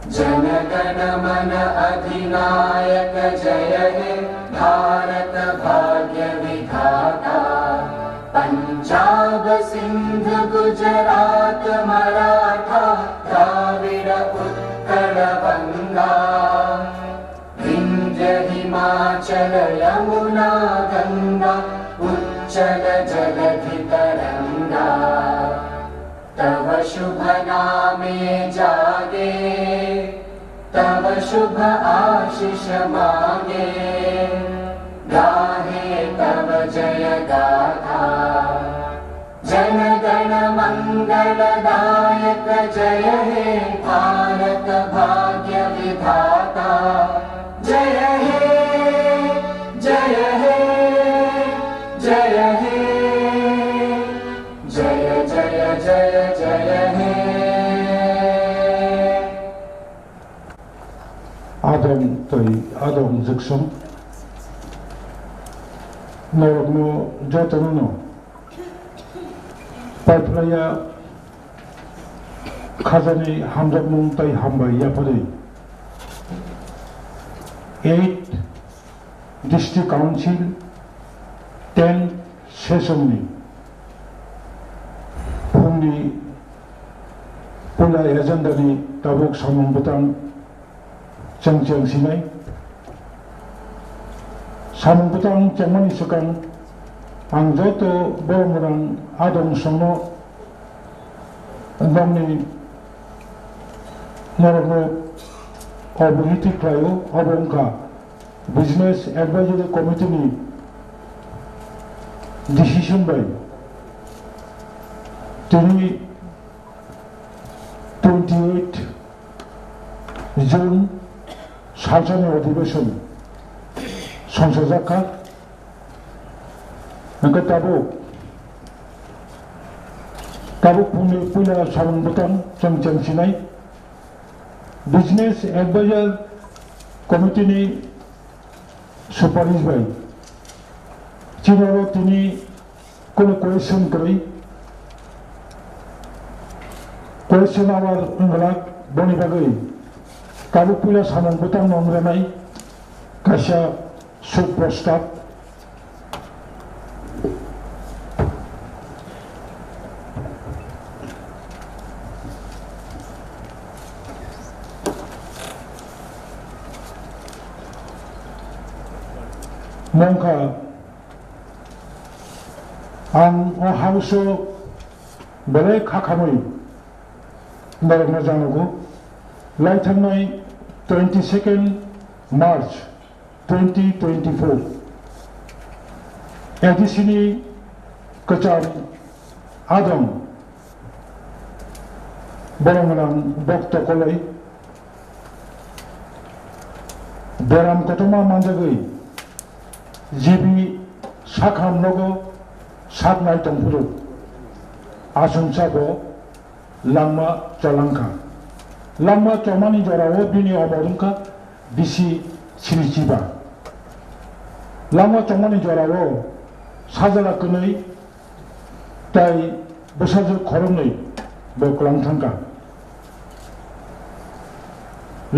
जनगण मन अधिनायक जय हे भारत भाग्य विधाता। पंजाब सिंध गुजरात मराठा द्राविड़ उत्कल बंगा। विंध्य हिमाचल यमुना गंगा उच्चल जलधि तरंगा। तव शुभ नामे जागे तव शुभ आशीष मांगे। गाहे तव जय गाथा जन गण मंगलदायक जय हे भारत भाग्य विधाता। जय हे जय हे जय हे जय जय जय जय हे। आदम तई आदम जक्सम नरकनो जतनो पाइपलाया खाजानि हामजाबमुं तई हामबाय याफादै 8 डिस्ट्रिक्ट काउंसिल 10 सेसननि फुंनि पुला एजेंडानि दाबुक सामुंबुतां चंचें सिनाय सामुंबुतां चंमनि सुकां आं जत बरमरां आदम संनो गावनि नरकनो अबहिति खालायो अबंका बिजनेस एडवाइजरी कमिटिनि डिसिजन बाय दिनै 28 जून सालसानि अधिवेशन संसद जाखा नंका ताबो पुनि पुला सामुंबुतां चंचें सिनाय बिजनेस एडवाइजर कमिटिनि सुपारिश बाय चिराव तिनि कोनो क्वेश्चन करै क्वेश्चन आवार उंगला बनि बागै काबु पुला सामुंबुतां नंग्रानाय काशा सुप्रस्ताव मंका आं अ हाउसो बेले खाखामै नरकनो जानांगौ लाइथांनाय 22 मार्च 2024 एडिसिनि कचाम आदम बरमनां बक्त कलै बेराम कतमा मानजागै जिबि साखाम नगो सात नायतंफुरु आसंसाबो लांमा चलांखा लांमा चमानि जरावो बिनि अमरुंखा बिसि सिरिचिबा लांमा चमानि जरावो साजाला कनै ताई बसाजो खरंनै बकलांथांका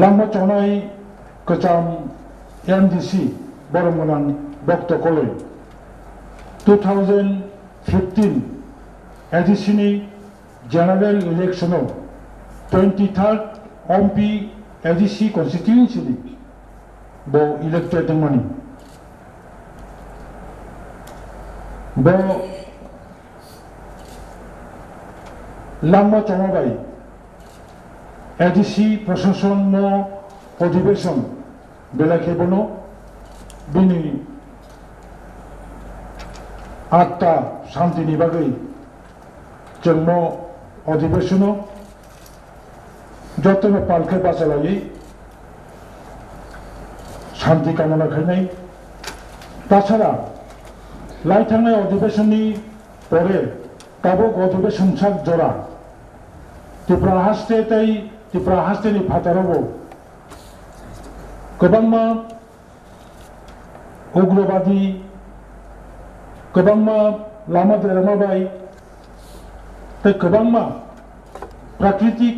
लांमा चनाय कचाम एमडीसी बरमनां बक्त कलै 2015 एडिसिनि general election 23rd MP ADC constituency बो इलेक्टेड मनी बो लांमा चमाबाई एडिसी प्रशासन नो अधिवेशन बेलाखे बनो बिनि आत्ता शांतिनि बागै जोंनो अधिवेशन जतनो पालखे बाचालायै शांति कामना खालामनाय ताछाड़ा लाइथांनाय अधिवेशननि परे ताबुक अधिवेशन साक जरा त्रिपुरा हास्टेनि फातारावबो गोबांमा उग्रवादी गोबांमा लामा देरमाबाय गोबांमा प्राकृतिक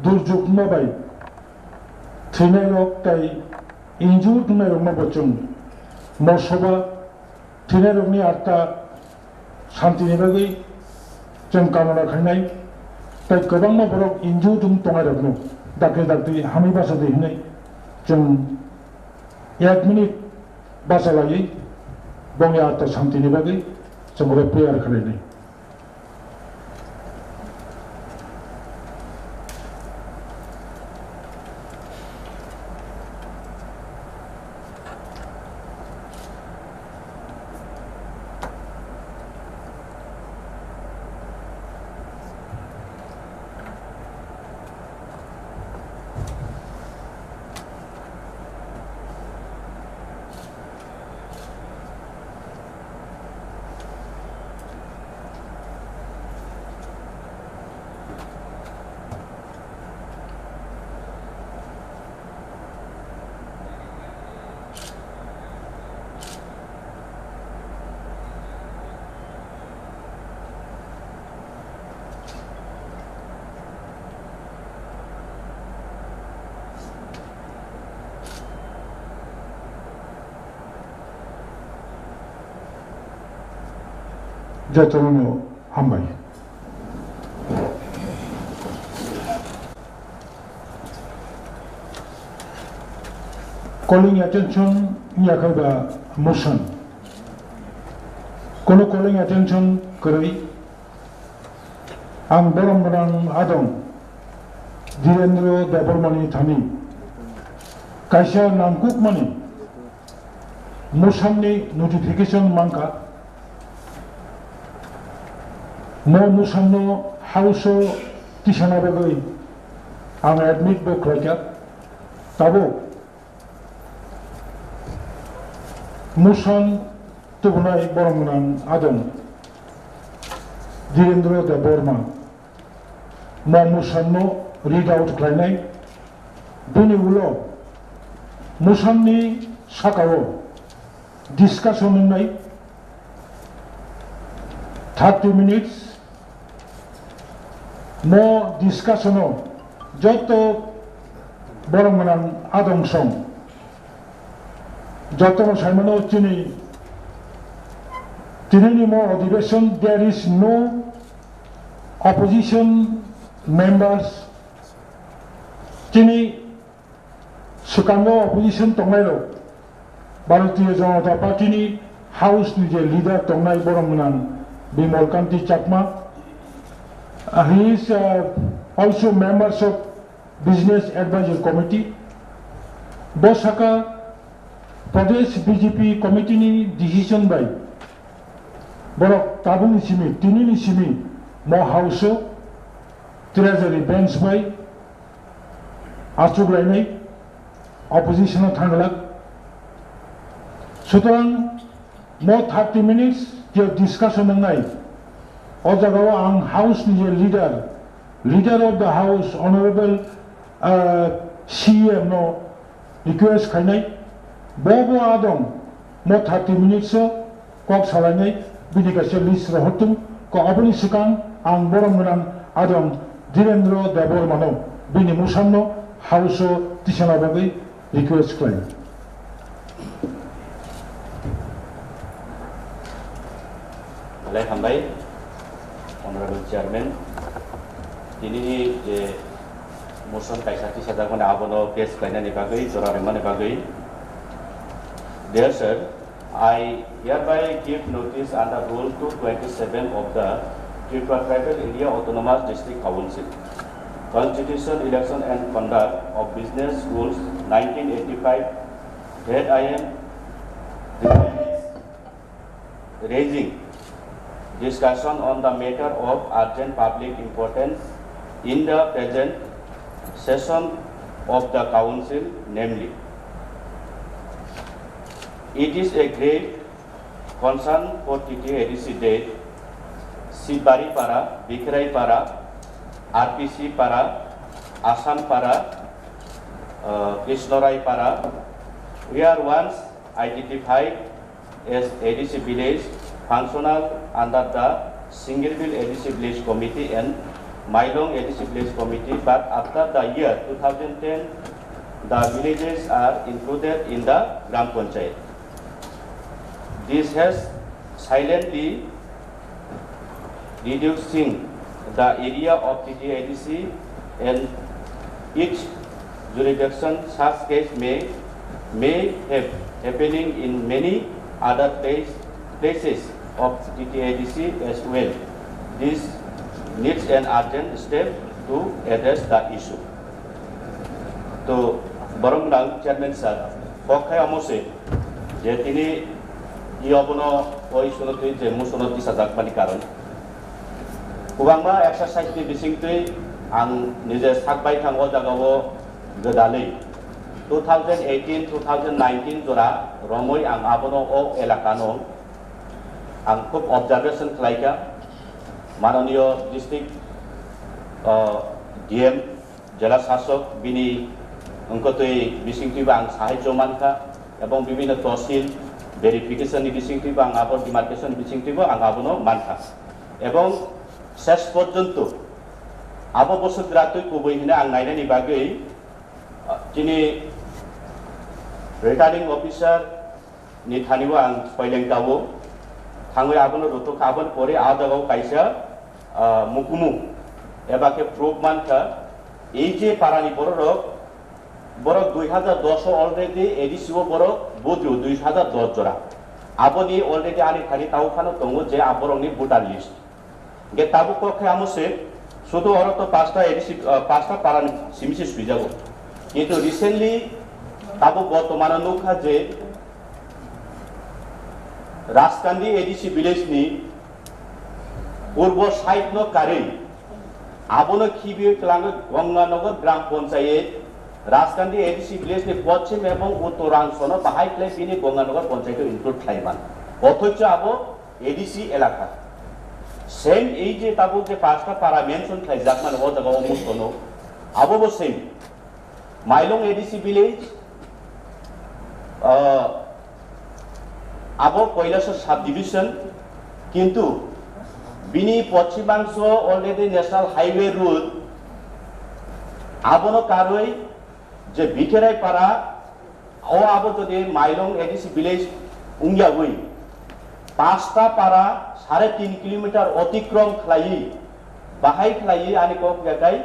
दुर्योग माबाय थैनाय रक ताई इंजुर दुनाय रक नबो जों मसबा थैनाय रकनि आत्ता शान्तिनि बागै जों कामना खालामनाय ताई गोबां नबरक इंजुर दुम तंगाय रकनो दाख्लै दाख्लै हामि बासा दैहैनाय जों 1 मिनिट बासा लायै गावनि आत्ता शान्तिनि बागै जों प्रेयार खालामनाय 자정은요 한마디 calling attention niakaga motion kono calling attention koroi ang borong adong Dhirendra Debormani Thani kaisa namkukmani motionni notification mangka mo musanno hauso tisana bagoi ang admit bo klaika tabo musan tubunai borongnan adon Dhirendra Deborma mo musanno read out klainai bini ulo musanni sakao discussion nai 30 minutes more discussion joto borongman adong song joto saimano tini mo ଅଧିବେশন there is no opposition members tini sukando opposition tongnairo Bharatiya Janata Party ni house ni je leader tongnai borongman Bimal Kanti Chakma. He is also members of Business Advisory Committee. Bosaka Pradesh BJP Committee ni decision by Borok Tabuni Simi, Tinini Simi, Mo House, Treasury Bench by Achuk Rainai, Opposition of Thangalak. Sutan, more 30 minutes. Your discussion ngai ojagawa ang house ni leader of the house honorable CM no request khainai bobo adong mo 30 minutes kok salangai bidikase list rohotum ko abuni sikang ang borongran adong Dhirendra Debormano bini musanno house tisana bagai request khain Hambai, Honorable Chairman, ini je motion kaisati sadakon abono case kainani bagai, zoraremani bagai. Dear sir, I hereby give notice under Rule 227 of the Tripura Tribal Area Autonomous District Council, Constitution, Election and Conduct of Business Rules 1985 that I am raising discussion on the matter of urgent public importance in the present session of the council, namely, it is a great concern for TTADC that Sibari Para, Bikrai Para, RPC Para, Asan Para, Krishnorai Para, we are once identified as ADC village functional under the Singleville ADC Village Committee and Mailong ADC Village Committee, but after the year 2010 the villages are included in the Gram Panchayat. This has silently reducing the area of TTIDC and each jurisdiction. Such case may have happening in many other places of TTIDC as well. This needs an urgent step to address the issue. तो बरंगनां chairman sir पक्षे आमसे जे तिनी इ अबनो ओइ सुनति जे मुसनति साजाकमानि कारण गोबांबा exercise नि बिसिंतै आं निजे साकबाय थांगो जागावो गोदालै 2018 2019 जरा रमै आं आबनो ओ एलाकानो आं खूब ऑब्जर्वेशन खालायका माननीय डिस्ट्रिक्ट डीएम जिला शासक बिनि उनकोतै बिसिंतिबा आं साहाय्य मानखा एवं विभिन्न तहसील भेरिफिकेशन नि बिसिंतिबा आं आबर डिमार्केशन बिसिंतिबा आं आबनो मानखा एवं शेष पर्यन्त आबो बोसोरग्रातै गुबै हिने आं नायनायनि बागै दिनै रिटार्निं अफिसार नि थानिबो आं पयलेंकावो थांबाय आबनो रुतो खाबन परे आ जागाव कायसा मुकुमु एबा के प्रूफ मानखा এই যে পারানি বড় 2010 অলরেডি এডিসিও বড় বুদ্রু 2010 জোড়া আবনি অলরেডি আনি খালি তাও খানো দङ যে আবরংনি ভোটার লিস্ট গে তাবু পক্ষে আমসে শুধু অরত পাঁচটা এডিসি পাঁচটা পারানি সিমিসি সুই যাব কিন্তু রিসেন্টলি তাবু বর্তমান নৌকা যে রাজকান্দি এডিসি ভিলেজনি পূর্ব সাইড ন কারে आबोनो खिबि क्लांग गंगानगर ग्राम पंचायत राजकांदी एडिसी विलेज नि पश्चिम एवं उत्तरांचल बाहाय क्ले बिनि गंगानगर पंचायत इनक्लुड खाइमान अथच आबो एडिसी एलाका सेम এই যে তাবো যে পাঁচটা পারা মেনশন খাইজাক মানে ও জায়গা মুসনো আবো সেম মাইলং এডিসি ভিলেজ আবো কৈলাসর সাব ডিভিশন কিন্তু बिनी पश्चिमांश अलरेडी नेशनल हाईवे रूट आबनो कारय जे बिखेराय पारा ओ आबो जदि माइलं एडिसी विलेज उंगियावै पांचटा पारा 3.5 किलोमीटर अतिक्रम खलाई बाहाय खलाई आनि को गाय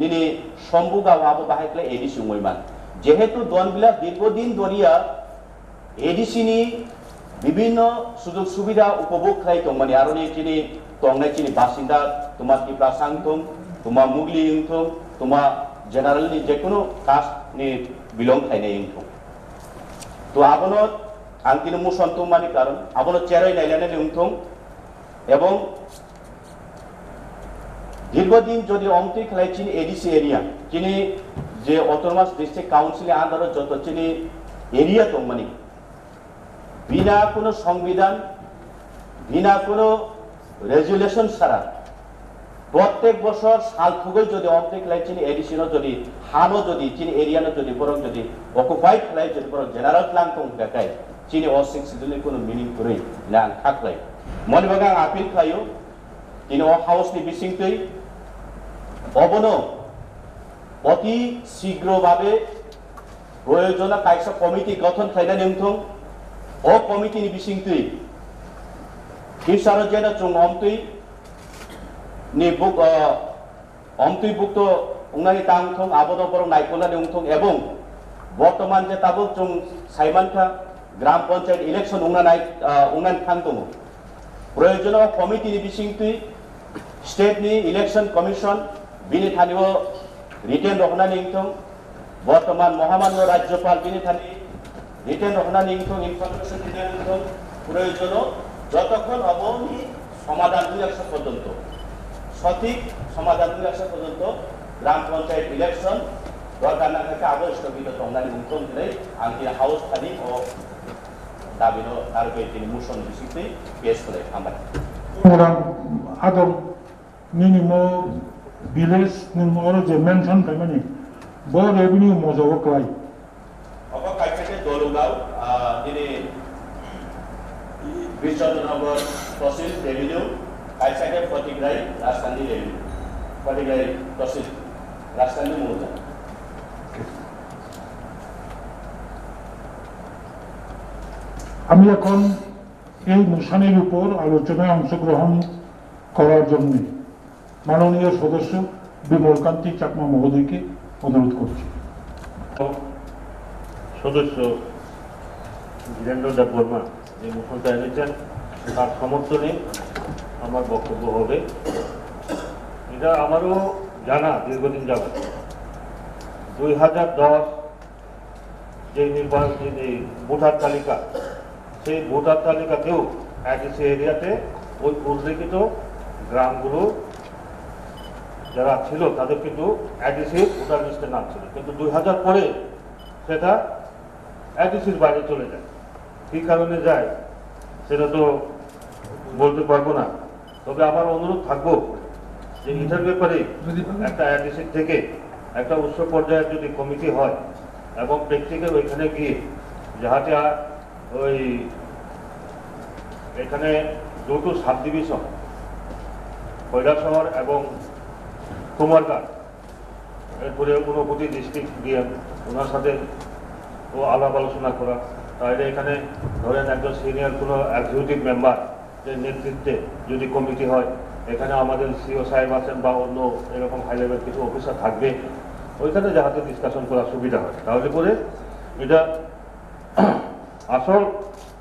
निनि सम्बुगाव आबो बाहाय खलाई एडिसी उंगैमान जेहेतु दनबिला दीर्घदिन दरिया एडिसी नि विभिन्न सुजुग सुविधा उपभोग खलाई दंमानि आरो नि तिनि तंगनाय चिनि बासिन्दा तुमा टिप्ला सांगथुम तुमा मुगली इंथुम तुमा जनरल नि जेकुनु कास्ट नि बिलं खायनाय इंथुम तो आबनो आं तिनि मुसन्तुम मानि कारण आबनो चेराय नायलाने इंथुम एवं दीर्घदिन जदि अमति खलाई चिनि एडिसी एरिया चिनि जे ऑटोनोमास डिस्ट्रिक्ट काउंसिल आन्डर जत चिनि एरिया दंमानि बिना कोनो संविधान बिना कोनो रेजुलेशन सारा प्रत्येक बছর साल थुगै जदि अमतेक लाइचिनि एडिशनो जदि हानो जदि चिनि एरियानो जदि बरं जदि अकुपाइड खलाई जदि बरं जनरल प्लान दं गाय चिनि असिक सिदुनि कोनो मीनिंग कुरै ना थाखलाय मनि बागा आपिल खायो तिनि अ हाउस नि बिसिंतै अबनो अति शीघ्र भाबे प्रयोजन कायसा कमिटी गठन खायना नेमथं अ कमिटी नि बिसिंतै किसारो जेना chung omtui ni buk omtui buk to ungani tangthong abono borong naikona ni ungthong ebong বর্তমান যে তাবুক chung সাইমানখা গ্রাম পঞ্চায়েত ইলেকশন ungnan thangdong প্রয়োজন committee ni bisingtui state ni election commission বিনি থানিও রিটেন রহনা ni ungthong বর্তমান মহামান্য রাজ্যপাল বিনি থানি রিটেন রহনা ni ungthong ইনফরমেশন দিনা ungthong প্রয়োজন যতক্ষণ অবনি সমাধান 200 পর্যন্ত সঠিক সমাধান 200 পর্যন্ত গ্রাম পঞ্চায়েত ইলেকশন দরকার না থাকে আবশ্যকীয় তংনানি উত্তম দিলে আংটি হাউস খালি ও দাবিনো তারপরে তিনি মোশন বিসিতে পেশ করে আমরা orang adam minimo village ning oro je mention kaimani bo revenue mojawo klai apa kaitake dolugaw dini Bishopnगर तहसील रेवेन्यू कायसाके फटिग्राई राजस्थानी रेवेन्यू फटिग्राई तहसील राजस्थानी मुजा আমি এখন এই মোশনের উপর আলোচনায় অংশগ্রহণ করার জন্য মাননীয় সদস্য বিমল কান্তি চাকমা মহোদয়কে অনুরোধ করছি। সদস্য বীরেন্দ্র দেব বর্মা যে মোশনটা এনেছেন তার সমর্থনে আমার বক্তব্য হবে। এটা আমারও জানা দীর্ঘদিন যাবত 2010 যে নির্বাচন এই ভোটার তালিকা, সেই ভোটার তালিকাতেও অ্যাডিসি এরিয়াতে ওই উল্লেখিত গ্রামগুলো যারা ছিল তাদের কিন্তু অ্যাডিসি ভোটার লিস্টে নাম ছিল, কিন্তু 2000 পরে সেটা অ্যাডিসির বাইরে চলে যায়। কী কারণে যায় সেটা তো বলতে পারবো না, তবে আমার অনুরোধ থাকবো যে এটার ব্যাপারে একটা অ্যাডিসির থেকে একটা উচ্চ পর্যায়ের যদি কমিটি হয় এবং প্র্যাকটিক্যাল ওইখানে গিয়ে যাহাতে ওই এখানে দুটো সাব ডিভিশন কৈলাসহর এবং কুমারঘাট, এরপরে ঊনকোটি ডিস্ট্রিক্ট দিয়ে ওনার সাথে ও আলাপ আলোচনা করা, তাহলে এখানে ধরেন একজন সিনিয়র কোনো এক্সিকিউটিভ মেম্বার এর নেতৃত্বে যদি কমিটি হয়, এখানে আমাদের সিও সাহেব আছেন বা অন্য এরকম হাই লেভেল কিছু অফিসার থাকবে, ওইখানে যাহাতে ডিসকাশন করার সুবিধা হয়, তাহলে পরে এটা আসল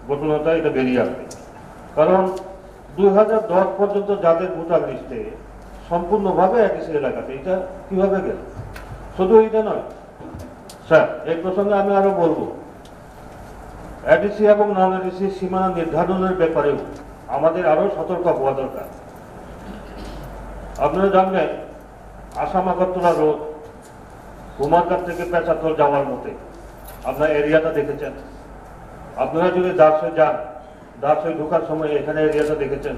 ঘটনাটা এটা বেরিয়ে আসবে। কারণ 2010 পর্যন্ত যাদের ভোটার লিস্টে সম্পূর্ণভাবে অ্যাডিসি এলাকাতে, এটা কীভাবে গেল? শুধু এটা নয় স্যার, এই প্রসঙ্গে আমি আরো বলবো, অ্যাডিসি এবং নন অ্যাডিসি সীমানা নির্ধারণের ব্যাপারেও আমাদের আরো সতর্ক হওয়া দরকার। আপনারা জানবেন আসাম আগরতলা রোড কুমারঘাট থেকে পেঁচাতল যাওয়ার মতে আপনার এরিয়াটা দেখেছেন। আপনারা যদি দাসে যান, দাসে ঢোকার সময় এখানে এরিয়াটা দেখেছেন।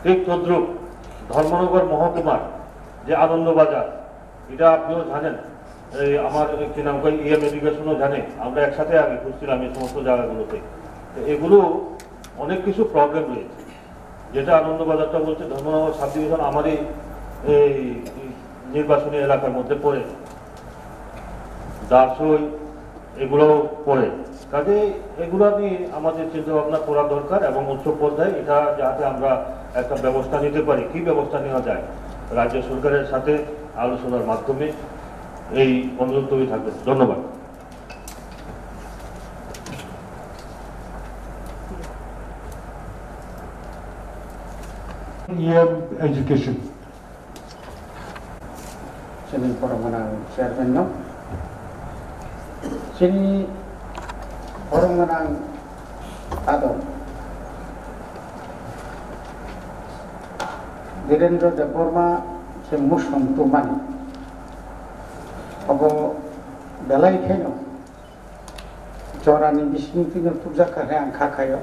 ঠিক তদ্রুপ ধর্মনগর মহকুমার যে আনন্দবাজার, এটা আপনিও জানেন, এই আমার কি নাম কই ইএম এডুকেশনও জানে, আমরা একসাথে আগে খুঁজছিলাম এই সমস্ত জায়গাগুলোতে। এগুলো অনেক কিছু প্রবলেম রয়েছে, যেটা আনন্দবাজারটা বলছে ধর্মনগর সাব ডিভিশন আমারই এই নির্বাচনী এলাকার মধ্যে পড়ে, দাসই এগুলো পড়ে। কাজে এগুলো নিয়ে আমাদের চিন্তা ভাবনা করা দরকার এবং উচ্চ পর্যায়ে এটা যাতে আমরা একটা ব্যবস্থা নিতে পারি। কি ব্যবস্থা নেওয়া যায় রাজ্য সরকারের সাথে আলোচনার মাধ্যমে, এই অনুরোধ তৈরি থাকবে। ধন্যবাদ। Education. Sini Poromanang Chairman no. Sini Poromanang Adon. Birendra Dev Bharma se motion to money. Abo belai kheno. Jorani bismiti no puja kare angka kayo.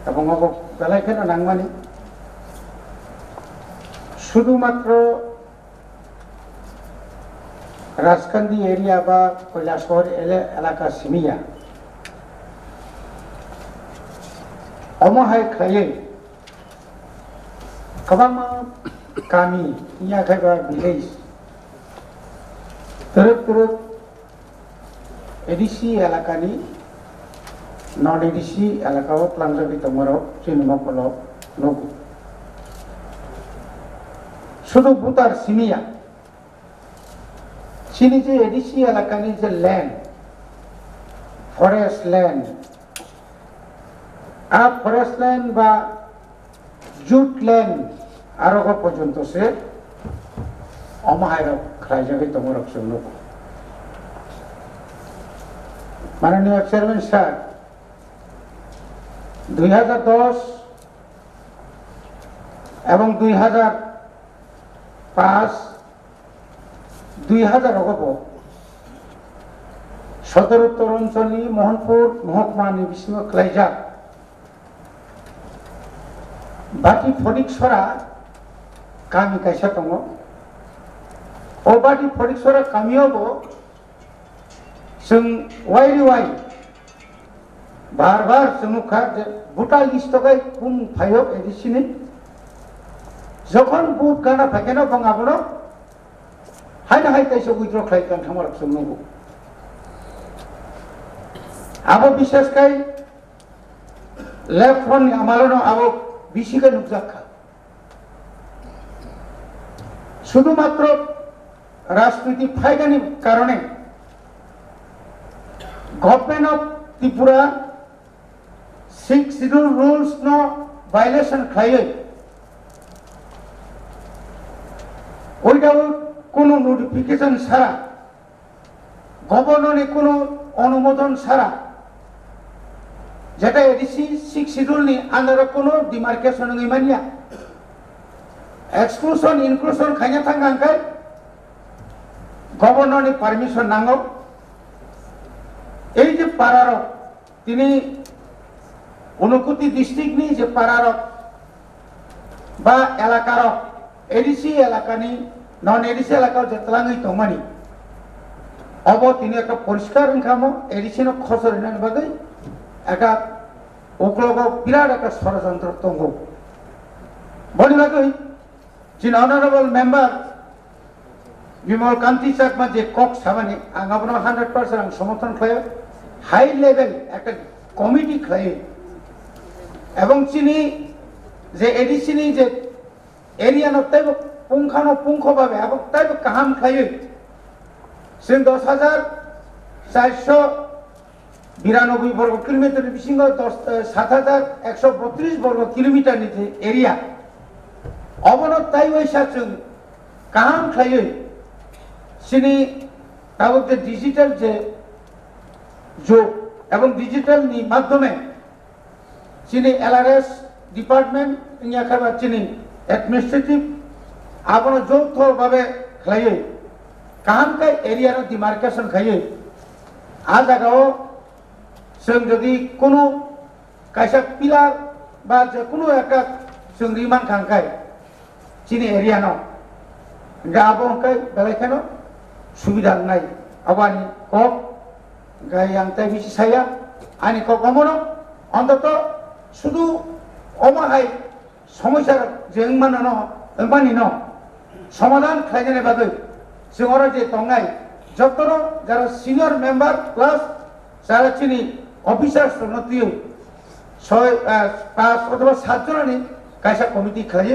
এবং বেলায় কেন নাংমানি শুধুমাত্র রাজকান্দি এরিয়া বা কৈলাসহর এলাকা সিমিয়া অমহায় খাইয়ে কবামা কামি ইয়া খাইবা ভিলেজ তরফ তরফ এডিসি এলাকানি নন এডিসি এলাকাও প্লাঞ্জাবি তোমার চিনমকল নগু শুধু ভূতার সিমিয়া চিনি যে এডিসি এলাকানি যে ল্যান্ড ফরেস্ট ল্যান্ড আর ফরেস্ট ল্যান্ড বা জুট ল্যান্ড আরো পর্যন্ত সে অমাহায় খাইজাবি তোমার নগু মাননীয় চেয়ারম্যান স্যার 2010 এবং 2005 2000 অগব সদর উত্তর অঞ্চলী মোহনপুর মহকুমা নিবিসিম ক্লাইজা বাটি ফটিকছড়া কামি কাইসা দङ ও বাটি ফটিকছড়া কামিयावबो जों वाइरि वाइ बार बार जोंखा भोटार लिस्टखौ बुं फायो एडिसिनि যখন বুট গানা ফাকেনো বঙাবনো হাইনা হাই তাইসো উইথড্র খাইকান থামাर जोंनगौ abo bises kai left front amalono abo bishika nukjakha শুধুমাত্র রাজনৈতিক ফায়দানির কারণে government of Tripura 6 schedule rules no violation খাইয়ে ওইটাও কোনো নোটিফিকেশন ছাড়া গভর্নরের কোনো অনুমোদন ছাড়া যেটা এডিসি 6 শিডিউল নি আন্ডারে কোনো ডিমার্কেশন ইমানিয়া এক্সক্লুশন ইনক্লুশন খাইনা থাঙ্গাঙ্কাই গভর্নরনি পারমিশন নাঙ্গো এই যে পাড়ার তিনি অনুকুতি ডিস্ট্রিক্ট নি যে পাড়ার বা এলাকার এডিসি এলাকানি নন এডিসি এলাকা যেতলাঙ্গই তমানি অব তিনি একটা পরিষ্কার খামো এডিসিনো খসর হিনানি বাগৈ একটা ওকলগ বিরাট একটা ষড়যন্ত্র তঙ্গ বলি বাগৈ যিনি অনারেবল মেম্বার বিমল কান্তি চাকমা যে কক সামানি আং আপনার 100% আং সমর্থন খায় হাই লেভেল একটা কমিটি খায় এবং চিনি যে এডিসিনি যে এরিয়ানো তাইব পুঙ্খানো পুঙ্খভাবে এবং তাইব কাহাম খায় जों 10,492 বর্গ কিলোমিটার বিশিঙ্গ 7,132 বর্গ কিলোমিটার নিতে এরিয়া অবনত তাই ওইসা जों কাহাম খায় সিনি তাবক যে ডিজিটাল যে যোগ এবং ডিজিটাল নি মাধ্যমে চিনি এলআরএস ডিপার্টমেন্ট ইয়া খাবার চিনি অ্যাডমিনিস্ট্রেটিভ আপন যৌথভাবে খায় কাহাম কাই এরিয়ার ডিমার্কেশন খায় আ জায়গাও जों যদি কোনো কাইসা পিলার বা যে কোনো একটা जों রিমান খাঙ্কাই চিনি এরিয়া ন গাবংকাই বেলাইখানো সুবিধা নাই আবানি কক গাই আংতাই বিসি সাইয়া আনি কক অমন অন্তত শুধু অমাহাই সমস্যার যে মানি ন সমাধান খাইজনে বাদে जों যে তঙ্গাই যতন যারা সিনিয়র মেম্বার প্লাস যারা চিনি অফিসার সনতিও 5 অথবা 7 জনানি কাইসা কমিটি খাই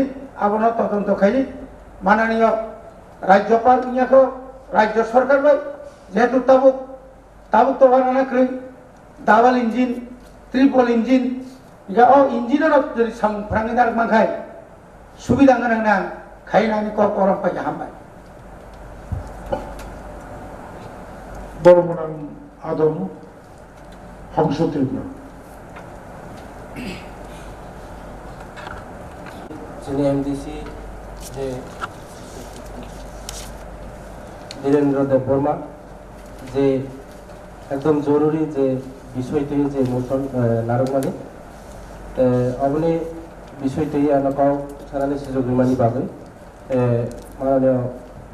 আবন তদন্ত খাই মাননীয় রাজ্যপাল ইয়াকে রাজ্য সরকার বাই যেহেতু তাবুক তো বানানা করি ডাবল ইঞ্জিন ট্রিপল ইঞ্জিন ইয়া ও ইঞ্জিনের যদি সামফ্রাঙ্গিনার মাখাই সুবিধা গানাং খাইনানি ক করম পাই হামবাই বড়মনান আদম হংসতীর্ণ যিনি এমডিসি যে বীরেন্দ্র দেব বর্মা যে একদম জরুরি যে বিষয়টি যে মোশন নারকমানি অবনি বিষয়টি আনকাও সারানি সুযোগ রিমানি বাগৈ মাননীয়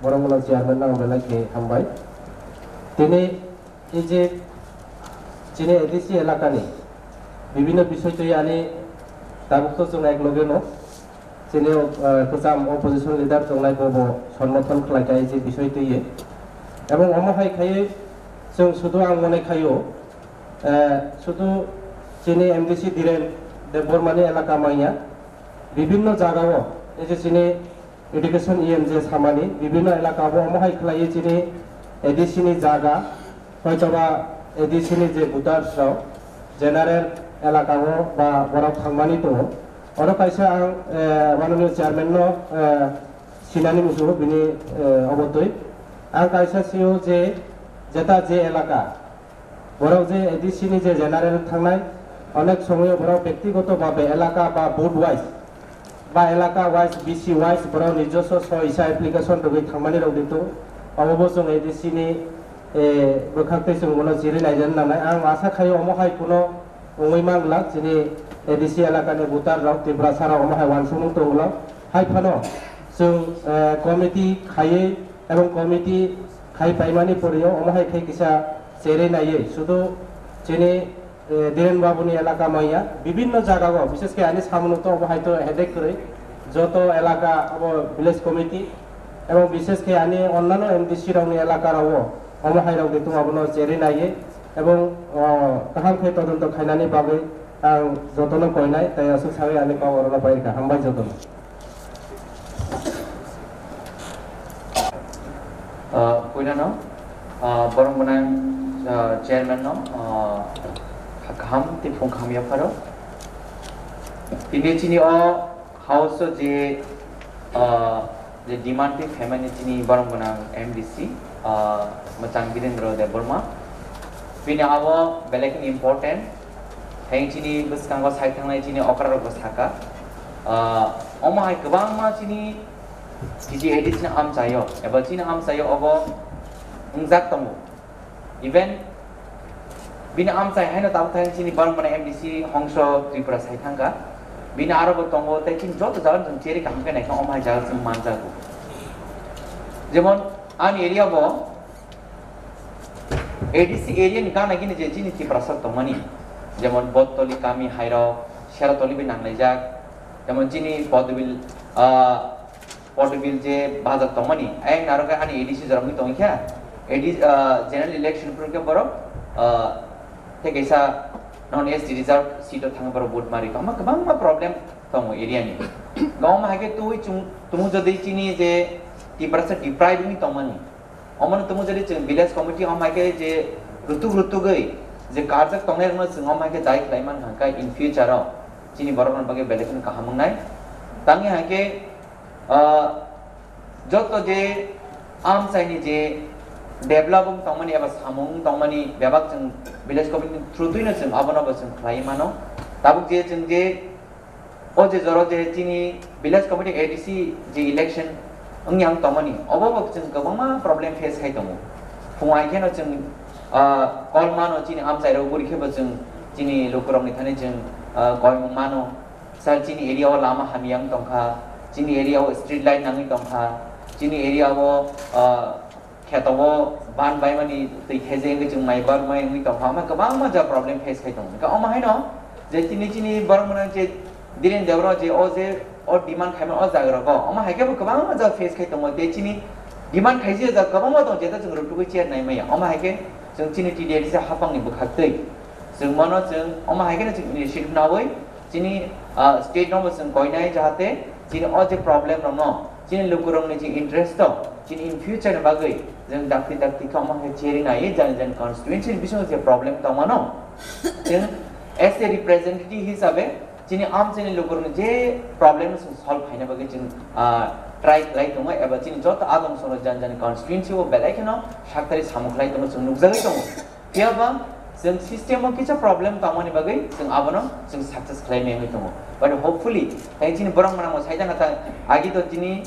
বড়মনা চেয়ারম্যান নাম বেলাকে হামবাই তিনি এই যে যিনি এডিসি এলাকানি বিভিন্ন বিষয়টি আনি দাবুক্ত जों একলগে ন যিনি গোজাম অপোজিশন লিডার जोंनाय বব সমর্থন খালাইকাই যে বিষয়টি এবং অমহাই খাই जों শুধু আং মনে খাইও শুধু যিনি এমডিসি ধীরেন দেববর্মানি এলাকা মাইয়া বিভিন্ন জায়গাও এই যে যিনি এডুকেশন ইএম যে সামানি বিভিন্ন এলাকাও অমহাই খালাই যিনি এডিসিনি জায়গা হয়তোবা এডিসিনি যে ভোটারসরাও জেনারেল এলাকাও বা বড় থাংমানি দङ অর কাইসা আं মাননীয় চেয়ারম্যান সিনানি মুসু বিনি অবতই আं কাইসা সিও যে যেটা যে এলাকা বড় যে এডিসিনি যে জেনারেল থাংনাই অনেক সময় বড় ব্যক্তিগতভাবে এলাকা বা বুথ ওয়াইজ বা এলাকা ওয়াইজ বিসি ওয়াইজ বড় নিজস্ব ইসা অ্যাপ্লিকেশন রগৈ থাংমানি রগ দিতো অববো जों এডিসিনি বখাকতে जों মনে জিরি নাইজান নানাই আं আশা খাই অমহাই কোনো ওই মাংলা যিনি এডিসি এলাকানি ভোটার রাও ত্রিপুরা সারা অমহাই ওয়ানসুমুং তংলা হাইফানো जों কমিটি খাইয়ে এবং কমিটি খাই পাইমানি পড়িও অমহাই খাই কিসা চেরে নাইয়ে শুধু যিনি ধীরেন বাবুনি এলাকা মাইয়া বিভিন্ন জায়গা বিশেষ করে আনি সামনত অমহাই তো হেডেক করে যত এলাকা ভিলেজ কমিটি এবং বিশেষ করে আনি অন্যান্য এমডিসি রাউনি এলাকারাও অমহাই রাও দিতো আবনো চেরে নাইয়ে এবং kaham khai todonto khainani bagui ang jotono koinai tai asuk sagai ani ko orona pai ka hambai jotono koinano borong bonang chairman no kaham ti phong kham ya pharo tini chini o house je demand ti family chini borong bonang MDC Macang Birendra Deborma Pini awo belakin important Heng chini buskang ko sai thangnai chini okra ro saka oma hai kabang ma chini kiji edit na am sayo eba chini am sayo obo ungjak tamu even bina am sai haina taw thang chini borong bana MDC hongsho tripura sai thangka bina aro bo tongo tai chini joto jalan jeng cheri kam ka nai ka oma hai jagal sum manja ko jemon an area bo ADC area ni kana gini je chini tripura sar tomani jemon botoli kami hairo sheratoli bi nanglai jak jemon chini podbil je bazak tomani ai naroga ani ADC jarami tongkha ADC general election program boro tegesa non ST reserve seat thang boro vote mari kama kabang ma problem tongo area ni gaum ma hage tu tumu jodi chini je tripura sar deprive ni tomani omon tumu jodi village committee om hage je rutu gai je karjak tongner no singom hage dai klaiman hangka in future ro chini boron bage belekun kahamungnai tangi hage joto je am saini je developing tongmani aba samung tongmani bebak jeng village committee through tuina jeng abono ba jeng klaimano tabuk je jeng je o je joro je chini village committee ADC je election angyang tongmani obobok jeng kabama problem face khai tongo fungai kheno jeng call mano chini am sai ro guri kheba jeng chini lokorong ni thane jeng koi mano sal chini area o lama hamyang tongkha chini area o street light nangi tongkha chini area o khetawo ban bai mani tei khejeng jeng mai bar mai ngi tongkha ma kabang ma ja problem face khai tong ka oma hai no je chini barang mana je diren devro je o je o demand khai ma o jagra ko oma hai ke kabang ma ja face khai tong te chini demand khai je ja kabang ma tong je ta jeng ru tu che nai mai oma hai ke jeng chini TDD sa hapang ni bukhak tei jeng mono jeng oma hai ke na chini shift na woi chini state no jeng koinai jahate chini o je problem no chini lukurong ni jeng interest to chini in future na bagai jeng dakti ka oma hai cheri na ye jan constituency bisho je problem to mano jeng as a representative hisabe chini am chini lukurong je problem solve haina bagai jeng try like tongo eba chini jot adom sono jan constituency o belai keno shaktari samuklai tongo jeng nukjagai tongo piaba jeng system o kicha problem tamani bagai jeng abono jeng success claim me tongo but hopefully tai chini borang mana mo saida na ta agi to chini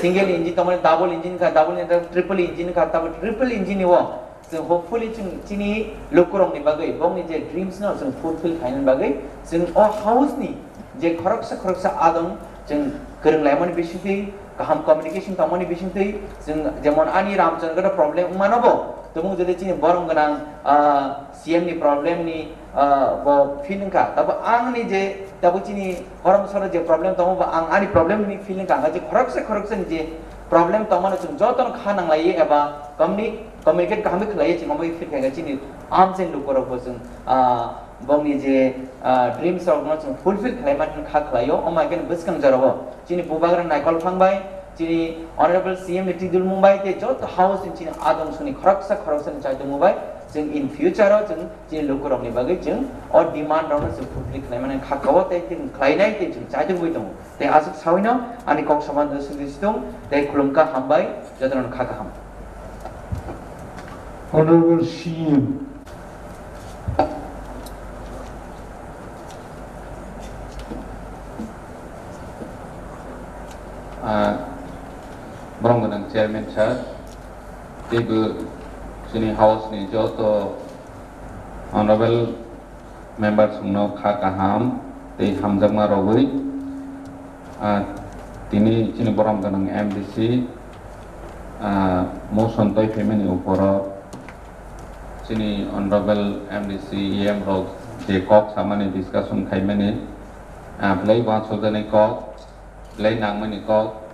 single engine tamani double engine ka double engine triple engine ka ta triple engine wo jeng hopefully chini lokurong ni bagai bong ni je dreams no jeng fulfill khain bagai jeng o house ni je khoroksa adong jeng kereng laimani bisingtei kaham communication tamani bisingtei jeng jemon ani ramchandra problem manobo tumung jodi chini borong ganang CM ni problem ni bo feeling ka tabo ang ni je tabo chini horam sora je problem tamo ba ang ani problem ni feeling ka je khoroksa ni je problem tamano chung joton khanang lai eba communicate kaham khlai ching amoi fit ka chini am chen lukoro bo chung bongni je dreams of not fulfill khlaiman kha khlayo omagen buskang jarabo chini bubagra naikol phangbai chini honorable CM Tidul Mumbai te jot house in chini adong suni khoroksa ni chai Mumbai jeng in future ro jeng chini lokorong ni bagai jeng or demand ro jeng fulfill khlaiman kha kawo te jeng khlainai te jeng chai dong dong te asuk sawina ani kok saman sudistung te khulumka hambai jodron kha ham Honorable CM Borong ganang chairman sir, tibu sini house ni joto honorable members no kha kaham te hamjama rogui tini sini borong ganang MDC motion toy family uporo sini honorable MDC EM rog je kok samani discussion khaimani play ba sojane kok play nangmani kok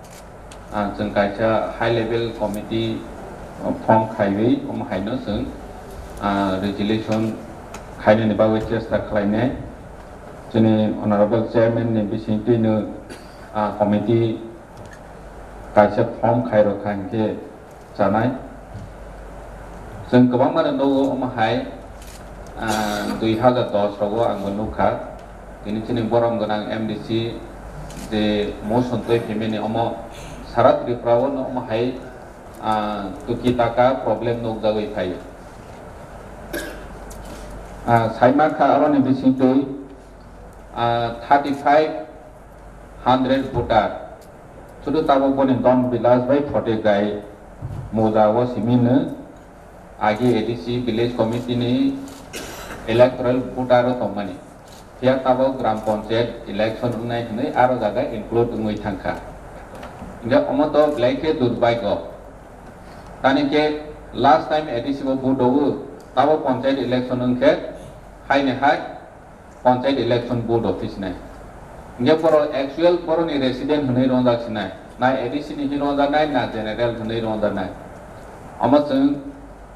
jeng kaisa high level committee form khairi haino sung resolution khaini ni bawe chesta khlaine jini honorable chairman ni bisingti no committee kaisa form khairo khanke janai jeng gobang mane no hai 2010 rago ang nukha ini chini borom gonang MDC de motion toy pemene omo sarat riprawo no hai tukitaka problem nok jagoi phai saima kha arone bising toy 3500 voter sudu tabo boni don bilas bai phote gai moja wo simine age ADC village committee ni electoral voter to mani pia tabo gram panchayat election unai hne aro jaga include ngoi thangkha inga omoto blaike durbai go tani ke last time ADC bo vote ho tabo panchayat election unke haine hai panchayat election board office nai inga poro actual poro ni resident hne ronda chinai na ADC ni ronda nai na general hne ronda nai amachung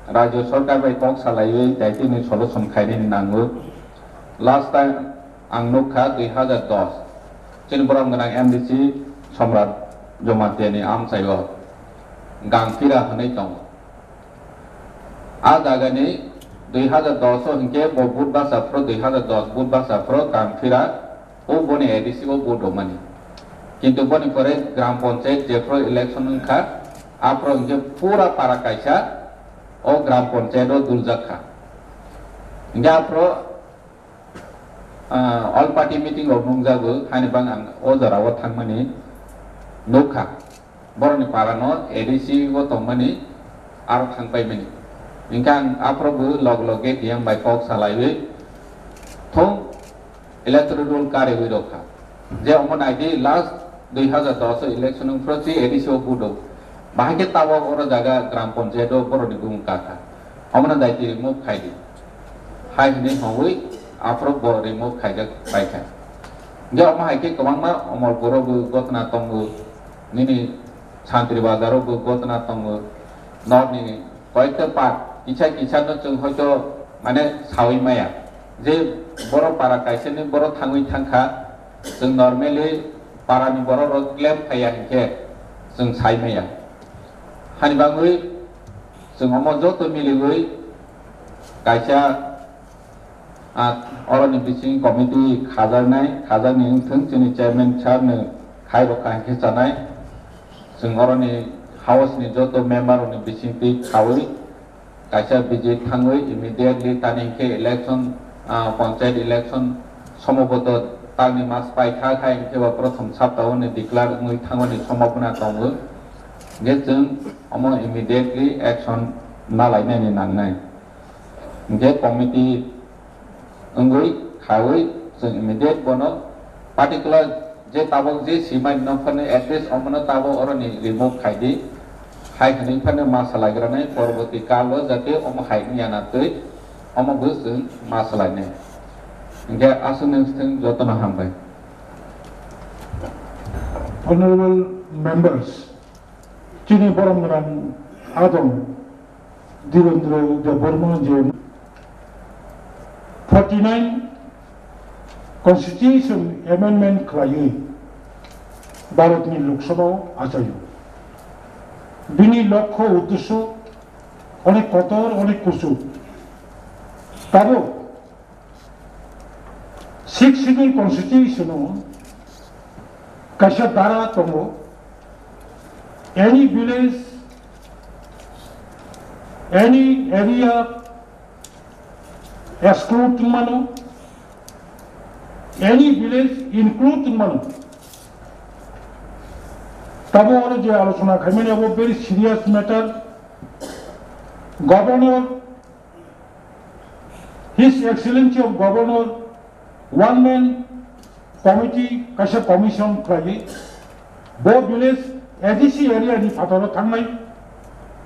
Rajyo Sarkar bai tok salai daiti ni solution khaini nangu last time ang nukha 2010 chin borom ganang MDC samrat jomate ni am saigo gangpira hanai tong a daga ni 2010 hinke bo budba sapro 2010 budba sapro gangpira o boni ADC o bodo mani kintu boni pore gram panchayat jepro election kha apro hinke pura para kaisa o gram panchayat o duljakha inga pro all party meeting of nungjago hani bang ang o jarawo thangmani nukha boroni parano ADC go tongmani ar thangpai mani ingkang apro bu log loge diam by kok salaiwe thong electoral roll kare wi rokha je omon ID last 2010 election proxy ADC o budo bahage tawo oro jaga gram panchayat o boroni gumka kha omona daiti remove khaidi hai ni hoi afro bo remove khaida paikha je oma haike kawangma omol boro bu gotna tongu nini chantri bazaro bu gotna tongu not ni koikta part kicha no chung hoito mane sawi maya je boro para kaise ni boro thangui thangkha chung normally para ni boro ro claim phaya hinke chung sai maya hani bangui chung omo joto miligui kaisa oroni bising committee khajar ni thung chini chairman sir ne khairo khanke chanai chung oroni house ni joto member ni bising ti khawi kaisa biji thangui immediately taningke election panchayat election somoboto tangni mas pai kha hinke ba prothom saptao ni declare ngui thangoni somobona tongu ngejung omo immediately action na lainai ni nangnai nge committee ngui khawi jeng immediate bono particular je tabo je simai no phane address omono tabo oroni remove khaidi hai khani phane masala granai poroboti kalo jate omo hai niana tei omo busung masala ne nge asun thing jotona hambai Honorable members chini borom ran adom direndra de borma je 49 Constitution Amendment khlai Bharatni Lok Sabha achayo bini লক্ষ্য উদ্দেশ্য অনেক কতর অনেক কিছু তবে 6 schedule constitution কাশা দ্বারা তম any village any area exclude mano any village include mano tabo oro je alochona khamene abo very serious matter governor his excellency of governor one man committee kasha commission krai bo village ADC area ni phataro thangnai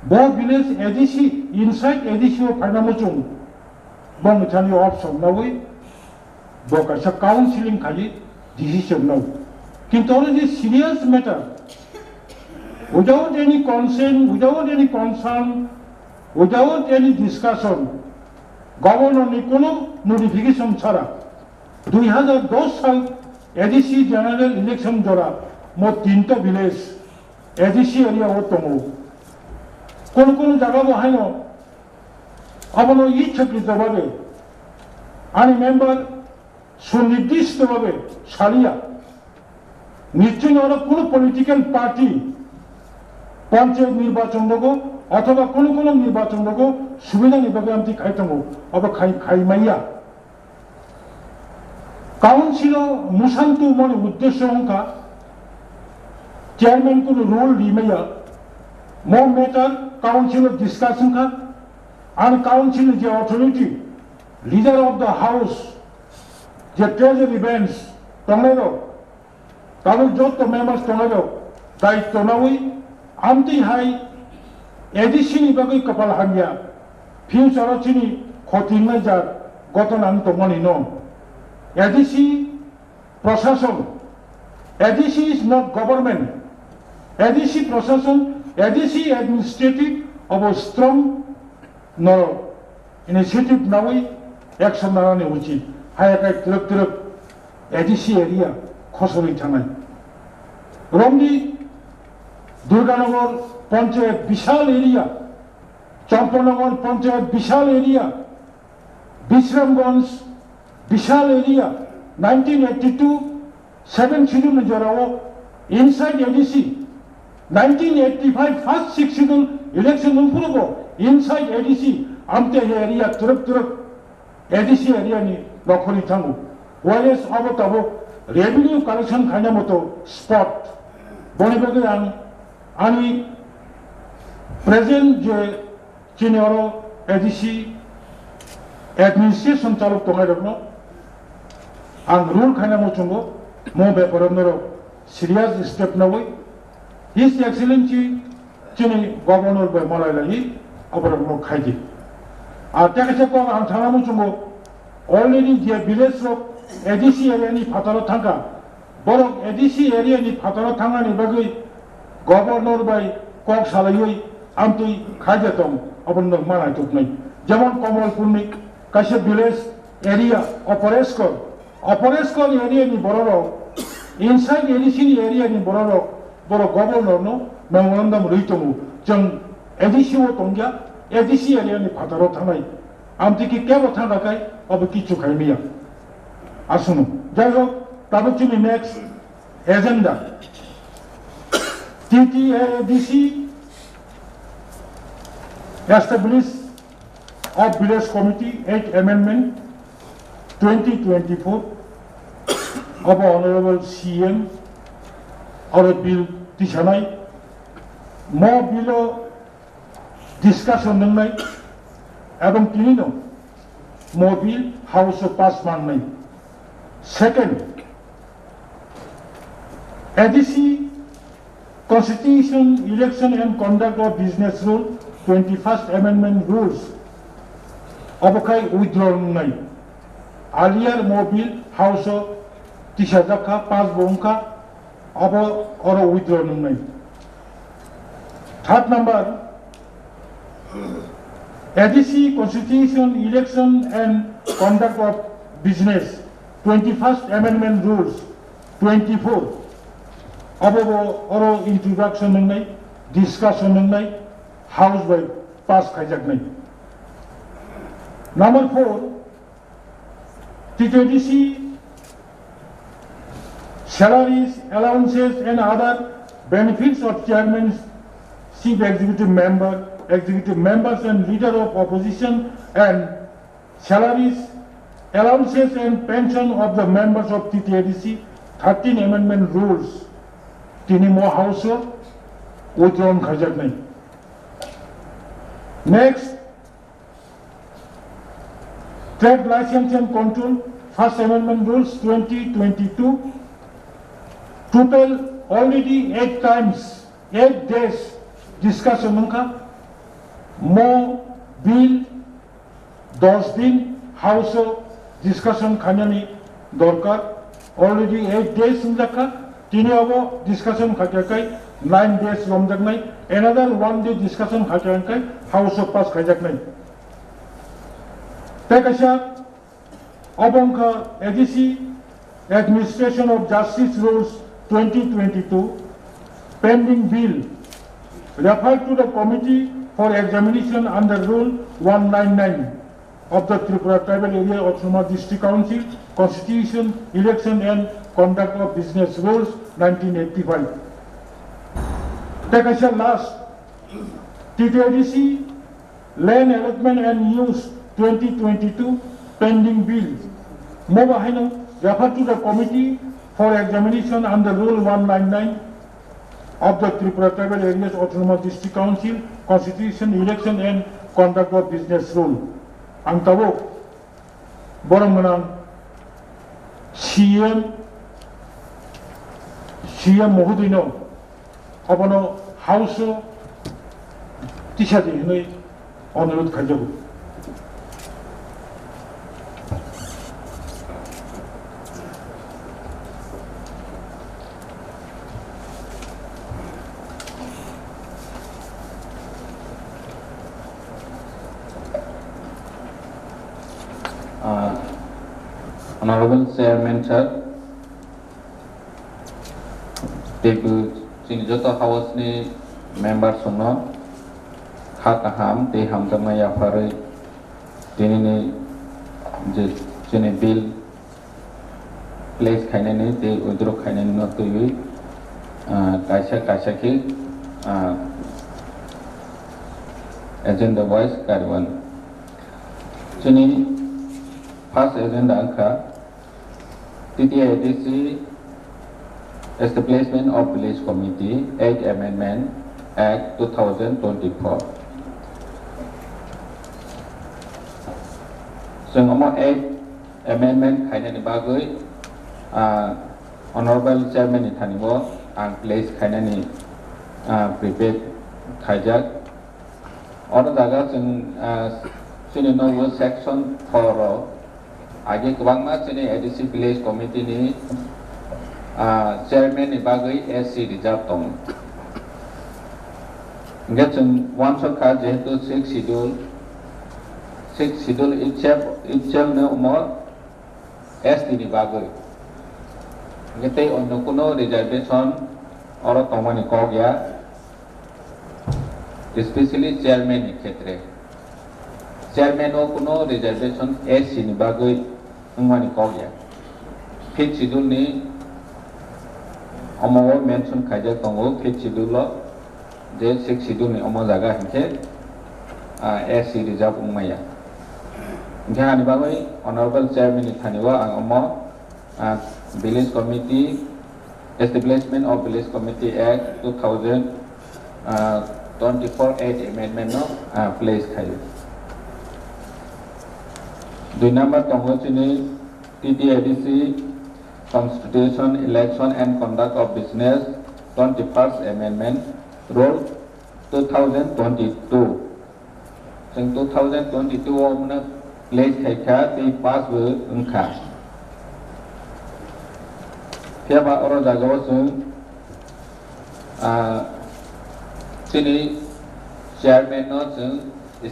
bo village ADC inside ADC o phainamochung bong chani option nawi bo kasha counseling khali decision naw kintu oro je serious matter without any consent, without any concern, without any discussion, governor কোনো notification ছাড়া 2010 সাল ADC general election জোড়া মোট 3টা village ADC area ও তমু কোন জায়গা বহাইন অবন ইচ্ছাকৃতভাবে আনি মেম্বার সুনির্দিষ্টভাবে সারিয়া নিশ্চয়ই ওরা কোনো পলিটিক্যাল পার্টি পঞ্চায়েত নির্বাচন লোক অথবা কোনো নির্বাচন লোক সুবিধা নিবাকে আমি খাইতাম অব খাইমাইয়া কাউন্সিল মুসান্তু মনে উদ্দেশ্য অঙ্কা চেয়ারম্যান কোনো রোল রিমাইয়া মো মেটার কাউন্সিল ডিসকাশন খা আর কাউন্সিল যে authority leader of the house যে ট্রেজারি বেঞ্চ টঙ্গাইল তাদের যত মেম্বার্স টঙ্গাইল দায়িত্ব নাওই আমতি হাই এডিসিনি বাকি কপাল হাঙ্গিয়া ফিউচার চিনি খতিংনাই যার গতনাং তমনি ন এডিসি প্রশাসন ADC is not government ADC প্রশাসন ADC administrative of strong nor initiative নাওই অ্যাকশন নানানি উচিত হাই একাই তিরক এডিসি এরিয়া খসরি থানায় রমদি দুর্গানগর পঞ্চায়েত বিশাল এরিয়া চম্পনগর পঞ্চায়েত বিশাল এরিয়া বিশ্রামগঞ্জ বিশাল এরিয়া 1982 7 শিডিউল জড়াও inside ADC 1985 first 6 schedule election উনপুরব ইনসাইড এডিসি আমতে এরিয়া তুরক এডিসি এরিয়া নি নখরি থাঙ্গু ওয়াইএস অবতাব রেভিনিউ কালেকশন খাইনা মতো স্পট বনিবাগে আমি প্রেজেন্ট যে চিনিয়র এডিসি অ্যাডমিনিস্ট্রেশন চালক তঙ্গাই রকম आं रूल खाना चुंगो मो बेपरंदरो सीरियस स्टेप नवई हिज एक्सीलेंसी चिनी गवर्नर बे मलायलाही अबरनो खाइदि आ तेकासे को आं थाना चुंगो ऑलरेडी जे विलेज रो एडीसी एरिया नि फातारो थांगा बरो एडीसी एरिया नि फातारो थांगा नि बगै गवर्नर बाय कक सालायै आमति खाइदेतम अबरनो मानाय तुकनै जेमन कमलपुरनि कासे विलेज एरिया ऑपरेशनल एरिया नि बरो इनसाइड एडीसी एरिया नि बरो गवर्नर नो मेमोरेंडम रैतमु जों एडीसी ओ तंग्या एडीसी एरिया नि फातारो थानाय आमति कि केबो थांगाखाय अब किछु खाइमिया आसुनु जायहो ताबुचिनि next agenda TTADC establish of village committee 8 amendment 2024 of Honorable CM or a bill Tishanai more below discussion nai এবং tinino more bill house of pass man nai second ADC Constitution Election and Conduct of Business Rule 21st Amendment rules অবকাই withdrawn nai earlier mobile house tishajakha pas bonka abo oro withdrawn nai third number ADC Constitution Election and Conduct of Business 21st Amendment rules 24 abo oro introduction nai discussion nai house by pass khaijak nai number 4 TTADC salaries, allowances and other benefits of chairman, chief executive members and leader of opposition and salaries, allowances and pension of the members of TTADC 13 amendment rules tini mo house withdrawn khajak nai next Trade License and Control, First Amendment Rules 2022, total already 8 days discussion nunca, more bill, 10 din, House discussion khanyani dorkar, already 8 days nunca, tini abo discussion khakyakai, 9 days romjaknai, another 1 day discussion hajankai, House of Pass khajaknai. Tekasha, Obonka ADC, Administration of Justice Rules 2022, pending bill, referred to the Committee for Examination under Rule 199 of the Tripura Tribal Area Autonomous District Council, Constitution, Election and Conduct of Business Rules 1985. Tekasha last, TTIDC, Land Allotment and Use 2022, pending bill, Mobahino, referred to the Committee for Examination under Rule 199 of the Tripura Tribal Areas Autonomous District Council, Constitution, Election and Conduct of Business Rule. Ang tabo, borong menang CM Mohudino, abono House Tishadi hinoi অনুরোধ খাইজাবো। Honorable Chairman Sir, Tebu Sinjoto House ni member sono Hakaham te hamjama ya fare tini ni je jene bill place khaine ni te udro khaine no tuyi kaisa ki agenda wise karwan jene first agenda angka TTIDC Establishment of Village Committee Act Amendment Act 2024.ซึ่งออกมา Act Amendment ใครในบ้างเลยHonorable Chairman ท่านนี้ว่าอัง place ใครในนี้prepare ใครจักออกจากนั้นซึ่งซึ่งในว่า section 4 आगे गोबां मा जोंनि ADC Village Committee नि Chairman नि बागै SC reserve दं ओंखाय जों वान सरखा जेहेतु 6 schedule itself नो उमो ST नि बागै ओंखाय तै अन्य कुनो रिजर्वेशन और तमानि को गया स्पेशली Chairman नि क्षेत्रे Chairman o kuno reservation SC ni bagoi ngwani kogya fifth schedule ni omo mention khaija tongo fifth schedule lo je sixth schedule ni omo jaga hinke SC reserve ngmaya ngha ni bagoi honorable chairman ni thaniwa ang omo village committee establishment of village committee act 2024 8 amendment no place khaija 2 number Tongosini TTIDC Constitution, Election and Conduct of Business 21st Amendment Rule 2022.ซึ่ง 2022 omna place khaika ti pass we ungkha. Thiaba oro jagawa sung sini chairman no sung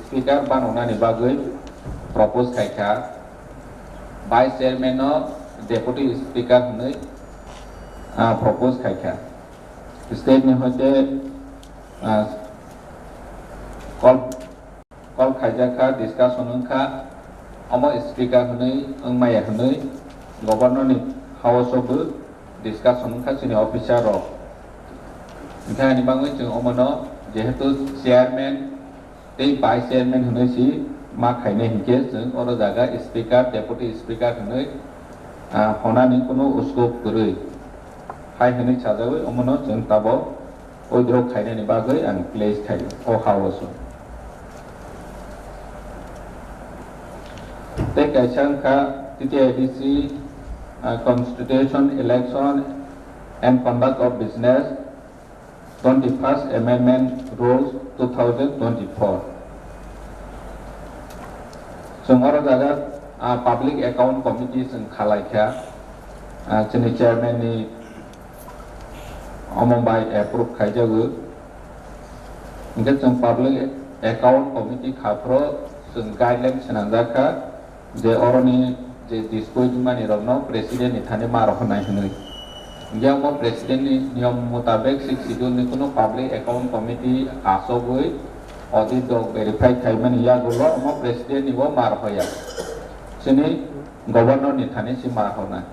speaker banona ni bagoi propose khaika vice chairman no deputy speaker nei propose khaika state ni hote call khaija kha discussion kha amo speaker nei angmaya nei governor ni house of discussion kha sini officer ro ngani bangoi chung omono jehetu chairman tei vice chairman nei si ma khaine hinke जों और जागा speaker deputy speaker हनै हनानि कुनो उसकोप गरै हाय हनै साजावै अमनो जों ताबो ओइद्रो खाइनानि बागै आं place खाइ ओ house ते कायसांखा TTIDC Constitution Election and Conduct of Business 21st Amendment Rules 2024 जों और जागा Public Account Committee जों खालायखा जोंनि chairman नि by approve khaijagu ingke jeng public account committee khapro jeng guidelines sananjaka je oroni je dispute mani rokno president ni thane mar honai hinui ingke mo president ni niyom mutabek 6 schedule ni kuno public account committee asogui audit dog verify khaimani ya gulo mo president ni wo mar hoya sini governor ni thane si mar honai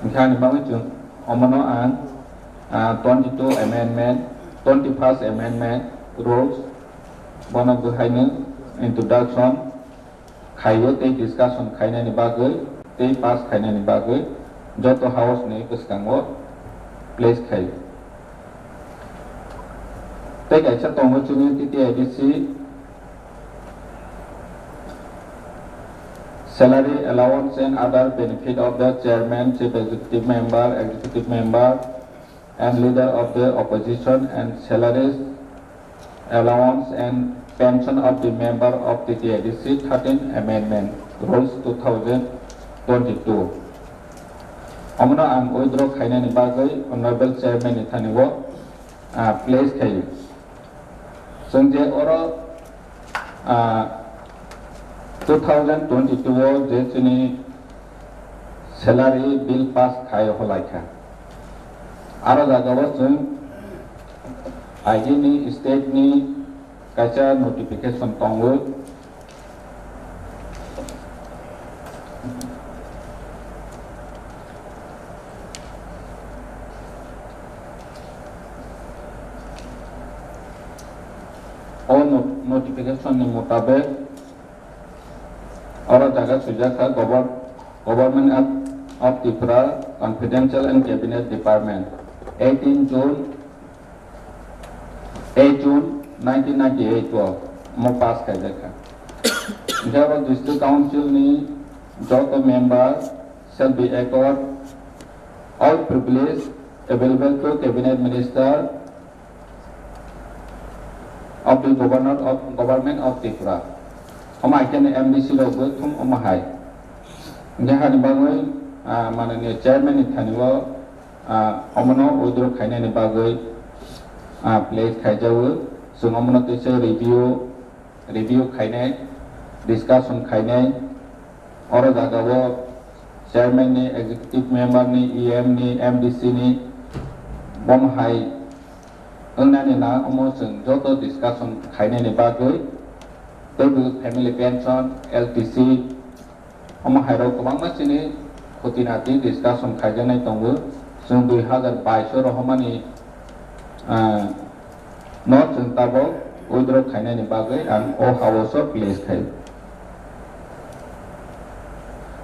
ingke ni bangi jeng omono an 22 amendment 21st amendment rules one of the haine introduction khaiyo te discussion khaina ni bagai te pass khaina ni bagai joto house ni kuskango place khai te gacha tongo chuni ti IDC salary allowance and other benefit of the chairman, chief executive member and leader of the opposition and salaries allowance and pension of the member of the TIDC 13th amendment rules 2022 amno ang withdraw khaina ni bagai honorable chairman ni thaniwo place khai sungje oro 2022 je chini salary bill pass khai holaikha aro jagao jeng IG ni state ni kacha notification tongo all notification ni mutabek aro jaga sujaka government of Tripura confidential and cabinet department 18 June 1998 wo mo pass khai dekha Java district council ni joto members shall be accord all privilege available to cabinet minister of the government of Tripura omai ken MDC lo go thum omahai ngahani bangoi mananiya chairman ni thaniwo omono withdraw khaina ni bagai place khaijawo sung omono tese review khainai discussion khainai oro jagao chairman ni executive member ni EM ni MDC ni bomhai ongnani na omo sung joto discussion khainai ni bagai tebu family pension LTC omo hairo kobangma chini khotinati discussion khaijanai tongo sung 2022 rohmani not tabo withdraw khaina ni bagai ang o hawoso place khai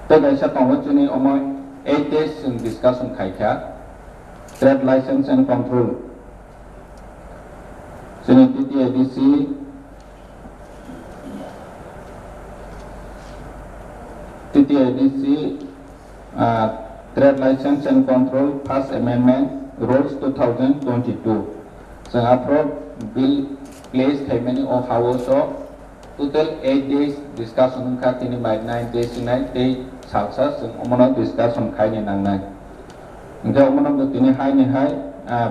te gaisa tongo chuni omo 8 days discussion khaikha trade license and control chuni TTIDC trade license and control first amendment rules 2022 so approve bill place many of hours of total 8 days discussion khatini by 9 days 9 day salsa omono discussion khaini nangnai ingka omono tini hai ni hai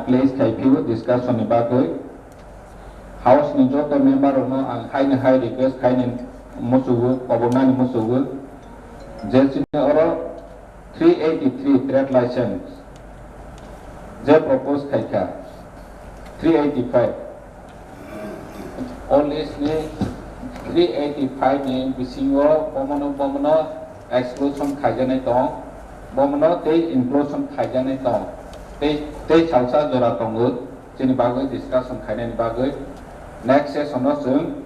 place khai phiu discussion ni bagoi house ni joto member ono ang hai ni hai request khaini musugu obonani musugu Jelsine oro 383 trade license je propose khaika 385 only ni 385 ni bisingo bomono exclusion khaijanai tong bomono te inclusion khaijanai tong te chalsa jora tongu chini bagoi discussion khainani bagoi next session no sung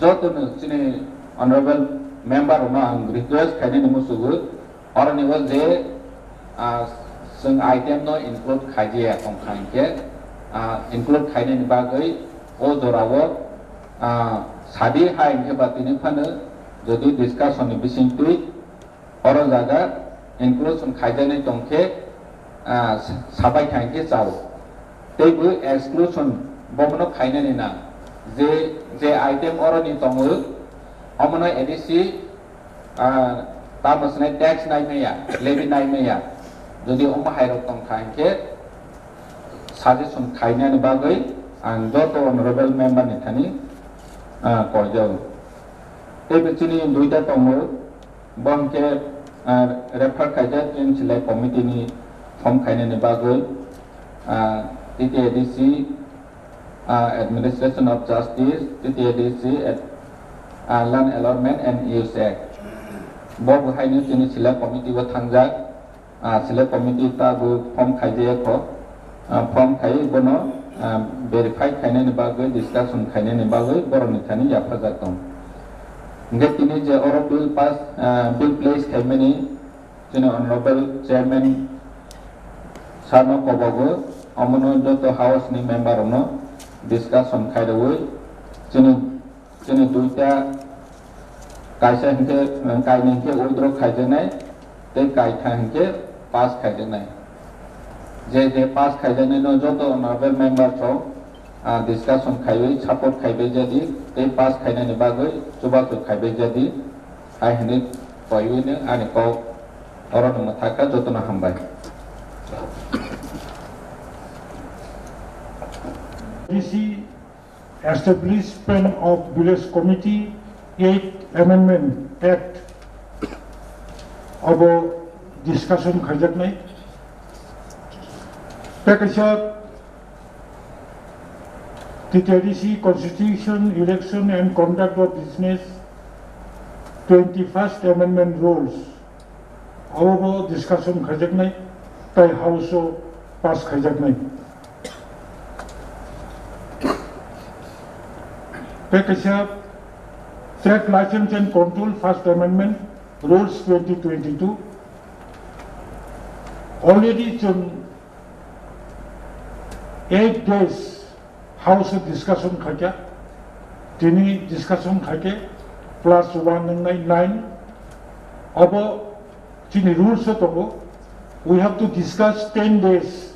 jotunu chini honorable member ono ang request khaini ni musugu or ni was je sung item no include khaije tong khainke include khaini ni bagai o dorawo sadi hai ke batini phane jodi discussion ni bising tui or jaga inclusion khaije ni tongke sabai khainke chao tebu exclusion bomono khaine ni na je item or ni tongu omono ADC tamasne tax nai meya levy nai meya jodi oma hairo tong khainke suggestion খাইনানি বাগৈ आं যত honourable member ni thani কয়জাও এই বিচিনি দুইটা তমো বনকে রেফার খাইজা ট্রেন সিলাই কমিটি ni ফর্ম খাইনানি বাগৈ TTADC Administration of Justice TTADC Land Allotment and Use Act bo buhaini tini sila committee bo thangjak sila committee ta bu form khaije ko form khai bono verify khaine ni bagoi discussion khaine ni bagoi boroni thani yapajak tom nge tini je oro bill pass bill place khaimeni tini honorable chairman sarno kobogo amono joto house ni member ono discussion khaidoi tini duita kaisa hingke kaini hingke withdraw khaijenai te kaitha hingke pass khaijenai je pass khaijenai no joto honorable member cho discussion khaibai support khaibai jadi te pass khainai ni bagoi chuba chu khaibai jadi ai hini koyui ne ani ko oron mathaka joto na hambai DC establishment of village committee 8 Amendment Act of discussion khajak nai pakasha TTADC Constitution Election and Conduct of Business 21st Amendment Rules of discussion khajak nai tai house pass khajak nai pakasha Trade License and Control First Amendment Rules 2022 already 8 days House discussion khakya tini discussion khake plus 199 abo tini rules tobo we have to discuss 10 days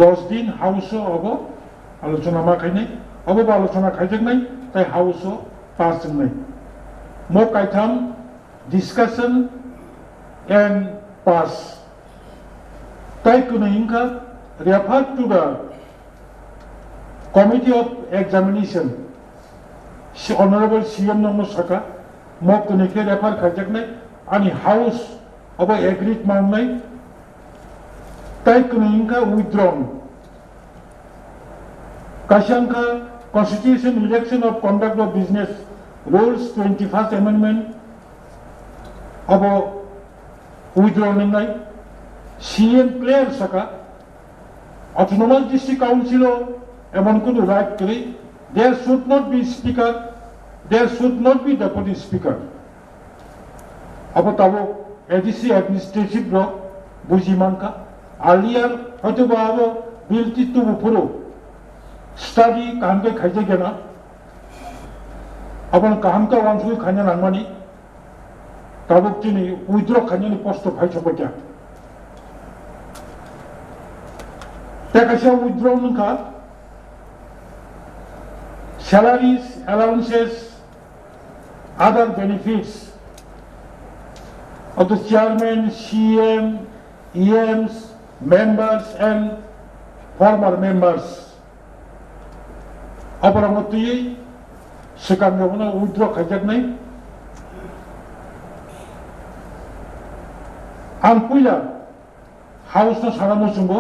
10 din House abo alochona ma khaine abo alochona khaijak nai tai House pass nai mo kaitam discussion and pass tai kuna inka refer to the committee of examination honorable CM namo saka mo kunike refer khajak nai ani house aba agreed man nai tai kuna inka withdrawn kashanka Constitution Election of Conduct of Business Rules 21st Amendment about withdrawn nai CM clear saka Autonomous District Council emon kono right kore there should not be speaker there should not be deputy speaker abo tabo ADC administrative block bujimanka earlier hoto ba abo bill ti tu puro study kaham ke khaije gena abon kaham ka wansui khanya nangmani tabuk tini withdraw khanya ni post phai chopakya takasha withdraw nka salaries allowances other benefits of the chairman CM EMs members and former members aparamati sekarang mana withdraw khajak nai ampuila house na saramo sumbo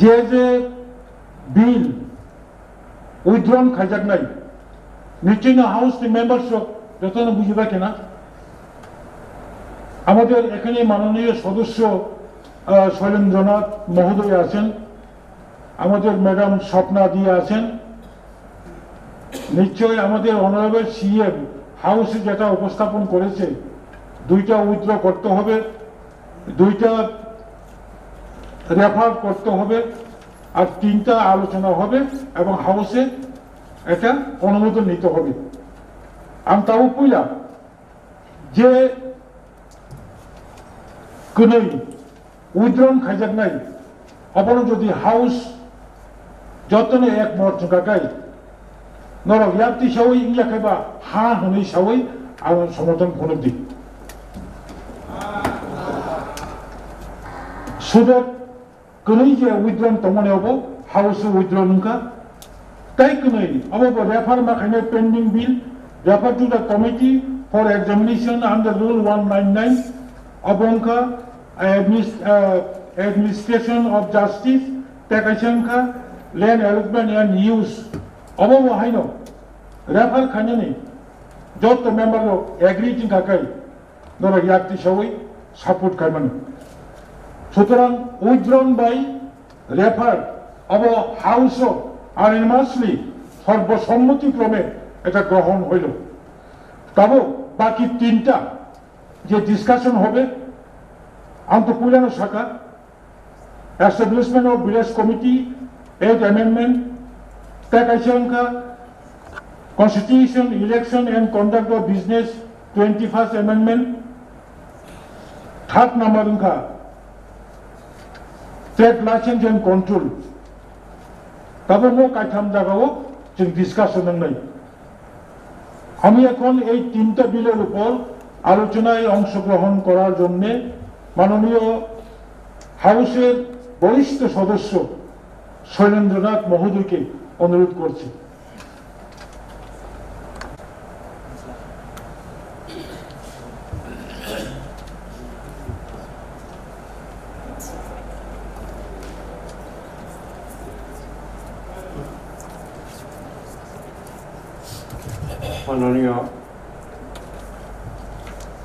je bill withdrawn khajak nai niche na house ni members যত না বুঝিবা কেনা আমাদের এখানে মাননীয় সদস্য শৈলেন্দ্রনাথ মহোদয় আছেন আমাদের ম্যাডাম স্বপ্না দিয়ে আছেন নিশ্চয়ই আমাদের অনারেবল সিএম হাউসে যেটা উপস্থাপন করেছে দুইটা উইথড্র করতে হবে দুইটা রেফার করতে হবে আর তিনটা আলোচনা হবে এবং হাউসে এটা অনুমোদন নিতে হবে আমি তাও কইলা যে কোনই উইথড্রন খাইজাক নাই আপন যদি হাউস যতনে এক মত গাগাই নর ইয়াতি সাউই ইংলা খাইবা হা হনি সাউই আর সমর্থন কোনো দিক so that 그의 제 withdrawn 동원에 오고 하우스 withdraw는가 তাই 그의 अब refer माखाने pending bill refer to the committee for examination under rule 199 abongka administration of justice taxation land allotment and use अब हाइनो refer खाने যত member agree 진 가까이 너가 약지 সবাই support খাইমান সুতরাং withdrawn by refer of house unanimously সর্বসম্মতিক্রমে এটা গ্রহণ হইল তবে বাকি তিনটা যে ডিসকাশন হবে আন্তঃপুরানো শাখা establishment of village committee 8 amendment taxation constitution election and conduct of business 21st amendment third number trade license and control তবে নো কাঠাম জায়গাও जों ডিসকাশন নাই আমি এখন এই তিনটা বিলের উপর আলোচনায় অংশগ্রহণ করার জন্য মাননীয় হাউসের বরিষ্ঠ সদস্য শৈলেন্দ্রনাথ মহোদয়কে অনুরোধ করছি মাননীয়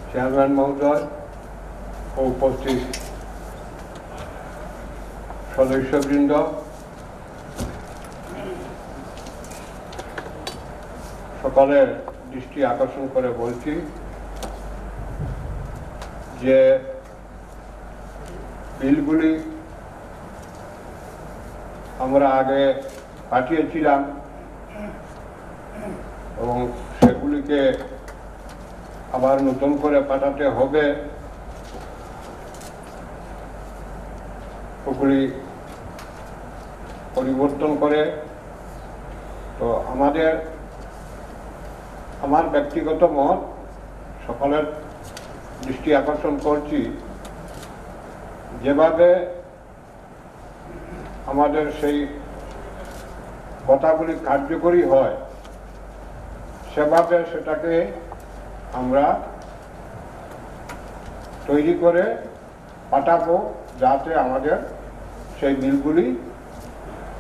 চেয়ারম্যান মহোদয় ও উপস্থিত সদস্যবৃন্দ সকলের দৃষ্টি আকর্ষণ করে বলছি যে বিলগুলি আমরা আগে পাঠিয়েছিলাম এবং সেগুলিকে আবার নতুন করে পাঠাতে হবে ওগুলি পরিবর্তন করে তো আমার ব্যক্তিগত মত সকলের দৃষ্টি আকর্ষণ করছি যেভাবে আমাদের সেই কথাগুলি কার্যকরী হয় সেভাবে সেটাকে আমরা তৈরি করে পাঠাবো যাতে আমাদের সেই বিলগুলি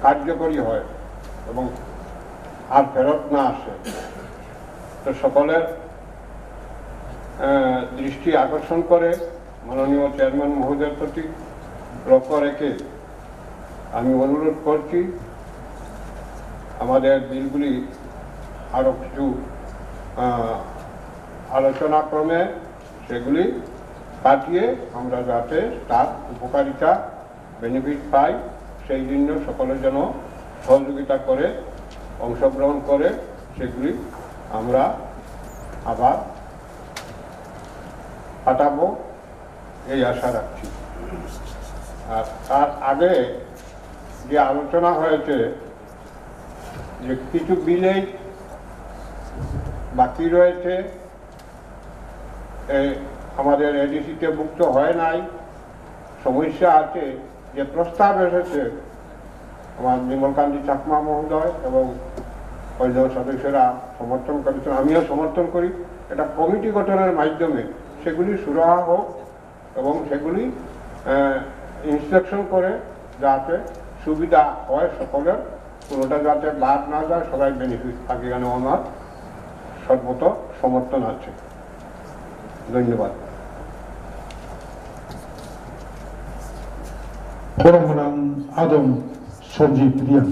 কার্যকরী হয় এবং আর ফেরত না আসে তো সকলের দৃষ্টি আকর্ষণ করে মাননীয় চেয়ারম্যান মহোদয়ের প্রতি লক্ষ্য রেখে আমি অনুরোধ করছি আমাদের বিলগুলি আরও কিছু আলোচনা ক্রমে সেগুলি পাঠিয়ে আমরা যাতে তার উপকারিতা বেনিফিট পাই সেই জন্য সকলের যেন সহযোগিতা করে অংশগ্রহণ করে সেগুলি আমরা আবার পাঠাবো এই আশা রাখছি আর তার আগে যে আলোচনা হয়েছে যে কিছু বিলেই বাকি রয়েছে আমাদের এডিসিতে ভুক্ত হয় নাই সমস্যা আছে যে প্রস্তাব এসেছে আমার নির্মলকান্তি চাকমা মহোদয় এবং কয়েকজন সদস্যরা সমর্থন করেছেন আমিও সমর্থন করি এটা কমিটি গঠনের মাধ্যমে সেগুলি সুরাহা হোক এবং সেগুলি ইন্সপেকশন করে যাতে সুবিধা হয় সকলের কোনোটা যাতে বাদ না যায় সবাই বেনিফিট থাকে এখানে আমার সর্বত সমর্থন আছে ধন্যবাদ বরমনাম আদম সঞ্জীব রিয়া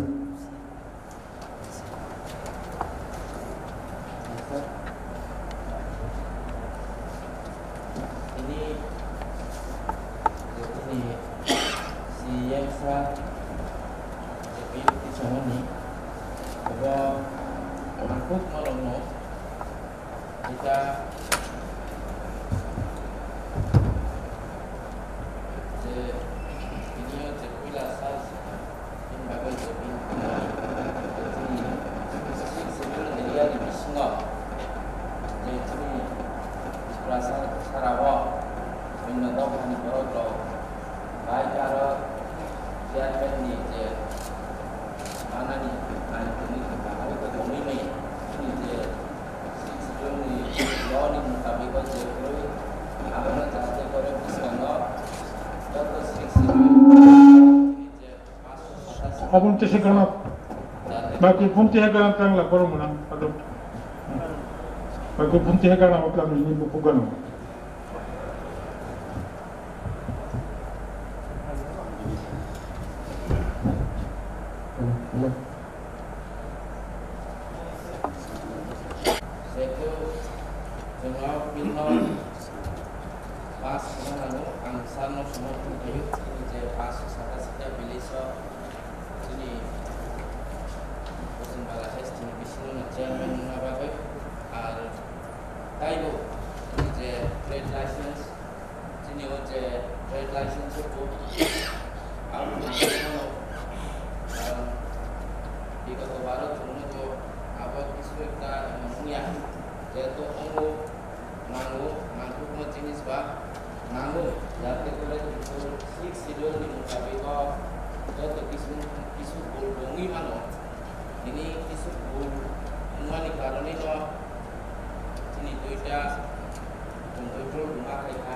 চেয়ারম্যানनि যে माननीय आयेननि बाहाय दोनैनि जे 6 जुननि ल'नि मुताबिक जे आबोनो जाहाथे करे बिसाङाव যত 6 Abang cakap kenapa? Bagi punti hegan tang lah korang mana? Aduh. Bagi punti hegan apa kami ini bukan? Seku jengau pinhau pas lalu angsan no semua tujuh ini je pas sada sada bilisah ini bosan bala es ini bisinu na chairman na bagai ar taibo ini je trade license ini je trade license itu aku nak বিগত 12 জুনতো আবার কিছু একটা মুনিয়া যেহেতু অঙ্গ মাংস জিনিস বা নাঙ্গো যাতে করে 6 শিডিউল মোতাবেক যত কিছু বঙ্গি মানো তিনি কিছু মুয়ানি কারণে তিনি দুইটা কন্ট্রোল রুমা খাইখা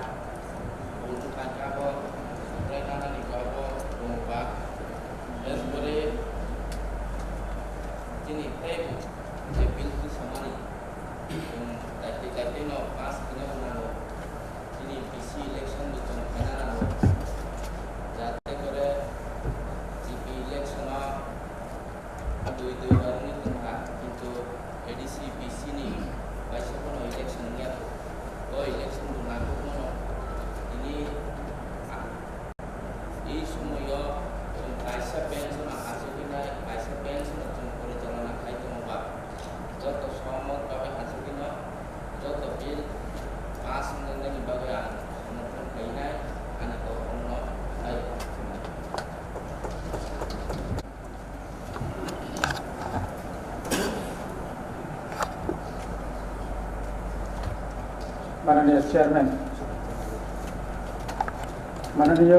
বন্ধু কাঁচাবো রাইনানি গাবো দংবা এরপরে ini taibu je bilku samani dati no pas kini nalo ini BC election itu kana nalo jate kore GP election dui bar ni tengah itu ADC BC ni baisa kono election ni to election tu nalo kono ini semuanya baisa pension asukina baisa pension যত সহমত ভাবে হাসিল যত bill pass হলেন ভাবে সমর্থন খাইনায় আনি তো অন্য माननीय चेयरमैन माननीय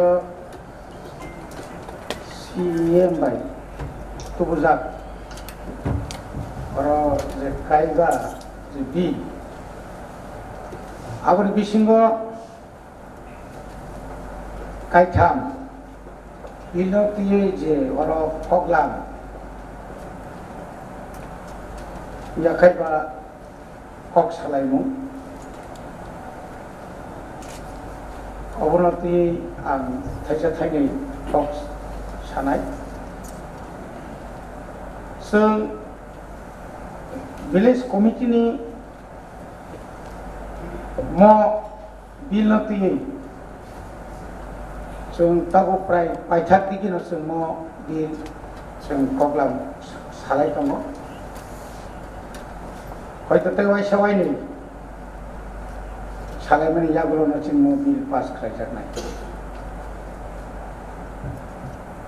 CM भाई तुबुजाक और जे कायदा जे बि आबर बिसिंगो कायथाम बिलतियै जे और फगलाम याखायबा कक सालायमु अबनति आं थाइसे थाइनै कक सानाय जों विलेज कमिटी नि म बिलतियै जों तागो प्राय पाइथाकनि दिनाव जों म बिल जों प्रग्राम सालाय दङ हयतो तेवाय सवायनि सालायमानि यागुलनो जों म बिल पास खालायजानाय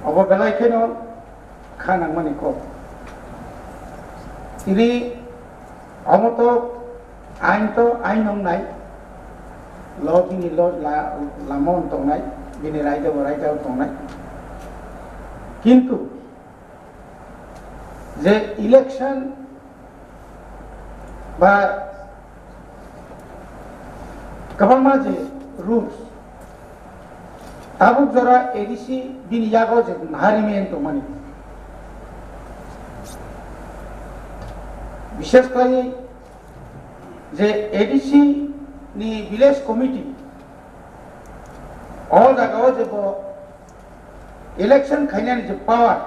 अब बेलायखेनो खानांमानि को इरि अमतो आइन नंनाय ल बिनि ल लामन दंनाय बिनि रायदाव दंनाय किन्तु जे इलेक्शन बा गोबां जे रुल्स ताबुक जरा एडिसि बिनि यागो जे हारिमेन दंमानि विशेष करे जे एडिसि नि विलेज कमिटी all जगह जे इलेक्शन खायनानि जे पावर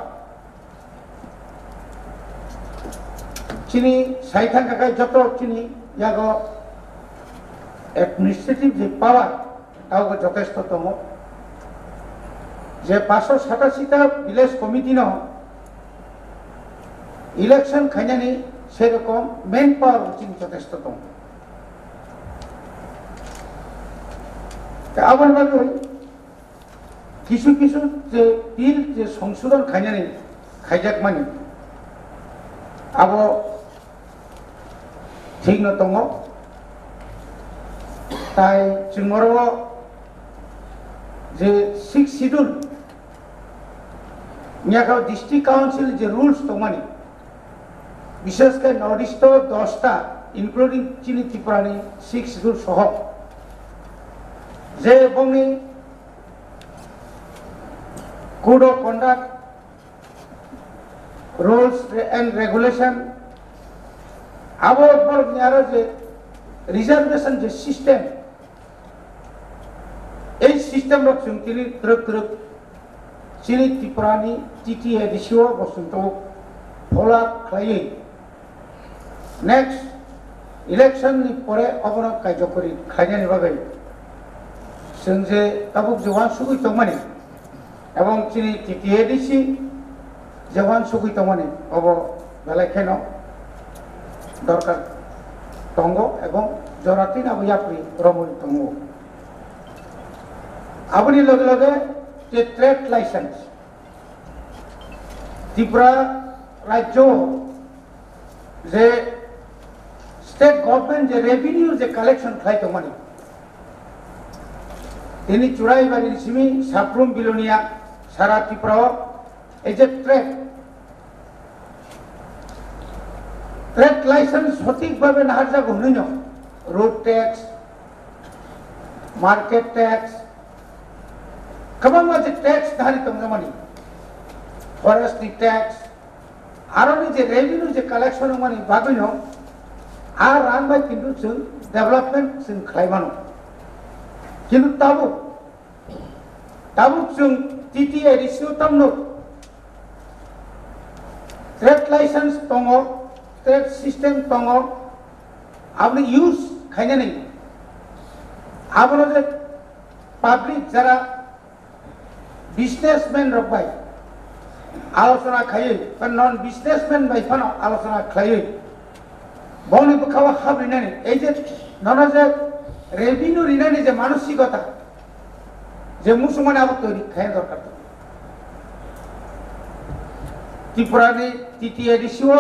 चिनी साइथां काकाय जतो चिनी यागो एडमिनिस्ट्रेटिव जे पावर तावगो যথেষ্ট दङ जे 587 टा विलेज कमिटी न इलेक्शन खायनानि সেরকম মেন পাওয়ার চিনি যথেষ্ট দম আবার ভাবে কিছু কিছু যে বিল যে সংশোধন খাইনানি খাইজাক মানি আবো ঠিক না দङ তাই जोंनाव जे 6 শিডিউল নিয়াখাও ডিস্ট্রিক্ট কাউন্সিল যে রুলস তোমানি বিশেষ করে নর্থ ইস্ট 10টা ইনক্লুডিং চিনি ত্রিপুরানি 6 রুল সহ যে বংনি code of conduct rules and regulation আবো একবার নিয়ারো যে রিজার্ভেশন যে সিস্টেম এই সিস্টেম রকম তিনি ত্রুক চিনি ত্রিপুরানি টিটিএ ডিসিও বসন্ত ফলা খাইয়ে নেক্সট ইলেকশন পরে অবরোধ কার্যকরী খাইনানি বাকে जों जे ताबुक जवान सुगुई तंगमानि एवं चिनि टिटिए डिसि जवान सुगुई तंगमानि अब बेलायखेनो दरकार तंगो एवं जराति नाबो याप्रि रमुल तंगो आबनि लगे लगे जे ट्रेड लाइसेंस त्रिपुरा राज्य जे स्टेट गवर्नमेंट जे रेवेन्यू जे कलेक्शन खाइ तंगमानि তিনি চুড়াই বাড়ির সিমি সাপ্রুম বিলোনিয়া সারা ত্রিপুরা এই যে ট্রেড লাইসেন্স সঠিকভাবে না হার যাবো হইন road tax market tax common যে ট্যাক্স ধারি তঙ্গমানি ফরেস্ট্রি ট্যাক্স আরো যে রেভিনিউ যে কালেকশন মানে বাগৈন আর রানবাই কিন্তু जों डेवलपमेंट जों खालायमानो কিন্তু তাবুক जों টিটিএ রিসিউ তামনো ট্রেড লাইসেন্স দङ ট্রেড সিস্টেম দङ আপনি ইউজ খাইনে নেই আপনার যে পাবলিক যারা বিজনেসম্যান রকবাই আলোচনা খাইয়ে বা নন বিজনেসম্যান বাইফানো আলোচনা খাইয়ে বনিবো খাওয়া খাবি নেই এই যে নন যে रेवेन्यू ऋणानी जे मानसिकता जे मुसलमान आबो तैरि खाय दरकार त्रिपुरानि टीटीए डिसिओ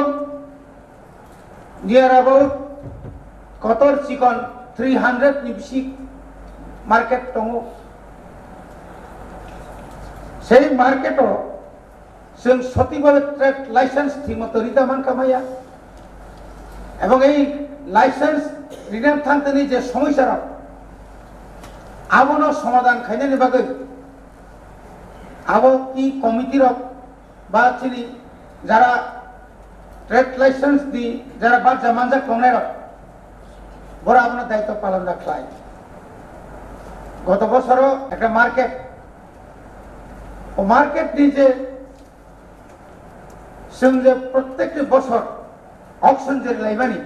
नियर अबाउट कतर चिकन 300 नि बिसि मार्केट दङ সেই मार्केटो जों सঠিকভাবে ট্রেড লাইসেন্স ঠিকমতো রিদামান কামাইয়া এবং এই লাইসেন্স ঋণের থাকতেনি যে সমস্যার আবনো সমাধান খাইনানি বাকে আবো কি কমিটির বা চিনি যারা ট্রেড লাইসেন্স দি যারা বাচ্চা মানজা কমনের বড় আপনার দায়িত্ব পালন রাখলাই গত বছর একটা মার্কেট ও মার্কেট নিজে সঙ্গে প্রত্যেকটি বছর অকশন যে লাইবানি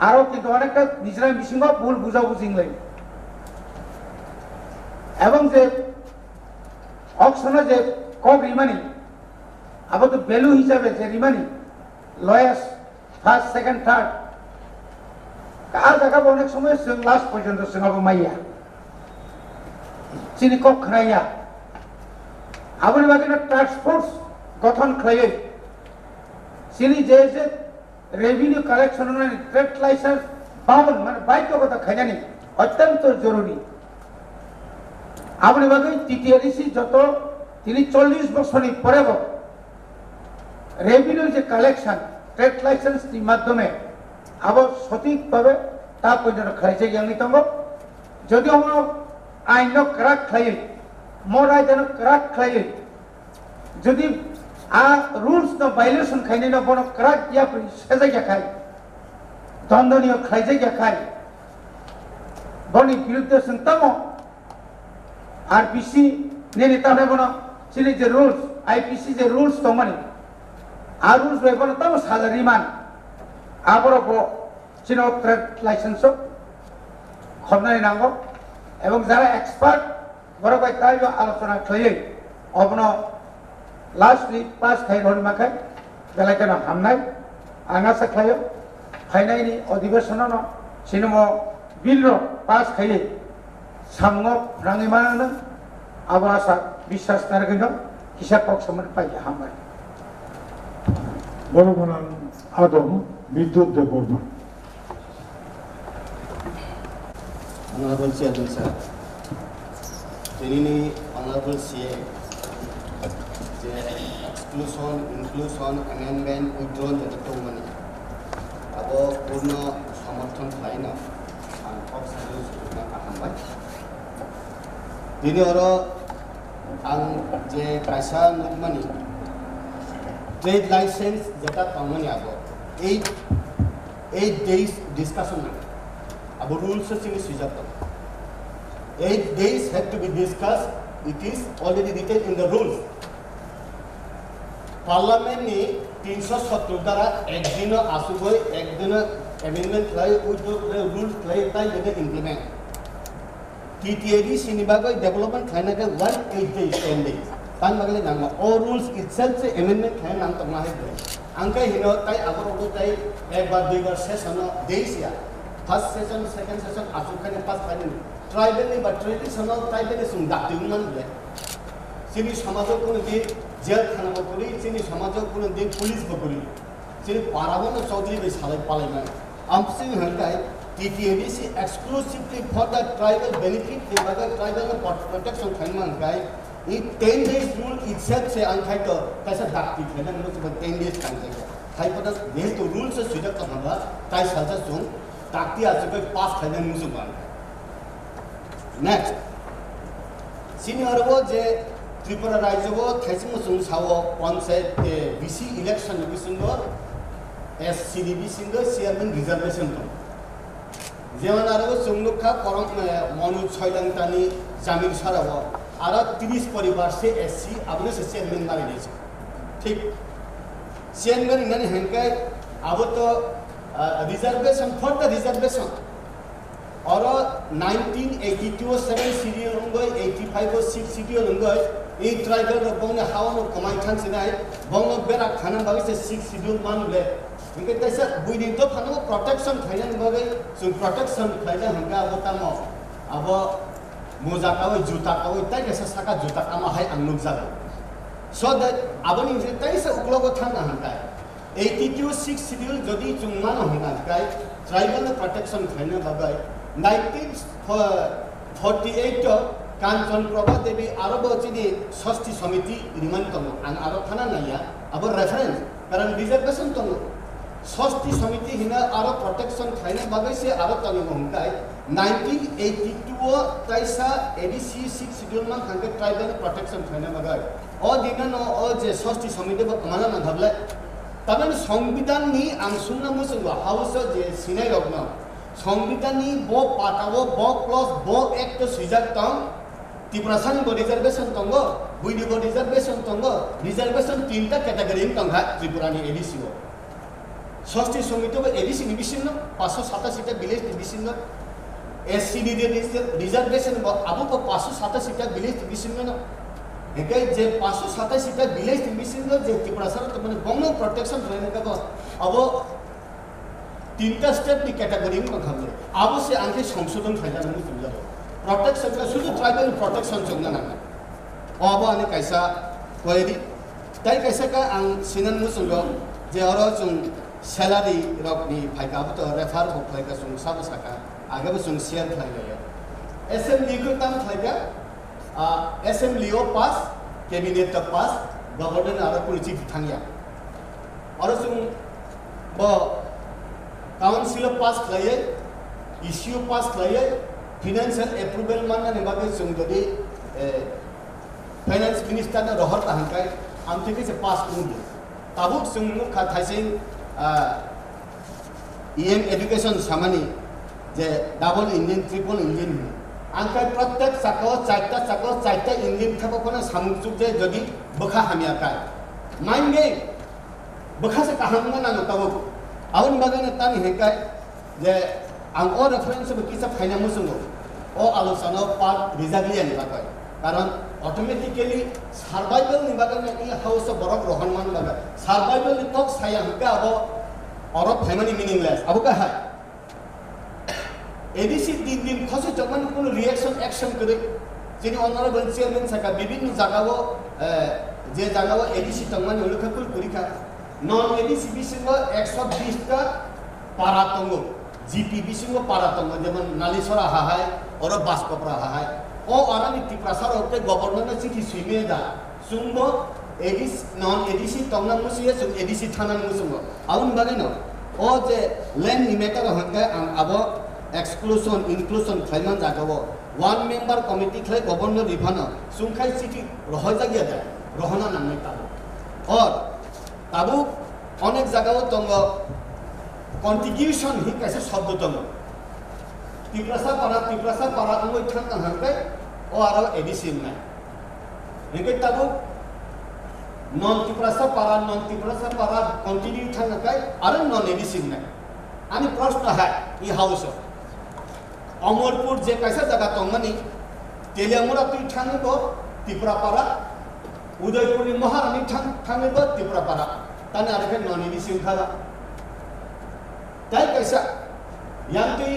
আরো কিন্তু অনেকটা নিজেরা মিশিং ভুল বুঝাবুঝি লাই এবং যে অকশনে যে কক রিমানি আবার তো ভ্যালু হিসাবে যে রিমানি লয়েস্ট ফার্স্ট সেকেন্ড থার্ড আর জায়গা অনেক সময় লাস্ট পর্যন্ত সঙ্গাবো মাইয়া চিনি কক খাইয়া আবার বাকি টাস্ক ফোর্স গঠন খাইয়ে চিনি যে যে रेवेन्यू कलेक्शन ट्रेड लाइसेंस पावन माने बाध्यकता खाइनानि अत्यंत जरूरी आपनि बागै टीटीआरसी যত তিনি 40 বছরনি পরেও रेवेन्यू যে কালেকশন ট্রেড লাইসেন্স নি মাধ্যমে আবার সঠিকভাবে তা পর্যন্ত খাইছে জ্ঞানী তঙ্গ যদি আমরা আইন ক্রাক খাইয়ে মোর আইন ক্রাক খাইয়ে যদি रूल्स न वायलेशन खाइने न बनो क्राक या सेजा या खाइ दंडनीय खाइजे या खाइ बनि विरुद्ध संतमो आरपीसी ने नेता ने बनो चिनि जे रूल्स आईपीसी जे रूल्स तो माने आ रूल्स वे बनो तम साजारि मान आबरो बो चिनो ट्रेड लाइसेंस खमनाय नांगो एवं जारा एक्सपर्ट बरो बाय ताय आलोचना खयै अबनो लास्ट वीक पास खाइ रहन माखाय बेलायखेनो हामनाय आंगा साखायो फाइनायनि अधिवेशन न सिनेमा बिल रो पास खाइ सामङो राङै मानो आबो आसा বিশ্বাস नारगैनो हिसाब पक्ष मन पाइ हामबाय বলবনান আদম বিদ্যুৎ Debbarma Honorable Chairman Sir, Honorable CA, যে এক্সক্লুশন ইনক্লুশন অ্যামেন্ডমেন্ট উইথড্রল যেটা দंमोन abo পূর্ণ সমর্থন খালাयनो आं टक साइडआव सुबुंनो खालामबाय बिनि उनाव आं जे कायसा नुकमानि ट्रेड लाइसेंस जेटा दंमोन आबो 8 days discussion abo rules सिंनि सुजाब दं 8 days have to be discussed. It is already written in the rules. Parliament ni 370 द्वारा एक दिन आसुगोय एक दिन amendment लाई उइथ rules लाई ताई जने implement. TTAD सिनिबागोय development खाना के 18 days 10 days. तान बगले नांगा all rules itself से amendment खाना नाम तक माहे गए. अंका हिनो ताई अगर उनको ताई एक बार दो बार session days या first session second session आसुखाने पास खाने ट्राइबल नि बा ट्रेडिशनल ट्राइबल सुन दातिमान ले सिनि समाजो कुन दि जेल थाना बकुली सिनि समाजो कुन दि पुलिस बकुली सिनि पारावन चौधरी बे सालाय पालायमान आमसिं हंगाय TTADC exclusively for the tribal benefit the other tribal protection खानमान गाय इ 10 days rule itself से अंखाय तो कैसा दाति खेलन नो 10 days खानते खाय पता ये तो रूल से सुधा का हंगा ताई साजा सुन दाति आजके पास खेलन मुसु बान Next, senior wo je Tripura राज्य wo थाइसिंग सुन सावो panchayat BC election बिसिंगो SCDB सिंगो chairman reservation तो जेवन आरो सुंगुखा करम मनु छैलंतानी जामिन सारावो आरो 30 परिवार से SC अबने से chairman मारि दिस ठीक chairman इनने हेंकाय अब तो reservation for the reservation और 1982 7 सीरियल होंगे 85 6 सीरियल होंगे ये ट्राइबल बंग हावन कमाई थान से नहीं बंग बेरा खाना बागी से 6 सीरियल मान ले इनके तैसे बुइनी तो खाना वो प्रोटेक्शन खायन बागी सुन प्रोटेक्शन खायन हंगा बता मो अब मोजा का वो जूता का वो इतना कैसा साका जूता का माह है अनुक जागा so that अब नहीं तैसे उगलो को थाना हंगा 82 6 सीरियल जदी चुंगमान हंगा का ट्राइबल प्रोटेक्शन खायन बागी 1948 कांचन प्रभा देवी आरब चिनी षष्ठी समिति रिमान तंगो आं आरब थाना नाया अब रेफरेंस कारण रिजर्वेशन तंगो षष्ठी समिति हिना आरब प्रोटेक्शन खाइने बागै से आरब तंगो हमकाय 1982 ताइसा ADC 6 शेड्यूल मान खांके ट्राइबल प्रोटेक्शन खाइने बागै ओ दिनन ओ जे षष्ठी समिति ब कमाना न धबले तबन संविधान नि आं सुन्ना मुसंगो हाउस जे सिनाय रगना संविधानी बो पाटावो बो क्लॉज बो एक्ट सुजाक तंग तिप्रासान बो रिजर्वेशन तंगो बुइनि बो रिजर्वेशन तंगो रिजर्वेशन तीनटा कैटेगरी तंगा त्रिपुरानी एडीसी हो षष्ठी समिति बो एडीसी निबिसिन 587 टा विलेज निबिसिन एससीडी दे रिजर्वेशन बो आबो को 587 टा विलेज निबिसिन न एकै जे 587 टा विलेज निबिसिन जे त्रिपुरासान त माने बंग प्रोटेक्शन रहने का अब तीनटा स्टेप की कैटेगरी में खाले अब से आंखे संशोधन खाया नहीं समझा प्रोटेक्शन का शुद्ध ट्राइबल प्रोटेक्शन चंगा ना अब आने कैसा क्वेरी ताई कैसा का आं सिनन मुसुंगो जे और जों सैलरी रकनी फाइका तो रेफर हो फाइका जों सब सका आगे भी जों शेयर खाइ गयो एसएमली को तम फाइका एसएमली ओ पास कैबिनेट तक पास गवर्नमेंट आरो पुलिस थांगिया और जों ब काउंसिल पास खाए इश्यू पास खाए फाइनेंशियल अप्रूवल मानना ने बागे सुंदरी फाइनेंस मिनिस्टर ने रहर ताहंकाय आमथे से पास कुंदे ताबुक सुंगु खा थाइसिं EM एजुकेशन सामानी जे डबल इंजिन ट्रिपल इंजिन आंका प्रत्येक साको चारटा इंजिन थाको कोना सामुचुक जे जदि बखा हामिया काय माइंगे बखा से काहांगा ना ताबुक आउन बागाने तानी हेकाय जे आं ओ रेफरेंस बे किसा फाइना मुसुंगो ओ आलोचना पार्ट रिजागलिया नि बागाय कारण ऑटोमेटिकली सर्वाइवल नि बागाने इ हाउस बरक रहन मान बागा सर्वाइवल नि टक साया हका अब और फाइमानी मीनिंगलेस अब का है एडीसी दिन खसे जमन कोनो रिएक्शन एक्शन करे जेनि ऑनरेबल चेयरमैन साका विभिन्न जगावो जे जगावो एडीसी तंगमान उलखकुल पुरिखा नॉन एडीसी बिसिंगो 120 टा पारातंगो जीपी बिसिंगो पारातंगो जेमन नालिसरा हाहाय और बास्कपरा हाहाय ओ आरानि तिप्रासार होते गवर्नमेंट चिठी सुइमेदा सुंगो non ADC tongna musuye sung ADC thanan musungo awun bagino o je land nimeka hangka ang abo exclusion inclusion khaiman jagawo one member committee khlai governor ribhana sungkhai city rohoi jagiya da rohana namai tabu और ताबु अनेक जगह तंग कॉन्टिग्यूशन ही कैसे शब्द तंग तिप्रासा पारा अंगो ethane हंके ओ आरो ADC में इनके ताबु नॉन तिप्रासा पारा कंटिन्यू थान हंके आरो नॉन एडिसी में आनी प्रश्न है ई हाउस अमरपुर जे कैसे जगह तंगनी तेलियामुरा तु थाने को तिप्रा पारा उदयपुर महारानी थाने को त्रिपुरा पारा ताने आरे नॉन एडिसी उठागा ताई कैसा यांती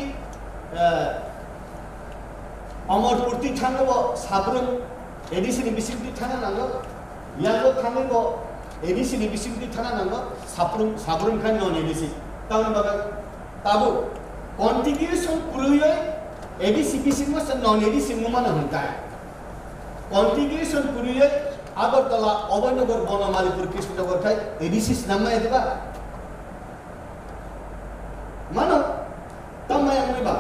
अमरपुर ती थाने वो साबरुम एडिसी नि बिसिंग ती थाने नांगो यांगो थाने वो एडिसी नि बिसिंग ती थाने नांगो साबरुम खान नॉन एडिसी ताउन बागा ताबु कॉन्टिग्यूशन पुरुये एडिसी बिसिंग में नॉन एडिसी मुमान होता है कॉन्टिग्यूशन पुरुये আগরতলা অবৈনগর বনমালীপুর কৃষ্ণনগর খাই এডিসি নামায় দেবা মানো তমায় আনবা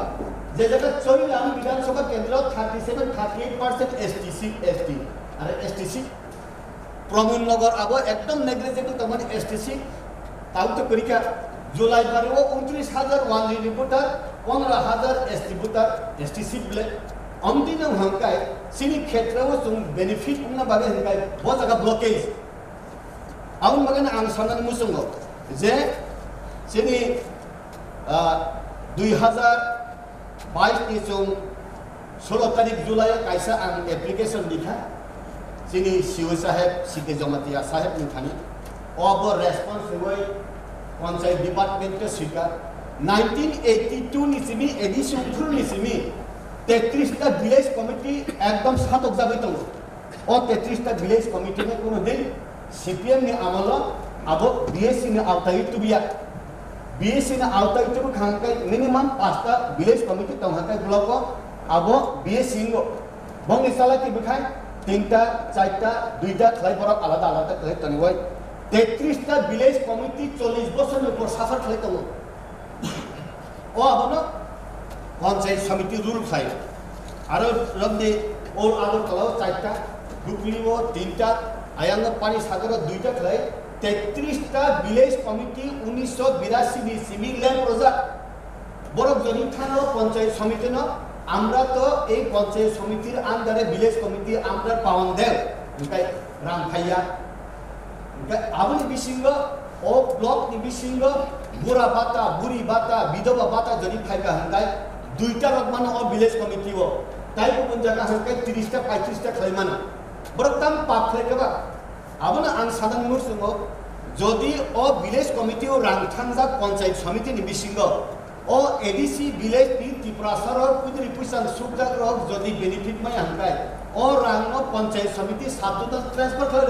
যে জায়গা চৈলাম বিধানসভা কেন্দ্র 37-38% এসটিসি এসটি আর এসটিসি প্রমুননগর আবো একদম নেগলিজেবল তমানে এসটিসি তাও তো পরীক্ষা জুলাই বারেও 29,000 ওয়ান রিপোর্টার 15,000 এসটি ভোটার এসটিসি বলে अंतिम हंकाय सिनी क्षेत्र वो तुम बेनिफिट उन्ना बागे हंकाय बहुत जगह ब्लॉकेज आउन बागे ना आंगसानन मुसंगो जे सिनी 2022 नि जों 16 तारिख जुलाई कैसा आं एप्लीकेशन लिखा सिनी सीओ साहेब सीके जमातिया साहेब नि थानी अब रेस्पॉन्स हुई पंचायत डिपार्टमेंट के स्वीकार 1982 नि सिमी एडिशन थ्रू नि सिमी 33টা ভিলেজ কমিটি একদম সাতক যাবে তো ও 33টা ভিলেজ কমিটি में কোনো দিন সিপিএম ने আমল আবো বিএসসি ने আওতায় তুবিয়া বিএসসি ने আওতায় তুব খানকাই মিনিমাম 5টা ভিলেজ কমিটি তংহাকাই ব্লক আবো বিএসসি গো বংনি সালাকি বখাই 3টা 4টা 2টা খাই বড় আলাদা আলাদা খাই তনিওই 33টা ভিলেজ কমিটি 40 বছর উপর শাসন খাই তো ও আবনো पंचायत समिति रूल खाई आरो रबदे और আগরতলা 4টা দুকলিও 3টা আয়াঙ্গ পানি সাগর 2টা খাই 33টা ভিলেজ কমিটি 1982 नि সিভিল ল্যান্ড প্রজেক্ট বড় জনি থানা পঞ্চায়েত সমিতি ন আমরা তো এই পঞ্চায়েত সমিতির আন্ডারে ভিলেজ কমিটি আমরা পাওন দেব ইনকাই রাম ভাইয়া ইনকাই আবুল বিসিংগ ও ব্লক নি বিসিংগ বুড়া বাতা বুড়ি বাতা বিধবা বাতা জনি খাইকা হাঙ্গাই দুইটা রকমান ও ভিলেজ কমিটি ও তাই কোন জায়গা হাঙ্কাই 30টা 35টা খাইমান বড়তাম পাপ খাইকা আবনা আন সাধারণ মুসঙ্গ যদি ও ভিলেজ কমিটি ও রাংথাংজা পঞ্চায়েত সমিতি নি বিসিংগ ও এডিসি ভিলেজ নি ত্রিপুরা সরকার কুদরি পুইসান সুবিধা রক যদি বেনিফিট মাই হাঙ্কাই ও রাং পঞ্চায়েত সমিতি সাবদুত ট্রান্সফার করে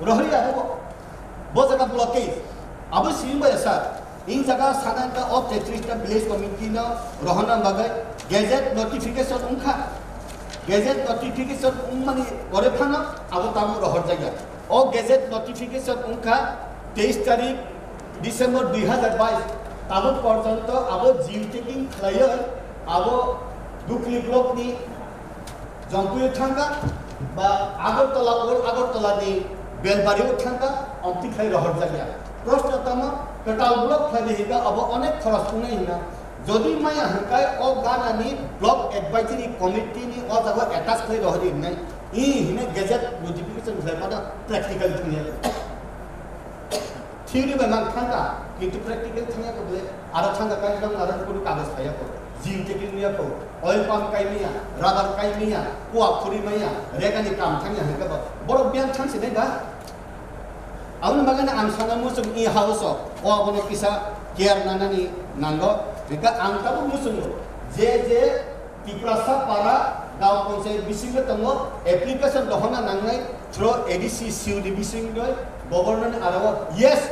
রহরিয়া হবো বো জায়গা ব্লকেজ আবো সিমবা এসা इन जगह साधारणतः ऑफ 33টা ভিলেজ কমিটি ন রহনা বাগে গেজেট নোটিফিকেশন উনখা গেজেট নোটিফিকেশন মানে করে ফানা আবো তাম রহর জায়গা ও গেজেট নোটিফিকেশন উনখা 23 তারিখ ডিসেম্বর 2022 তাবো পর্যন্ত আবো জিও টেকিং খাইয় আবো দুকলি ব্লক নি জম্পুয়ে থাঙ্গা বা আগরতলা নি বেলবাড়িও থাঙ্গা অন্তি খাই রহর জায়গা প্রশ্নতম कटाल ब्लॉक खाइलेगा अब अनेक खरच कुनै हिना जदि माया हंकाय ओ गानानि ब्लॉक एडवाइजरी कमिटी नि ओ जगह अटैच खै रहरि नै इ हिने गेजेट नोटिफिकेशन भएपना प्रैक्टिकल थने थ्योरी बना थांगा किंतु प्रैक्टिकल थने को बोले आरो थांगा काई दम आरो कुनु कागज खाया को जीव टेकिंग मिया को ऑयल पंप काई मिया रबर काई मिया कुआ फुरी मिया रेगानि काम थांगा हंका बरो बियान थांसे नै गा आउन बागान आं साना मुसुम इ हाउस ओ अबनो किसा केयार नानानि नांगो बेका आं ताबो मुसुम जे टिप्रासा पारा गाव पंचायत बिसिंग तंगो एप्लीकेशन दहना नांगनाय थ्रो एडीसी सिउडी बिसिंग दय गवर्नमेंट आरो यस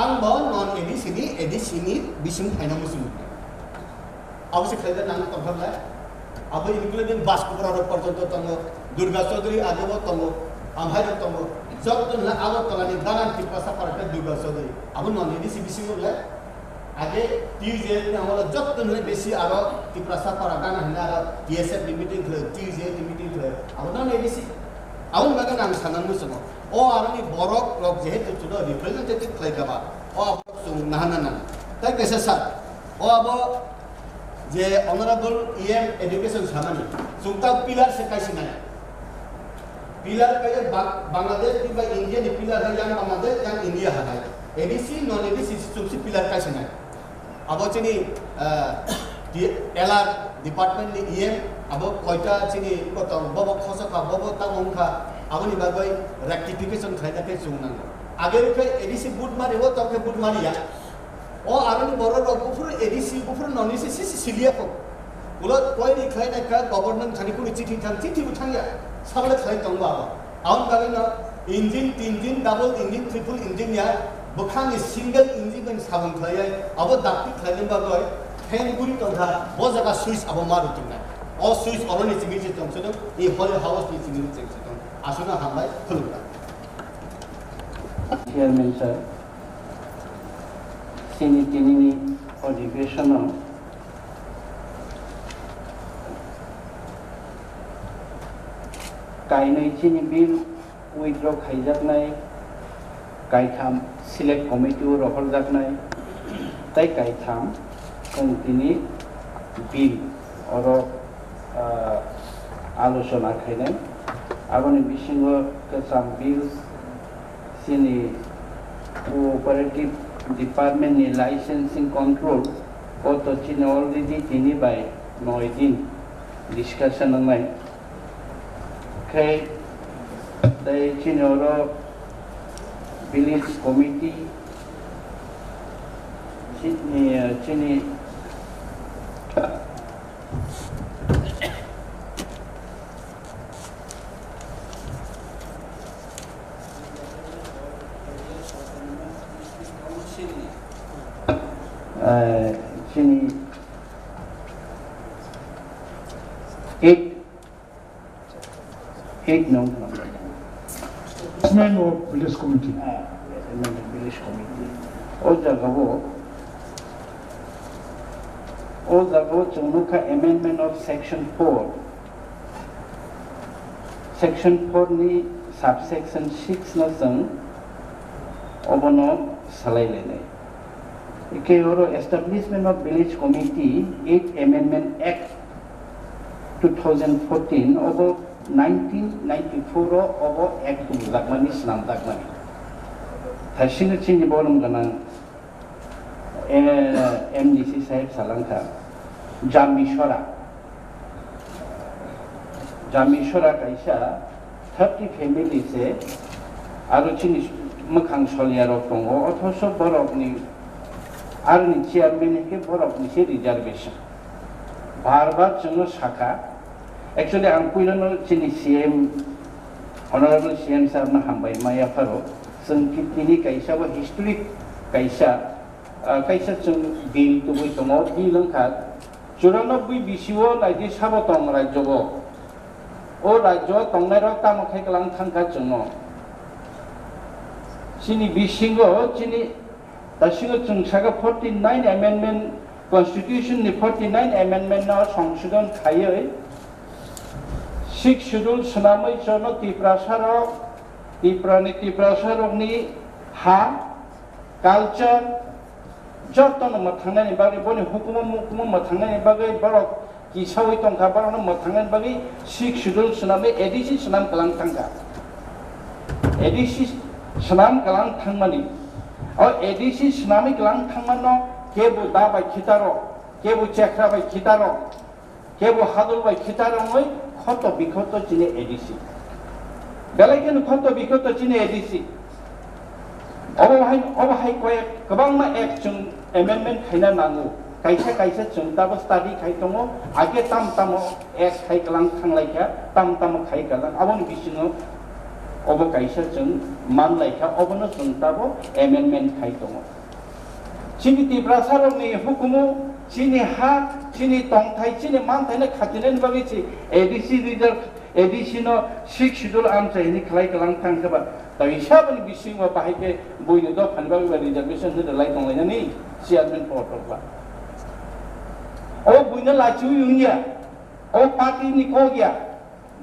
आं बो नॉन एडीसी नि बिसिंग फाइना मुसुम अवश्य खायदा नांग कन्फर्म ला अब इनक्लूडिंग बास्कुपुरा पर्यंत तंगो दुर्गा चौधरी आगो तंगो amhai tongo jotun la agotala ni danan ti pasa parka duga sodai abun non edisi bisingo la age tije ni amala jotun la besi aro ti pasa para dana hina TSF limiting le tije limiting le abun non edisi abun baga nang sanan musugo o arani borok rok jehetu tudo representative klaigaba o sung nahana tai kaisa sa o abo je honorable EM education samani sungta pilar se kaisi na pilar kaya Bangladesh di ba India ni pilar yang Bangladesh yang India hai ADC non ADC sumsi pilar kaisi na abo chini LR department ni EM abo koita chini kotong bobo khosa ka bobo tamong ka abo ni bagai rectification khaida ke sungnang age ke ADC boot mari ho to ke boot mari ya o arani boro rok bufur ADC bufur non ADC silia ko ulo koi ni khaina ka government thani kuni chithi buthangya sabale khai tongba aun bagai na engine tinjin double engine triple engine ya bukhang single engine ben sabang khlaya abo dakti khlaini bagai fan guri tongha bo jaga switch abo maru tingna o switch oroni chigi tong so e hole house ni chigi tong asuna hambai khulura Chairman sir sini tinini अधिवेशन गायनाय चिनि bill उइथ्र खायजानाय गायथाम select committee रहलजानाय ताई गायथाम जों दिनै bill अर आलोचना खायनाय आबनि बिसिङाव गोजाम bill चिनि कोअपारेटिभ department नि licensing control तो चिनि already 3/9 दिन डिस्कशन नाय खाय दाय चिनि अर village committee Chini Chini 8 number Chairman of Village Committee. Village Committee. O jagawo chungnuka amendment of section 4. Section 4 ni subsection 6 na jang obono salailenai. Ike oro establishment of village committee 8 amendment act 2014 obo 1994 obo act lakmani snam dakmani thasina chini bolum gana MDC sahib salangka jamishora kaisa 30 family se aro chini makhang soliaro tongo othoso borokni arni chairman ke borokni se reservation barbar jono shakha actually ang puilano chini CM honorable CM sir na hambai maya faro sangkitini kaisa wa historic kaisa chung bill to bui tomo bill angkha 94 bisiwo laidi sabotong rajyo o rajyo tongnai rok tamo khaiklang thangka jono chini bisingo chini dasingo chungsaga 49 amendment constitution ni 49 amendment na সংশোধন খায়ই 6 schedule sanamai jono tiprasarokni ha culture jotono mathangnani bagi boni hukumu mathangnani bagi borok kisawai tongkha borokno mathangnani bagi 6 schedule sanamai ADC sanam kalang thangka ADC sanam kalang thangmani o ADC sanami kalang thangmano kebu dabai khitaro kebu chekra bai khitaro kebu hadul bai khitaro moi khoto bikhoto chine ADC belaiken khoto bikhoto chine ADC obahai koy kabangma ek chung amendment khaina nangu kaisa chung tabo study khai tongo age tam ek khai kalang thanglaika tam khai kalang aboni bisingo obo kaisa chung manlaika obono chung tabo amendment khai tongo chini tiprasarokni hukumu chini ha chini tongthai chini manthai na khatinen bagi chi ADC एडिशनो 6 schedule आम चाहिए खलाई कलां थांखबा दा हिसाबनि बिसिङाव बाहायके बयनो the फानबा reservation होदो लाइ दंलायनानै chairman पटरबा ओ बयनो लाचिउ युनिया ओ party नि कोगिया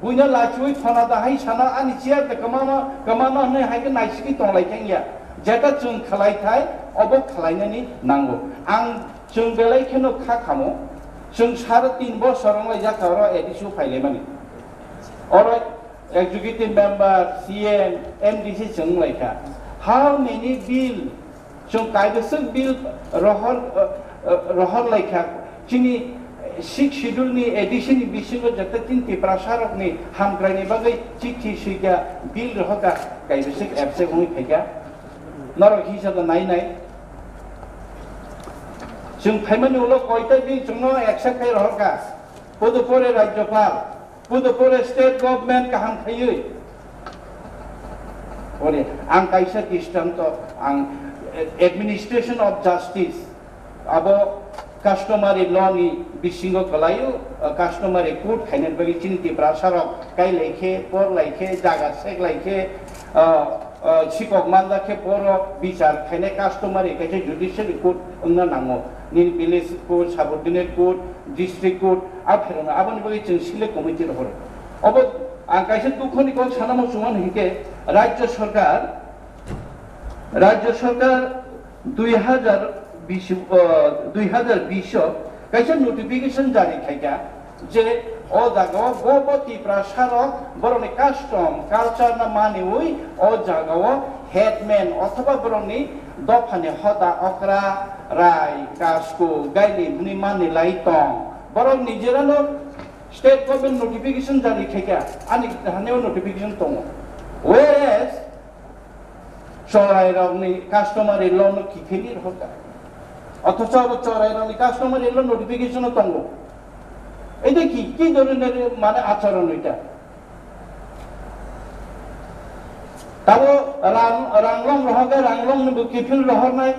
बयनो लाचिउ थना दा हाय साना आनि chair the कमामा नै हायके नाइसिकि दंलायथांया जेटा जों खलायथाय अब खलायनानै नांगौ आं जों बेलायखौनो खाखामो जों 3.5 बोसोरावलाय जाखारो एडिसि फाइले माने और executive member CM MDC जों लायखा how many bill जों कायदेसर बिल रहर लायखा जोंनि 6 शेड्यूल नि एडिशन नि बिसिङाव जता तीन पेपरासारक नि हामग्रायनि बागै चिठी सुइगा बिल रहका कायदेसर एपसे होई फैगा नरक हिसाब नाय जों फाइमानि उलो कयता बिल जोंनो एक्सेप्ट खाय रहका पदपरे राज्यपाल पदपरे स्टेट गवर्नमेंट का हम खायै ओरे आं कायसा दृष्टान्त आं एडमिनिस्ट्रेशन ऑफ जस्टिस अब कास्टमारी लॉ नि बिसिङाव गलायो कास्टमारी कोर्ट खायनाय बागै चिन्ति प्रासारक काय लायखे पर लायखे जागा सेक लायखे सिकक मानदाखे पर बिचार खायनाय कास्टमारी कायसे जुडिशियरी कोर्ट ओंना नांगौ नील village court subordinate court district court आफेरना आबनि बागै जों सिले कमिटि रहर अब आं कायसे दुखनि को सानामो सुमान हिके राज्य सरकार 2020 कायसे नोटिफिकेशन जारी खायगा जे ओ जागाव गबती प्रासारक बरनि कास्टम कालचार ना माने ओइ ओ जागाव हेडमेन अथवा बरनि दफानि हदा अकरा राय कास्को गाइली नि माने लाइटं बरन निजेरानो स्टेट गवर्नमेंट नोटिफिकेशन जारी खायगा आनि हानेव नोटिफिकेशन दङ whereas चराइरनि कास्टमारी लॉ न किखेनि रहका অথচ চরাইরনি কাস্টমারি ল নোটিফিকেশন দङ এটা কি ধরনের মানে আচরণ এটা তাও রাংলং রহগে রাংলং নি কিফিল রহনাই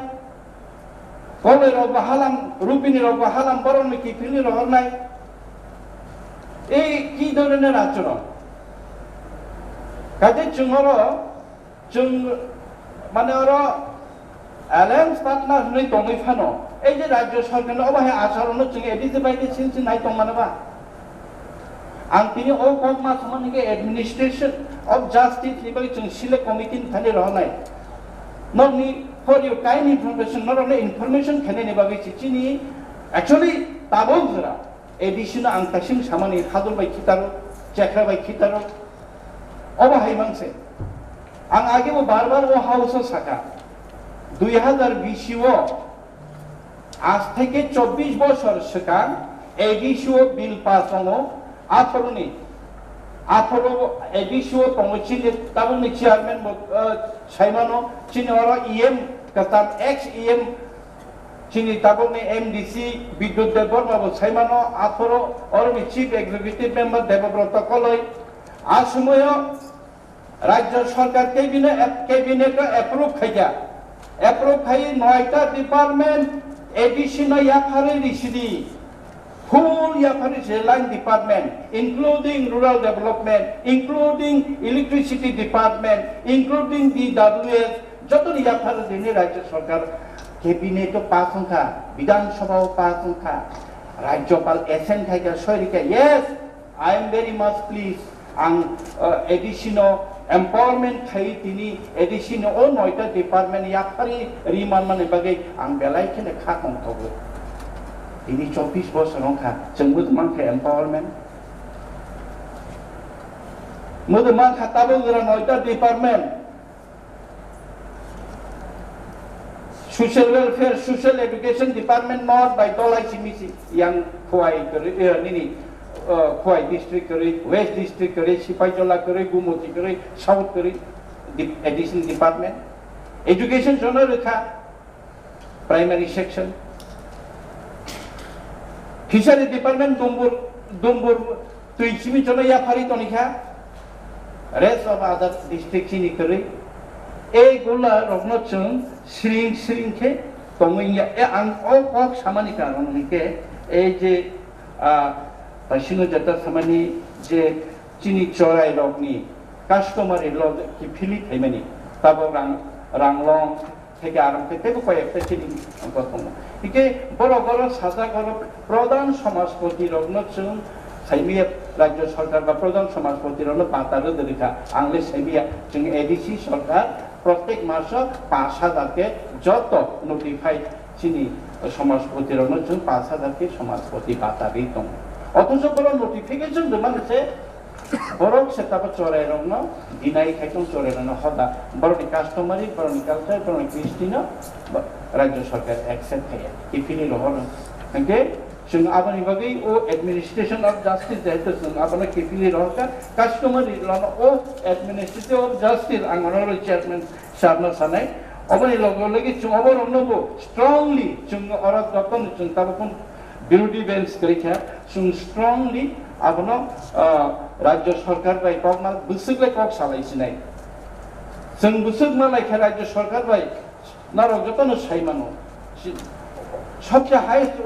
কলে রব হালাম রূপিনী রব হালাম বরণ কিফিল রহনাই এই কি ধরনের আচরণ কাজে जों মানে ওরা Alliance partner नै दङै फानो এই যে রাজ্য সরকার অবাহে আচরণ जों एडिसि बायदि सिनसिन नाय दं मानबा आं तिनि ओ कमा समानके एडमिनिस्ट्रेशन ऑफ जस्टिस निबाय जों सिले कमिटि थाने रहनाय नरनि फॉर योर काइंड इनफॉरमेशन नरने इनफॉरमेशन खाने ने बागै चिनि एक्चुअली ताबो जरा एडिशन आं तासिम सामानि खादुर बाय खितारो चेखरा बाय खितारो अबाहाय मानसे आं आगे वो बार-बार वो हाउस साका 2020 आज থেকে 24 বছর সিকাং এডিসিও বিল পাস হলো 18 এডিসিও পৌঁছিলে তাবনি চেয়ারম্যান সাইমানো চিনি ওরা ইএম কাতাম এক্স ইএম চিনি তাবনি এমডিসি বিদ্যুৎ দেববর্মা সাইমানো 18 অরমি চিফ এক্সিকিউটিভ মেম্বার দেবব্রত কলই আর সময় রাজ্য সরকার ক্যাবিনেট অ্যাপ্রুভ খাইয়া খাই 9টা ডিপার্টমেন্ট एडिशन याफारे रिसिडी full याफारे line department including rural development including electricity department including DWS যতন याफारे दिने राज्य सरकार कैबिनेट पास संख्या विधानसभा पास संख्या राज्यपाल एसेन खायगा सरिका yes I am very much pleased आं एडिशन एम्पावरमेंट खाई तिनी एडिशन ओ 9टा डिपार्टमेंट याफारी रिमान माने बागै आं बेलायखिने खाखं थगो तिनी 24 बोसोराव खा जोंबो मानखा एम्पावरमेंट मोदो मान खाताबो गरा 9टा department social welfare social education department not बाय तोलाई सिमिसि यां खोआई करे निनि खोआई डिस्ट्रिक्ट करे वेस्ट डिस्ट्रिक्ट करे सिपाहीजला करे गुमती करे साउथ करे एडिशन डिपार्टमेंट एजुकेशन जोनो रेखा प्राइमरी सेक्शन फिशारी डिपार्टमेंट दुम्बुर तुइसिमि जोनो याफारी तनिखा रेस्ट ऑफ अदर डिस्ट्रिक्ट सिनि करे ए गोला रगनचों श्रिंखे तमैया ए आं ओ कक सामानि कारण निके ए जे पासिनो जता सामानि जे চিনি চড়াই রকনি কাস্টমারি লগ কি ফিলি থাইমানি তারপর রাংলং থেকে আরম্ভ থেকে কয়েকটা চিনি প্রথম একে বড় বড় সাজা বড় প্রধান সমাজপতি রগ্ন চুন সাইমিয়া রাজ্য সরকার বা প্রধান সমাজপতি রগ্ন পাতারও দেখা আংলে সাইমিয়া जों এডিসি সরকার প্রত্যেক মাস 5,000 কে যত নোটিফাই চিনি সমাজপতি রগ্ন চুন 5,000 কে সমাজপতি পাতারি দं অথচ বড় নোটিফিকেশন মানে বরং সেটাও চড়াই রগ্ন দিনাই খাইতং চড়াই রগ্ন হদা বড়নি কাস্টমারি বড়নি কালচার বড়নি ক্রিস্টিনো রাজ্য সরকার অ্যাকসেপ্ট খাইয়া ইফিনি রহন ओके जों आबानि बागै ओ एडमिनिस्ट्रेशन ऑफ जस्टिस जेहेतु जों आबाना किफिलि रहका कास्टमारि लन ओ एडमिनिस्ट्रेटिव ऑफ जस्टिस आं अनर चेयरमैन सारना सानाय अबानि लगे जों अबरनबो स्ट्रांगली जों अरा जतन जों ताबकुन बिरोधी बेंच करिखा जों स्ट्रांगली आबानो राज्य सरकार बाय ककना बुसुगलाय कक सालायसिनाय जों बुसुगमा लायखा राज्य सरकार बाय नारक जतन सायमानो सबसे हाईएस्ट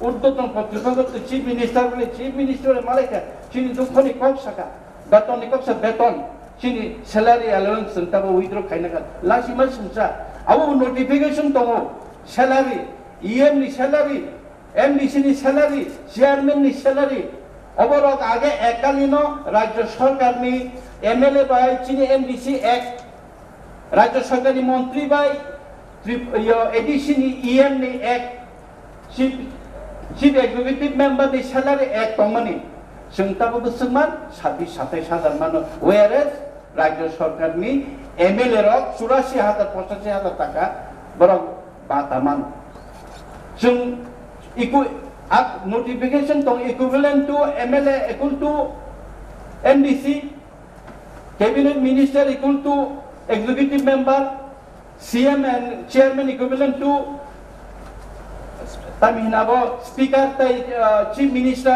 ঊর্ধ্বতন কর্তৃপক্ষ চিফ মিনিস্টার বলে চিফ মিনিস্টারের মালিকা চিনি দুঃখনি কক সাকা বেতন ককসা বেতন চিনি স্যালারি অ্যালাউন্স তাবো উইথড্র খাইনাকা লাসিমা সুসা আবু নোটিফিকেশন দङ স্যালারি ইএম नि স্যালারি এমডিসি नि স্যালারি চেয়ারম্যান नि স্যালারি অবরক আগে একালীন রাজ্য সরকারনি এমএলএ বাই চিনি এমডিসি এক রাজ্য সরকারি মন্ত্রী বাই एडिसी नि इएम नि एक चिफ एग्जीक्यूटिव मेंबर नि सैलारि एक दंमोन जों ताबो बोसोरमान 26-27,000 मानो वेरेस राज्य सरकार नि एमएलए रक 84,000-85,000 टाका बरक बाता मान जों इकु नोटिफिकेशन दं equivalent to MLA equal to MDC cabinet minister equal to executive member CM and chairman equivalent to Taminabo speaker chief minister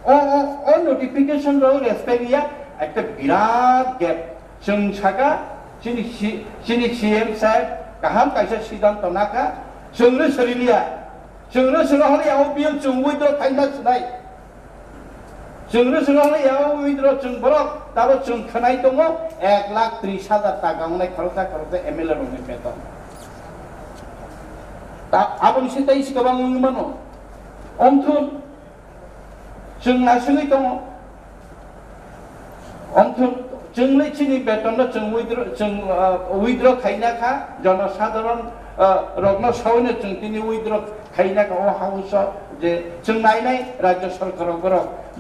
all notification ro respect ya ekta birat gap जों saga चिनि CM साहेब गाहाम कायसा सिद्धांत नाका जोंनो सरिलिया जोंनो सराहले याव बियो जों withdraw खाइना सुनाय जोंनो सराहले याव उइद्र जों बरक ताबो जों खोनाय दङ 1,30,000 टाका मोननाय खरसा एमएलए रनि बेतन ता आबनि सिन्ताय सिगाबां मानो अमथुन जों नासुलै दङ अमथुन जोंलै चिनि बेतन जों उइद्र खाइनाखा जनसाधारण रग्न सावनो जों दिनै उइद्र खाइनाखा अ हाउस जे जों नायनाय राज्य सरकार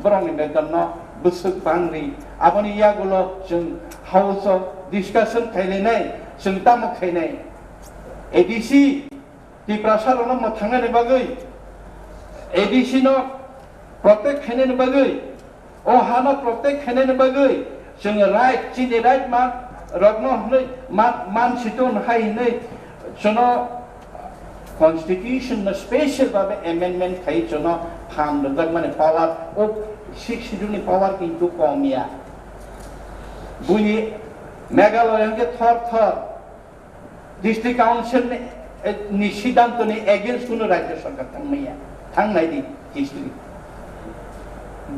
बरंनि बेतन बुसुक बांग्रि आबनि यागुलो जों हाउस डिस्कशन खाइनाय जों तामो खाइनाय एडीसी टिप्रासारनो मथांनाय बागै एडीसी नो प्रत्येक खाइनाय बागै ओ हाना प्रत्येक खाइनाय बागै जों राइट चिनि राइट मा रग्न हनै मान सिटन हाइनै जोनो कन्स्टिट्यूशन स्पेशल भाबे अमेंडमेंट खाइ जोनो फाम दग माने पावर ओ 6 शिड्यूलनि पावर किन्तु कमिया बुनि मेघालयके थर डिस्ट्रिक्ट काउंसिल नि सिद्धान्तनि एगेन्स्ट कुनो राज्य सरकार थांनाया थांनायदि डिस्ट्रिक्ट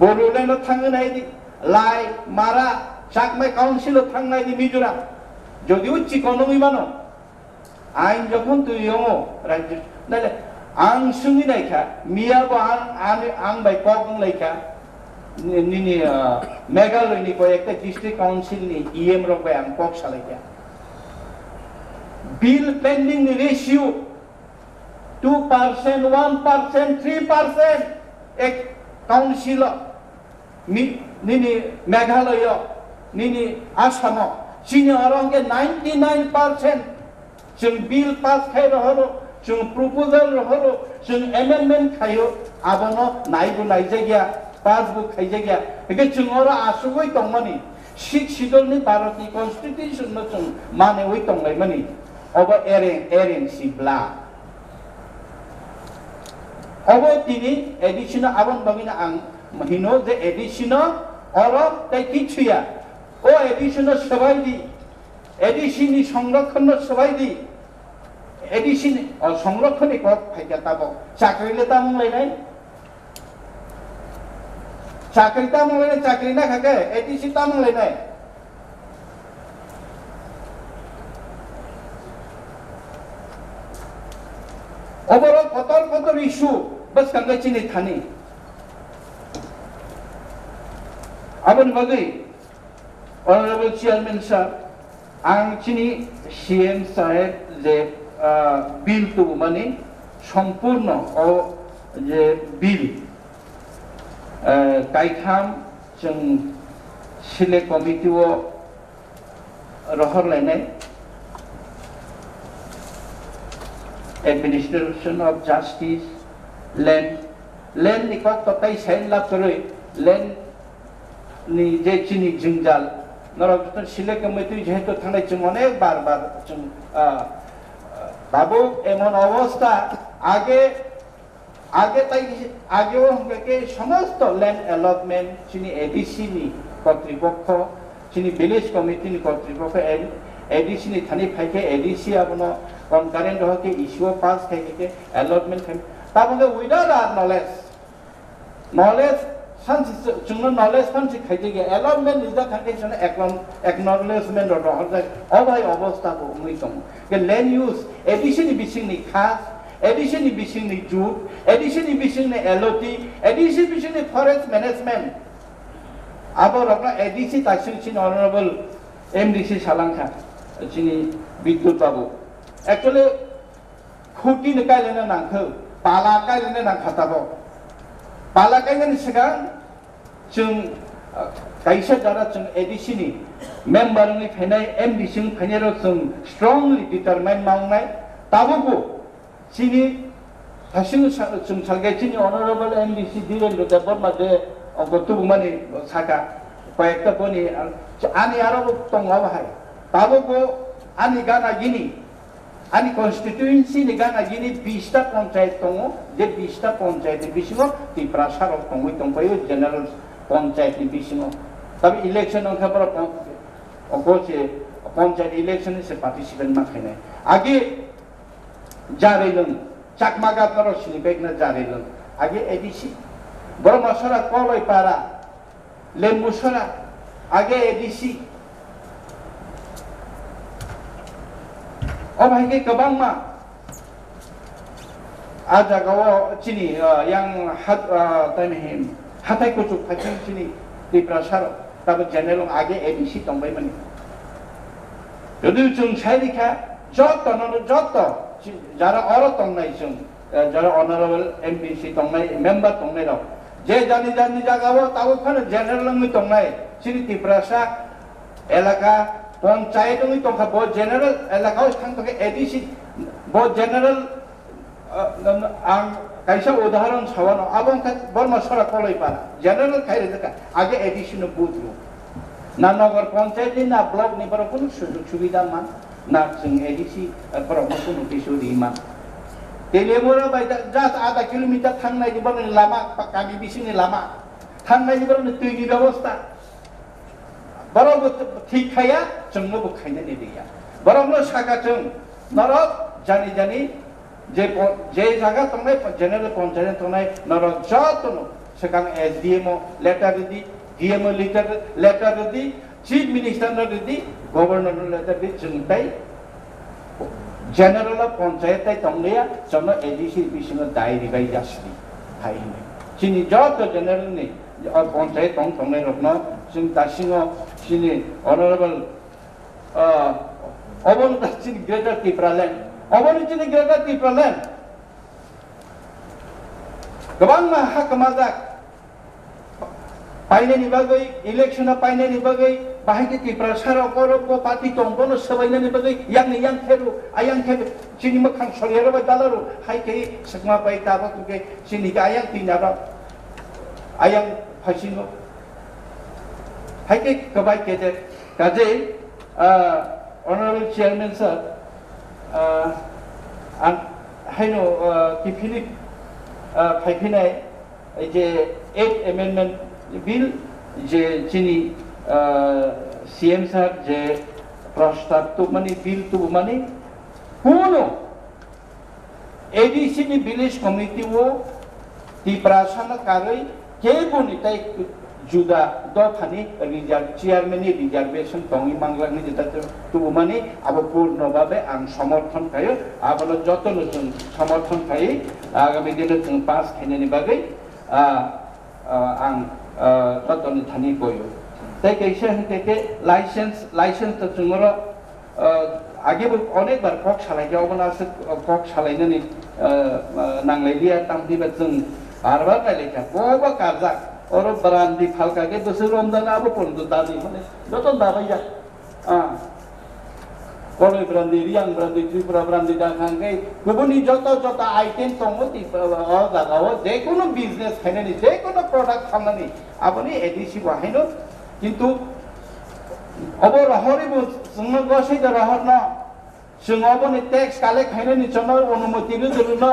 बोरोलेण्ड थांनायदि लाई मारा चाकमाय काउंसिल थांनायदि मिजोराम जदिও चिकनङि मानो आइन जखन तुयङो राज्य नाले आं सुङि नायखा मियाबो आं बाय कगं लायखा निनि मेघालयनि कयेकटा डिस्ट्रिक्ट काउंसिल नि इएम रक बाय आं कक सालायखा बिल पेंडिंग नि रेशियो 2%, 1%, 3% एक काउंसिल निनि मेघालय निनि आसाम चिनि अरंगे 99% जों बिल पास खाइ रहलो जों प्रपोजल रहलो जों अमेंडमेंट खायो आबनो नायबो नायजागिया पासबुक खाइजागिया एके जों अरा आसुगै दंमानि 6 शिड्यूलनि भारतनि कन्स्टिट्यूशन न जों माने वै दंलायमानि अब एरेन सिब्ला अब दिनै एडिशन आबन बगिना आं हिनो जे एडिशन अरा ताइ किछुया ओ एडिशन सबायदि एडिशननि संरक्षण सबायदि एडिशन संरक्षण कक फाइका ताबो चाकरिले तामुंलायनाय চাকরি তামলাইনাय চাকরি না খাকে ADC তামলাইনাय overall kotor issue bas kanggai chini thani abon bagai honorable chairman sir ang chini CM saheb je bill tu mani সম্পূর্ণ ও যে বিল কাইখাম जों सिले कमिटिव रहरलायनाय एडमिनिस्ट्रेशन ऑफ जस्टिस लैंड नि कत तय साइन लाभ करे लैंड नि जे चिनि जिंजाल नरक सिले कमिटि जेहेतु थांनाय जों अनेक बार जों बाबू एमन अवस्था आगे के समस्त लैंड अलॉटमेंट चिनी एडीसी नि कर्तृपक्ष चिनी विलेज कमिटी नि कर्तृपक्ष एडीसी नि थानी फाइके एडीसी आपनो कनकारेंट हो के इश्यू पास के अलॉटमेंट खाय ताबंगे विदाउट आवर नॉलेज संस जोंनो नॉलेज संस खायजे के अलॉटमेंट निजा खाके जोंनो एक्नॉलेजमेंट रो हरजाय अबाय अवस्था को मुइ दं के लैंड यूज एडीसी नि बिसिं नि खास एडिशन नि बिसिं नि जुट एडिशन नि बिसिं नि एलओटी एडिशन बिसिं नि फरेस्ट मैनेजमेंट आबो रखना एडीसी तासिं चिन ऑनरेबल एमडीसी सालांखा चिनि विद्युत बाबू एक्चुअली खुटी न कायलेना नांखौ पाला कायलेना नांखाताबो पाला कायलेना सिगां जों कायसा जारा जों एडीसी नि मेंबर नि फायनाय एमडीसी फायनाय जों स्ट्रांगली डिटरमाइन मावनाय ताबोको चिनी हासिं जों सालगे चिनी ऑनरेबल एमडीसी धीरेन्द्र देबबर्मा दे गतुमानि साका कयेकटा बनि आनि आरो दङ बाहाय ताबोको आनि गाना गिनि आनि कन्स्टिट्युएन्सि नि गाना गिनि 20 टा पंचायत दङ जे 20 टा पंचायत नि बिसिङो तिप्रासार दंबायो जनरल पंचायत नि बिसिङो तब इलेक्शन अंखापर अकोचे पंचायत इलेक्शन से पार्टिसिपेट मा खायनाय आगे जारेलन चाकमा गातरो सिलिपेकना जारेलन आगे एडीसी ब्रह्मसरा कलय पारा लेम्बुसरा आगे एडीसी अब हायके गोबां मा आजागाव चिनि यां हात ताइम हाथाय कुचुक फाइसिं चिनि तिप्रासार तब जनरल आगे एडीसी दंबाय माने यदि जों साइरिखा जत যারা অর তংনাই जों যারা অনারেবল এমপিসি তংনাই মেম্বার তংনাই র যে জানি জাগাবো তাও খানে জেনারেল মি তংনাই সিনি তিপ্রাসা এলাকা পঞ্চায়েত মি তংখা ব জেনারেল এলাকাও থাং তকে এডিসি ব জেনারেল আং কাইসা উদাহরণ ছাওয়ানো আবং বর্মা সরা কলাই পারা জেনারেল খাইরে দেখা আগে এডিসি ন বুথরু না নগর পঞ্চায়েত না ব্লক নি বড় কোনো সুযোগ সুবিধা মান ना जों एडीसी प्रमोशन नोटिस दिमा तेलेमोरा बाय जास्ट आधा किलोमीटर थांनाय नि बरन लामा गामि बिसिनि लामा थांनाय नि बरन दैनि व्यवस्था बरबो ठीक खाया जोंनो बुखायनो नेदिया बरनो सागा जों नरक जानि जे जागा तंनाय जनरल पंचायत तंनाय नरक जतनो सकां एसडीएमओ लेटर दी डीएमओ लेटर दी चीफ मिनिस्टर दी गवर्नर लेटर दी जोंताय जनरल पंचायत तंगैया जोंनो एडीसी बिसिनो डायरी बाय जासि हायनो चिनि जत जनरल नि पंचायत तंनाय रखनो जों दासिङो चिनि ऑनरेबल अबन चिनि ग्रेटर त्रिपुरालेण्ड अबन चिनि ग्रेटर त्रिपुरालेण्ड गोबां हाकमाजाक पाइनायनि बागै इलेक्शना पाइनायनि बागै बाहायके त्रिपुरासाराव गरब पार्टी दंबनो सबायनायनि बागै यां खेरु आयां खेर चिनि मखां सलियारो बाय दालारु हायके सकमा बाय दाबा कुके चिनि आयां तिनारा आयां फासिनो हायके कबाय केदे काजे ऑनरेबल चेयरमैन सर हायनो किफिनि फाइफिनाय जे 8 अमेंडमेंट बिल जे चिनी सीएम साहब जे प्रस्ताव तो माने बिल तो माने कोनो एडीसी नि विलेज कमिटी वो तिप्रासन कारै के बोनि ताई जुदा दफानि रिजार्व चेयारमेननि रिजार्वेशन दंनि मांगलांनि जेता तुमानि आबो पूर्णभावे आं समर्थन खायो आबो जतन जों समर्थन खायो आगामी दिन जों पास खायनायनि बागै आं जतन थानि गयो ताई कैसे हंके लाइसेंस तो जोंरो आगे अनेक बार कक सालायजावबोना कक सालायनानै नांलायलिया तामदिबा जों बारबार रायलायखा बबा कारजा और ब्रांडी फालका के बोसोर रमजान आबो पन्द दादी माने जतन दाबाया कलय ब्रांडी रियां ब्रांडी त्रिपुरा ब्रांडी दाखांगे गुबुननि जत आइटेम दङ ति जागाव जेकुनो बिजनेस खायनानि जेकुनो प्रडाक्ट खालामनानि आबोनि एडिसि बाहायनो किन्तु अब रहरिबो जोंनो गसै द रहर न जों अबनि टैक्स कालेक्ट खायनानि जनो अनुमति दिलु न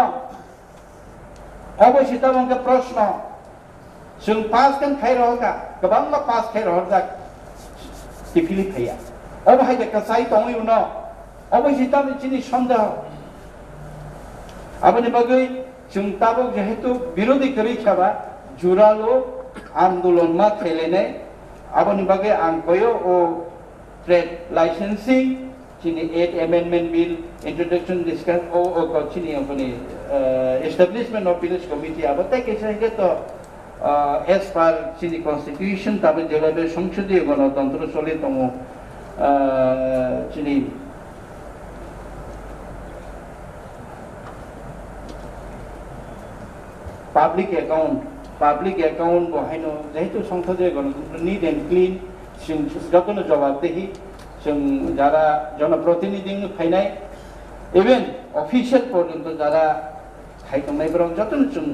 अबसि तमंके प्रश्न जों पास kan खाइ रहका गोबां मा पास खाइ रहका टिफिलि खाया अब हाय का साइ दङ न अबसि तम चिनि सन्देह आबनि बगै जों ताबो जेहेतु विरोधी करि खाबा जुरालो आन्दोलन मा थैलेनाय आबनि बगै आं कयो ओ ट्रेड लाइसेंसिंग चिनि 8 amendment bill introduction discuss ओ चिनि अपनी establishment of village committee आबते कैसे है तो as per चिनि constitution तब जगह संसदीय गणतंत्र चले तमो चिनि public account बहायनो जेहेतु संसदीय गणतंत्र नीट एंड क्लीन जों जतन जवाबदेही जों जारा जनप्रतिनिधि फाइनाय इवन ऑफिशियल पर्यंत जारा खायखांनायफोराव जतन जों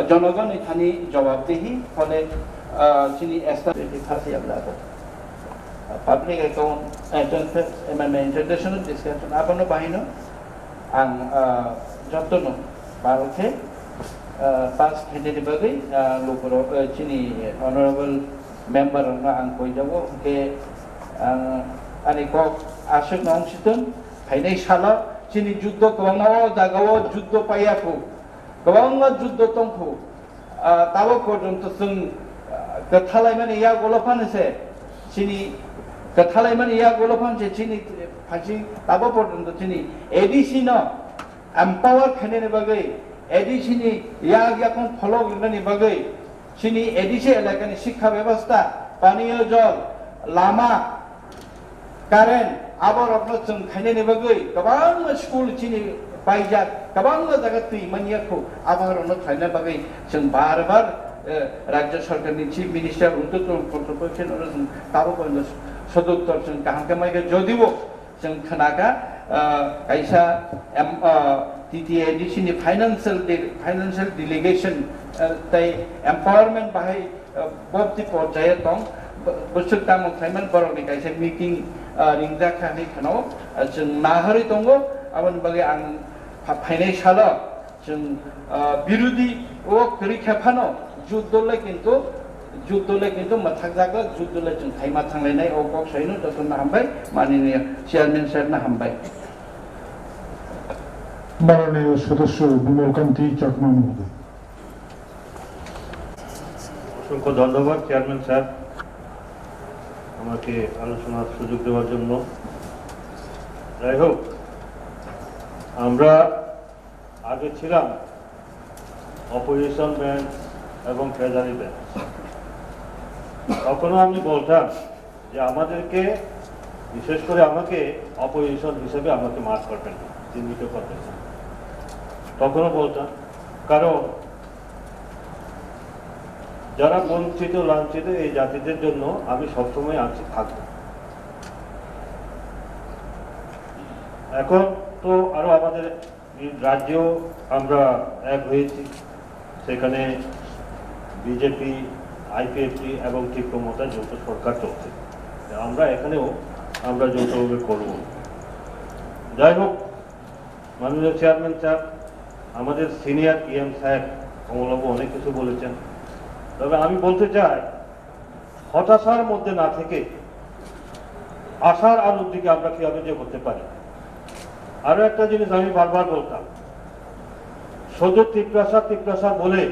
जनगण थानि जवाबदेही फले चिनि एस्टाब्लिश खासियाब्लाबो पाब्लिक एकाउन्ट इन्टरनेशनल डिस्कशन आपनो बाहायनो आं जतन भारते पास खायनायनि बागै लोकरो चिनि अनरेबल मेम्बर आं कयजाबो के आनि कक आसक नंसितन फाइनाय साला चिनि जुद्ध गोबां जागाव जुद्ध पायाखौ गोबां जुद्ध दंखौ ताबो पर्यन्त जों गथालायमान या गलफानसे चिनि गथालायमान या गलफानसे चिनि फासि ताबो पर्यन्त चिनि एडिसि न एम्पावर खायनायनि बागै एडिसि नि या याखौ फलो गिरनायनि बागै चिनि एडिसि एलाकानि शिक्षा व्यवस्था पानीय जल लामा कारेन्ट आबाद जों खायनायनि बागै गोबां स्कुल चिनि बायजा गोबां जायगा थैमानियाखौ आबाद खायनाय बागै जों बार बार राज्य सरकारनि चीफ मिनिस्टार उद्धव प्रकल्पन जों ताबो सदुत्तर जों काहांके माइके जदिबो जों खोनागा कैसा TTADC नि फाइनान्शियल डेलिगेशन ताई एम्पावरमेंट बाहाय बब्ति पर्याय दं बोसोर तामो खायमान बरनि कैसे मीटिंग रिंजा खानि खनाव जों नाहरि दंगो आबन बागै आं फाइनाय साला जों विरोधी ओ करिखा फानो जुद्धले किन्तु मथाक जागा जुद्धले जों थाइमा थांलायनाय ओ कक सैनो जतन हामबाय माननीय चेयरमैन साहेब ना हामबाय माननीय सदस्य विमलकांती चाकमा महोदय অসংখ্য ধন্যবাদ চেয়ারম্যান স্যার আমাকে আলোচনার সুযোগ দেওয়ার জন্য যাই হোক আমরা আগে ছিলাম অপোজিশন ব্যাংক এবং ট্রেজারি ব্যাংক তখনও আমি বলতাম যে আমাদেরকে বিশেষ করে আমাকে অপোজিশন হিসেবে আমাকে মার্ক করবেন না চিহ্নিত করবেন না তখনও বলতাম কারণ যারা বঞ্চিত লাঞ্ছিত এই জাতিদের জন্য আমি সবসময় আছি থাকবো এখন তো আরো আমাদের রাজ্যেও আমরা এক হয়েছি সেখানে বিজেপি আইপিএফটি এবং তীব্রমতা যৌথ সরকার চলছে আমরা এখানেও আমরা যৌথভাবে করব যাই হোক মাননীয় চেয়ারম্যান স্যার আমাদের সিনিয়র পিএম সাহেব কমলবাবু অনেক কিছু বলেছেন তবে আমি বলতে চাই হতাশার মধ্যে না থেকে আশার আলোর দিকে আমরা কিভাবে যে করতে পারি আরো একটা জিনিস আমি বারবার বলতাম শুধু তিপ্রাসা বলে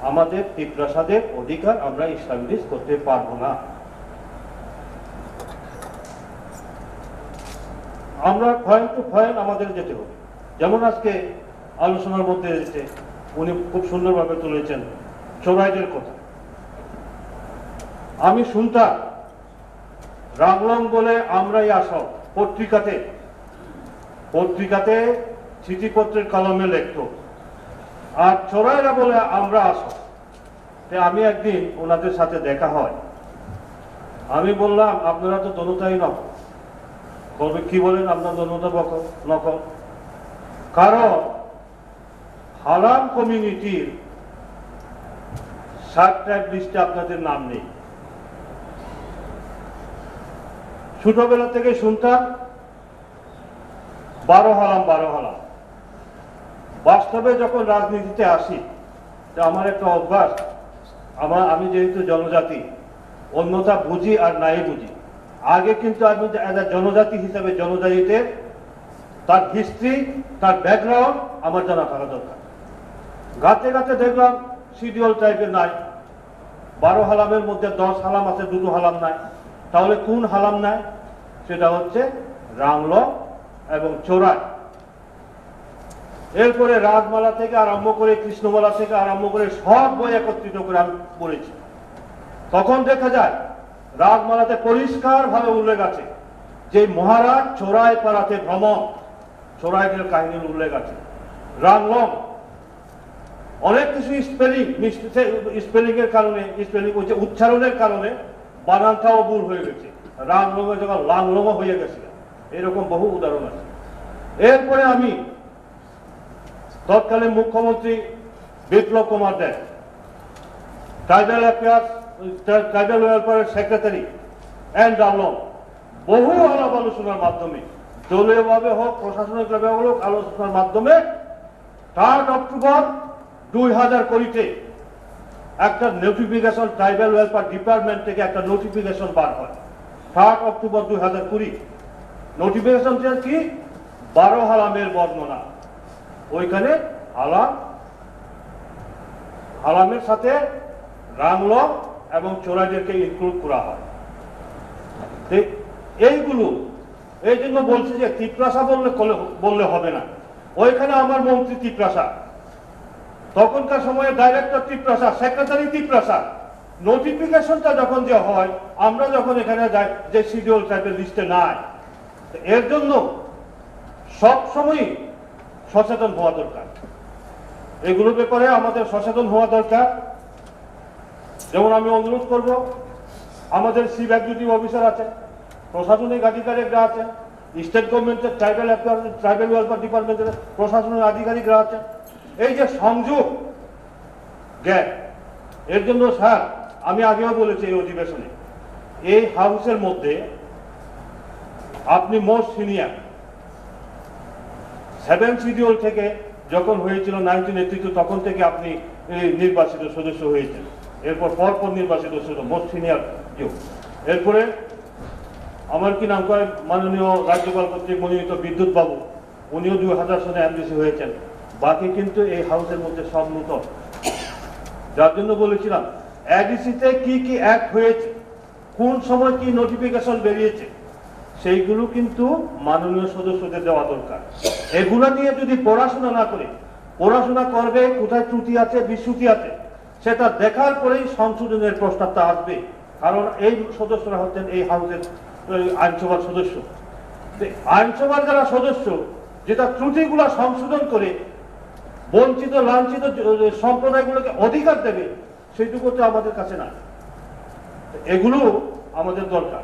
আমাদের তিপ্রাসাদের অধিকার আমরা এস্টাবলিশ করতে পারবো না। আমরা পয়েন্ট টু পয়েন্ট আমাদের যেতে হবে। যেমন আজকে আলোচনার মধ্যে এসেছে, উনি খুব সুন্দরভাবে তুলেছেন চোরাইদের কথা। আমি শুনতাম রাগলং বলে আমরাই আসব, পত্রিকাতে চিঠিপত্রের কলমে লিখত, আর চোরাইরা বলে আমরা আসব। আমি একদিন ওনাদের সাথে দেখা হয়, আমি বললাম আপনারা তো দোনোটাই নকল। বলবে কি বলেন আপনার দোনোটা নকল? কারণ হারাম কমিউনিটির সাবস্ক্রাইব লিস্টে আপনাদের নাম নেই। ছোটবেলা থেকে শুনতাম 12 হালাম। বাস্তবে যখন রাজনীতিতে আসি, তো আমার একটা অভ্যাস, আমি যেহেতু জনজাতি, অন্যতা বুঝি আর নাই বুঝি। আগে কিন্তু আমি জনজাতি হিসাবে জনজাতিতে তার হিস্ট্রি, তার ব্যাকগ্রাউন্ড আমার জানা থাকা দরকার। গাতে দেখলাম শিডিউল টাইপের নাই, 12 হালামের মধ্যে 10 হালাম আছে, 2 হালাম নাই। তাহলে কোন হালাম নাই? সেটা হচ্ছে রাংলং এবং চোরাই। এরপরে রাজমালা থেকে আরম্ভ করে, কৃষ্ণমালা থেকে আরম্ভ করে সব বই একত্রিত করে আমি পড়েছি। তখন দেখা যায় রাজমালাতে পরিষ্কার ভাবে উল্লেখ আছে যে মহারাজ চোরাই পাড়াতে ভ্রমণ, চোরাইদের কাহিনীর উল্লেখ আছে। রাংলং অনেক কিছু স্পেলিং এর কারণে, উচ্চারণের কারণে বানানটাও ভুল হয়ে গেছে। রাংলং এর জায়গায় লাংলং হয়ে গেছে। এরকম বহু উদাহরণ আছে। এরপরে আমি তৎকালীন মুখ্যমন্ত্রী Biplab Kumar Deb, tribal welfare secretary and ডালং, বহু আলাপ আলোচনার মাধ্যমে, দলীয়ভাবে হোক প্রশাসনিকভাবে হোক, আলোচনার মাধ্যমে 3 অক্টোবর 2020 একটা নোটিফিকেশন ট্রাইবাল ওয়েলফেয়ার ডিপার্টমেন্ট থেকে একটা নোটিফিকেশন বার হয়। 3 অক্টোবর 2020 নোটিফিকেশন কি? 12 হালামের বর্ণনা। ওইখানে হালামের সাথে রাংলং এবং চোরাইদেরকে ইনক্লুড করা হয়। এইগুলো এই জন্য বলছি যে তিপ্রাসা বললে হবে না। ওইখানে আমার মন্ত্রী তিপ্রাসা, তখনকার সময়ে ডাইরেক্টর তিপ্রাসা, সেক্রেটারি তিপ্রাসা। নোটিফিকেশনটা যখন যে হয়, আমরা যখন এখানে যাই যে শিডিউল টাইপের লিস্টে নাই, এর জন্য সবসময় সচেতন হওয়া দরকার। এগুলোর ব্যাপারে আমাদের সচেতন হওয়া দরকার। যেমন আমি অনুরোধ করব, আমাদের চিফ এক্সিকিউটিভ অফিসার আছে, প্রশাসনিক আধিকারিকরা আছে, স্টেট গভর্নমেন্টের ট্রাইবাল ওয়েলফেয়ার ডিপার্টমেন্টের প্রশাসনিক আধিকারিকরা আছে। এই যে সংযোগ গ্যাপ, এর জন্য স্যার আমি আগেও বলেছি এই অধিবেশনে, এই হাউসের মধ্যে আপনি মোস্ট সিনিয়র। 7 শিডিউল থেকে যখন হয়েছিল 1982, তখন থেকে আপনি নির্বাচিত সদস্য হয়েছেন। এরপর পরপর নির্বাচিত সদস্য, মোস্ট সিনিয়র কেউ। এরপরে আমার কি নাম করে, মাননীয় রাজ্যপাল কর্তৃক মনোনীত বিদ্যুৎ বাবু, উনিও 2000 সালে এমডিসি হয়েছেন। বাকি কিন্তু এই হাউসের মধ্যে সব নতুন। যার জন্য বলেছিলাম এডিসিতে কি কি অ্যাক্ট হয়েছে, কোন সময় কি নোটিফিকেশন বেরিয়েছে, সেইগুলো কিন্তু মাননীয় সদস্যদের দেওয়া দরকার। এগুলো নিয়ে যদি পড়াশোনা না করে, পড়াশোনা করবে কোথায় ত্রুটি আছে, বিচ্যুতি আছে, সেটা দেখার পরেই সংশোধনের প্রস্তাবটা আসবে। কারণ এই সদস্যরা হচ্ছেন এই হাউসের আইনসভার সদস্য। আইনসভার যারা সদস্য, যেটা ত্রুটিগুলো সংশোধন করে বঞ্চিত লাঞ্ছিত সম্প্রদায়গুলোকে অধিকার দেবে, সেইটুকু তো আমাদের কাছে না। এগুলো আমাদের দরকার।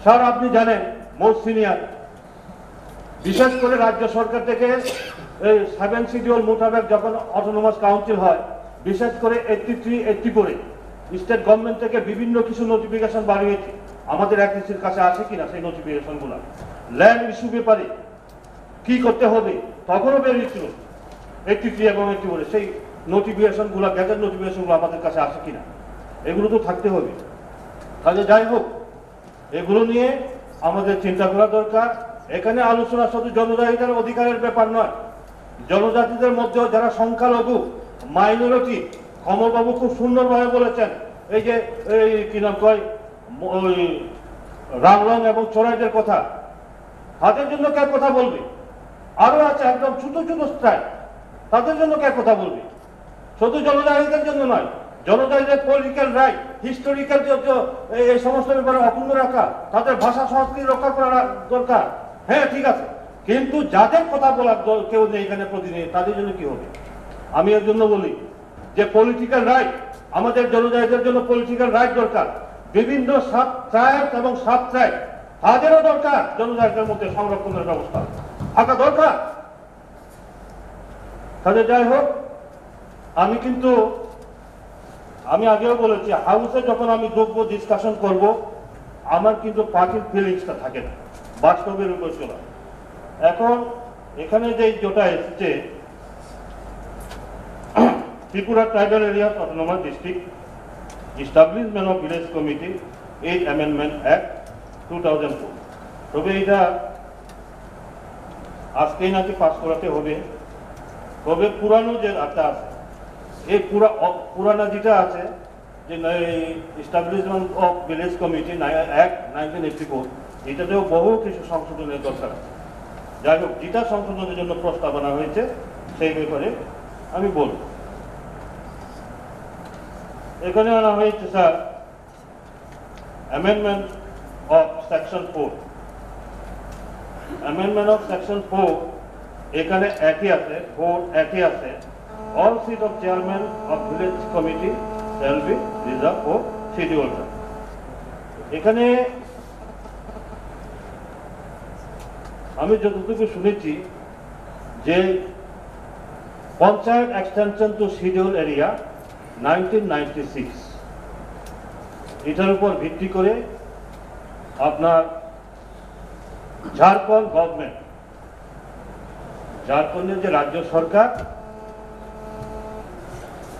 স্যার আপনি জানেন, মোস্ট সিনিয়র, বিশেষ করে রাজ্য সরকার থেকে 7 শিডিউল মোতাবেক যখন অটোনমাস কাউন্সিল হয়, বিশেষ করে 83, 84 স্টেট গভর্নমেন্ট থেকে বিভিন্ন কিছু নোটিফিকেশন বাড়িয়েছে। আমাদের এসির কাছে আছে কিনা সেই নোটিফিকেশন গুলা? ল্যান্ড ইস্যু ব্যাপারে কি করতে হবে তখনও বেরিয়েছিল 83 এবং 84, সেই নোটিফিকেশন গুলা, গ্যাজেট নোটিফিকেশন গুলো আমাদের কাছে আছে কিনা, এগুলো তো থাকতে হবে। কাজে যাই হোক, এগুলো নিয়ে আমাদের চিন্তা করা দরকার। এখানে আলোচনা শুধু জনজাতিদের অধিকারের ব্যাপার নয়, জনজাতিদের মধ্যেও যারা সংখ্যালঘু, মাইনরিটি, কমলবাবু খুব সুন্দরভাবে বলেছেন, এই যে এই কি নাম কয় ওই রামলং এবং চোরাইদের কথা, তাদের জন্য কে কথা বলবে? আরো আছে একদম ছোট ছোট স্ট্রাইক, তাদের জন্য কে কথা বলবে? শুধু জনজাতিদের জন্য নয়, জনজাতিদের পলিটিক্যাল রাইট, হিস্টোরিক্যাল এই সমস্ত ব্যাপারে অক্ষুণ্ণ রাখা, তাদের ভাষা সংস্কৃতি রক্ষা করা দরকার। হ্যাঁ ঠিক আছে, কিন্তু যাদের কথা বলার কেউ নেই এখানে প্রতিনিধি, তাদের জন্য কি হবে? আমি এর জন্য বলি যে পলিটিক্যাল রাইট, আমাদের জনজাতিদের জন্য পলিটিক্যাল রাইট দরকার। বিভিন্ন সাব ট্রাইব এবং সাব ট্রাইব তাদেরও দরকার জনজাতিদের মধ্যে সংরক্ষণের ব্যবস্থা থাকা দরকার। তাহলে যাই হোক, আমি আগেও বলেছি, হাউসে যখন আমি যোগ্য ডিসকাশন করব, আমার কিন্তু পার্টির ফিলিংসটা থাকে না, বাস্তবের উপর চলা। এখন এখানে যে যেটা এসেছে Tripura tribal area autonomous district establishment of village committee 8 amendment act 2004, তবে এটা আজকেই নাকি পাস করাতে হবে। তবে পুরানো যে আটটা আছে, এই পুরানা যেটা আছে যে establishment of village committee act 1984, এটাতেও বহু কিছু সংশোধনের দরকার আছে। যাই হোক, যেটা সংশোধনের জন্য প্রস্তাবনা হয়েছে সেই ব্যাপারে আমি বলব। এখানে আনা হয়েছে sir amendment of section 4। Amendment of section 4 এখানে একই আছে, 4 একই আছে। All seat of chairman of village committee shall be reserved for scheduled tribe. এখানে আমি যতটুকু শুনেছি যে panchayat extension to schedule area 1996, এটার উপর ভিত্তি করে আপনার ঝাড়খণ্ড গভর্নমেন্ট, ঝাড়খণ্ডের যে রাজ্য সরকার,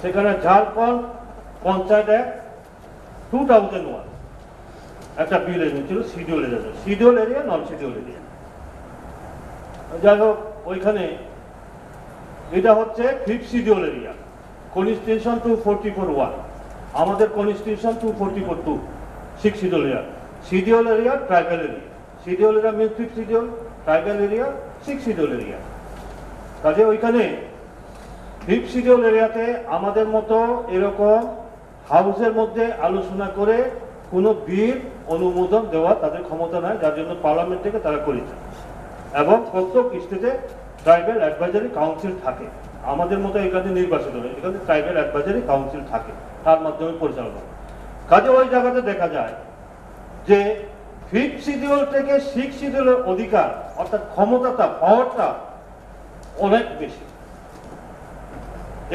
সেখানে ঝাড়খণ্ড পঞ্চায়েত অ্যাক্ট 2001 একটা বিল এনেছিল শিডিউল এরিয়া, শিডিউল এরিয়া, নন শিডিউল এরিয়া। যাই হোক, ওইখানে এটা হচ্ছে 5th শিডিউল এরিয়া, কনস্টিটিউশন 244(1), আমাদের constitution 244(2), 6 schedule area. Schedule area tribal area, schedule area means 5th schedule, tribal area 6 schedule area. কাজে ওইখানে 5th শিডিউল এরিয়াতে আমাদের মতো এরকম হাউসের মধ্যে আলোচনা করে কোনো বিল অনুমোদন দেওয়া তাদের ক্ষমতা নাই, যার জন্য পার্লামেন্ট থেকে তারা করেছে। এবং প্রত্যেক স্টেটে ট্রাইবাল অ্যাডভাইজারি কাউন্সিল থাকে, আমাদের মতো এখানে নির্বাচিত নয়, এখানে ট্রাইবাল অ্যাডভাইজারি কাউন্সিল থাকে, তার মাধ্যমে পরিচালনা। কাজে ওই জায়গাতে দেখা যায় যে 5th শিডিউল থেকে 6th শিডিউলের অধিকার, অর্থাৎ ক্ষমতাটা, পাওয়ারটা অনেক বেশি।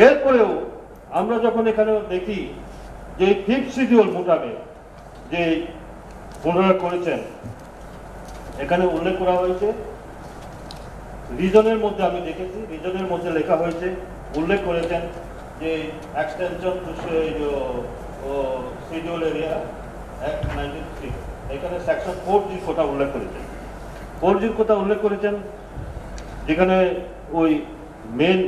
এরপরেও আমরা যখন এখানে দেখি যে 5th শিডিউল মোতাবেক যে ওনারা করেছেন, এখানে উল্লেখ করা হয়েছে রিজনের মধ্যে, আমি দেখেছি রিজনের মধ্যে লেখা হয়েছে, উল্লেখ করেছেন যে extension to schedule area act 1996, এখানে সেকশন 4G কথা উল্লেখ করেছেন, 4G কথা উল্লেখ করেছেন, যেখানে ওই main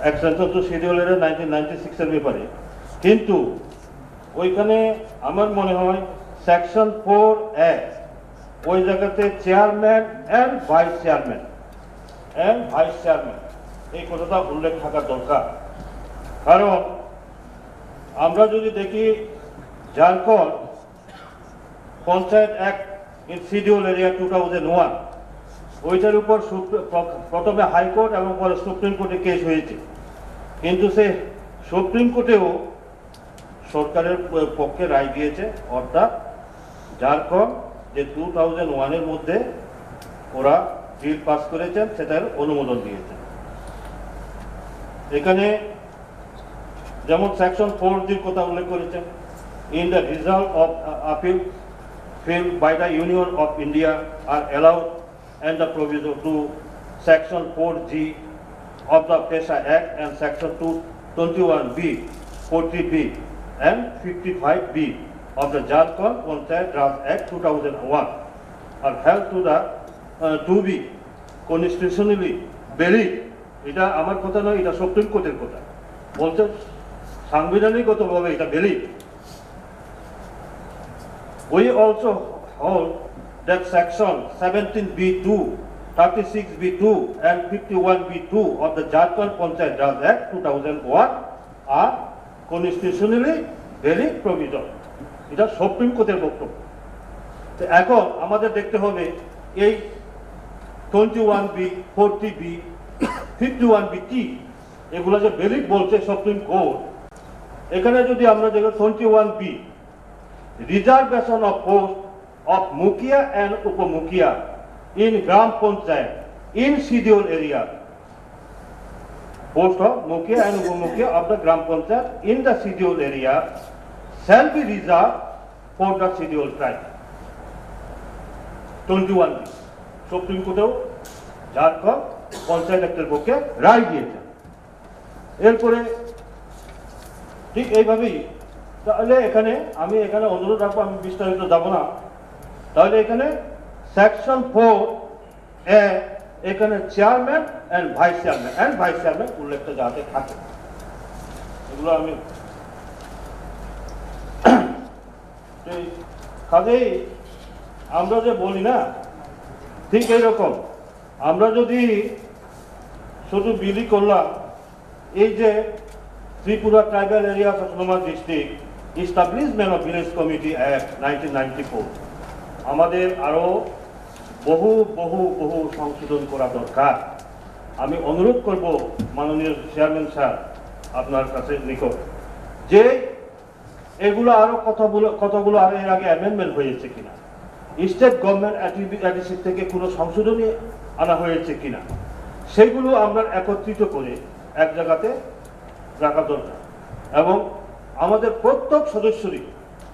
extension to schedule area 1996 এর ব্যাপারে। কিন্তু ওইখানে আমার মনে হয় সেকশন 4A ওই জায়গাতে চেয়ারম্যান অ্যান্ড ভাইস চেয়ারম্যান এই কথাটা উল্লেখ থাকা দরকার। কারণ আমরা যদি দেখি Jharkhand panchayat act in schedule area 2001, ওইটার উপর প্রথমে হাইকোর্ট এবং পরে সুপ্রিম কোর্টে কেস হয়েছে, কিন্তু সে সুপ্রিম কোর্টেও সরকারের পক্ষে রায় দিয়েছে, অর্থাৎ ঝাড়খণ্ড যে 2001-এর মধ্যে ওরা বিল পাস করেছেন সেটার অনুমোদন দিয়েছেন। এখানে যেমন সেকশন 4G কথা উল্লেখ করেছেন, in the result of appeal filed by the Union of India are allowed and the provision to section 4G of the PESA Act and section 221B, 40B and 55B of the Jharkhand Panchayat Raj Act 2001 are held to be constitutionally valid এটা আমার কথা নয়, এটা supreme কোর্টের কথা। বলছে সাংবিধানিকগতভাবে এটা valid. We also hold that section 17B2, 36B2 and 51B2 of the Jharkhand Panchayat Raj Act 2001 are constitutionally valid provision. এটা সুপ্রিম কোর্টের বক্তব্য। তো এখন আমাদের দেখতে হবে এই 21B, 40B, 51B কি এগুলো যে ভ্যালিড বলছে সুপ্রিম কোর্ট, এখানে যদি আমরা দেখো 21B reservation of post of Mukhia and Upamukhia in Gram Panchayat in scheduled area. Post of Mukhia and Upamukhia of the Gram Panchayat in the scheduled area shall be reserved for the scheduled tribe. 21B supreme কোর্টেও ঝাড়খণ্ড পঞ্চায়েত অ্যাক্টের পক্ষে রায় দিয়েছে। এরপরে ঠিক এইভাবেই তাহলে এখানে আমি এখানে অনুরোধ রাখবো, আমি বিস্তারিত যাব না। তাহলে এখানে সেকশন 4 এখানে চেয়ারম্যান এন্ড ভাইস চেয়ারম্যান উল্লেখটা যাতে থাকে, এগুলো আমি কাজেই আমরা যে বলি না, ঠিক এইরকম আমরা যদি শুধু বিলি করলাম এই যে Tripura tribal area autonomous district establishment of village committee act 1994, আমাদের আরো বহু বহু বহু সংশোধন করা দরকার। আমি অনুরোধ করব মাননীয় চেয়ারম্যান স্যার আপনার কাছে নিকট যে এগুলো আরো কতগুলো আরো এর আগে অ্যামেন্ডমেন্ট হয়েছে কিনা, স্টেট গভর্নমেন্ট অ্যাডিসিভ থেকে কোনো সংশোধনী আনা হয়েছে কিনা, সেগুলো আমরা একত্রিত করে এক জায়গাতে রাখা দরকার। এবং আমাদের প্রত্যেক সদস্যরই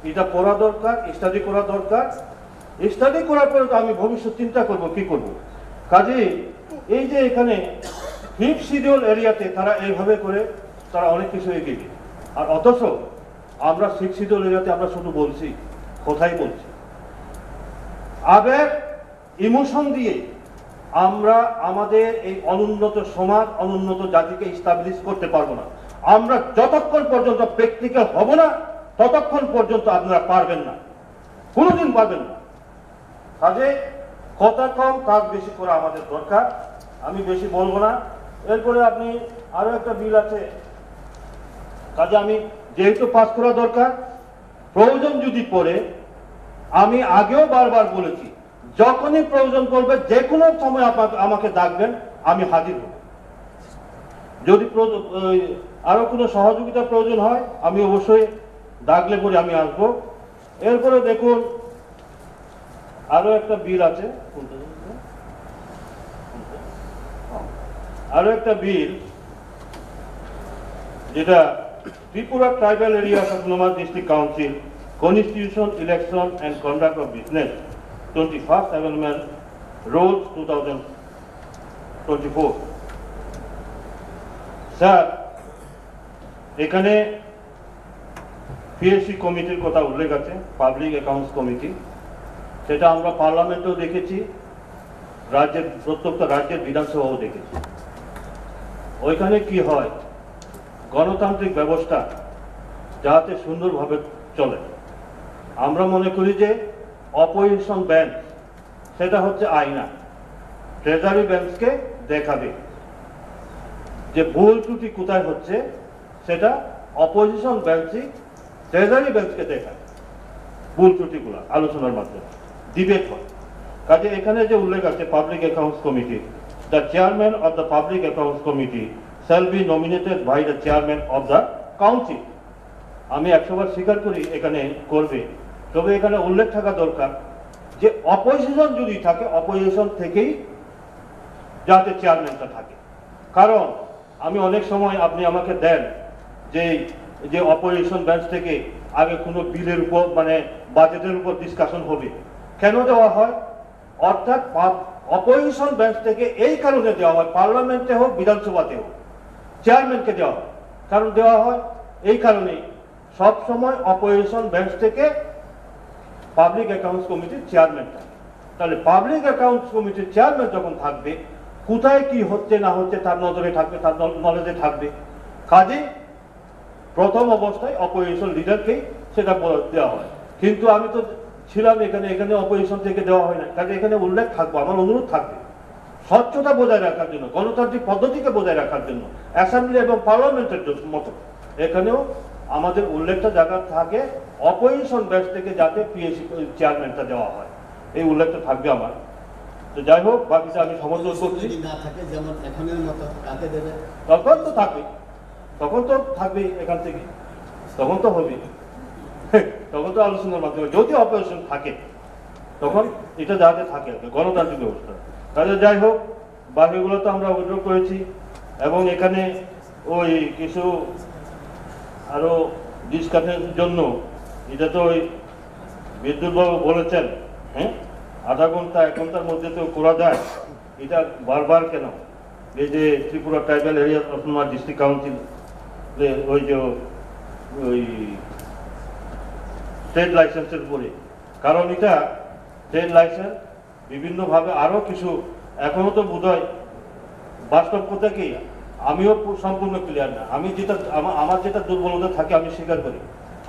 এটা পড়া দরকার, স্টাডি করা দরকার। স্টাডি করার পরে তো আমি ভবিষ্যৎ চিন্তা করব কি করব। কাজে এই যে এখানে 5th শিডিউল এরিয়াতে তারা এইভাবে করে তারা অনেক কিছু এগিয়ে, আর অথচ আমরা 6th শিডিউল এরিয়াতে আমরা শুধু বলছি, কোথায় বলছি, আবেগ ইমোশন দিয়ে আমরা আমাদের এই অনুন্নত সমাজ, অনুন্নত জাতিকে স্টাবলিশ করতে পারবো না। আমরা যতক্ষণ পর্যন্ত প্র্যাকটিক্যাল হব না ততক্ষণ পর্যন্ত আপনারা পারবেন না, কোনোদিন পারবেন না। কাজে কথা কম কাজ বেশি করা আমাদের দরকার, আমি বেশি বলবো না। এরপরে আপনি আরো একটা বিল আছে, কাজে আমি যেহেতু পাস করা দরকার, প্রয়োজন যদি পড়ে, আমি আগেও বারবার বলেছি যখনই প্রয়োজন পড়বে যে কোনো সময় আমাকে ডাকবেন, আমি হাজির হব। যদি আরো কোনো সহযোগিতার প্রয়োজন হয় আমি অবশ্যই ডাকলে পরে আমি আসবো। এরপরে দেখুন আরো একটা বিল আছে, আরো একটা বিল যেটা Tripura tribal area autonomous district council constitution, election and conduct of business 21st Amendment Rules 2024। Sir এখানে পিএসসি কমিটির কথা উল্লেখ আছে, পাবলিক অ্যাকাউন্টস কমিটি, সেটা আমরা পার্লামেন্টেও দেখেছি, রাজ্যের প্রত্যেকটা রাজ্যের বিধানসভাও দেখেছি। ওইখানে কি হয়, গণতান্ত্রিক ব্যবস্থা যাতে সুন্দরভাবে চলে, আমরা মনে করি যে অপোজিশন বেঞ্চ সেটা হচ্ছে আয়না, ট্রেজারি বেঞ্চকে দেখাবে যে ভুল ত্রুটি কোথায় হচ্ছে, সেটা অপোজিশন বেঞ্চই ট্রেজারি বেঞ্চকে দেখায়, ভুল ত্রুটিগুলো আলোচনার মাধ্যমে ডিবেট হয়। কাজে এখানে যে উল্লেখ আছে public accounts committee, the chairman of the public accounts committee shall be nominated by the chairman of the council. আমি 100 বার স্বীকার করি এখানে করবে, তবে এখানে উল্লেখ থাকা দরকার যে অপোজিশন যদি থাকে, অপোজিশন থেকেই যাতে চেয়ারম্যানটা থাকে। কারণ আমি অনেক সময় আপনি আমাকে দেন যে অপোজিশন বেঞ্চ থেকে আগে কোনো বিলের উপর মানে বাজেটের উপর ডিসকাশন হবে, কেন দেওয়া হয়? অর্থাৎ অপোজিশন বেঞ্চ থেকে এই কারণে দেওয়া হয়, পার্লামেন্টে হোক বিধানসভাতে হোক চেয়ারম্যানকে দেওয়া হয়। কারণ দেওয়া হয় এই কারণেই সব সময় অপোজিশন বেঞ্চ থেকে পাবলিক অ্যাকাউন্টস কমিটির চেয়ারম্যান থাকে। তাহলে পাবলিক অ্যাকাউন্টস কমিটির চেয়ারম্যান যখন থাকবে কোথায় কি হচ্ছে না হচ্ছে তার নজরে থাকবে, তার নলেজে থাকবে। কাজে প্রথম অবস্থায় অপোজিশন লিডারকেই সেটা দেওয়া হয়, কিন্তু আমি তো ছিলাম এখানে অপোজিশন থেকে দেওয়া হয় না। কাজে এখানে উল্লেখ থাকবো, আমার অনুরোধ থাকবে স্বচ্ছতা বজায় রাখার জন্য, গণতান্ত্রিক পদ্ধতিকে বজায় রাখার জন্য, অ্যাসেম্বলি এবং পার্লামেন্টের মতো এখানেও আমাদের উল্লেখটা জায়গা থাকে অপোজিশন ব্যাচ থেকে যাতে পিএসসি চেয়ারম্যানটা দেওয়া হয়, এই উল্লেখটা থাকবে আমার। তো যাই হোক, বাকিটা আমি সমর্থন করছি। না থাকে যেমন এখনের মতো কাকে দেবে, তখন তো থাকবে, তখন তো থাকবেই এখান থেকে, তখন তো হবে, তখন তো আলোচনার মাধ্যমে যদি অপোজিশন থাকে তখন এটা যাতে থাকে গণতান্ত্রিক ব্যবস্থা। তাহলে যাই হোক, বাকিগুলো তো আমরা উইথড্র করেছি এবং এখানে ওই কিছু আরো ডিসকাশনের জন্য এটা তো ওই বিদ্যুৎবাবু বলেছেন, হ্যাঁ আধা ঘন্টা 1 ঘন্টার মধ্যে তো করা যায়, এটা বারবার কেন? এই যে Tripura tribal area autonomous district council ওই যে ওই ট্রেড লাইসেন্সের উপরে, কারণ এটা ট্রেড লাইসেন্স বিভিন্নভাবে আরো কিছু এখনো তো বোধহয় বাস্তব কথা কি, আমিও সম্পূর্ণ ক্লিয়ার না। আমি যেটা আমার যেটা দুর্বলতা থাকে আমি স্বীকার করি,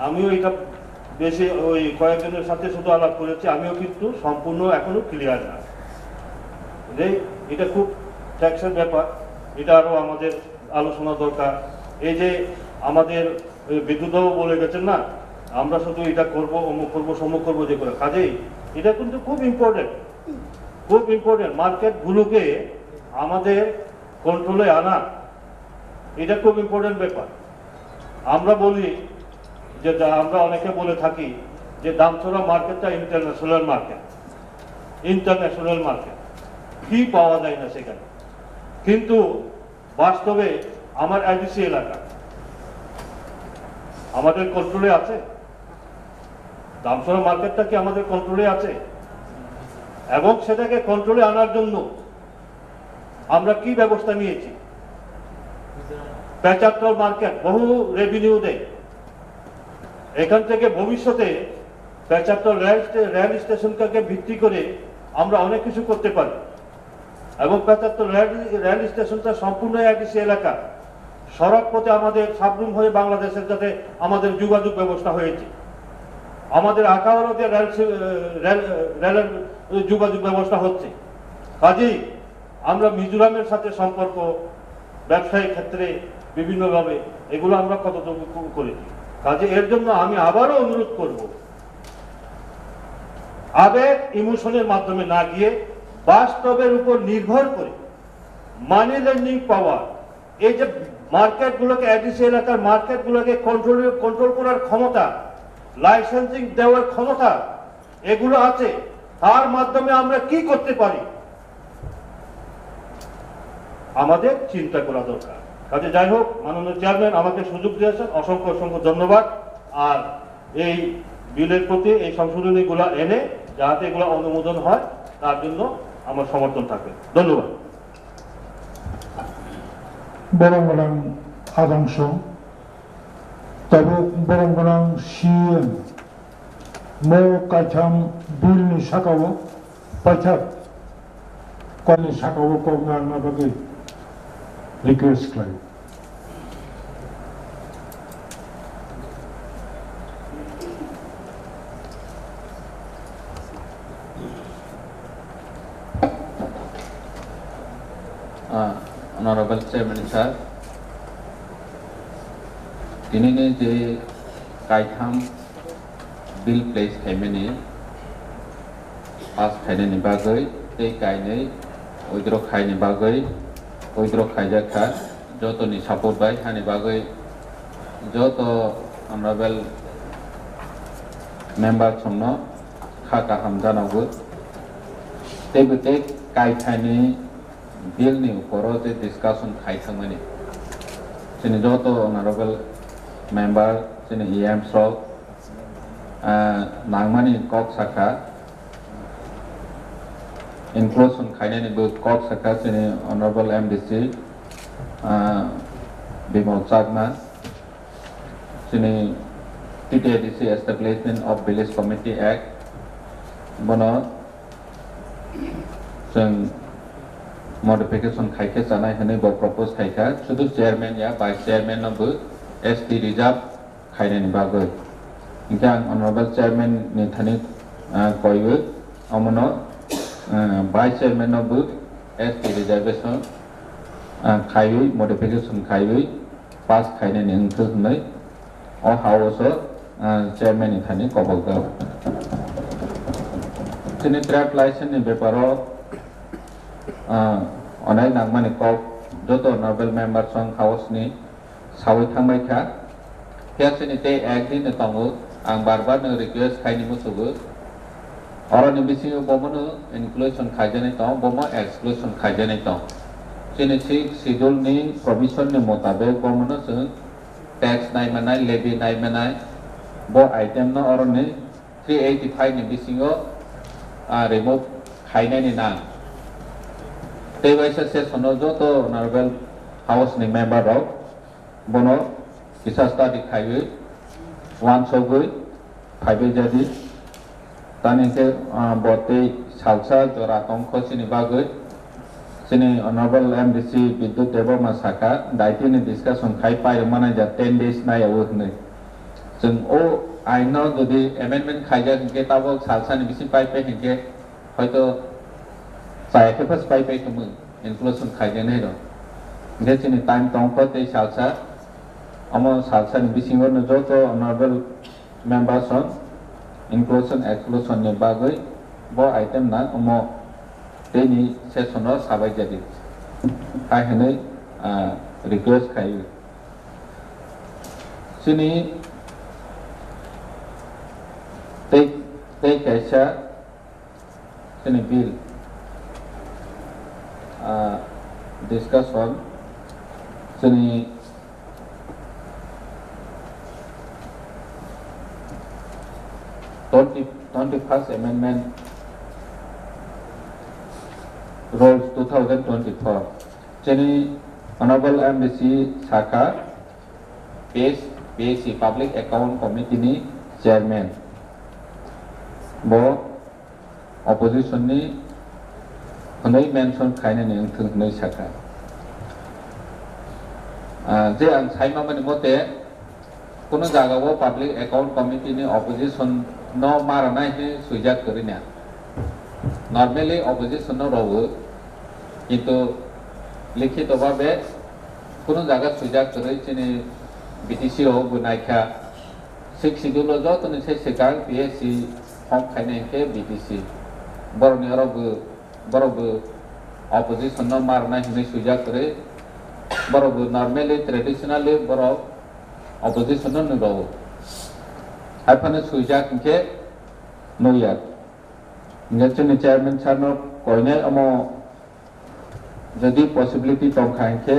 আমিও এটা বেশি ওই কয়েকজনের সাথে শুধু আলাপ করেছি, আমিও কিন্তু সম্পূর্ণ এখনো ক্লিয়ার না। এটা খুব ট্যাক্সের ব্যাপার, এটা আরো আমাদের আলোচনা দরকার। এই যে আমাদের বিদ্যুৎবাবু বলে গেছেন না, আমরা শুধু এটা করবো অমুক করবো সমুক করবো যে করে, কাজেই এটা কিন্তু খুব ইম্পর্টেন্ট, খুব ইম্পর্টেন্ট। মার্কেটগুলোকে আমাদের কন্ট্রোলে আনা এটা খুব ইম্পর্টেন্ট ব্যাপার। আমরা বলি যে আমরা অনেকে বলে থাকি যে দামছড়া মার্কেটটা ইন্টারন্যাশনাল মার্কেট, ইন্টারন্যাশনাল মার্কেট কি পাওয়া যায় না সেখানে, কিন্তু বাস্তবে আমার এডিসি এলাকা আমাদের কন্ট্রোলে আছে, দামছড়া মার্কেটটা কি আমাদের কন্ট্রোলে আছে? এবং সেটাকে কন্ট্রোলে আনার জন্য আমরা কি ব্যবস্থা নিয়েছি? 75 মার্কেট বহু রেভিনিউ দেয়, এখান থেকে ভবিষ্যতে 75 রেল স্টেশনকে ভিত্তি করে আমরা অনেক কিছু করতে পারি এবং 75 রেল স্টেশনটা সম্পূর্ণ এডিসি এলাকা। সড়ক পথে আমাদের সাবরুম হয়ে বাংলাদেশের সাথে আমাদের যোগাযোগ ব্যবস্থা হয়েছে, আমাদের আকাওয়াতে রেলের যোগাযোগ ব্যবস্থা হচ্ছে। কাজেই আমরা মিজোরামের সাথে সম্পর্ক ব্যবসায়িক ক্ষেত্রে বিভিন্নভাবে এগুলো আমরা কতটুকু করেছি। কাজে এর জন্য আমি আবারও অনুরোধ করব, আবেগ ইমোশনের মাধ্যমে না গিয়ে বাস্তবের উপর নির্ভর করে মানি লেন্ডিং পাওয়ার, এই যে মার্কেটগুলোকে এডিসি এলাকার মার্কেটগুলোকে কন্ট্রোল করার ক্ষমতা, লাইসেন্সিং দেওয়ার ক্ষমতা এগুলো আছে, তার মাধ্যমে আমরা কি করতে পারি আমাদের চিন্তা করা দরকার। কাজে যাই হোক, মাননীয় চেয়ারম্যান আমাকে সুযোগ দিয়েছেন, অসংখ্য অসংখ্য ধন্যবাদ। আর এই বিলের প্রতি এই সংশোধনীগুলো এনে যাতে এগুলো অনুমোদন হয় তার জন্য আমার সমর্থন থাকবে। ধন্যবাদ। বরং আদাংশ tabuk barang-barang sien mo kacham bil ni sakawo pachat kon ni sakawo ko na bagi request klai Honorable Chairman Sir, ini ni je kaitam bill place kemeni pas khaine ni bagai te kaine oidro khaine bagai oidro khaija kha joto ni support bai hani bagai joto honorable member somno kha hamjanago te bete kai khaine bill ni uporo te discussion khaithamani sini joto honorable member sini EM Srok nangmani kok saka inclusion khainani bu kok saka sini honorable MDC Bimol Chagma sini TTDC Establishment of Village Committee Act bono sing modification खाइके जानाय होने बो propose खाइका शुद्ध chairman या vice chairman नबो ST reserve खाइने बागै इनके honorable chairman नि थाने कोइबो अमनो vice chairman नबो ST reservation खाइबै modification खाइबै pass खाइने नि अंथ होनै और house chairman नि थाने कबगा Sini trade license ni beparo onai nangmani kok joto novel member song house ni sawi thangbai kha kya sini te ekdin ne tongo ang barbar ne request khai ni musugo oro ni bisi bomono inclusion khajane to bomo exclusion khajane to sini schedule ni provision ni motabe bomono se tax nai manai levy nai manai bo item no oro ni 385 ni bisingo remove खाइने नि ना ते वैसे से सुनो जो तो normal house नि member रो बनो किसा स्टडी खाइए वन सौ गई खाइए jadi ताने के बोते सालसा जोरा कम खोसी नि बागै सिनि नॉर्मल एमडीसी विद्युत देव मासाका दाइति नि डिस्कशन खाइ पाइ माने जा 10 days ना याव नै जों ओ आइनो जदि एमेंडमेंट खाइजा के ताबो सालसानि बिसि पाइ पे हेके हयतो सायके फस पाइ पे तुम इनक्लूजन खाइजे नै रो गेचिनि टाइम तंको ते सालसा अमो सालसानि बिसिङो न जो तो honourable members on inclusion exclusion नि बागै बो आइटम ना अमो तेनि सेसनो साबाय जादि आइ हनै रिक्वेस्ट खाइयो सिनि Take Asia in a bill discuss on Sini 21st Amendment Rules 2024 Sini Honorable Embassy Saka PAC Public Account Committee ni Chairman bo opposition ni honai mention khaina ni thung nei saka je ang saima mani mote kono jaga wo public account committee ni opposition no marana he sujak karinya normally opposition no rogo kintu likhito bhabe kono jaga sujak kari chini BTC ho bunaikha sik schedule jo to ni se sekang PSC हम खाने के BTC Barauni बरोब opposition न मारना हिने सुजा करे बरोब normally traditionally बरोब opposition न नो अपने सुजा के नो यार नेचुरल chairman सानो कोइने अमो जदि possibility तो खाएंगे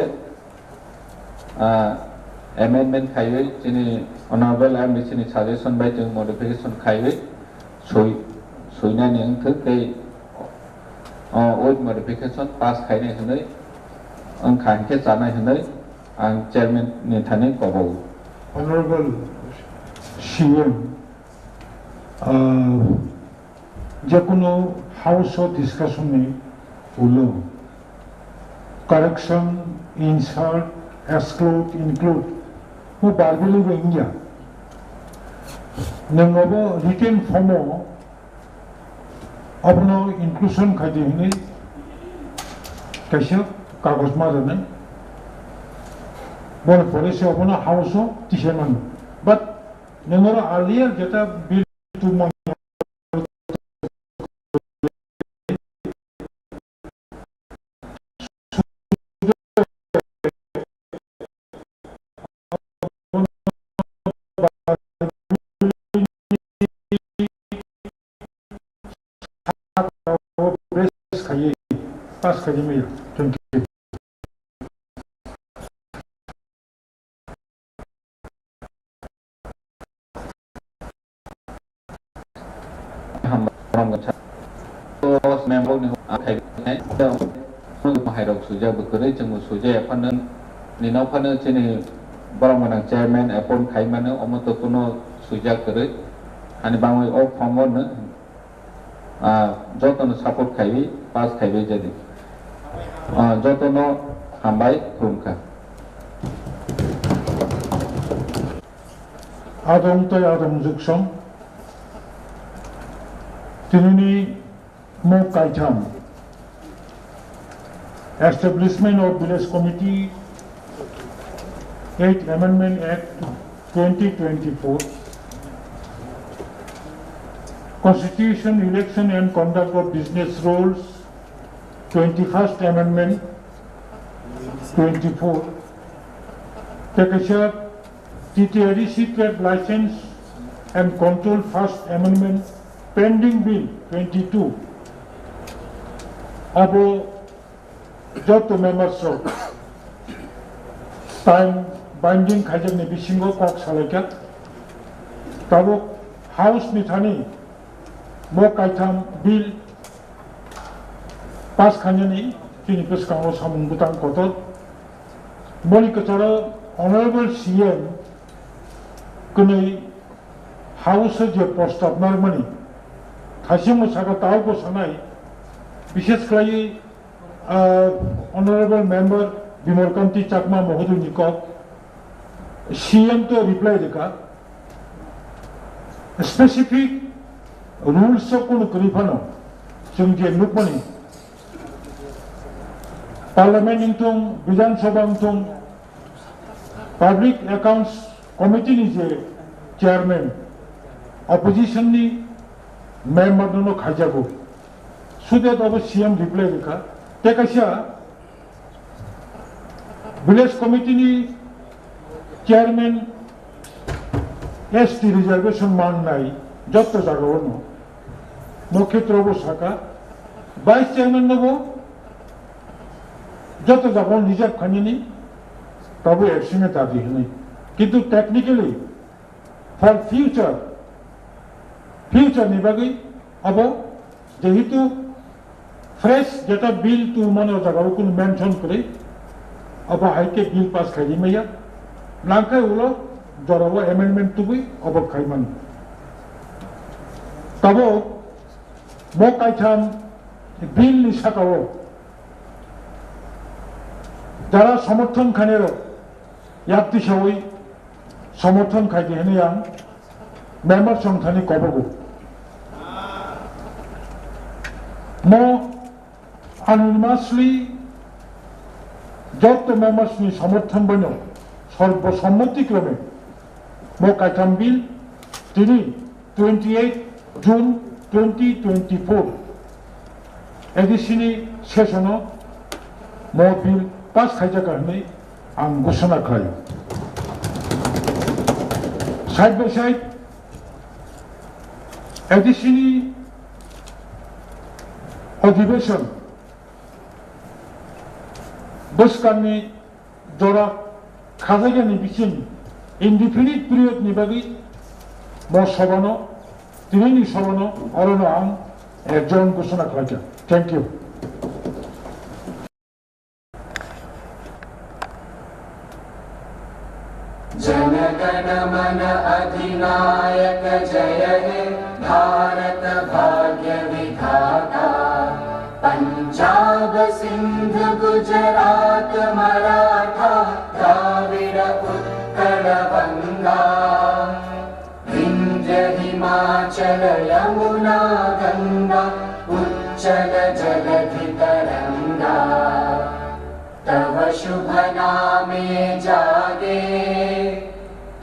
amendment खाइए जिन्हें honorable MBC ने suggestion by जो modification खाइए सोइना नि अंथ के with modification pass खाइने हनै आं खानके जानाय हनै आं chairman नि थाने कबौ Honorable CM जेकुनो हाउस ऑफ डिस्कशन नि उलो correction insert exclude include वो बारबेली को इंडिया नंगबो रिटेन फॉर्मो अपनो इंक्लूजन खादि हिने कैसे कागज मारने बोन पॉलिसी अपनो हाउस टिशेमन बट नंगरो अर्लियर जेटा बिल टू मन पास खादि में थैंक यू हम गच्छा तो मेंबर नि आखाय ने तो माहायरक सुजा बकरै जों सुजा फान निनाव फान चिनि बरमना चेयरमैन अपॉइंट खाइमानो अमतो कोनो सुजा करे अनि बाङै अ फॉर्मर न जतन सपोर्ट खाइबि पास खाइबि जदि যতন হামবাই খুমখা Adom tay Adom Zuksom. Tinini Mo Kaitam. Establishment of Village Committee 8 Amendment Act 2024. Constitution, Election and Conduct of Business Rules 21st Amendment 24. Tekashar TTREC Trade License and Control First Amendment Pending Bill 22. Abo Joto members of time binding Kajak Nebishingo Kok Salaka Tabo House Nithani Mo Kaitam Bill Pas Kanyani Tinipus Kamo Samungutan Kotor Monikatara Honorable CM Kunai House je প্রস্তাব নরমানি খাসিমো সাকা তাও সানাই বিশেষ করে honourable member বিমলকান্তি Chakma মহোদয় নিকক CM তো reply দেখা specific rules কোন করিফানো जों जे नुकमानि parliament इंतुं विधानसभा इंतुं public accounts committee नि जे चेयरमैन अपोजिशन नि मेंबर दोनो खाजागो सुदेत अब सीएम रिप्लाई देखा तेकाशा विलेज कमिटी नि चेयरमैन एसटी रिजर्वेशन मांगनाय जत्त जागावनो नक्षत्र शाखा वाइस चेयरमैन नबो जत जागो रिजर्व खानिनी तब एक्शन दाबी है किंतु टेक्निकली फॉर फ्यूचर निबागै अब जेहेतु फ्रेश जेटा बिल तू मनो जगह को मेंशन करे अब हाइके बिल पास खाई मैया नांखाय उलो जराव अमेंडमेंट तू भी अब खाइमान तब मो काइथाम बिल नि साकाओ जरा समर्थन खानेरो याक्ति सावै समर्थन खाइदे हने आं मेंबर संथानि कबगो मो anonymously যত मेंबर्स नि समर्थन बनो सर्वसम्मति क्रमे मो काइथाम बिल तिनि 28 जून 2024 एडिशननि सेशनाव मो बिल पास खाइजाखा होननानै आं घोषणा खालामो साइड बाय साइड एडिशननि अधिवेशन बोसकाननि जरा खाजायगानि बिसिम इनडिफिनिट पिरियड नि बागै मो सभानो दिनैनि सभानो अरनो आं एकजन घोषणा खालामो थैंक यू जन गण मन अधिनायक जय हे भारत भाग्य विधाता पंजाब सिंध गुजरात मराठा द्राविड़ उत्कल बंगा विंध्य हिमाचल यमुना गंगा उच्चल जलधि तरंगा तव शुभ नामे जागे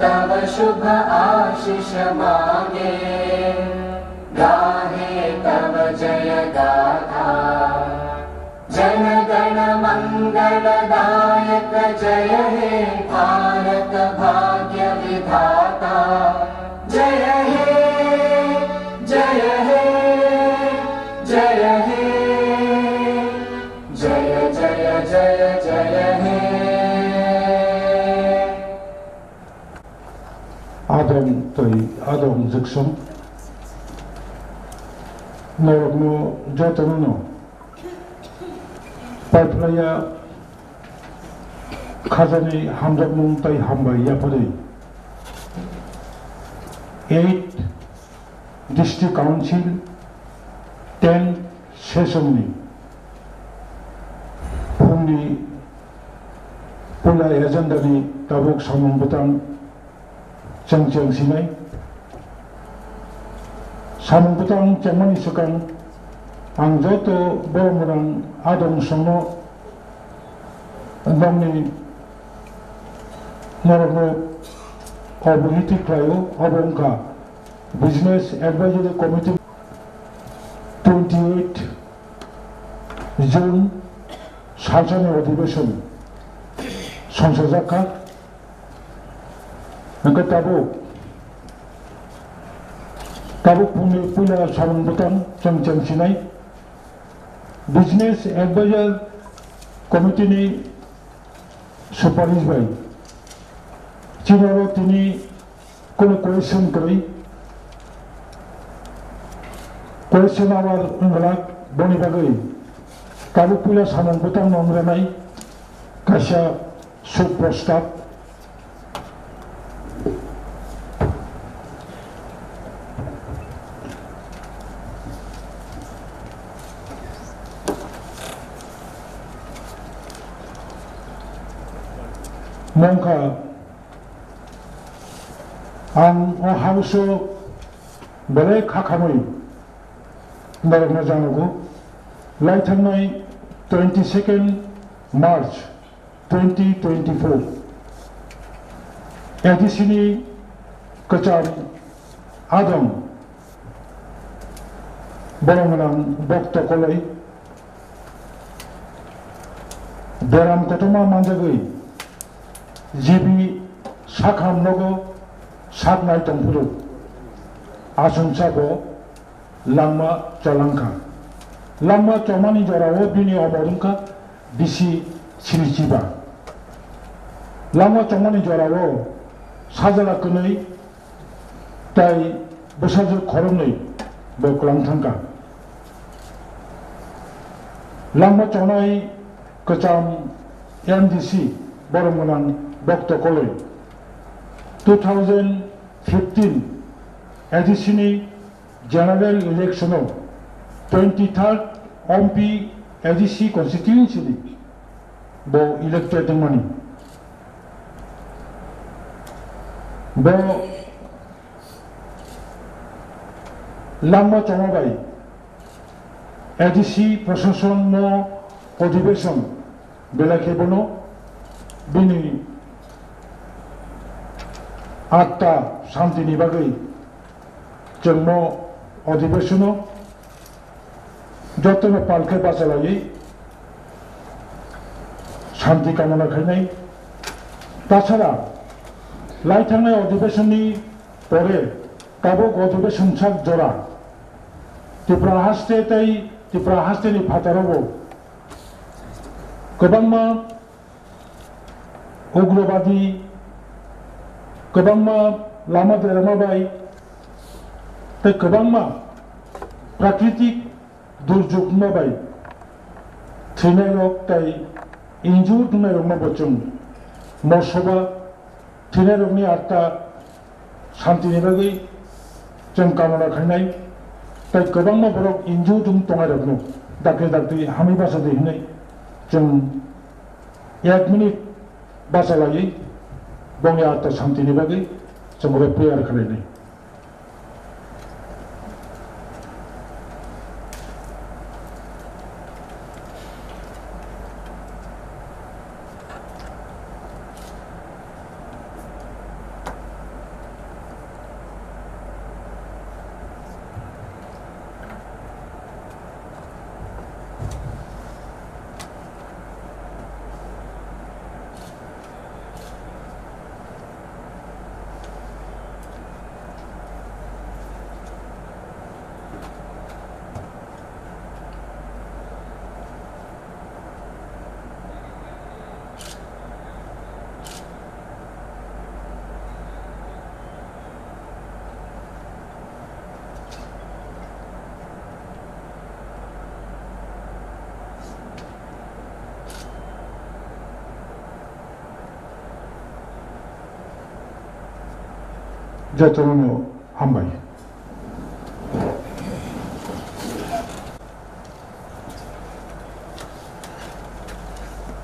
तव शुभ आशीष मांगे गाहे तव जय गाथा जन गण मंगलदायक जय हे भारत भाग्य विधाता जय हे जय हे जय हे जय जय जय जय हे आदम जक्सम नरकनो जतनो पाइपलाया खाजानि हामजाबमुं ताइ हामबाय याफादै 8 district council 10 सेशननि Buni Pula agenda ni tabuk samung betang ceng sinai samung betang cemani sukang ang joto borang adong sono andamni narago obuhiti klayo obongka Business Advisory Committee 28 June Sanchani ଅଧିবেশন সংসদ সাক্ষাৎ tabuk pula sarung butang ceng sinai Business Advisory Committee ni সুপারিশ ভাই চিনারো তিনি কোনো question করি question আমার উঙ্গলাক বনি বাগৈ tabuk pula sarung butang nomranai kaisa সুপ্রস্তাব Mongka ang o hauso bele khakamui narana janago laithangnai 22nd March 2024 edisini kachari adam boronganang bokto kolai beram kotoma manjagoi jibi sakham nogo saknai tongpuru asungsabo langma cholangka langma chomani jorao bini omorungka bisi sirichiba langma chomani jorao sajala kunai tai besajo khoronai boklang thangka langma chonai kacham MDC borongmanang bokto koloi 2015 edisini general election 23rd MP EDC constituency bo elected money bo langma chomabai EDC প্রশাসন no অধিবেশন বেলাখেবনো bini atta shantini bagai jengmo ଅଧିবেশনো যতনো পালকে বাঁচালাই শান্তি কামনা খাইনাই তাছাড়া লাইথাংনাই অধিবেশননি পরে কাবক অধিবেশন সাক জরা ত্রিপুরা হাস্তে তাই ত্রিপুরা হাস্তেনি ফাতারাবো गोबांमा उग्रवादी गोबांमा लामा देरमाबाय ते गोबांमा प्राकृतिक दुर्योग माबाय थैनाय रक ताई इंजुर दुनाय रक माबचुं मसबा थैनाय रकनि आत्ता शांतिनि बागै जों कामना खायनाय ताई गोबांमा बरक इंजुर दुम तंगाय रकनो दाख्ले दाख्ले हामि बासा दैनाय जों 1 मिनिट बासा लायै गावनि आत्मा शांतिनि बागै जों प्रेयार खालायनाय जतनो हामबाय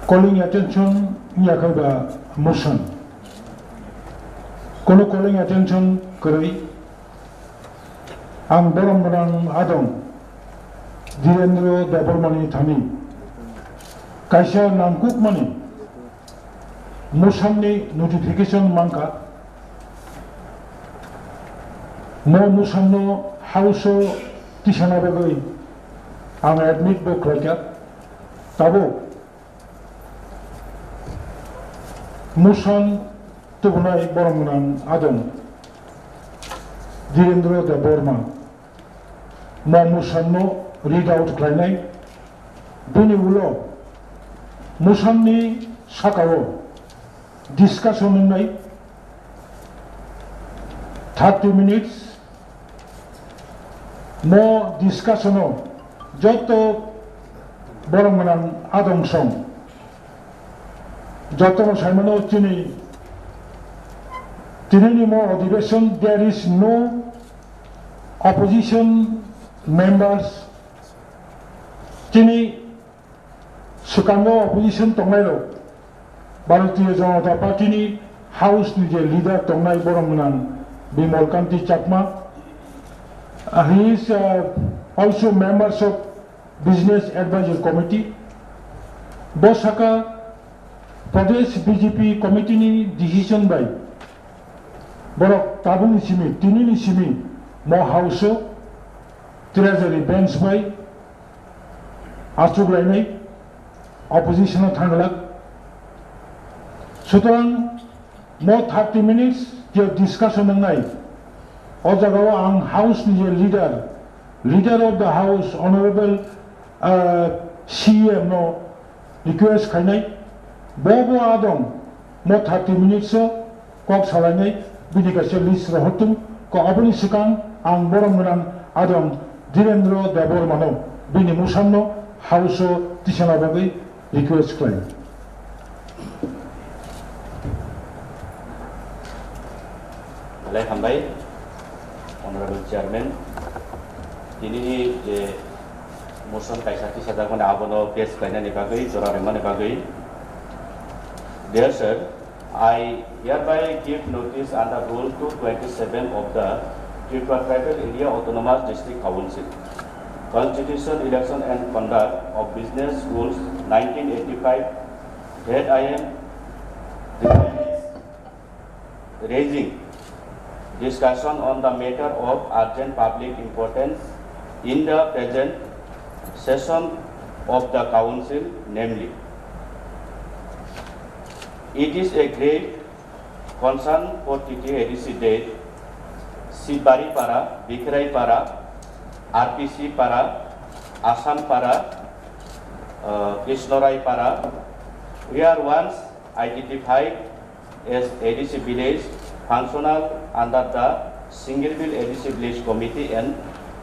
calling attention yakaba motion. Kono calling attention kari ang borong adong Direndra Debormani Thani kaisa nangkuk mani motion ni notification mangka mo motion no house tisana bagoi ang admit bo klaka tabo motion tubunai borong adong Direndra Deborma mo motion no read out klainai bini ulo motion ni sakao discussion nai 30 minutes mo discussion o joto borong adong song joto saimano tini mo ଅଧିବେଶନ there is no opposition members tini sukando opposition tongairo Bharatiya Janata Party ni house ni je leader tongai borong Bimal Kanti Chakma he is also members of business advisory committee Bosaka Pradesh BJP committee ni decision by borok tabung simi tini ni simi mo house treasury bench by Astuglainai opposition thanglak sutorang mo 30 minutes je discussion ngai o jagao ang house ni leader of the house honorable CM no request khainai bobo adong mo 30 minutes kok salainai bini ka list rahotum ko abuni sikang ang borong adong Direndra Debormano bini musamno house tisana bagai request claim Malay Hambai Honorable Chairman ini je motion kaisati sadakon abono pass kaina ni bagai jorare mane bagai Dear sir, I hereby give notice under Rule 227 of the Tripartite India Autonomous District Council, Constitution, Election and Conduct of Business Rules 1985 that I am raising discussion on the matter of urgent public importance in the present session of the Council, namely, it is a great concern for TTADC that Sibari Para, Bikrai Para, RPC Para, Assam Para, Krishnorai Para, we are once identified as ADC village functional under the Single Bill ADC Village Committee and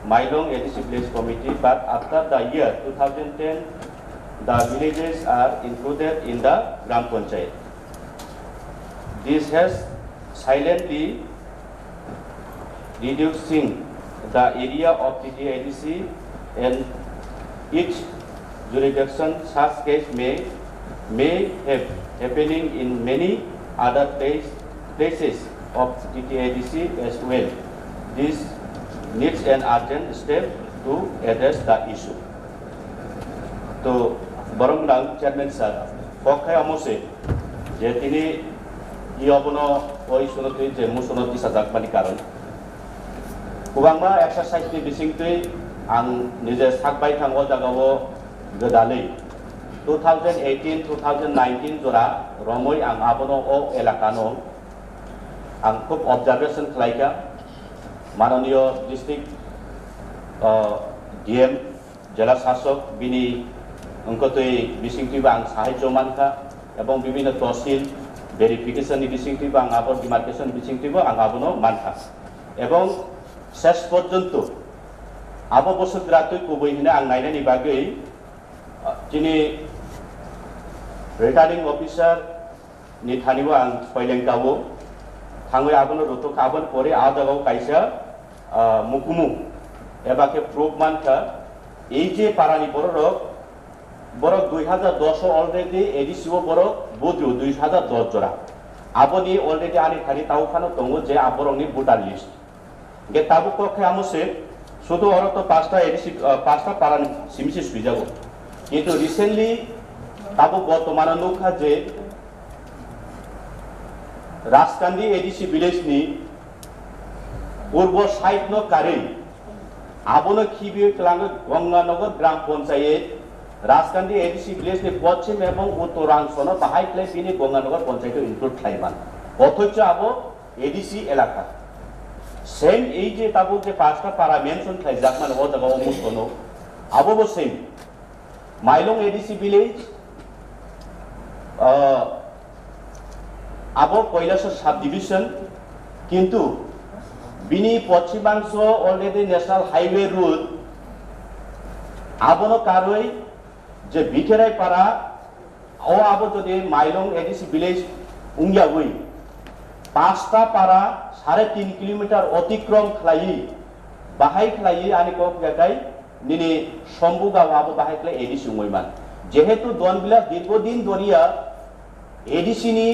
Mailong ADC Village Committee, but after the year 2010, the villages are included in the Gram Panchayat. This has silently reducing the area of TTADC and each jurisdiction. Such case may have happening in many other places of TTADC as well. This needs an urgent step to address the issue. So, Baranglang Chairman sir, Pokai Amose, Jetini Yobono, Oisunoti, Jemusunoti Sadak Manikaran. Kubangma exercise ni bising tui ang nije sakbai thangol jagawo gedale 2018-2019 jora romoi ang abono o elakano ang খুব observation khlaika Manoniyo district DM jela shasok bini angkotui bising tui bang sahajyo manka ebong bibhinno tahsil verification ni bising tui bang abor demarcation bising tui ang abono manka ebong শেষ পর্যন্ত আবশ্যক রাতই কবইহিনা আং নাইনানি বাগৈ যিনি returning officer ni thanibo ang soilengkawo thangoi abono roto kabon pore adagaw kaisa mukumu ebake proof manka ei je parani borok borok 2010 already edisibo borok bodru 2010 jora aboni already ani khari tau khano tongo je aborongni voter list ge tabu kokhe amose শুধু ওরা তো পাঁচটা Parana সিমিসি সুইজাগো কিন্তু recently তাবো বর্তমানে নৌকা যে Rajkandi ADC ভিলেজনি পূর্ব side ন কারে আবনো খিবি ক্লাঙ্গ গঙ্গানগর গ্রাম পঞ্চায়েত রাজকান্দি এডিসি ভিলেজনি পশ্চিম এবং উত্তরাংশ বাহাই ক্লাই বিনি গঙ্গানগর পঞ্চায়েত ইনক্লুড খাইমান অথচ আবো এডিসি এলাকা সেম এই যে তাবো যে পাঁচটা পারা মেনশন খাই যাক মানে ও জায়গা মুস্তনো আবো সেম মাইলং এডিসি ভিলেজ আবো কৈলাসর সাব ডিভিশন কিন্তু বিনি পশ্চিমাংশ অলরেডি ন্যাশনাল হাইওয়ে রুট আবনো কারই যে বিখেরাই পারা ও আবো যদি মাইলং এডিসি ভিলেজ উঙ্গিয়া হই পাঁচটা পারা 3.5 কিলোমিটার অতিক্রম খাই বাহাই খাই আনি কক জায়গায় নিনি সম্বুগাঁও আবো বাহাই খাই এডিসি উঙ্গইমান যেহেতু দনবিলাস দীর্ঘদিন ধরিয়া এডিসিনি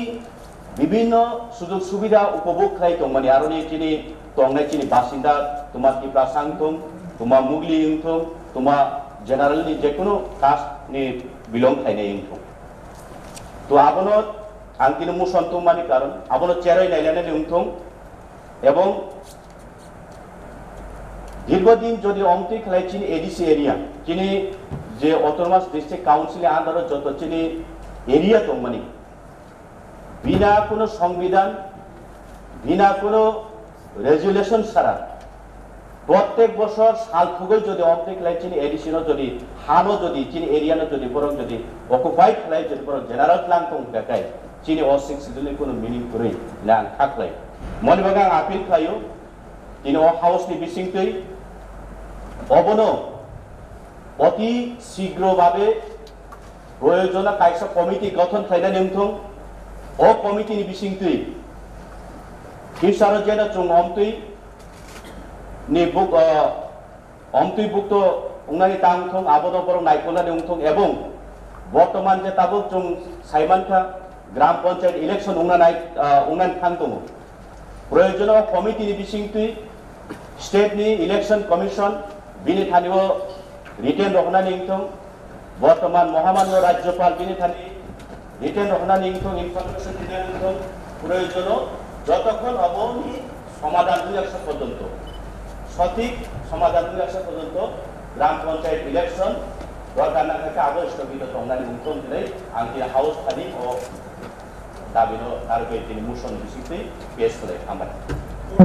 বিভিন্ন সুযোগ সুবিধা উপভোগ খাই মানে আরো চিনি তংনাই চিনি বাসিন্দা তোমার টিপলা সাংথং তোমার মুগলি ইংথং তোমার জেনারেল নি যে কোনো কাস্ট নি বিলং খাইনাই ইংথং তো আবনো আংকিনো মুসন্তং মানি কারণ আবনো চেরাই নাইলানে ইংথং এবং দীর্ঘদিন যদি অমতি খেলাই চিনি এডিসি এরিয়া চিনি যে অটোনমাস ডিস্ট্রিক্ট কাউন্সিলের আন্ডারে যত চিনি এরিয়া দং মানে বিনা কোনো সংবিধান বিনা কোনো রেজুলেশন ছাড়া প্রত্যেক বছর সাল থুগৈ যদি অমতি খেলাই চিনি এডিসিনো যদি হানো যদি চিনি এরিয়ানো যদি বরং যদি অকুপাইড খেলাই যদি বরং জেনারেল ক্লাং দং দেখায় চিনি অ6 শিডিউলनि কোনো মিনিং করে না থাকলাই মনে বাগা আপিল খাইও তিনি ও হাউসনি বিসিংতৈ অবনো অতি শীঘ্রভাবে প্রয়োজনীয় কাইসা কমিটি গঠন খাইনা নিমথং ও কমিটিনি বিসিংতৈ ফিউচার যেন চুং অমতৈ নি বুক অমতৈ বুক তো উংনানি তাংথং আবনো বরং নাইকোনা নিমথং এবং বর্তমান যে তাবুক চুং সাইমানখা গ্রাম পঞ্চায়েত ইলেকশন উংনানি থাংতং প্রয়োজনীয় কমিটিনি বিসিংতৈ স্টেটনি ইলেকশন কমিশন বিনি থানিও রিটেন রহনা নিংথং বর্তমান মহামান্য রাজ্যপাল বিনি থানি রিটেন রহনা নিংথং ইনফরমেশন দিনা নিংথং প্রয়োজন যতক্ষণ অবনি সমাধান হয়ে আসা পর্যন্ত সঠিক সমাধান হয়ে আসা পর্যন্ত গ্রাম পঞ্চায়েত ইলেকশন দরকার না থাকে আবো স্থগিত রহনা নিংথং দিলে আংকি হাউস থানি ও দাবিনো তারবে তিনি মোশন বিসিংতৈ পেশ করে আমরা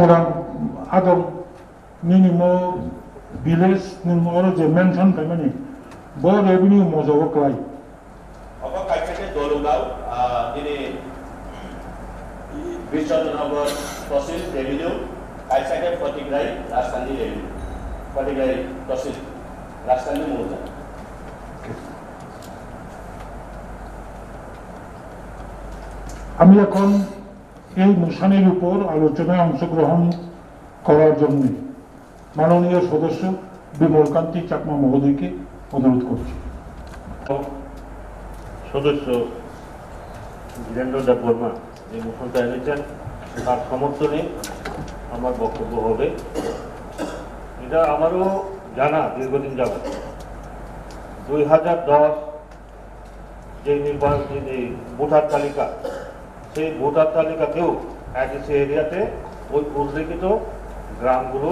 orang adam nini mo village ni mo je mention kamani bo revenue mo jo klai apa kaitake dolugau ini Bishodnogor Tosil revenue kaitake Potigrai Rajkandi revenue Potigrai Tosil Rajkandi moja আমি এখন এই অনুষ্ঠানের উপর আলোচনায় অংশগ্রহণ করার জন্য মাননীয় সদস্য বিমল কান্তি চাকমা মহোদয়কে অনুরোধ করছি। সদস্য বীরেন্দ্র দেব বর্মা যে মোশনটা এনেছেন তার সমর্থনে আমার বক্তব্য হবে। এটা আমারও জানা দীর্ঘদিন যাবত 2010 যে নির্বাচন এই ভোটার তালিকা সেই ভোটার তালিকাতেও এডিসি এরিয়াতে ওই উল্লেখিত গ্রামগুলো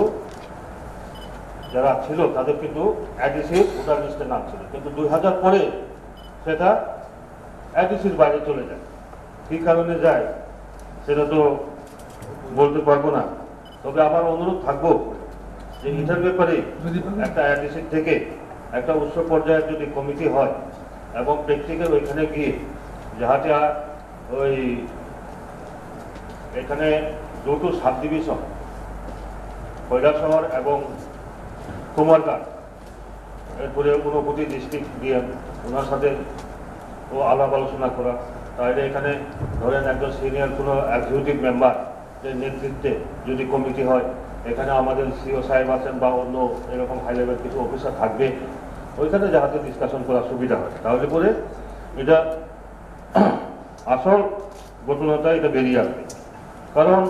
যারা ছিল তাদের কিন্তু এডিসি ভোটার লিস্টে নাম ছিল, কিন্তু 2000 পরে সেটা এডিসির বাইরে চলে যায়। কী কারণে যায় সেটা তো বলতে পারবো না, তবে আমার অনুরোধ থাকবো যে এটার ব্যাপারে একটা এডিসির থেকে একটা উচ্চ পর্যায়ের যদি কমিটি হয় এবং প্র্যাকটিক্যাল ওইখানে গিয়ে যাহাতে ওই এখানে দুটো সাব ডিভিশন কৈলাসহর এবং কুমারঘাট এরপরে ঊনকোটি ডিস্ট্রিক্ট দিয়ে ওনার সাথে ও আলাপ আলোচনা করা, তাহলে এখানে ধরেন একজন সিনিয়র কোনো এক্সিকিউটিভ মেম্বার এর নেতৃত্বে যদি কমিটি হয়, এখানে আমাদের সিও সাহেব আছেন বা অন্য এরকম হাই লেভেল কিছু অফিসার থাকবে, ওইখানে যাহাতে ডিসকাশন করার সুবিধা হয়, তাহলে পরে এটা আসল ঘটনাটা এটা বেরিয়ে আসবে। কারণ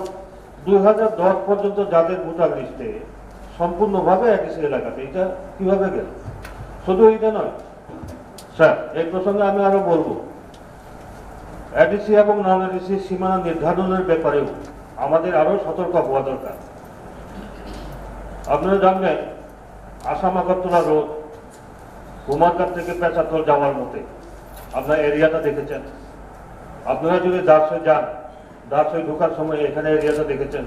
2010 পর্যন্ত যাদের ভোটার লিস্টে সম্পূর্ণভাবে এডিসি এলাকাতে, এটা কিভাবে গেল? শুধু এটা নয় স্যার, এই প্রসঙ্গে আমি আরো বলবো, এডিসি এবং নন এডিসি সীমানা নির্ধারণের ব্যাপারেও আমাদের আরো সতর্ক হওয়া দরকার। আপনারা জানবেন আসাম আগরতলা রোড কুমারঘাট থেকে পেঁচাতল যাওয়ার মতে আপনার এরিয়াটা দেখেছেন। আপনারা যদি দার্সই যান, দার্সই ঢোকার সময় এখানে এরিয়াটা দেখেছেন।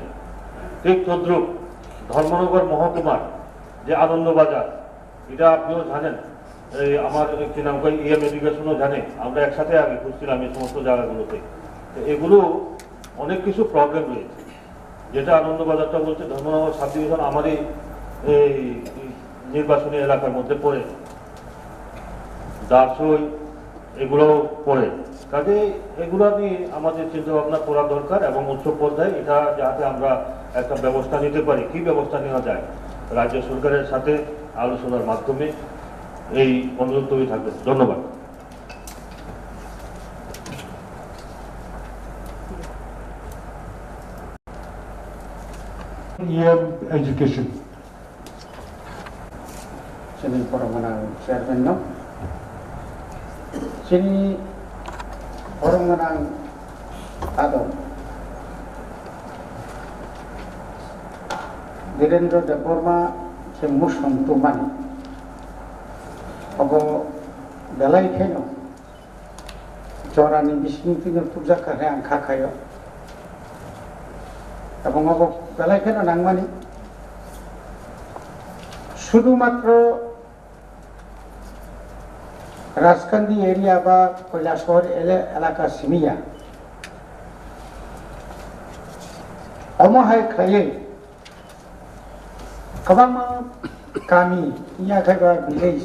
ঠিক তদ্রুপ ধর্মনগর মহকুমার যে আনন্দবাজার, এটা আপনিও জানেন, এই আমার কি নাম কই ইএম এডুকেশনও জানে, আমরা একসাথে আগে খুঁজছিলাম এই সমস্ত জায়গাগুলোতে। এগুলো অনেক কিছু প্রবলেম রয়েছে, যেটা আনন্দবাজারটা বলছে ধর্মনগর সাব ডিভিশন আমারই এই নির্বাচনী এলাকার মধ্যে পড়ে, দার্সই এগুলো পড়ে। কাজে এগুলো নিয়ে আমাদের চিন্তা ভাবনা করা দরকার এবং উচ্চ পর্যায়ে এটা যাতে আমরা একটা ব্যবস্থা নিতে পারি। কি ব্যবস্থা নেওয়া যায় রাজ্য সরকারের সাথে আলোচনার মাধ্যমে, এই অনুরোধ তৈরি থাকবে। ধন্যবাদ। Education. Sini Poromanang Chairman no. Sini Poromanang Adon. Dhirendra Deborma se Muslim Tumani. Abo belai keno. Jorani bising tinggal puja kare angka kayo. এবং বেলায় কেন নাংমানি শুধুমাত্র রাজকান্দি এরিয়া বা কৈলাসহর এলাকা সিমিয়া অমহায় খাইয়ে কবামা কামি ইয়া খাইবা ভিলেজ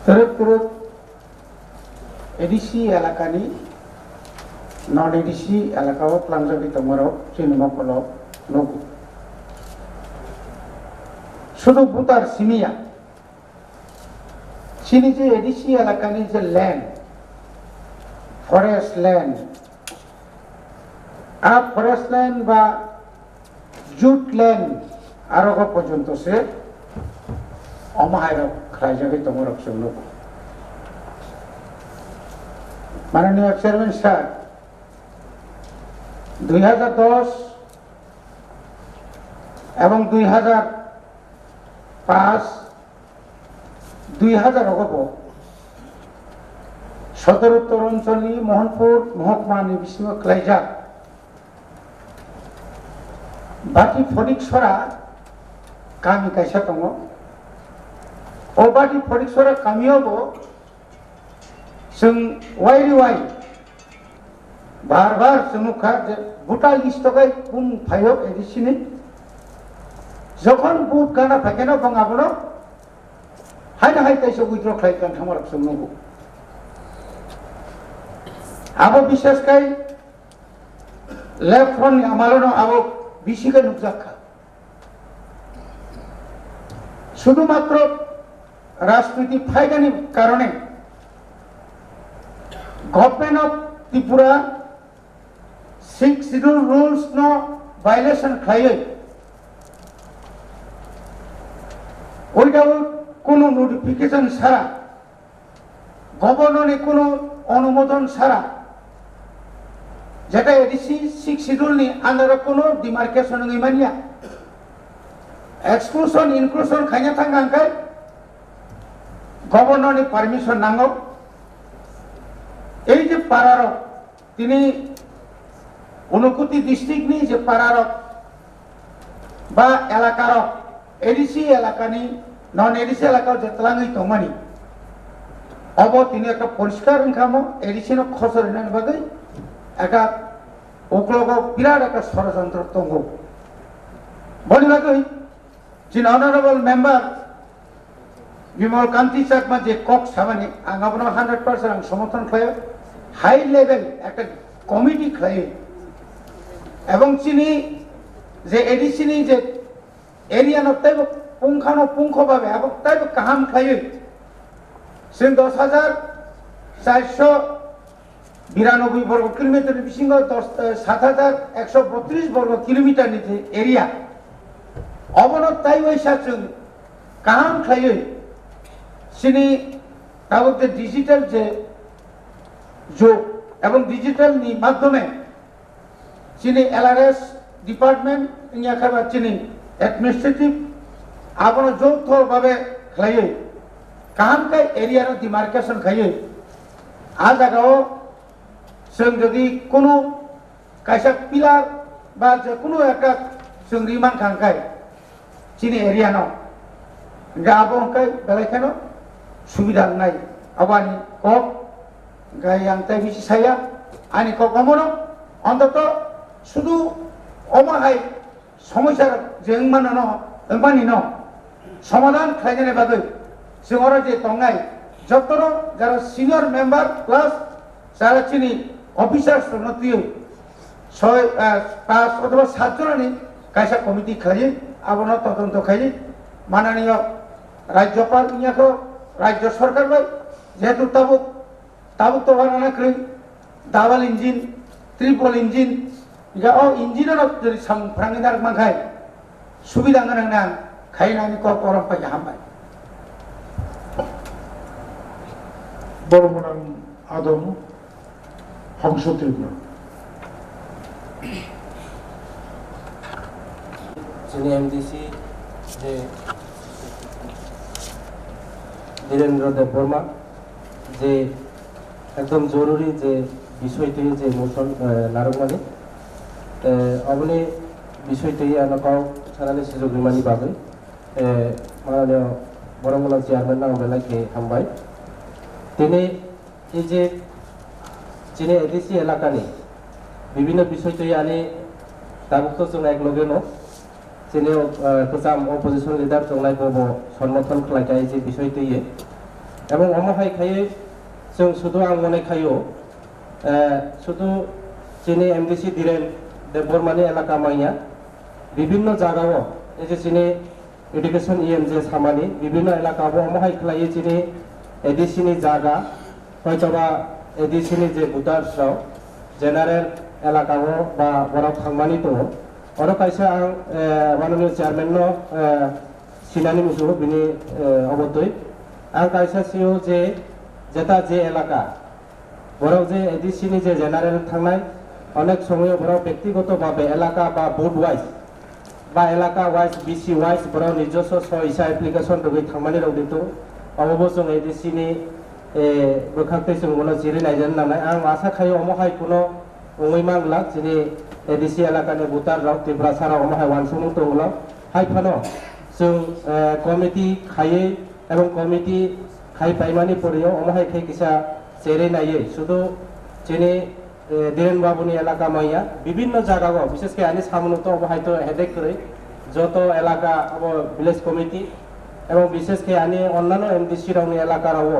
তরফ তরফ এডিসি এলাকানি নন এডিসি এলাকাও প্লাংজাবি তোমারও চিনিমা পলো নগু শুধু ভূতার সিমিয়া চিনি যে এডিসি এলাকানি যে ল্যান্ড ফরেস্ট ল্যান্ড আর ফরেস্ট ল্যান্ড বা জুট ল্যান্ড আরো পর্যন্ত সে অমাহায় খাইজাবি তোমার নগু মাননীয় চেয়ারম্যান স্যার 2010 এবং 2005 2000 অগপ সদর উত্তর অঞ্চলী মোহনপুর মহকুমা নিবিসিম ক্লাইজা বাটি ফরিকসরা কামি কাইসা দङ ও বাটি ফরিকসরা কামিयावबो जों वाइरि वाइ बार-बार जोंखा भोटार लिस्टकाय कुन फायो एडिसिनि जखन भोट गाना फाइकेना बंगाबनो हायना हायताइसो उइथ्र खालायगोन थामार जोंनगौ आबो बिसेसकाय लेफ्ट फ्रन्ट आमालनो आबो बिसिके नुजाखा शुधुमात्र राजनीति फायदानि कारणे government of Tripura 6 schedule rules no violation खायो without কোনো নোটিফিকেশন ছাড়া গভর্নরের কোনো অনুমোদন ছাড়া যেটা এডিসি 6 শিডিউল নি আন্ডারে কোনো ডিমার্কেশন নিমানিয়া এক্সক্লুশন ইনক্লুশন খাইনা থাঙ্গাঙ্কাই গভর্নরের পারমিশন নাঙ্গো এই যে পারার তিনি অনুকুতি ডিস্ট্রিক্ট নি যে পারার বা এলাকার এডিসি এলাকানি নন এডিসি এলাকার যেতলাঙই দংমানি অব তিনি একটা পরিষ্কার খামো এডিসিন খসর হিনানি বাগৈ একটা ওগ্লগ বিরাট একটা ষড়যন্ত্র দङ বলি বাগৈ যিনি অনারেবল মেম্বার বিমল কান্তি চাকমা যে কক সাবানি आं আপনার 100% आं সমর্থন খায় হাই লেভেল একটা কমিটি খায় এবং চিনি যে এডিসিনি যে এরিয়া নতাই पुंखानुपुंखभावे आबो गाहाम खायो जों 10,492 वर्ग किलोमीटर बिसिङाव 7,132 वर्ग किलोमीटर नि एरिया अबनो ताइ वैसा जों गाहाम खायो सिनि ताबो जे डिजिटल जे जुग एवं डिजिटल नि माध्यमे सिनि एलआरएस डिपार्टमेंट इनिया खाबा सिनि एडमिनिस्ट्रेटिव आबनो जौथ भावे खायो गाहाम का एरिया नो डिमार्केशन खायो आ जागाव जों जदि कोनो कायसा पिलार बा जे कोनो एका जों रिमान खांखाय सिनि एरिया नो गाबो खाय बेलायखानो सुबिदा नाय आबानि कक गाय आंताय बिसि साया आनि कक अमनो अन्तत शुधु अमाहाय समस्या जों माननो ओंबानि न समाधान खालायनाय बागै जों अरा जे तंनाय जतनो जारा सिनियर मेंबर प्लस जारा चिनि ऑफिसर्स नतियो 6-5 अथवा 7 जनानि कायसा कमिटि खायो आबनो तदন্ত खायो माननीय राज्यपाल इयाखौ राज्य सरकार बाय जेहेतु ताबुक तो बानाना ख्रै डाबल इंजिन ट्रिपल इंजिन इगा अ इंजिनर जरि सांफ्रांगिनार माखाय सुबिदा गोनां खायनानि को परम्परा हामबाय बरमनां आदम हंसत्रिपुरा जोंनि एमडीसी जे धीरेन्द्र देव बर्मा जे एकदम जरूरी जे বিষয়টি যে মোশন নারকমানি অবনি বিষয়টি আনকাও সারানি সুযোগ রিমানি বাগৈ মাননীয় বরমলা চেয়ারম্যান নাম বেলাকে হামবাই তিনি এই যে চীনে এডিসি এলাকানি বিভিন্ন বিষয়টি আনি তাবুক जों একলগে ন চীনে প্রচাম অপোজিশন লিডার জংলাই বব সমর্থন খালাইকাই যে বিষয়টি এবং অমহাই খাইয়ে जों শুধু आं মনে খাইও শুধু চীনে এমডিসি ধীরেন দেববর্মানি এলাকা মাইয়া বিভিন্ন জায়গাও এই যে চীনে এডুকেশন ইএমজে সামানি বিভিন্ন এলাকাও অমহাই খালাইয়ে চীনে এডিসিনি জায়গা হয়তোবা এডিসিনি যে ভোটারসরাও জেনারেল এলাকাও বা বড় থাংমানি দङ अरो कायसा आं माननीय चेयारमैन नो सिनानि मुसु बिनि अबतय आं कायसा सियो जे जेता जे एलाका बराव जे एडिसिनि जे जेनारेल थांनाय अनेक समय बराव व्यक्तिगत भावे एलाका बा बोर्ड वाइज बा एलाका वाइज बीसी वाइज बराव निजस्व सहिसा एप्लिकेशन रगै थांमानि राव दितो अबो जों एडिसिनि बोखांते जों उनाव जिरायनायजों नालाय आं आसा खायो अमहाय कुनो उङै मांगला जिनि एडिसि एलाकानि भोटार राव त्रिपुरा सारा अमहाय वानसुमु दंला हायफानो जों कमिटि खायै एवं कमिटि खाय पाइमानि परियो अमहाय खाय किसा जेरै नायै शुधु जिनि धीरेन बाबुनि एलाका माइया विभिन्न जायगायाव विशेष के आनि सामनु तो अमहाय तो हेडेक करे যত एलाका अब विलेज कमिटि एवं विशेष के आनि अन्नान्य एमडिसि रावनि एलाका राव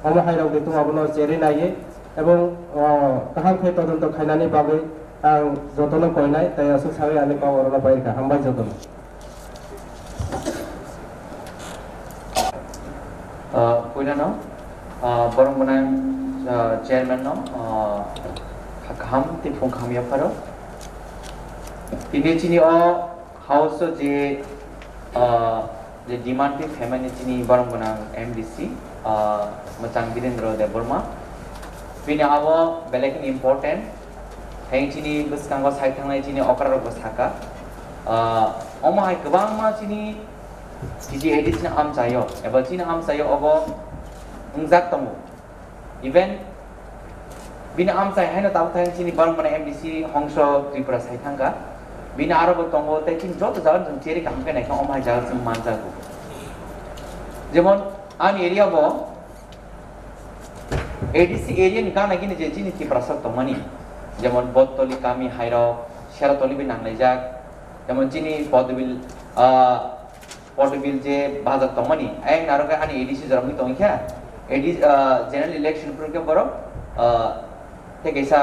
अमहाय राव दितो अबनो जेरै नायै एवं गाहाम खाय तदন্ত खायनानि बागै आं जतन कयनाय ताय आसु सागै आनि पावरना बायका हामबाय जतन पुइनानो बरमबना चेयरमैन नो खाम तिफुं खामिया फारो तिनि चिनि अ हाउस जे डिमांड फेमिली चिनि बरमबना एमडीसी मचांग वीरेंद्र देव बर्मा बिनि आव बेलेक इम्पोर्टेंट हें चिनि बसकांगो साइड थांनाय चिनि अकरारगो साका अमाहाय गोबां मा चिनि जिजि एडिसन आम जायो एबा चिनि आम जायो अबो उंजाक तमु इवेन बिनि आम जाय हायनो तावथाय चिनि बरमबना एमडीसी हंस त्रिपुरा साइड थांगा बिनि आरोबो तंगो तै चिनि जत जागोन जों चेरि कामफेनायखौ अमाहाय जागोन जों मानजागो जेमन आन एरिया बो एडिसी एरिया नि गाना गिनि जे चिनि त्रिपुरा सब तमनि যেমন বদতলি কামি হাইরাও সেরাতলি বি নাংনাই যাক যেমন চিনি পদবিল যে বাজার তমানি আই নারকা আনি এডিসি জরামি তংখ্যা এডি জেনারেল ইলেকশন প্রকে বড় থেকেসা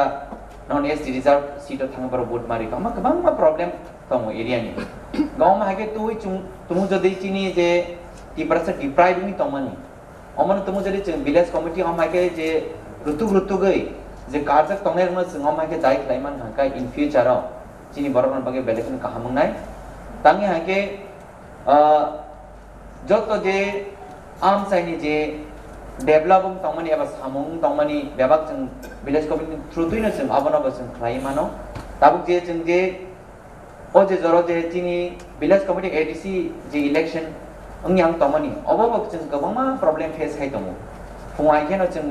নন এসটি রিজার্ভ সিট থাং বড় ভোট মারি কামা গোबां प्रॉब्लेम दङ एरियानि गाँव में हाके तू तुम जदि चिनी जे टीपर से डिप्राइव नहीं तमनी अमन तुम जदि विलेज कमिटी हम हाके जे रुतु गई जे कार्य तंगने रंग से हम हाके दाई क्लाइमान हाका इन फ्यूचर चिनी बरन बगे बेलेकन कहामंगनाय तांगे हाके जो तो जे आम साइनी जे डेभलपिंग तंगमनि एबा सामुं तंगमनि बेबाक जों विलेज कमिटी थ्रु तुइनो जों आबनाबो जों खालायमानो दाबुक जे जों जे ओ जे जरो जे चिनी विलेज कमिटी एडीसी जे इलेक्शन अंगियां तंगमनि अबबक जों गोबां प्रॉब्लम फेस खाय दङ फुङाय केनो जों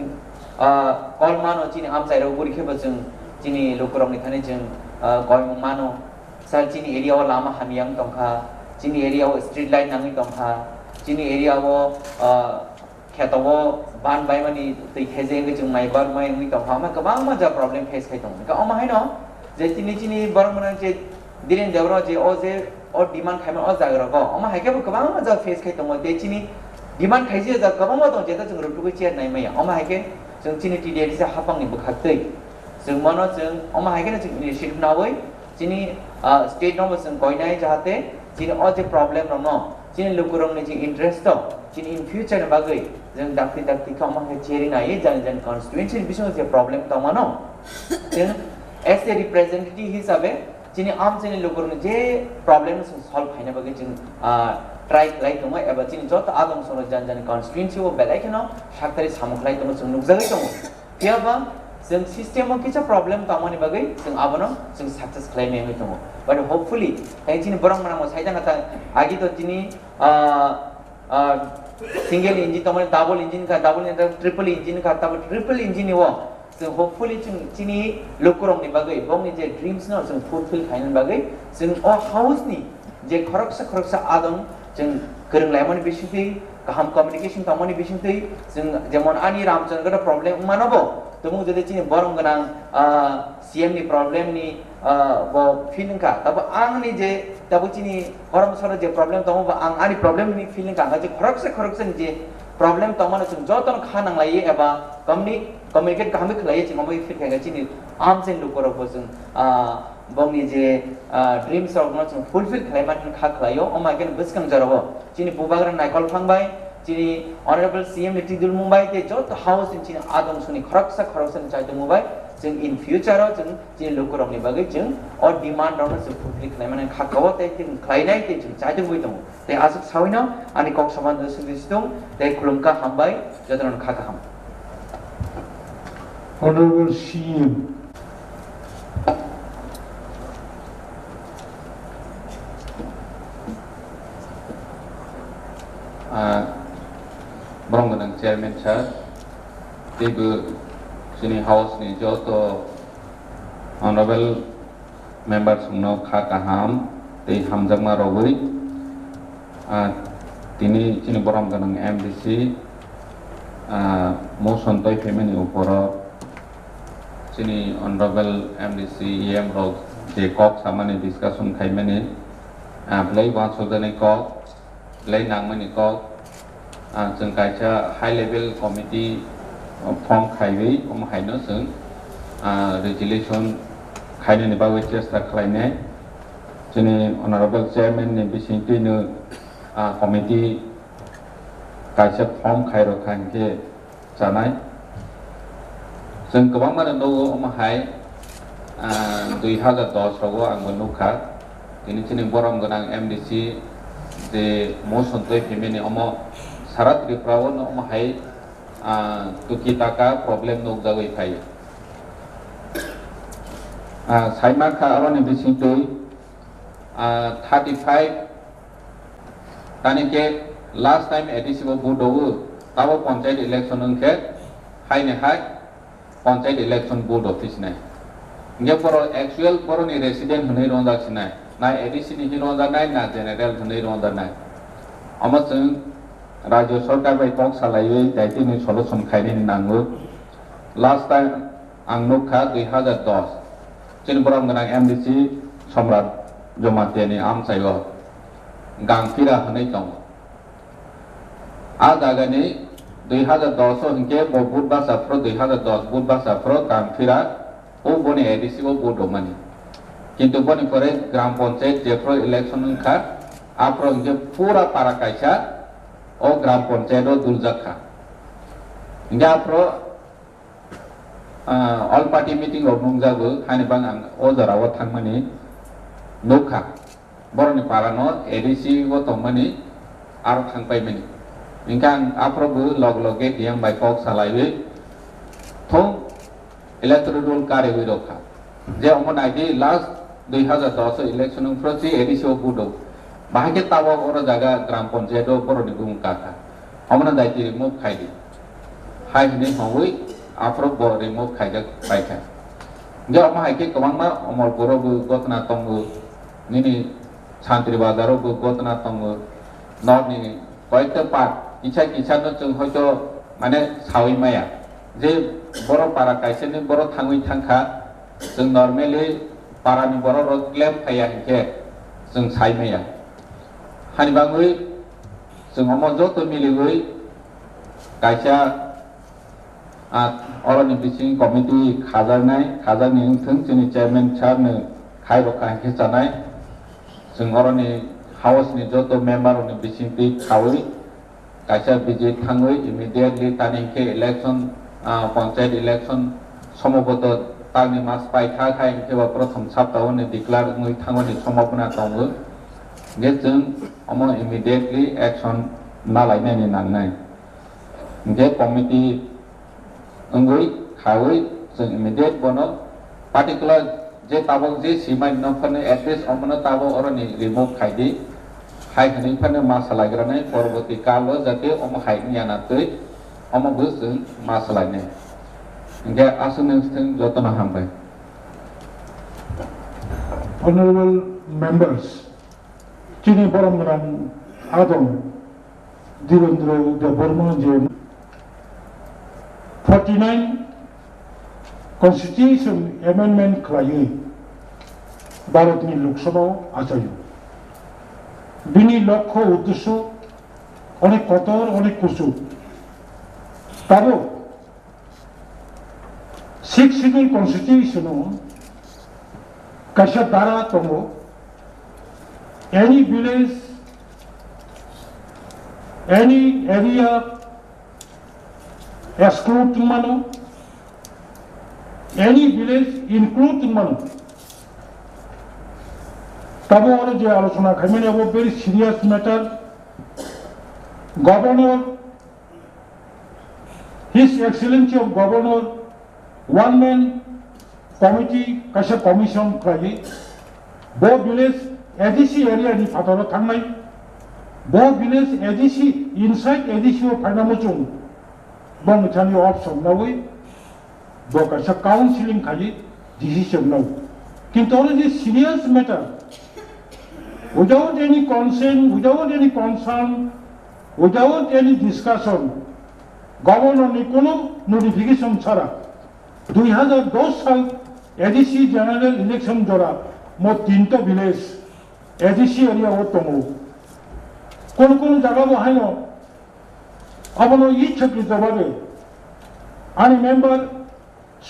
कल मानो चिनी आम साइराव गुरिखेबो जों चिनी लोकरंनि थाने जों गयमु मानो साल चिनी एरियाव लामा हामियां दंखा चिनी एरियाव स्ट्रीट लाइट नाङै दंखा चिनी एरियाव खेताव बान बायमानि दै खेजेंगे जों माइबार माइनि दंखा मा गोबां मजा प्रॉब्लम फेस खाय दङ का अमा हायनो जे चिनी बरमना जे दिरेन देवरा जे ओ जे ओ डिमांड खायमा ओ जागरा गो अमा हायकेबो गोबां मजा फेस खाय दङ दे चिनी डिमांड खायजे जा गोबां मजा दं जे जों रुटुगै चेर नाय माया अमा हायके जों चिनी टिडिएडि से हापांनि बखातै जों मानो जों अमा हायकेनो जों इनिशिएटिभ नावै चिनी स्टेट नाव जों गयनाय जाहाते चिनी ओ जे प्रॉब्लम रङ चिनी लोकरंनि जे इंटरेस्ट दं चिनी इन फ्यूचर बागै जों दाख्रि खामा के चेरिं आयै जान कन्स्टिट्युएन्सी बिसों जे प्रॉब्लम दं मानो जों एज ए रिप्रेजेंटेटिव हिसाबै चिनी आम चिनी लोकरंनि जे प्रॉब्लम जों सॉल्व खायना बागै जों ट्राई खालाय दङ एबा चिनी जत आदम सर जान कन्स्टिट्युएन्सी ओ बेलायखनो साक्तारि सामुखलाय दङ जों नुजागै दङ याबा जों सिस्टेमाव किछा प्रॉब्लम तामानि बागै जों आबनो जों सक्सेस खालायनाय दङ बट होपफुली चिनी बरं मानामो साइदा नाता आगि तो चिनी सिंगल इंजिन तमने डबल इंजिन का ट्रिपल इंजिन का तब ट्रिपल इंजिन वो जों होपफुली चिनी लोकरंनि बागै बंनि जे ड्रीम्स न जों फुलफिल खायनाय बागै जों ओ हाउस नि जे खरकसा आदम जों गोरों लायमोन बिसिथै गाहाम कम्युनिकेशन तमनि बिसिथै जों जेमन आनि रामचंद्र प्रॉब्लम मानबो तुम जदि चिनी बरं गनां सीएम नि प्रॉब्लम नि वो फीलिंग का तब आंनि जे तब चिनी बरं सर जे प्रॉब्लम दङ बा आं आनि प्रॉब्लम नि फीलिंग का जे खरकसा जे प्रॉब्लम तमन जों जतन खानां लायो एबा कम्युनिकेट गाहामै खलायो जों माबा फिल खायगा चिनी आम से लोकरखौ जों बंनि जे ड्रीम्स ऑफ न जों फुलफिल खालायमान खा खलायो अमागेन बसकां जराव चिनी बुबाग्रा नायकल फांबाय चिनी ऑनरेबल सीएम लिटिदुल मुंबई ते जत हाउस इन चिनी आदम सुनि खरकसा चाइदो मुंबई जों इन फ्यूचर जों चिनी लोकरंनि बागै जों और डिमांड रावनो जों फुलफिल खालायमान खाखाव ते जों खालायनाय ते जों चाइदो मुंबई दङ ते आसक सावैनो आनि कक समान सुदिस दं ते खुलुमका हामबाय जतन खाका हाम Honorable CM. Brongan Chairman Sir, Tibu Sini House ni joto Honorable Members no Kakaham, Ti Hamjama Rowi, Tini Chini Brongan MDC, Motion Toy Family Uporo, Chini Honorable MDC EM Rog, J. Cox Samani discussion Kaimani, Play one so the Cox, Play Nangmani Cox. जों कायचा high level committee form खायबै हायनो जों resolution खायनायनि बागै चेष्टा खालायनाय जोंनि अनारेबल चेयारमेननि बिसिंथिनो committee कायचा form खायरो खांखे जानाय जों गोबां माने दङ हाय 2010 राव आंबो नुखा दिनै जोंनि बरम गोनां एमडीसी जे मोसन तय फेमिनि सारा त्रिपुराव न हाय तुकी ताका प्रॉब्लम नोक जागै फाय साइमा खा आरोनि बिसिंतै 35 तानि के लास्ट टाइम एडीसी को बुदोवो ताबो पंचायत इलेक्शन अंके हायने हाय पंचायत इलेक्शन बोर्ड ऑफिस ने इंगे पर एक्चुअल परनि रेसिडेंट हनै रंजा छिनाय ना एडीसी नि रंजा नाय ना जनरल हनै रंजा नाय अमजों राज्य सरकार बाय टक सालायो दायथिनि सलुशन खायनि नांगौ लास्ट टाइम आं नुखा 2010 चिन बरम गोनां एमडीसी सम्राट जमातेनि आमसायो गांफिरा हनै दं आ जागानि 2010 हंके बुधबार साफ्रो 2010 बुधबार साफ्रो गांफिरा ओ बने एडीसी ओ बोदोमानि কিন্তু বনি পরে গ্রাম পঞ্চায়েত যেপ্র ইলেকশন খা আপর ইনকে পুরা পারা কাইসা ও গ্রাম পঞ্চায়েত ও দুলজাখা ইনকে আপর অল পার্টি মিটিং ও নুংজাবো হানি বাং আং ও জারাও থাংমানি নুখা বরনি পারানো এডিসি ও তংমানি আর থাংপাইমানি ইনকে আং আপ্রবো লগ লগে ডিএম বাই কক সালাইবে থং ইলেকট্রাল রোল কারে হই রখা যে অমন আইডি লাস্ট 2010 ইলেকশন প্রতি এডিসি ও বুডো বাহাকে তাও ওর জায়গা গ্রাম পঞ্চায়েত ও বরনি বুম কাকা অমনা দায়িত্ব রিমুভ খাইদি হাই হিনে হই আফরক ব রিমুভ খাইজা পাইখা যে অমা হাইকে কমাংমা অমর বড়বু গতনা তঙ্গু নিনি শান্তি বাজারও গতনা তঙ্গু নরনি কয়েকটা পার্ট ইচ্ছা ইচ্ছা নচং হয়তো মানে সাউই মায়া যে বড় পারা কাইসেনি বড় থাঙ্গুই থাংখা जों नर्मेलि पारानि बर' रड क्लेम फाया हिंखे जों साइमाया हानिबाङै जों अम जत मिलिगै कायसा अरनि बिसिं कमिटि खाजारनि थों जोंनि चेयारमेन सारनो खायरखा हिंखे जानाय जों अरनि हाउसनि जत मेम्बारनि बिसिं बि खावै कायसा बिजि थाङै इमिडिएटलि तानि हिंखे इलेक्शन पञ्चायत इलेक्शन समबत तांनि मास पाइखा खाय केबा प्रथम सप्ताहनि डिक्लेयार मै थांगनि सम्भावना दङ जे जों अम इमिडिएटलि एक्शन नालायनायनि नांनाय जे कमिटि अंगै खावै जों इमिडिएट बनो पार्टिकुलार जे ताबक जे सिमाइ नफरनि एड्रेस अमनो ताबो अरनि रिमूव खायदि हायखनि फने मासलायग्रानै परबर्ती काल जाते अम हायनियाना तै अम जों मासलायनाय Inge asung jotona hambai. Honorable members, Chini Boramran Adam Direndra the Burma 49 Constitution Amendment Klaye Bharatni Lok Sabha Achayo Bini Lokho Uddesho Onek Kotor Onek Kusu Tabo 6th Schedule Constitution Kasha Dara Tongo any village, any area exclude Mano, any village include Mano. Tabo or je alosona khamene abo very serious matter. Governor, His Excellency of Governor, one man committee kasha commission krai bo village ADC area ni phataro thangnai bo village ADC inside ADC o phainamuchung bong chani option nawai bo kasha counseling khali decision naw kintu or is serious matter without any consent without any concern without any discussion governor ni kono notification chhara 2010 साल ADC general election जोड़ा मो 3टा village ADC area वो तंगो कोन जगह वो है no अब no ये छक्की दबावे आनी मेंबर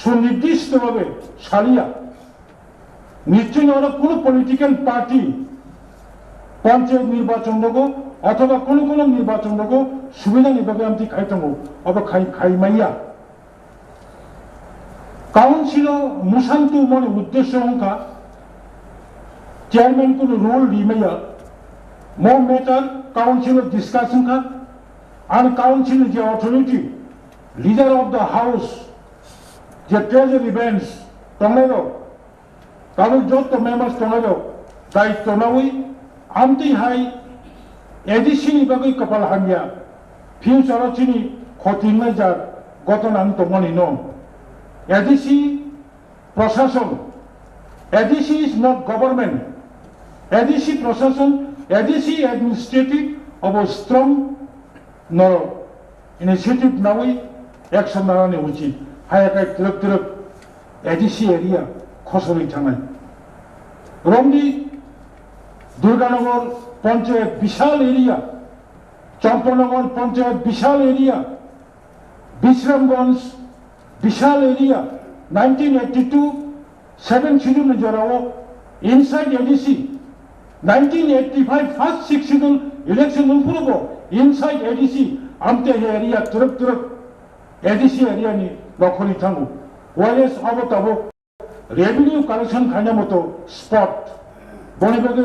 सुनिर्दिष्ट दबावे शालिया निश्चय और कोन पॉलिटिकल पार्टी पंचायत निर्वाचन लोगो अथवा कोन निर्वाचन लोगो सुविधा निभावे हम ती खाई तंगो अब खाई मैया Councilor Musantu Moni Uddesho Onka Chairman Kunu role Rimaya More matter Councilor discussion ka and Councilor the authority Leader of the House the treasury events Tonero Kalu Jot members Tonero Dai Tonawi Amti Hai Edishini Bagai Kapal Hanya Few Sarachini Khotimajar Gotanan Tomoni no ADC Procession. ADC is not government. ADC Procession, ADC administrative of a strong no initiative nawi action narani uchi. Hayakai truk ADC area khosori chanai. Romdi Durganagar Panchayat Bishal area, Champanagar Panchayat Bishal area, Bishramganj Bishal area, 1982, 7 Schedule Jarao, inside ADC. 1985 first successful election improve inside ADC. Amte area turuk ADC area ni lokoli thangu. Whereas abo revenue collection khanya moto spot. Boni bagi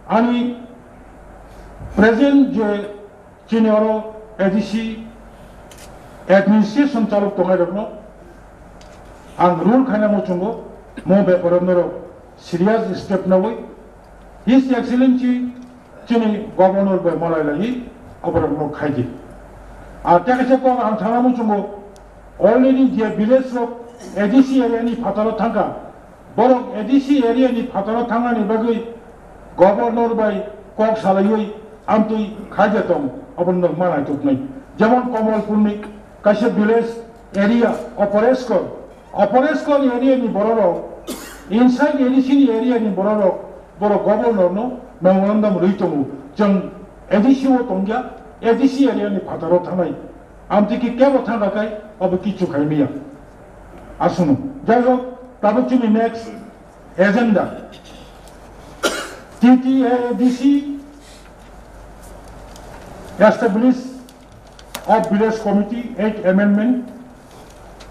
ani present je Chinoro ADC administration chaluk tongai rakno ang rule khana mo chungo mo be porondoro serious step na woi His Excellency Chini Governor by Malayali abarang mo khaiji takase ko ang thana mo chungo already je village ro ADC area ni phataro thanga borok ADC area ni phataro thanga ni bagi Governor by kok salai amtui khaija tong abon nok manai tuknai যেমন কমলপুরনি কাছে village area অপারেশকল area নি বড় inside ADC area নি বড় governor no memorandum রইতমু जों ADC ও তংগা ADC area নি ফাতারো থানাই আমতি কি কেবো থানাকাই অব কিছু খাইমিয়া আসুন যাই হোক তারপর তুমি next agenda TTADC establish of Village Committee 8 Amendment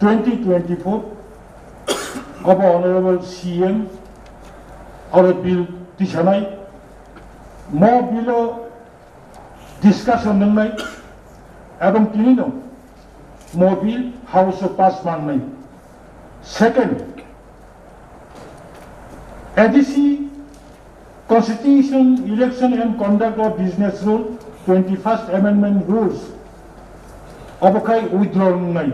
2024 of Honorable CM or a bill Tishanai more below discussion nai এবং tinino more bill House of pass man nai second ADC Constitution Election and Conduct of Business Rule 21st Amendment rules অবকাই withdrawn নাই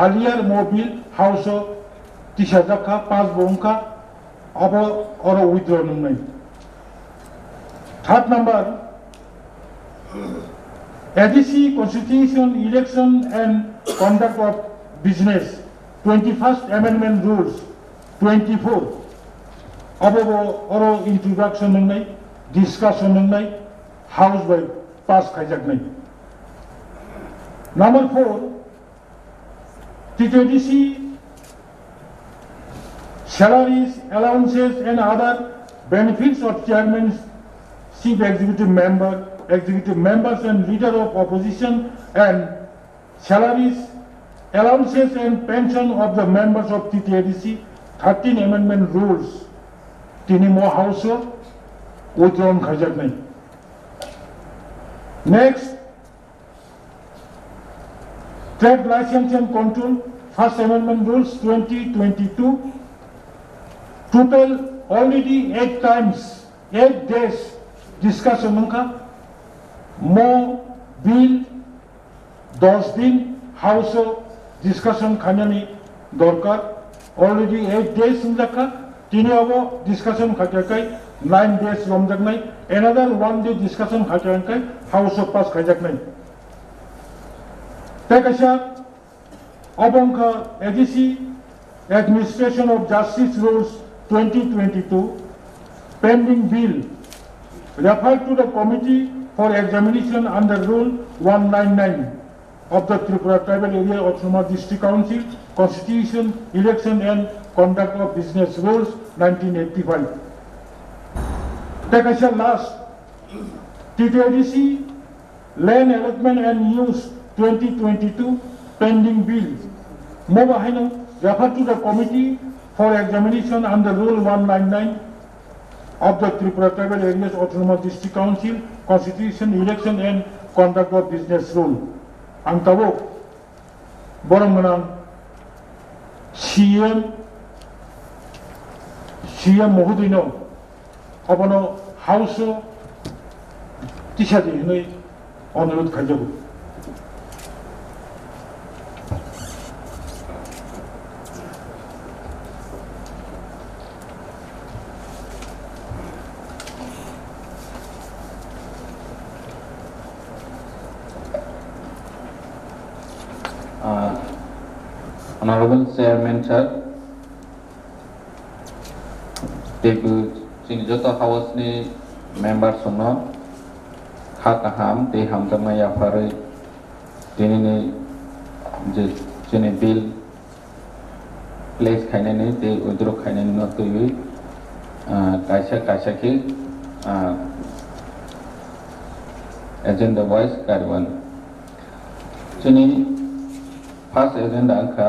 আলিয়ার মোবিল house তিসাজাকা 5 বংকা অব অর withdrawn নাই third number ADC constitution election and conduct of business 21st Amendment rules 24 অব অর ইন্ট্রোডাকশন নাই ডিসকাশন নাই হাউস বাই পাস খাইজাক নাই Number 4, TTADC salaries, allowances and other benefits of chairman, chief executive members and leader of opposition and salaries, allowances and pension of the members of TTADC 13 Amendment rules. Tini mo house withdrawn khajak nahi. Next, Trade License and Control, First Amendment Rules 2022, total already 8 times, 8 days discussion nungka, more bill, 10 din, House discussion khanyani dorkar, already 8 days nungka, tini abo discussion khakyakai, 9 days romjak nai, another 1 day discussion khakyakai, House of pass khajak nai. Tekasha Obonka ADC Administration of Justice Rules 2022 pending bill referred to the Committee for Examination under Rule 199 of the Tripura Tribal Area Autonomous District Council Constitution, Election and Conduct of Business Rules 1985. Tekasha last TTADC Land Allotment and Use 2022 pending bill. Mobahino referred to the Committee for Examination under Rule 199 of the Tripura Tribal Areas Autonomous District Council Constitution, Election and Conduct of Business Rule. Ang tabo borong manang CM Mohudino abono House Tishadi hinoi অনুরোধ খাইজাবো Honorable Chairman Sir, Tebu Sinjoto House ni member sono Hakaham te hamdama ya fare tini ni jene bill place khaine ni te udro khaine no tui kaisa ki agenda wise karwan chini first agenda angka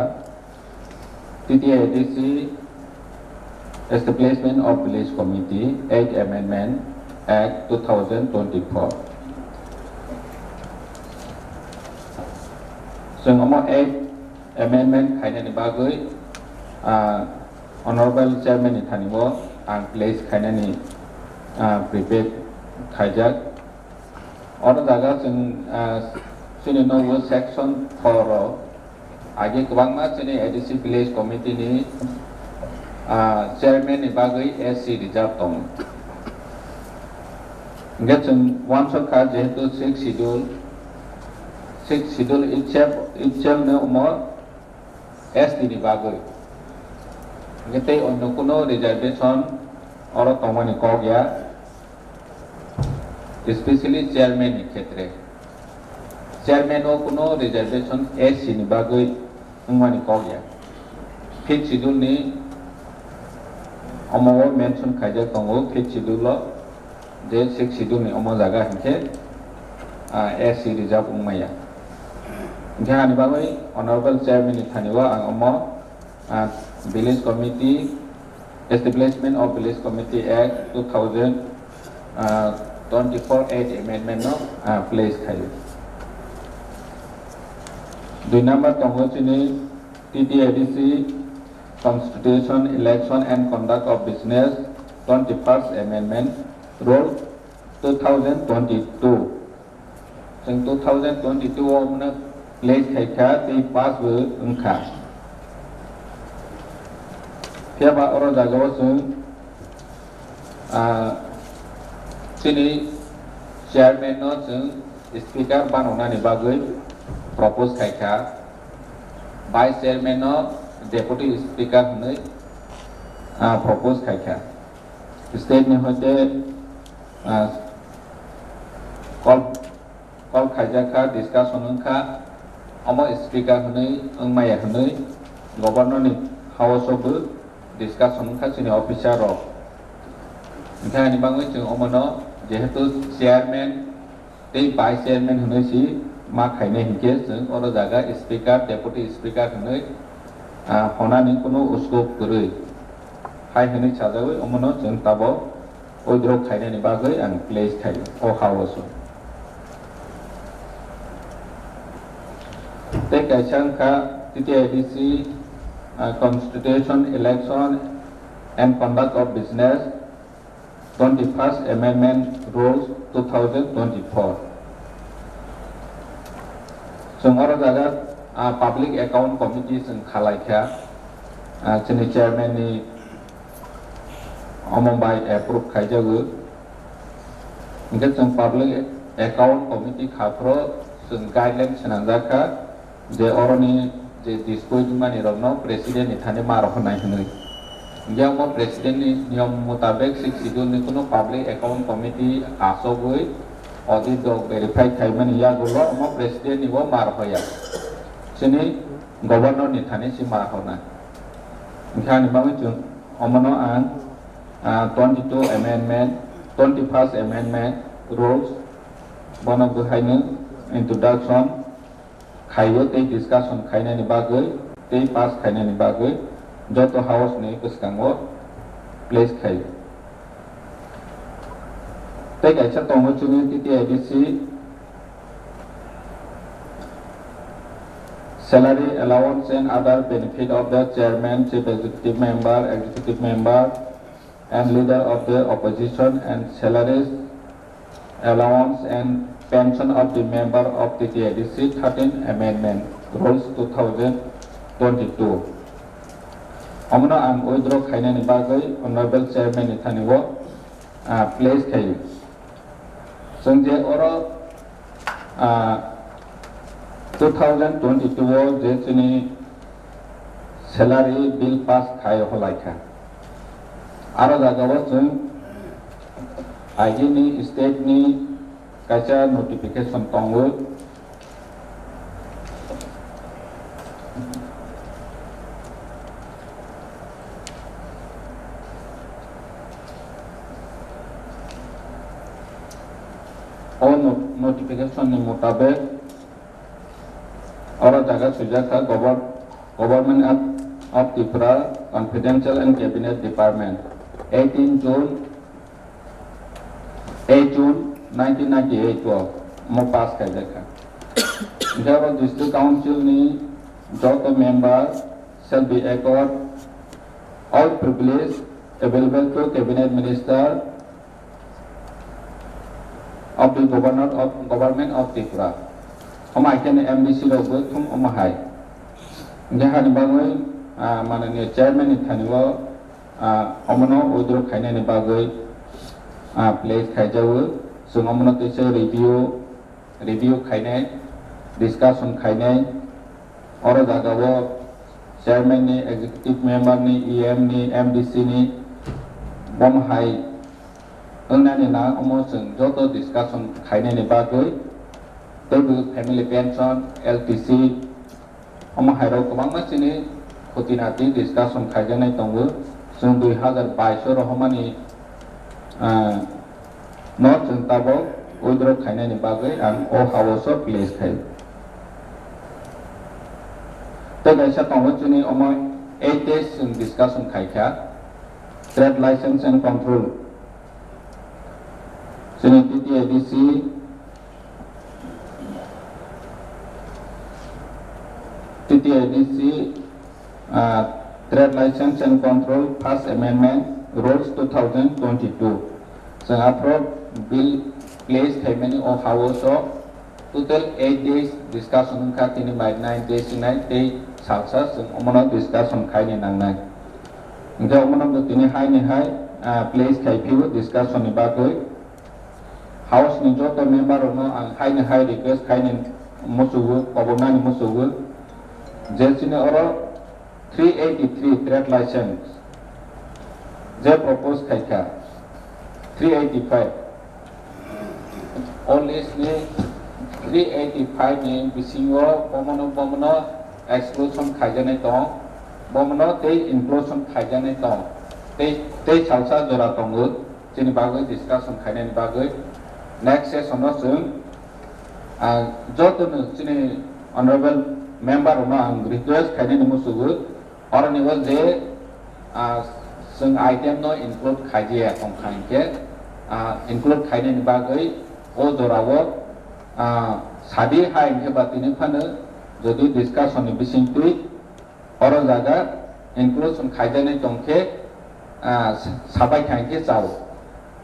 titiya ADC establishment of village committee 8 amendment act 2024 ซึ่งออกมา8 amendment ใครในบ้านเลยhonorable chairman ในฐานะว่าplace ใครในนี้prepare ใครจะออร์ดาซึ่งซึ่งใน section 4อาจจะกว้างมากซึ่งใน ADC village committee นี้chairman ในบ้านเลย SC ดีจับตรงงั้นซึ่งวันสุดท้ายจะตัว 6 schedule itself ne umur S di bagai. Kita untuk kuno reservation orang tomani kau ya, especially chairman ni khetre. Chairman o kuno reservation S ni bagai umani kau ya. Fifth schedule ni umur mention kaja tongo fifth schedule lo, je 6 schedule ni umur jaga hingke S reserve umaya. Jangan dibangun honorable chairman di Thaniwa angommo village committee establishment of village committee act 2024 8 amendment no place khai. 2 number tongho chini TTADC constitution election and conduct of business 21st amendment rule 2022. Sing 2022 omna place khai kha ti pass vu ungkha kya ba oro jagawa sung chini chairman no sung speaker banona ni bagui propose khai kha vice chairman no deputy speaker ni propose khai kha state ni hote call khai ja kha discussion ungkha Amo speaker huni maya huni governor ni house of discussion khasini officer ro ngani bangoi chung omono jehetu chairman tei vice chairman huni si ma khaine hinke chung oro jaga speaker deputy speaker huni honani kono uskop kurui hai huni chajagoi omono chung tabo oidro khaine ni bagoi ang place khai o house Take a chunk TTADC constitution election and conduct of business 21st amendment rules 2024 Sungara jaga public account committee sing khalai kha chini chairman ni omombai approve khai jagu ngat public account committee khapro sing guideline sananjaka je oroni je disposal mani rogno president ni thane mar honai hunui jamo president ni niyam mutabek 6 schedule ni kono public account committee asogoi audit dog verify khai mani ya gulo mo president ni wo mar hoya sini governor ni thane si mar hona nkhani bangi chung omono an 22 amendment 21st amendment rules bono buhainu introduction Khayo tei discussion khaina ni bagoi tei pass khaina ni bagoi joto house ni kuskango place khai tei kaisa tongo chuni TTADC salary allowance and other benefit of the chairman chief executive member and leader of the opposition and salaries allowance and pension of the member of the TTADC 13th Amendment Rules 2022. Amna ang withdraw khaina ni bagai honorable chairman ni thaniwo place khai. Sangje oro 2022 je chini salary bill pass khai holai kha. Aro jagawa chung IG ni state ni kaca notification tongo notification ni mutabek orang jaga sujaka Government of Tripura Confidential and Cabinet Department 8 June 1998 ko mo pass kai jaka Java District Council ni joto member shall be accorded all privilege available to Cabinet Minister of the Government of Tripura. Omai kene MDC logo thum omahai. Jahan bagoi mananya chairman ithaniwa omono udro khaine ni bagoi place khaijawo sung omono tese review khaine discussion khaine oro jagawo chairman ni executive member ni EM ni MDC ni bomhai Nani na omoseng joto discussion khaine ni bagoi tebu family pension LTC omahai ro kobang masini khotinati discussion khaijanai tongo sung 2022 ro homani not sung tabo udro khaine ni bagoi ang o hawoso place khai te gaisa tongo chuni omai 8 days sung discussion khaikha trade license and control Sini TTADC Trade License and Control First Amendment Rules 2022. So approve bill placed how many of hours of total 8 days discussion katini by 9 days in 9 day salsa so omono discussion kaini nangnai. Nga omono tini hai ni hai place kai piu discussion ni bagoi House ni joto member ono ang high request kainin musugu kobona ni musugu jelsine oro 383 trade license je propose kaika 385 only ni 385 ni bisingo bomono exclusion khaijane to bomono te inclusion khaijane to te salsa jora tongu chini bagoi discussion khaine ni bagoi Next session also, joto sini honorable member ono ang request kani ni musugu or ni was je sung item no include khaji atong khanke include khaine ni bagoi o dorawo sadi hai ke batini phane jodi discussion ni bising tui or jaga inclusion khaijane tongke sabai khanke chao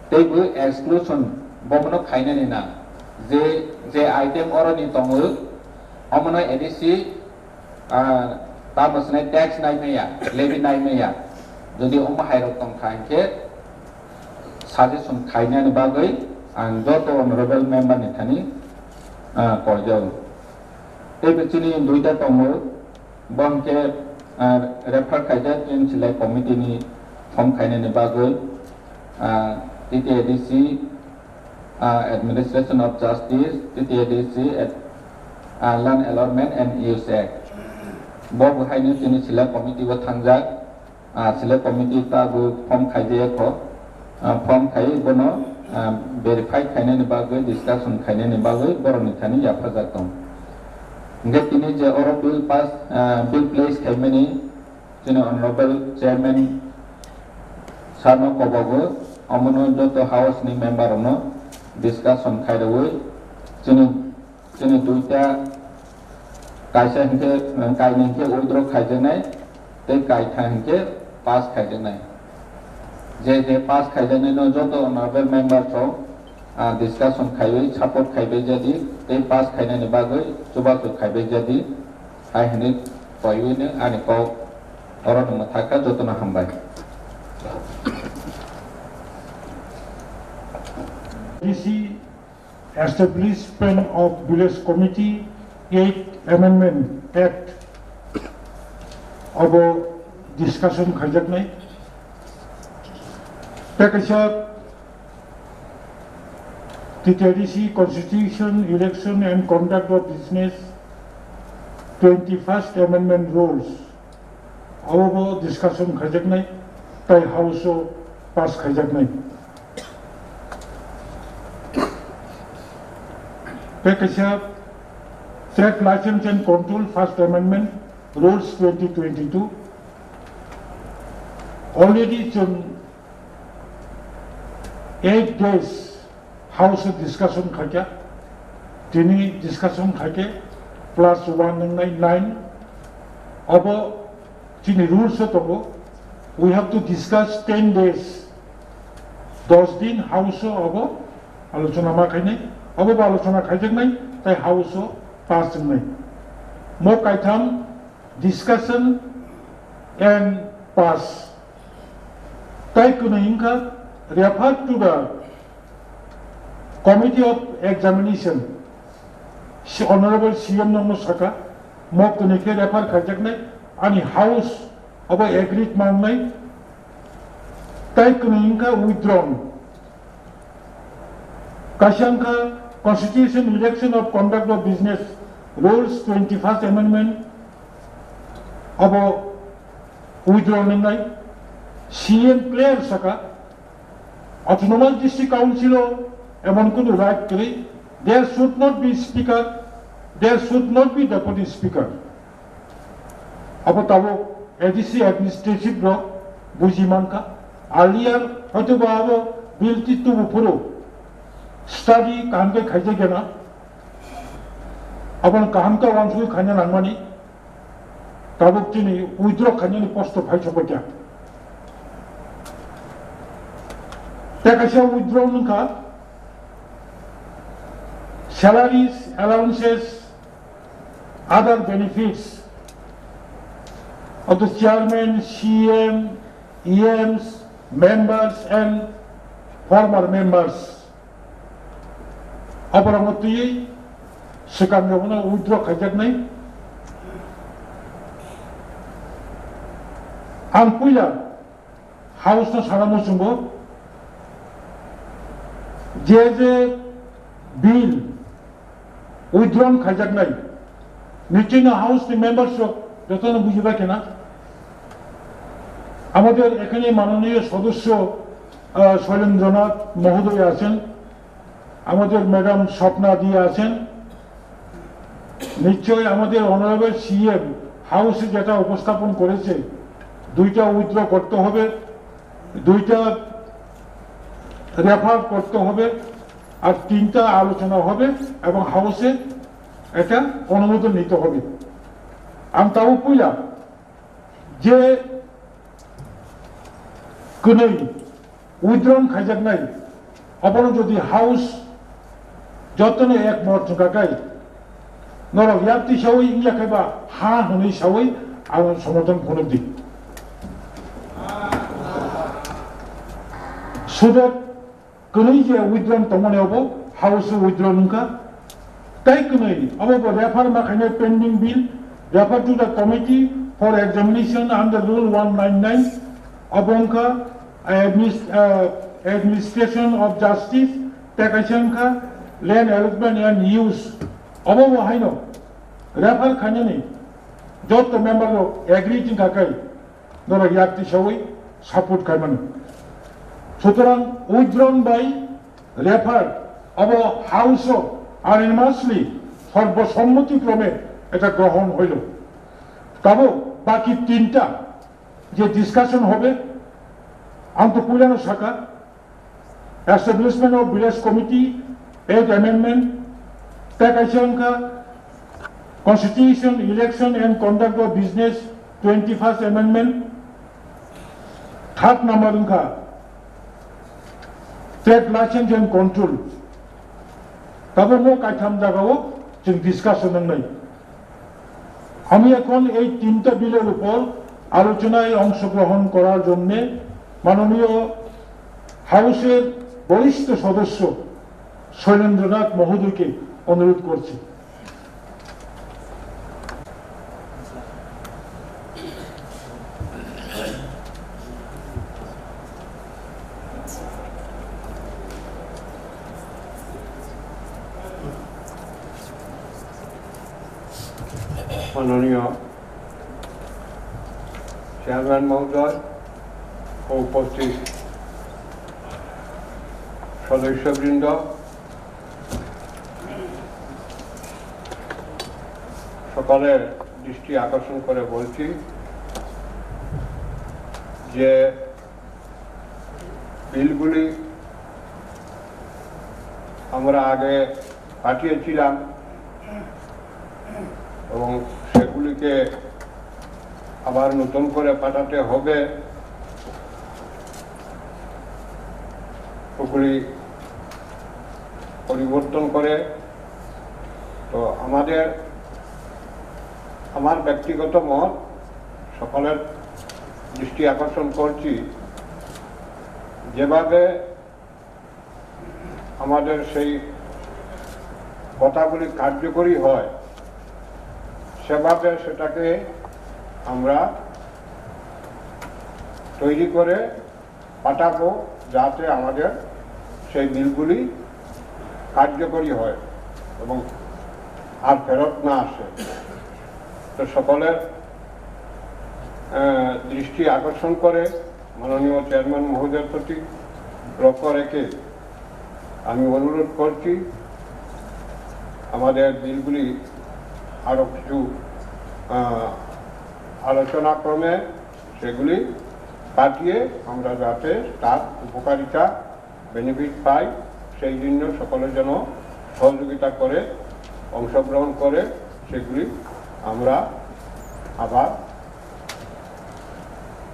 teibu exclusion bomono khaine ni na je item oro ni tongu omono edc tamasne tax nai meya levy nai meya jodi oma hairo tong khanke suggestion khaine ni bagoi ang joto honorable member ni thani korjau te bichini duita tongu bonke refer khaija tin select committee ni form khaine ni bagoi TTADC Administration of Justice, TTADC, Land Allotment and Use Act. Bob Hainu Tini Select Committee was Tanjak, Select Committee Tabu Form Kaijeko, Form Kai Bono, Verified Kainen Bago, Discussion Kainen Bago, Boronitani Yapazatom. Get Tini Oro Bill Pass, Bill Place Kaimeni, Honorable Chairman Sano Kobogo, Omono Doto House ni member no. Discussion khai dawe chini duita kaisa hingke kai ningke udro khai janai te kai tha hingke pass khai janai je pass khai janai no joto honorable member cho discussion khai support khai be jadi te pass khai ni bagoi chuba chu khai be jadi hai hini toiwi ne ani ko oron mathaka joto na hambai DC establishment of village committee 8 amendment act of discussion khajak nai Pakisha TTADC constitution election and conduct of business 21st amendment rules of discussion khajak nai tai house pass khajak nai Pekasha, Trade License and Control, First Amendment, Rules 2022. Already 8 days House discussion khake, tini discussion khake, plus 199. Abo tini rules togo, we have to discuss 10 days. 10 din House abo alochona ma khaine, abo ba alochona khaijak nai, tai House pass nai. Mo kaitam discussion and pass. Tai kuna inka refer to the Committee of Examination. Honorable CM Nomo Saka, mo kuna ke refer khaijak nai, ani House abo agreed man nai. Tai kuna inka withdrawn. Kashanka Constitution Election of Conduct of Business Rules 21st Amendment abo withdrawn nai. CM clear saka Autonomous District Council emon kono right kore, there should not be speaker, there should not be deputy speaker. Abo tabo ADC administrative ro bujimanka earlier hoto ba abo bill ti tu puro study काम के खाइजे क्या ना अपन काम का वांसु खाने नंगमानी तबक चीनी उइद्रो खाने नि पोस्ट भाई चुप क्या Takasha withdrawn ka salaries, allowances, other benefits of the chairman, CM, EMs, members and former members. Aparamati sekarang mana withdraw kajak nai. Ampuila house na saramu sungguh. যে বিল উইথড্রন খাইজাক নাই নিচে না হাউস মেম্বারশিপ যত না বুঝিবা কেনা আমাদের এখানে মাননীয় সদস্য শৈলেন্দ্রনাথ মহোদয় আছেন আমাদের ম্যাডাম স্বপ্না দিয়ে আছেন নিশ্চয় আমাদের অনারেবল সিএম হাউসে যেটা উপস্থাপন করেছে দুইটা উইথড্র করতে হবে দুইটা রেফার করতে হবে আর তিনটা আলোচনা হবে এবং হাউসে এটা অনুমোদন নিতে হবে আমি তাও কইলাম যে কোন উইথড্রন খাইজাক নাই আপন যদি হাউস যতনে এক মত কাকাই নর ইয়াতি সাউই ইয়া খাইবা হা হনি সাউই আমার সমর্থন করে দি সুদক Kunai je withdrawn tomone obo house withdrawn ka tai kunai abo refer ma khane pending bill refer to the committee for examination under rule 199 abonka administration of justice taxation ka land allotment and use abo haino refer khane ni jot member lo agree tin ka kai nora yakti shawai support kai man সুতরাং withdrawn বাই refer অব house unanimously সর্বসম্মতিক্রমে এটা গ্রহণ হইল তবে বাকি তিনটা যে ডিসকাশন হবে আন্তঃপুরানো শাখা establishment of village committee 8 amendment taxation ka Constitution Election and Conduct of Business 21st Amendment third number ka Trade License and Control. তবে মো কাইথাম জায়গাও जों ডিসকাশন নাই আমি এখন এই তিনটা বিলের উপর আলোচনায় অংশগ্রহণ করার জন্য মাননীয় হাউসের বরিষ্ঠ সদস্য শৈলেন্দ্রনাথ মহোদয়কে অনুরোধ করছি মাননীয় চেয়ারম্যান মহোদয় ও উপস্থিত সদস্যবৃন্দ সকলের দৃষ্টি আকর্ষণ করে বলছি যে বিলগুলি আমরা আগে পাঠিয়েছিলাম এবং সেগুলিকে আবার নতুন করে পাঠাতে হবে। ওগুলি পরিবর্তন করে তো আমার ব্যক্তিগত মত সকলের দৃষ্টি আকর্ষণ করছি যেভাবে আমাদের সেই কথাগুলি কার্যকরী হয় সেভাবে সেটাকে আমরা তৈরি করে পাঠাবো যাতে আমাদের সেই বিলগুলি কার্যকরী হয় এবং আর ফেরত না আসে। তো সকলের দৃষ্টি আকর্ষণ করে মাননীয় চেয়ারম্যান মহোদয়ের প্রতি লক্ষ্য রেখে আমি অনুরোধ করছি আমাদের বিলগুলি আরও কিছু আলোচনাক্রমে সেগুলি পাঠিয়ে আমরা যাতে তার উপকারিতা বেনিফিট পাই সেই জন্য সকলের জন্য সহযোগিতা করে অংশগ্রহণ করে সেগুলি আমরা আবার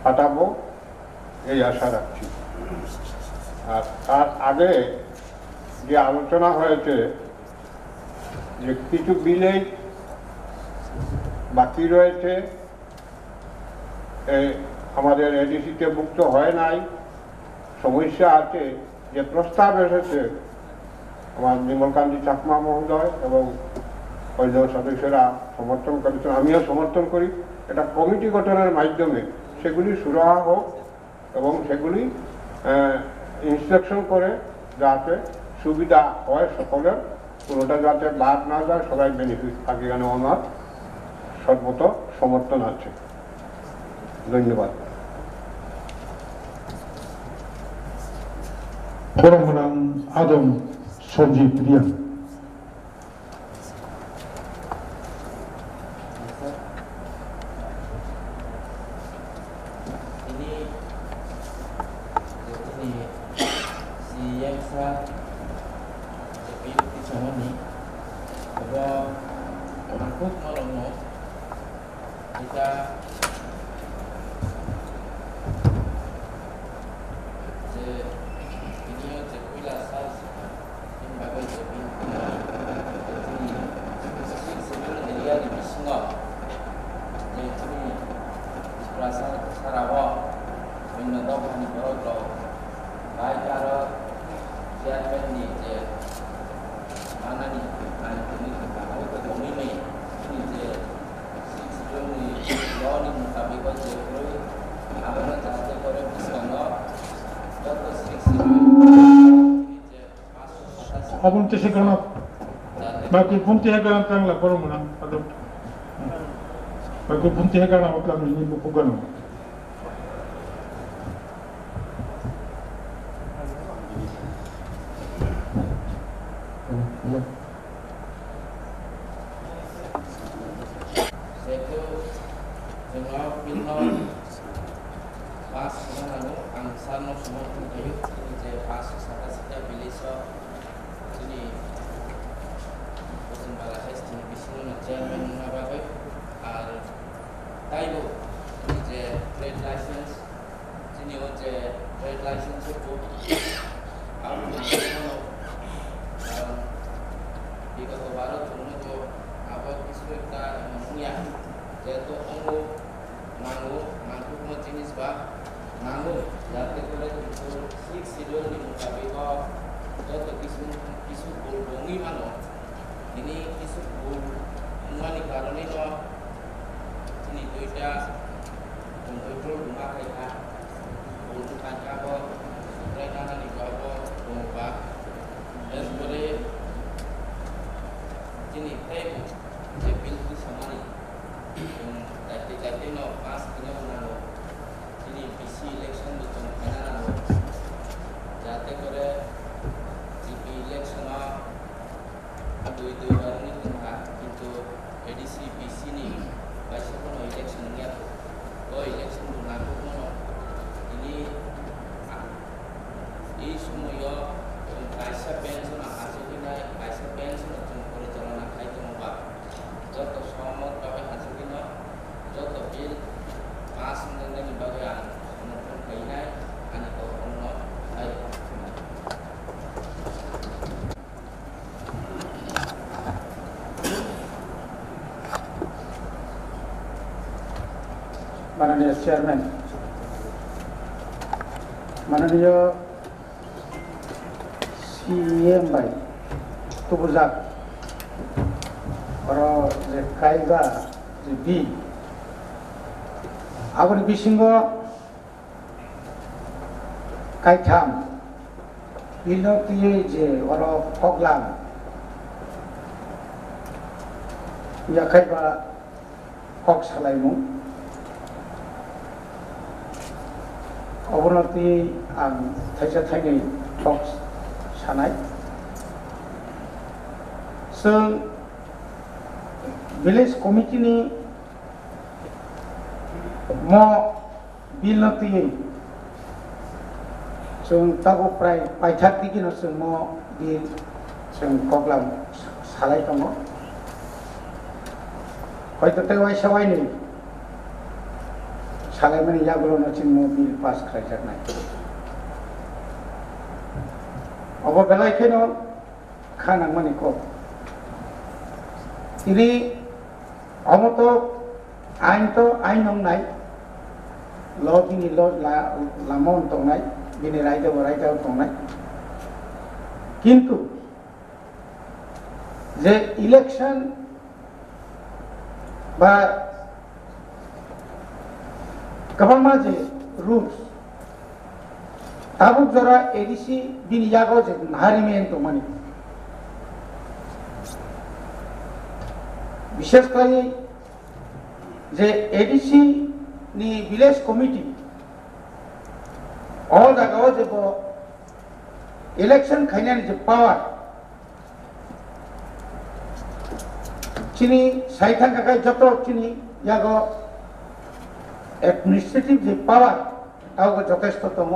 পাঠাবো এই আশা রাখছি। আর তার আগে যে আলোচনা হয়েছে যে কিছু বিলেই বাকি রয়েছে আমাদের এডিসিতে মুক্ত হয় নাই, সমস্যা আছে, যে প্রস্তাব এসেছে আমার নির্মলকান্তি চাকমা মহোদয় এবং কয়েকজন সদস্যরা সমর্থন করেছেন, আমিও সমর্থন করি। এটা কমিটি গঠনের মাধ্যমে সেগুলি সুরাহা হোক এবং সেগুলি ইন্সপেকশন করে যাতে সুবিধা হয় সকলের, কোনোটা যাতে বাদ না যায়, সবাই বেনিফিট থাকে, এখানে আমার সর্বত সমর্থন আছে। ধন্যবাদ। Orang-orang Adam Sorji Priyan. Si yang sa di sana ni, kalau aku malam kita Abang tu sekarang, bagi pun tiada orang tang lah korang mana, ada. Bagi pun tiada orang macam ini bukan. Satu, semua pintar, pas mana angsan no semua kayu, je pas sata bilis ini person bala hesti bisnu na chairman na bagai ar taibo je trade license jini o je trade license ko aru no bigoto baro tuno to abo kisu ekta munia jeto ongo mangu mo jinis ba mangu jate kore to 6 schedule ni mutabik joto kisu bongi mano ini kisu mani karone no ini duita control rumah kaita untuk kaca ko mereka ni ko rumah dan boleh ini temu je bil tu samani tadi no pas punya nano ini PC election itu kana no jate kore election দুই দুইবার কিন্তু ADC BC election নাগরিক ini এই সময় কাইসা pension Hasina কাইসা pension পরিচালনা খাইতে বা যত সহমতভাবে হাসিনা যত বিল পাস মোংনাयनि बागै आं समर्थन खालामनाय आंनि गौरबनो माननीय चेयरमैन माननीय सीएम भाई तुबुजाक और जे कायदा जे बी आगोल बिसिंगो कायथाम बिनो तिये जे और फगलाम याखायबा हक सालायमु अबनति आं थाइसे थाइनै टक सानाय जों भिलेज कमिटिनि म बिलनतियै जों तागो प्राय पाइथाकनिगिनो जों म बिल जों प्रग्राम सालाय दङ हयतो तेवाय सवायनि सालायमानि यागुलोनो जों म बिल पास खालायजानाय अब बेलायखेनो खानांमानि को इनि अमतो आइन नंनाय ल बिनि ल लामन तंनाय बिनि रायदाव तंनाय किन्तु जे इलेक्शन बा गोबां जे रुल्स ताबुक जरा एडिसी बिनि यागो जे नारिमेन तंमानि विशेष करे जे एडिसी नि विलेज कमिटी all जगह जे बो इलेक्शन खायनानि जे पावर चिनी साइथान काकाय जतो चिनी यागो एडमिनिस्ट्रेटिव जे पावर तावको যথেষ্ট दङ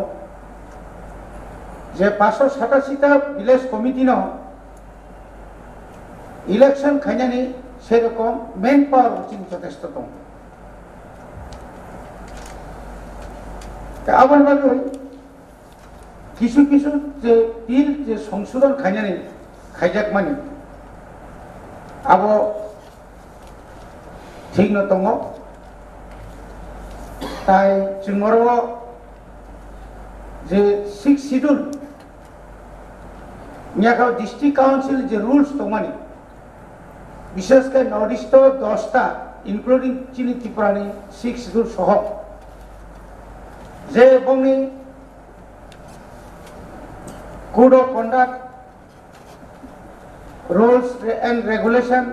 जे 587टा विलेज कमिटी न इलेक्शन खायनानि सेरकम मेन पावर चिनी যথেষ্ট दङ आबार बागै किसु किसु जे बिल जे संशोधन खायनानि खायजाक मानि आबो ठीक न दङ ताई जोंरो जे 6 शिड्यूल नियाखौ डिस्ट्रिक्ट काउंसिल जे रूल्स दंमानि विशेष के नॉर्थ ईस्ट 10टा इंक्लूडिंग चिनी त्रिपुरानि 6 शिड्यूल सह जे बंनि code of conduct rules and regulation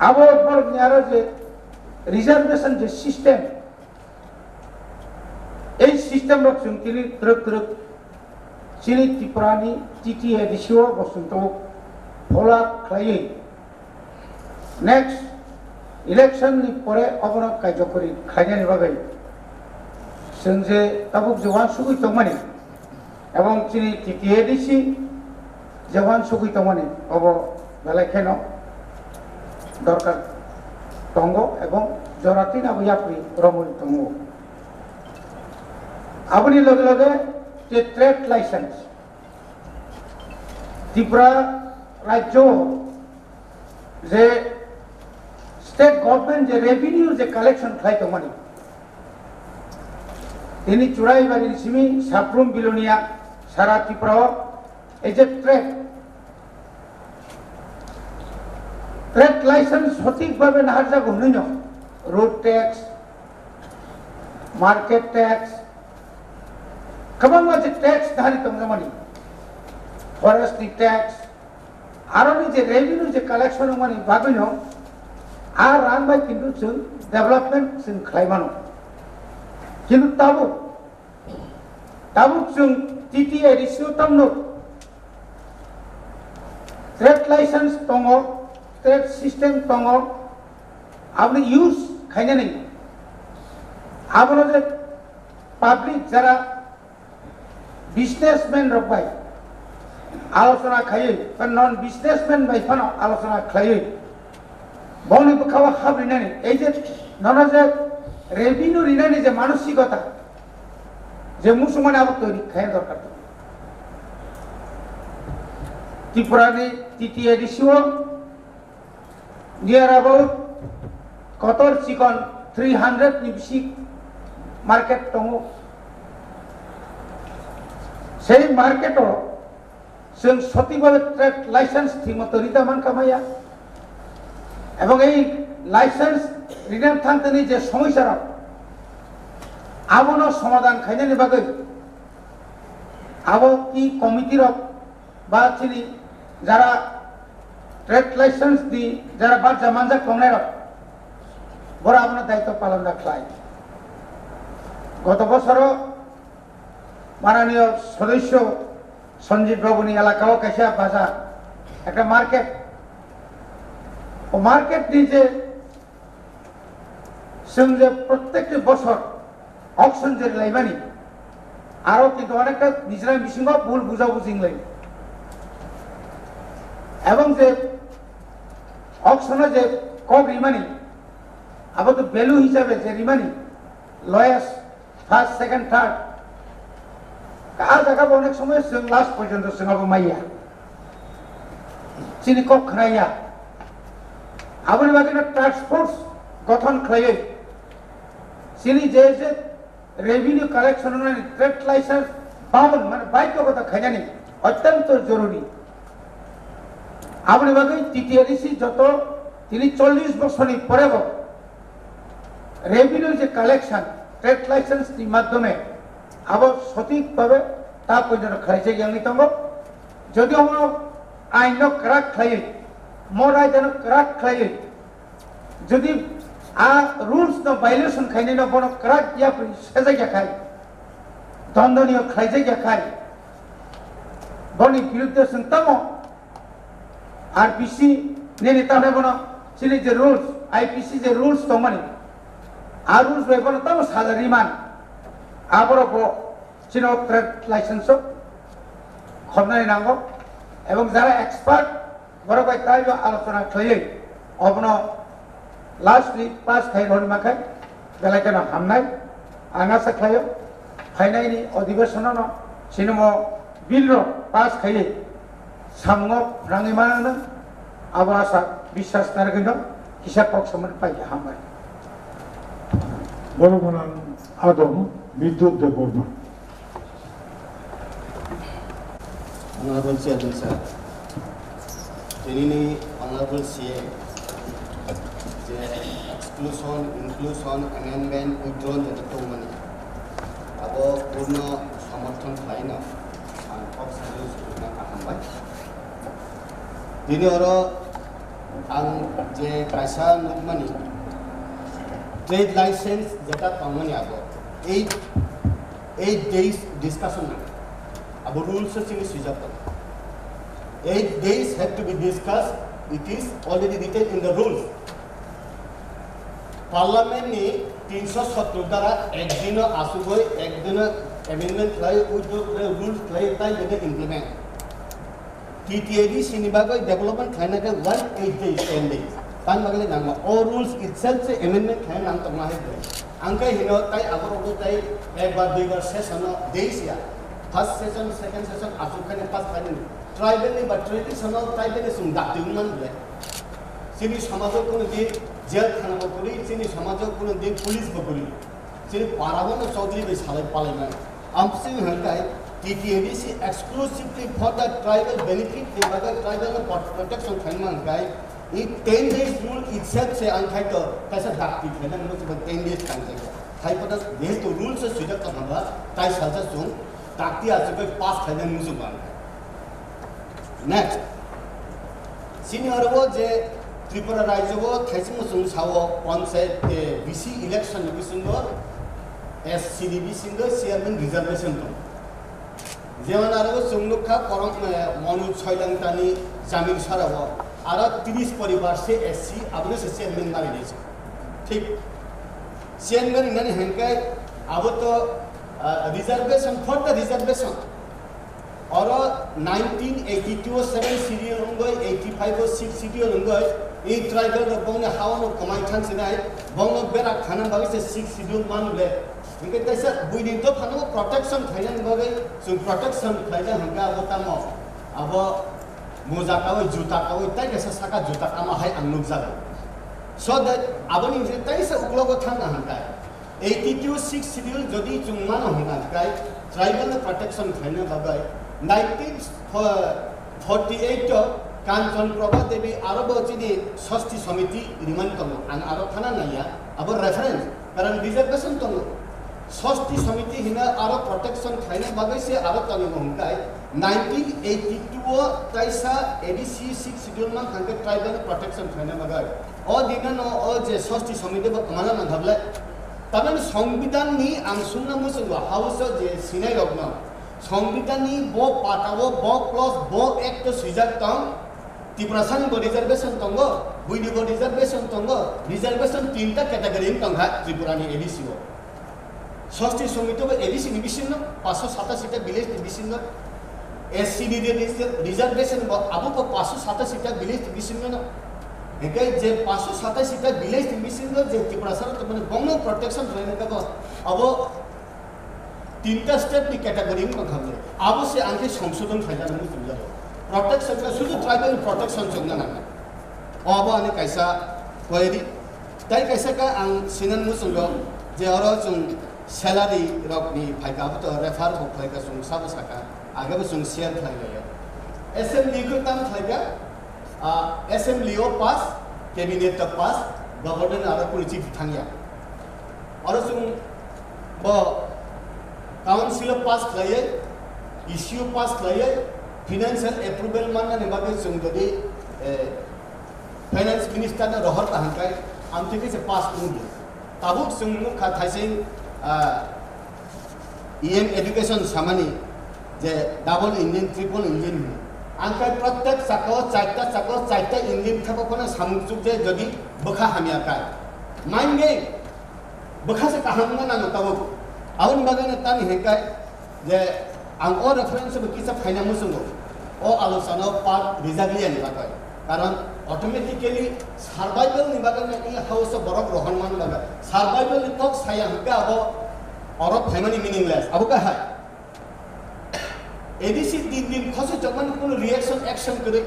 आबो बरनियारो जे रिजर्वेशन जे सिस्टम এই সিস্টেম রকম তিনি ত্রক চিনি ত্রিপুরানি টিটি এডিসিও বসন্ত ফলা খাইয়ে নেক্সট ইলেকশন नि পরে অবনত কার্যকরী খাইনানি বাগै जों जे ताबुक जवान सुगै तंमानि এবং চিনি টিটি এডিসি जवान सुगै तंमानि अब बेलायखेन दरकार दङ এবং जरातिन आबयाप्रि रमल दङ अपनी लगे लगे जे ट्रेड लाइसेंस त्रिपुरा राज्य जे स्टेट गवर्नमेंट जे रेवेन्यू जे कलेक्शन खाई तो मनी इनी चुराई बारी सिमी साफ्रुम बिलोनिया सारा Tripura as a trade licence सठिक भावे नाहार जागो नैनो रोड टैक्स मार्केट टैक्स कबां जे टैक्स धारी तंगमानि फॉरेस्ट टैक्स आरोनि जे रेवेन्यू जे कलेक्शन मानि बागैनो आ रान बाय किन्तु जों डेवलपमेंट जों खालायमानो किन्तु ताबुक जों टीटी एडिसिओ तंनो ट्रेड लाइसेंस दङ ट्रेड सिस्टम दङ आबनि यूज खायनानै আমরা যে পাবলিক যারা বিজনেসম্যান রবাই আলোচনা খাই বা নন বিজনেসম্যান বাইফানো আলোচনা খাই বনিবো খাওয়া খাব রিনানি এই যে নন যে রেভিনিউ রিনানি যে মানসিকতা যে মুসলমান আবার তৈরি খাই দরকার ত্রিপুরানি TTADCও নিয়ার অ্যাবাউট কতর চিকন 300 नि बिसि मार्केट दङ সেই মার্কেটও जों সঠিকভাবে ট্রেড লাইসেন্স ঠিকমতো রিদামান কামাইয়া এবং এই লাইসেন্স রিনাম থাকতেনি যে সমস্যার আবনো সমাধান খাইনানি বাগৈ আবো কি কমিটির বা চিনি যারা ট্রেড লাইসেন্স দি যারা বারজা মানজা কমনাই বড় আপনার দায়িত্ব পালন রাখলাই গত বছর মাননীয় সদস্য সঞ্জীব বাবুনি এলাকাও কাইসা বাজার একটা মার্কেট ও মার্কেট নিজে যে প্রত্যেকটি বছর অকশন যে লাইবানি আরো কিন্তু অনেকটা নিজেরা বিসঙ্গ ভুল বুঝাবুঝি লাই এবং যে অকশনে যে কক রিমানি আবার তো ভ্যালু হিসাবে যে রিমানি লয়েস্ট ফার্স্ট সেকেন্ড থার্ড কার জায়গা অনেক সময় লাস্ট পর্যন্ত সঙ্গাবো মাইয়া চিনি কক খাইয়া আবার বাকি টাস্ক ফোর্স গঠন খাইয়ে চিনি যে যে রেভিনিউ কালেকশন ট্রেড লাইসেন্স পাবন মানে বাধ্যকতা খাইজানি অত্যন্ত জরুরি আপনি বাকি TTADC যত তিনি 40 বছরই পরে রেভিনিউ যে কালেকশন ট্রেড লাইসেন্স মাধ্যমে আবার সঠিকভাবে তা পর্যন্ত খাইছে জ্ঞানী তঙ্গ যদি আমরা আইন ক্রাক খাইয়ে মোর আইন ক্রাক খাইয়ে যদি রুলস ন ভাইলেশন খাইনি ন বড় ক্রাক দিয়া সেজাইয়া খাই দণ্ডনীয় খাইজাইয়া খাই বনি বিরুদ্ধে সন্তাম RPC নেনি তাহলে বড় চিনি যে রুলস IPC যে রুলস তো মানে আর রুলস বই বড় তাও সাজা রিমান আবারও চিনো ট্রেড লাইসেন্স খবনাই নাঙ্গ এবং যারা এক্সপার্ট বড় কয় তাই আলোচনা খাইয়ে অবন লাস্ট উইক পাস খাই ধরি মাখাই বেলা কেন হামনাই আঙাসা খাইও ফাইনাইনি অধিবেশন সিনেম বিল পাস খাইয়ে সামঙ্গ রাঙি মানানো আবো আশা বিশ্বাস নারগিন হিসাব পক্ষ মানে পাই হামবাই বড় বনান আদম বিদ্যুৎ Debbarma Honorable Chairman Sir, ini Honorable CA, exclusion, inclusion, amendment, withdrawn itu tu mana, abo purna samarthan lain na, angkop serius dengan aham baik. Ini orang ang je kaisa nukmani, trade license jeta pangmani abo, 8 days discussion. Our rules are changed. 8 days have to be discussed. It is already written in the rules. Parliament ने 370 द्वारा एक दिन आसुगोई एक दिन amendment लाई उधर rules लाई ताई जगह implement. TTAD सिनिबागोई development खाना के 1 8 days 10 days. तान बगले नांगा all rules itself से amendment खाना नांग तो माहे दे. अंका हिनो ताई अगर वो ताई एक बार 2 बार session days या first session, second session, asukan yang pas kali ni. Tribal ni, but traditional tribal ni sungguh tinggal le. Sini samajok pun di jail khana berkuli, sini samajok pun di polis berkuli. Sini parawan atau chaudhary bersalai parliament. Amsi hentai TTADC exclusively for the tribal benefit, the bagai tribal protection khana hentai. Ini 10 days rule itself se angkai to, kaisa dakti khana menurut saya 10 days kan saja. Hai pada dia tu rule se sudah terhamba, tai saja sung. Takti aja pass खाने मुझे बांध next senior वो जे त्रिपुरा राज्य वो थैसी मुझे सावो panchayat BC election भी सिंगो SCDB सिंगो chairman reservation तो जेवन आरे वो सुंगलों का करम मानव छाइलंग तानी जामिन सारा वो आरा 30 परिवार से SC अपने से chairman मारे नहीं ठीक চেয়ারম্যান ইনানি হেনকাই আবো তো রিজার্ভেশন ফর দ্য রিজার্ভেশন और 1982 7 सीरियल होंगे 85 6 सीरियल होंगे ये ट्राइबल द बोंगे हावन और कमाई थान से नहीं बोंगे बेरा खाना बाकी से 6 सीरियल मान ले इनके तैसे बुई तो खाना वो प्रोटेक्शन खाइना बाकी सो प्रोटेक्शन खाइना हमका अब तमो अब मोजा का वो जूता का वो इतना कैसे सका जूता का माह अंगुक जागा so that अब नहीं तैसे उगलो को थाना हमका 82 6 सीरियल जदी चुंगमान होगा काय ट्राइबल द प्रोटेक्शन खाइना बाकी 1948 कांचन प्रभा देवी आरब चिनी षष्ठी समिति रिमांड तंगो आं आरब थाना नाया अब रेफरेंस कारण रिजर्वेशन तंगो षष्ठी समिति हिना आरब प्रोटेक्शन खाइना बागै से आरब तंगो हमकाय 1982 ताइसा एडीसी 6 शेड्यूल मा खांके ट्राइबल प्रोटेक्शन खाइना बागै ओ दिना न ओ जे षष्ठी समिति ब कमाना न धबले तबन संविधान नि आं सुनना मुसंगो हाउस जे सिनाय रगना संविधानी बो पाटावो बो क्लॉज बो एक्ट सुइजाक तंग तिप्रासान बो रिजर्वेशन तंगो बुइनि बो रिजर्वेशन तंगो रिजर्वेशन तीनटा कैटेगरी तंगा त्रिपुरानी एडीसी हो षष्ठी समिति बो एडीसी निबिसिन 587 टा विलेज निबिसिन एससी डी रिजर्वेशन बो आबो को 587 टा विलेज निबिसिन न एकै जे 587 टा विलेज निबिसिन जे तिप्रासान त माने बंग प्रोटेक्शन रहने का अब तीनटा स्टेप की कैटेगरी में खबरे अब से आगे संशोधन फायदा नहीं समझा प्रोटेक्शन का शुद्ध ट्राइबल प्रोटेक्शन चंगा ना अब आने कैसा क्वेरी ताई कैसा का आं सिनन मुसंगो जे और जों सैलरी रकनी फायदा तो रेफर हो फायदा जों सब सका आगे जों शेयर फायदा असेंबली को तम फायदा असेंबली ओ पास कैबिनेट तो पास गवर्नमेंट आरो पॉलिसी थांगिया और जों ब काउंसिल पास खाए इश्यू पास खाए फाइनेंशियल अप्रूवल मानना ने बाकी सुंदरी फाइनेंस मिनिस्टर ने रहर कहंकाय आमथिके से पास करूंगे ताबुक सुंगु खाथाइसिं ईएम एजुकेशन सामानी जे डबल इंजिन ट्रिपल इंजिन आंकाय प्रत्येक साको चारटा इंजिन थाको कोना सामुचुक जे जदि बखा हामिया का माइंगे बखा से कहंगा ना ताबुक आउन बागैनो तानि हेकाय जे आं ओ रेफरेंस बो किसा फाइना मुसंगो ओ आलोचना पार्ट रिजार्भलिया नि बागै कारण ऑटोमेटिकली सर्वाइवल नि बागै इ हाउस बरक रहन मान बागै सर्वाइवल नि तक साया हका अब और फाइमानि मीनिंगलेस अब का है एडीसी दिन खसे जमन कोन रिएक्शन एक्शन करे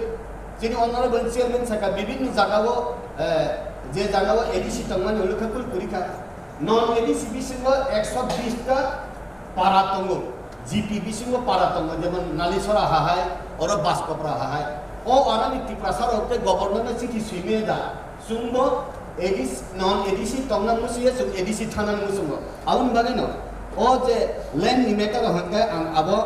जेनि ऑनरेबल चेयरमैन साका विभिन्न जगावो जे जगावो एडीसी तंगमान उलखकुल कुरिका नॉन एडीसी बिसिंगो 120 टा पारातंगो जीपी बिसिंगो पारातंगो जेमन नालिसरा हाहाय और बास्कपरा हाहाय ओ आनानि तिप्रासार होते गवर्नर ने चिठी सुइमेदा सुंगो एडीसी नॉन एडीसी तंगना मुसिए सु एडीसी थाना मुसुंगो आउन बागैनो ओ जे लैंड निमेटा हंगा आं आबो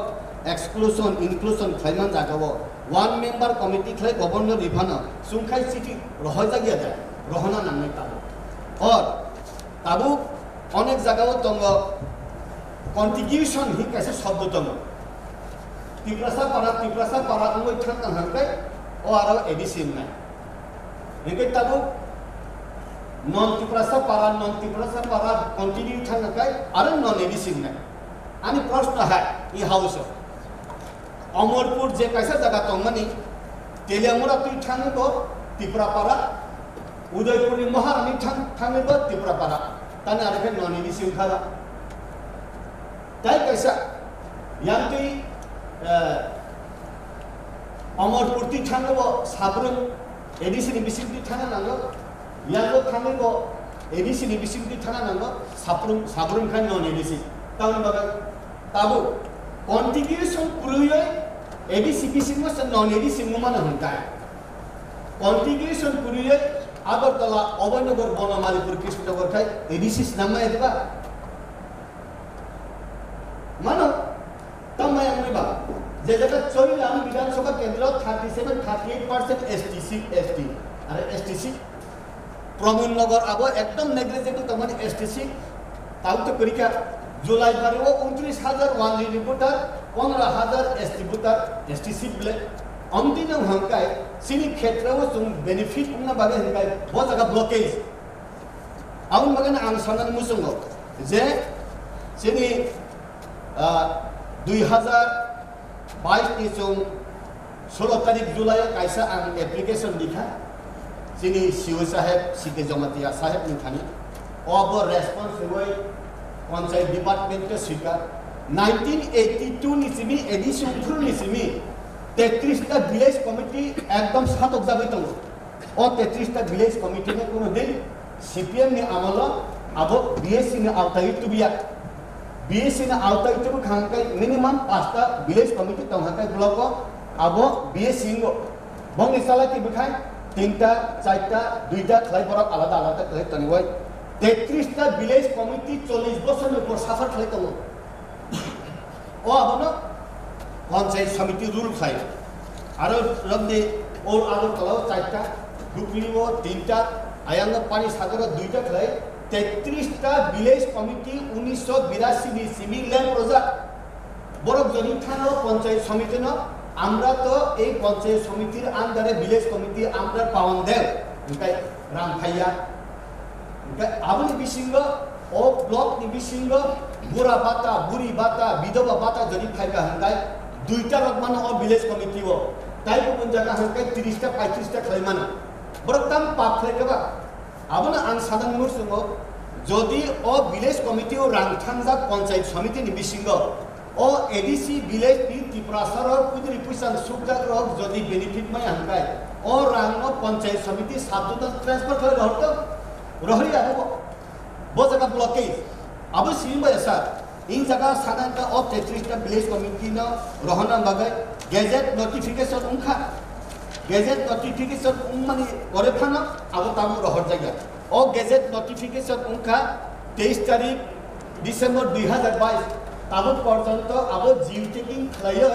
एक्सक्लूजन इंक्लूजन खाइमान जागावो वन मेंबर कमिटी खले गवर्नर रिभाना सुंखाय चिठी रहय जागिया दे रहना नामने ताबो और ताबु अनेक जगह तंग कॉन्टिग्यूशन ही कैसे शब्द तंग तिप्रासा पारा अंगो थांग हंगे ओ आरो एडिशन ना इनके ताबु नॉन तिप्रासा पारा कंटिन्यू थांग काय आरो नॉन एडिशन ना आनी प्रश्न है ये हाउस अमरपुर जे कैसा जगह तंगनी तेलियामुरा तु थांगो तिप्रापारा उदयपुरी महारानी थांगो तिप्रापारा ताने आरके नॉन एडिशन खाला ताई कैसा यांती अमरपुर ती थांगो साब्रुम एडिशन बिसिंती थाना नांगो यांगो थांगो एडिशन बिसिंती थाना नांगो साब्रुम खान नॉन एडिशन ताउन बागा ताबु कॉन्टिग्यूशन पुरुय एडिसी बिसिंगो से नॉन एडिशन माने होता है कॉन्टिग्यूशन पुरुय आगरतला अभयनगर बनमालीपुर कृष्णनगर थाय एडिसी नाम एदबा मानो तमाय आंनिबा जे जगह चोइलाम विधानसभा केंद्र 37-38% एसटी अरे एसटीसी प्रमोदनगर आबो एकदम नेग्लिजिबल तमाने एसटीसी ताउ तो करिका जुलाई बारेओ 29,000 वानली रिपोर्टर 15,000 एसटी बुटर एसटीसी ब्ले अंतिम हंकाय सिनी क्षेत्र वो तुम बेनिफिट उन्ना बागे हंकाय बहुत जगह blockage Aun magana ang sanan musungo je sini 2022 ni chung 16 तारिख जुलाई kaisa ang application dikha sini siu saheb sike jomatia saheb ni thani obo response hoi panchayat department ke sika 1982 ni simi edition through ni simi 33 ta village committee ekdom satok jabe tong o 33 ta village committee ne kono din CPM ni amalo abo BSC ni autai tu biya BSC ni autai tu khangkai minimum 5 ta village committee tong hakai block ko abo BSC ngo bong isala ki bukai 3 ta 4 ta 2 ta khlai borok alada alada khlai taniwai 33 ta village committee 40 বছর উপর suffer খাই তং ও আবনো পঞ্চায়েত সমিতি rule খাই আর রবদে ও আলো তলাও 4 টা দুকলিও 3 টা আয়াঙ্গ পানি সাগর 2 টা খাই 33 টা ভিলেজ কমিটি 1982 নি সিভিল ল্যান্ড প্রজেক্ট বড় জনি থানো পঞ্চায়েত সমিতি ন আমরা তো এই পঞ্চায়েত সমিতির আন্ডারে ভিলেজ কমিটি আমরা পাওন দেব ওটাই রাম ভাইয়া aboni bisingo o block ni bisingo bura bata buri bata bidoba bata jodi phaiga hangai duita rok mano o village committee o tai ko jaga hangai 30 ta 35 ta khlai mana boroktam pap khlai ka ba abona ang sadan mursungo jodi o village committee o rang thangja panchayat samiti ni bisingo o ADC village ni tiprasar or kudri puisan sukja rok jodi benefit mai hangai o rang o panchayat samiti sabduta transfer khlai rahto rohri abo bo jaga blockage abo simba esa in jaga sadanta of 33 ta village committee na rohana bagai gazette notification unkha gazette notification mani ore thana abo tamu rohor jaga o gazette notification unkha 23 tarik December 2022 tabo porjonto abo jiu taking player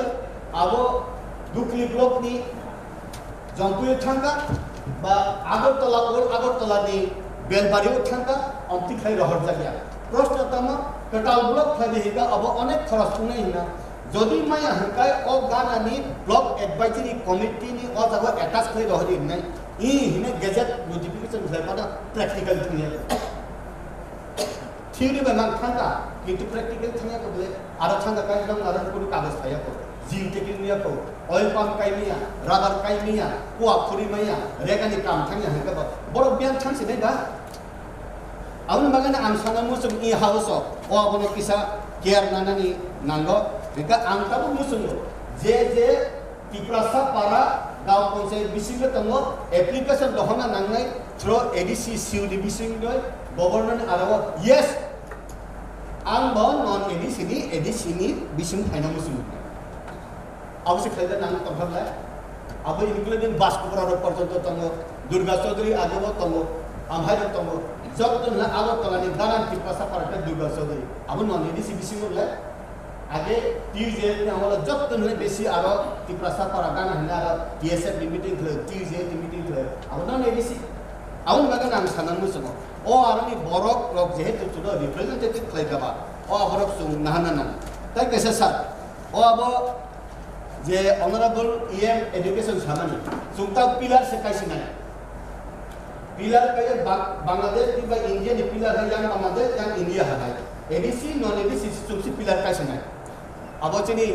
abo dukli block ni jompuy thanga ba agartala ni Belbari उठांगा अंति खाई रहर जागिया प्रश्न तमा कटाल block खाई Higa अब अनेक खरस सुने हिना जदि माय हंकाय ओ गानानी ब्लॉक एडवाइजरी कमिटी नि ओ जगह अटैच खाई रहरि नै इ हिने गजेट नोटिफिकेशन खाई पदा प्रैक्टिकल थनिया थ्योरी बे मान थांगा किंतु प्रैक्टिकल थनिया को बोले आरो थांगा काय दम आरो कुनु कागज थाया को जिल टेकिन निया को ऑयल पंप काय निया रबर काय निया कुआ खुरी मैया रेगानि काम थांया हंगा बरो बियान थांसि नै बा Aun magana ang sana musum I house o abono kisa care nanani nango bika ang tabu musum je tiprasa para gaw panchayat bisingo tango application dohona nangai through ADC CUD bisingo government arawa yes ang bon non ADC ni bising thaina musum avasik khaida nang tabhala abo including baskupura ro porjonto tango Durga Chaudhary agobo tango amhai ro tango যতন না আগরতলা নি গানান টিপাসা পারটা দুর্গা চৌধুরী আবু নন ADC BC বলে আগে টিউজে আমরা যতন না বেশি আর টিপাসা পারা গানা হনা আর টিএসএফ লিমিটেড হল টিউজে লিমিটেড হল আবু নন এডিসি আবু মাগা নাম সানান মুসম ও আরনি বরক রক যেহেতু তুলো রিপ্রেজেন্টেটিভ খাইগাবা ও হরক সুং নাহানা না তাই কেসে স্যার ও আবো যে অনারেবল ইএম এডুকেশন সামানি সুংতা পিলার সে কাইছি না पिलर कहे बांग्लादेश की बाय इंडिया ने पिलर है yang बांग्लादेश yang इंडिया है ADC non ADC सुंसी पिलर का समय अब चीनी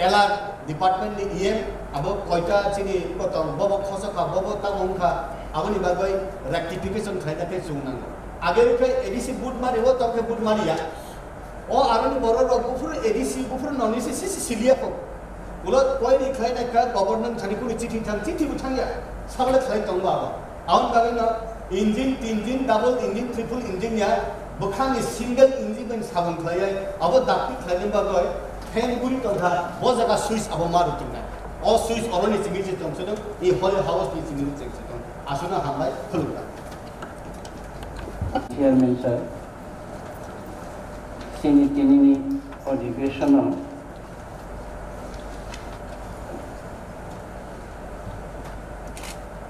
LR डिपार्टमेंट ने EM अब कोइटा चीनी को तो बबो खसका बबो तामंखा अब नि बागै रेक्टिफिकेशन खाइदा के सुंगना आगे के ADC बुट मारे हो तो के बुट मारिया ओ आरनि बरो रगुफुर ADC गुफुर non ADC सिलिया को उलो कोइ नि खाइना का गवर्नमेंट खानि को चिठी बुथांया साबले खाइ तंबा आउन गाबिनो इंजिन तीन डबल इंजिन ट्रिपल इंजिन या बखानि सिंगल इंजिन बन साबन खाइ अब दाक्ति खाइनि बागै फेन गुरि तंगा बो जगा स्विच अब मारु तिना ओ स्विच अरनि सिंगि जे तंसदो इ हल हाउस नि सिंगि जे तंसदो आसुना हामलाय खुलुगा चेयरमैन सर सिनितिनि अधिवेशन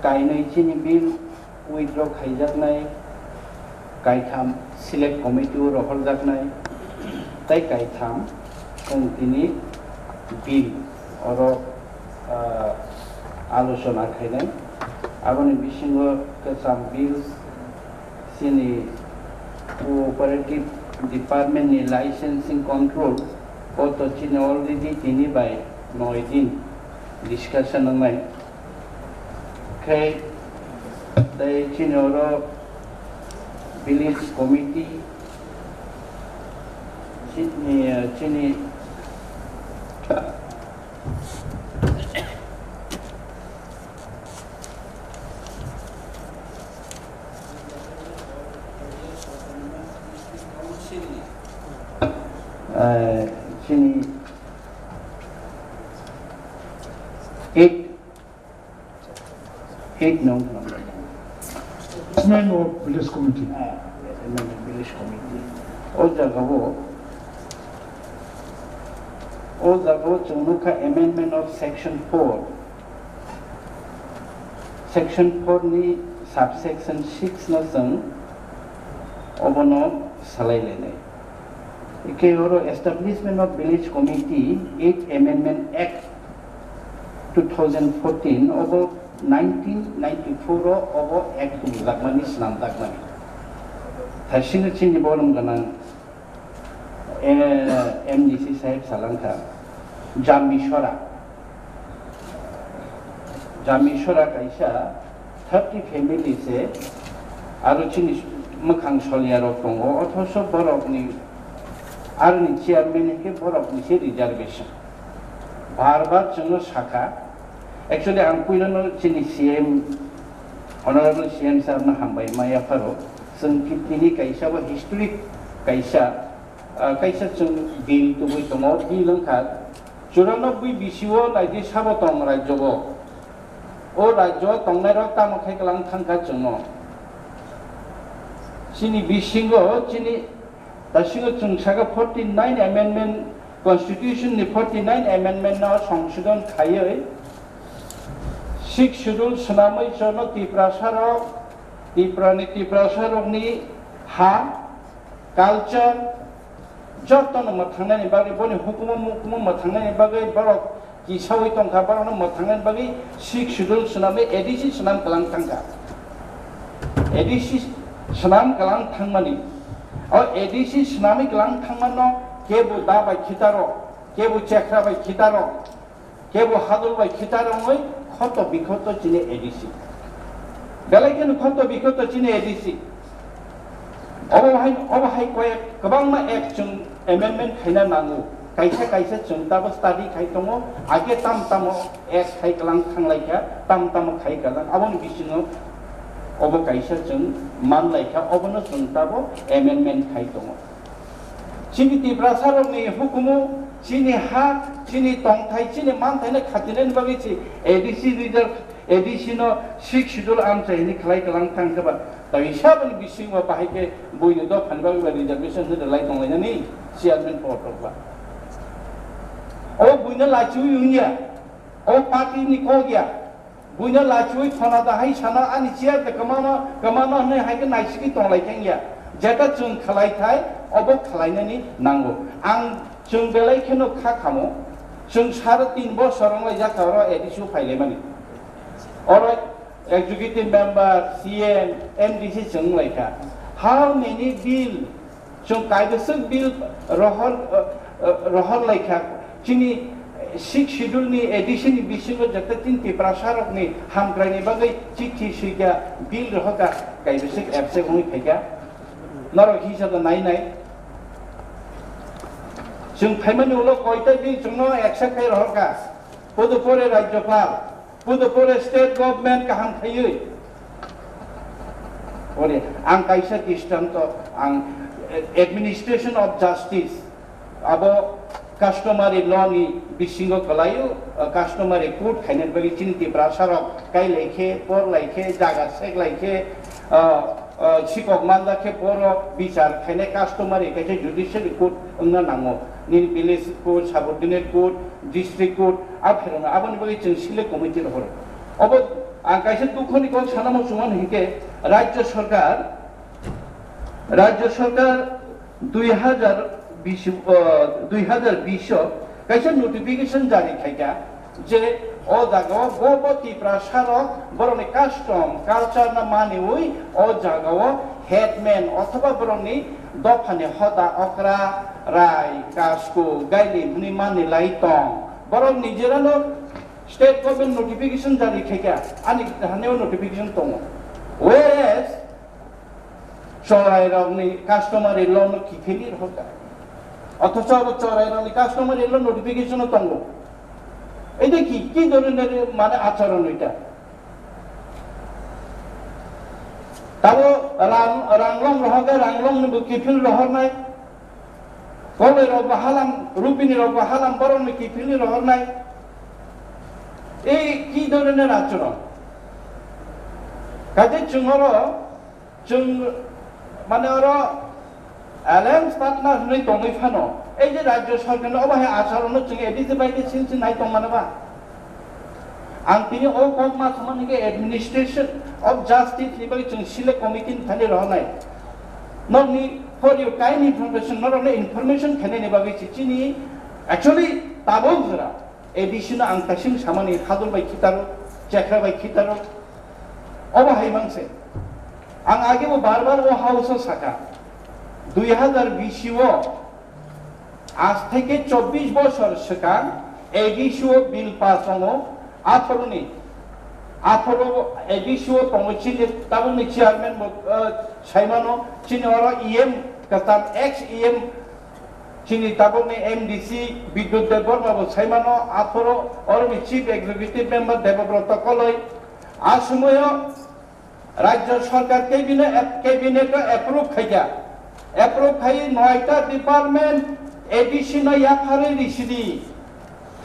गायनाय चिनि बिल उइड्र खाइजाकनाय गायथाम सिलेक्ट कमिटी रहल जाकनाय ताई गायथाम जों दिनै बिल और आलोचना खायनाय आबनि बिसिङाव गोजाम bill sini cooperative department ni licensing control auto chini already tini by 9 din discussion ngai kai dai chini oro village committee chini chini 8 no Chairman of Village Committee. village committee o jagao chungnuka amendment of section 4 ni subsection 6 na sang obono salai lene ike oro establishment of village committee 8 amendment act 2014 obo 1994 obo act lagmani slam lagmani thasing chini bolum ganang MDC sahib salangka jamishora kaisa 30 family se aru chini makhang soliaro tongo othoso borokni arni chairman ke borokni se reservation barbar chungno shaka actually ang puilano chini CM honorable CM sahab na hambai maya faro sengkitini kaisa wa historic kaisa chung bill tu bui tomo bill angka 94 BCO laidi sabotong rajyo o rajyo tongnero tamakai kalang thangka chungno chini bisingo chini dasingo chungsaga 49 amendment constitution ni 49 amendment na সংশোধন খাইয়ে 6 schedule sanamai jono tiprasaro ni ha culture jotono mathangani bagi boni hukum mathangani bagi borok kisawi tongka borok mathangani bagi 6 schedule sanamai edisi sanam kalang tangka edisi sanam kalang thangmani o edisi sanami kalang thangmano kebu dabai khitaro kebu chekra bai khitaro kebu hadul bai khitaro moi khoto bikhoto chine edisi belaiken khoto bikhoto chine edisi obahai koye kabangma ek chung amendment khaina nangu kaisa chung tabo study khai tongo age tam ek khai kalang thanglaika tam khai kalang abon bisingo obo kaisa chung manlaika obono chung tabo amendment khai tongo chini tibrasaro ni hukumu chini ha chini tongthai chini manthai na khatinen bagi chi ADC reserve ADC no 6 schedule amchai ni khlai kalang thangkaba tawi sabani bisingo bahike boino do phanba reservation de lai tonglai ni chairman portokla o boino lachu yunya o party ni kogya boino lachu thana da hai sana ani chair de kamana ne hai ka naisiki tonglai kengya jeta chung khlai thai obo khlainani nango ang chung belai kheno khamo chung 3.5 বছর lai jakaro ADC phaile mani alright executive member CM MDC chung laika how many bill chung kaidasuk bill rohor laika chini 6 schedule ni edition ni bisingo jata tin tiprasarok ni hamgrani bagai chichi siga bill rohaka kaidasuk abse hoi phaiga naro hisa da nai जों फाइमानि उलो कयता बि जोंनो accept खाइ रहरका पुदुपरे राज्यपाल पुदुपरे state government काहाम खाइयो ओरे आं काइसा distant आं administration of justice above customary law नि बिसिंगो कलायो कस्टमरी कोर्ट खाइनेन बगि चिन्ति प्रासारक काइ लाइखे पर लाइखे जागा सेक लाइखे sikok manda ke poro bicar khane customary kaise judicial court ungna nango ni village court subordinate court district court apherona abani bagi chung sile committee ro obo ang kaise dukhoni kon sanamo suman hike rajya sarkar 2020 kaise notification jari khaika je ও জায়গাও গবতী প্রাসারক বরং custom culture না মানে ওই ও জায়গাও headman অথবা বরং দফানি হদা অকরা রায় কাসকো গাইলি ভুনি মানে লাইতং বরং নিজেরানো স্টেট গভর্নমেন্ট নোটিফিকেশন জারি খেকা আনি হানেও নোটিফিকেশন দङ whereas চরাইরংনি কাস্টমারি লোন কিফিলির হতা অথচ চরাইরংনি কাস্টমারি লোন নোটিফিকেশন দङ এটা কি কি ধরনের মানে আচরণ এটা তাও রাংলং রহগে রাংলং কিফিল রহর নাই কলে রব হালাম রুবিনি রব হালাম বরং কিফিলি রহর নাই এই কি ধরনের আচরণ কাজে जों মানে ওরা অ্যালায়েন্স পার্টনার হই দङै ফানো এই যে রাজ্য সরকার অবাহে আচরণ जों এডিসি বাইতে সিনসি নাই দं মানবা आं तिनी ओ कम मा समनि के एडमिनिस्ट्रेशन ऑफ जस्टिस निबाय जों सिलेक्ट कमिटि थाने रहनाय ननि for your kind information not only information थाने निबाय चिनि एक्चुअली ताबोजरा एडिशन आं तासिम सामानि हादर बाय खितारो चेखरा बाय खितारो अबाहाय मानसे आं आगे वो बार-बार वो हाउस साका 2020 आज থেকে 24 বছর সিকান এডিশিও বিল পাস হলো 18 এডিশিও পৌঁছিলে তাবনি চেয়ারম্যান সাইমানো চিনওয়ারা ইএম কাতাম এক্স ইএম চিনি তাবনি এমডিসি বিদ্যুৎ দেববর্মা সাইমানো 18 और চিফ এক্সিকিউটিভ মেম্বার দেবব্রত কলই আসময় রাজ্য সরকার ক্যাবিনেট অ্যাপ্রুভ খাই 9টা ডিপার্টমেন্ট এডিশনাল ইয়াফারে রিসিডি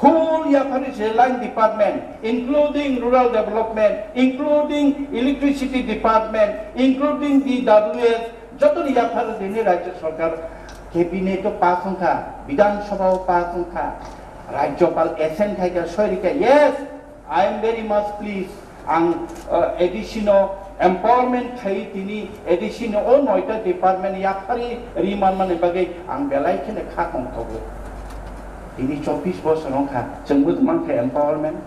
full Yafaris line department, including rural development, including electricity department, including DWS, যতন Yafari দিনে রাজ্য সরকার ক্যাবিনেট পাস সংখ্যা বিধানসভাও পাস সংখ্যা রাজ্যপাল এসেন খাইকা সরিকা yes I am very much pleased আং এডিশনাল এম্পাওয়ারমেন্ট খাই তিনি এডিশনাল ও 9টা ডিপার্টমেন্ট Yafari রিমান মানে বাগে আং বেলাইখেনে খাকং থাকো ini 24 bos rongka jenggut mangke empowerment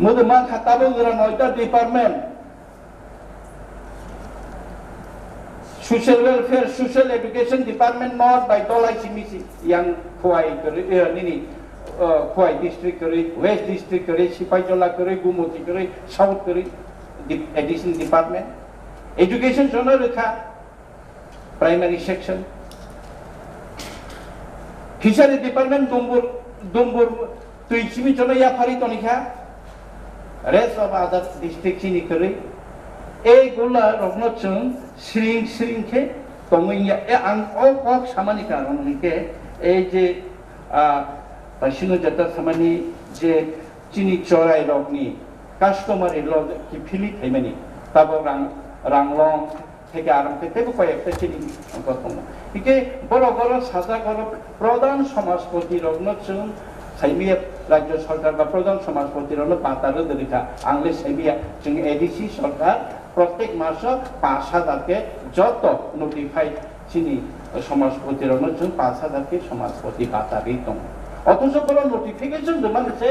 mudu mangka tabo gira noita department social welfare social education department not by tolai simisi yang khoi nini khoi district kori west district kori sipaijola kori gumoti kori south kori education department education zona rekha primary section Fishery department Dumbur tuichimi cholo Yafari tonika rest of other districts in Ikari এগুলা রগ্নচং শ্রিংখে তমিয়া আং okay সামানিকা রংনিকে এই যে তাসিনো জাতা সামানি যে চিনি চড়াই রগনি customary log কি ফিলি থাইমানি তাবো রাংলং থেকে আরম্ভ থেকে কয়েকটা চিনি কথা ইকে বড় বড় সাজা বড় প্রধান সমাজপতি রগ্নচং সাইমিয়া রাজ্য সরকার বা প্রধান সমাজপতি রগ্ন পাতারো দরিকা আংলে সাইমিয়া जों এডিসি সরকার প্রত্যেক মাসে 5000 কে যত নোটিফাই চিনি সমাজপতি রগ্ন जों 5000 কে সমাজপতি পাতারি দं অথচ বড় নোটিফিকেশন দমানছে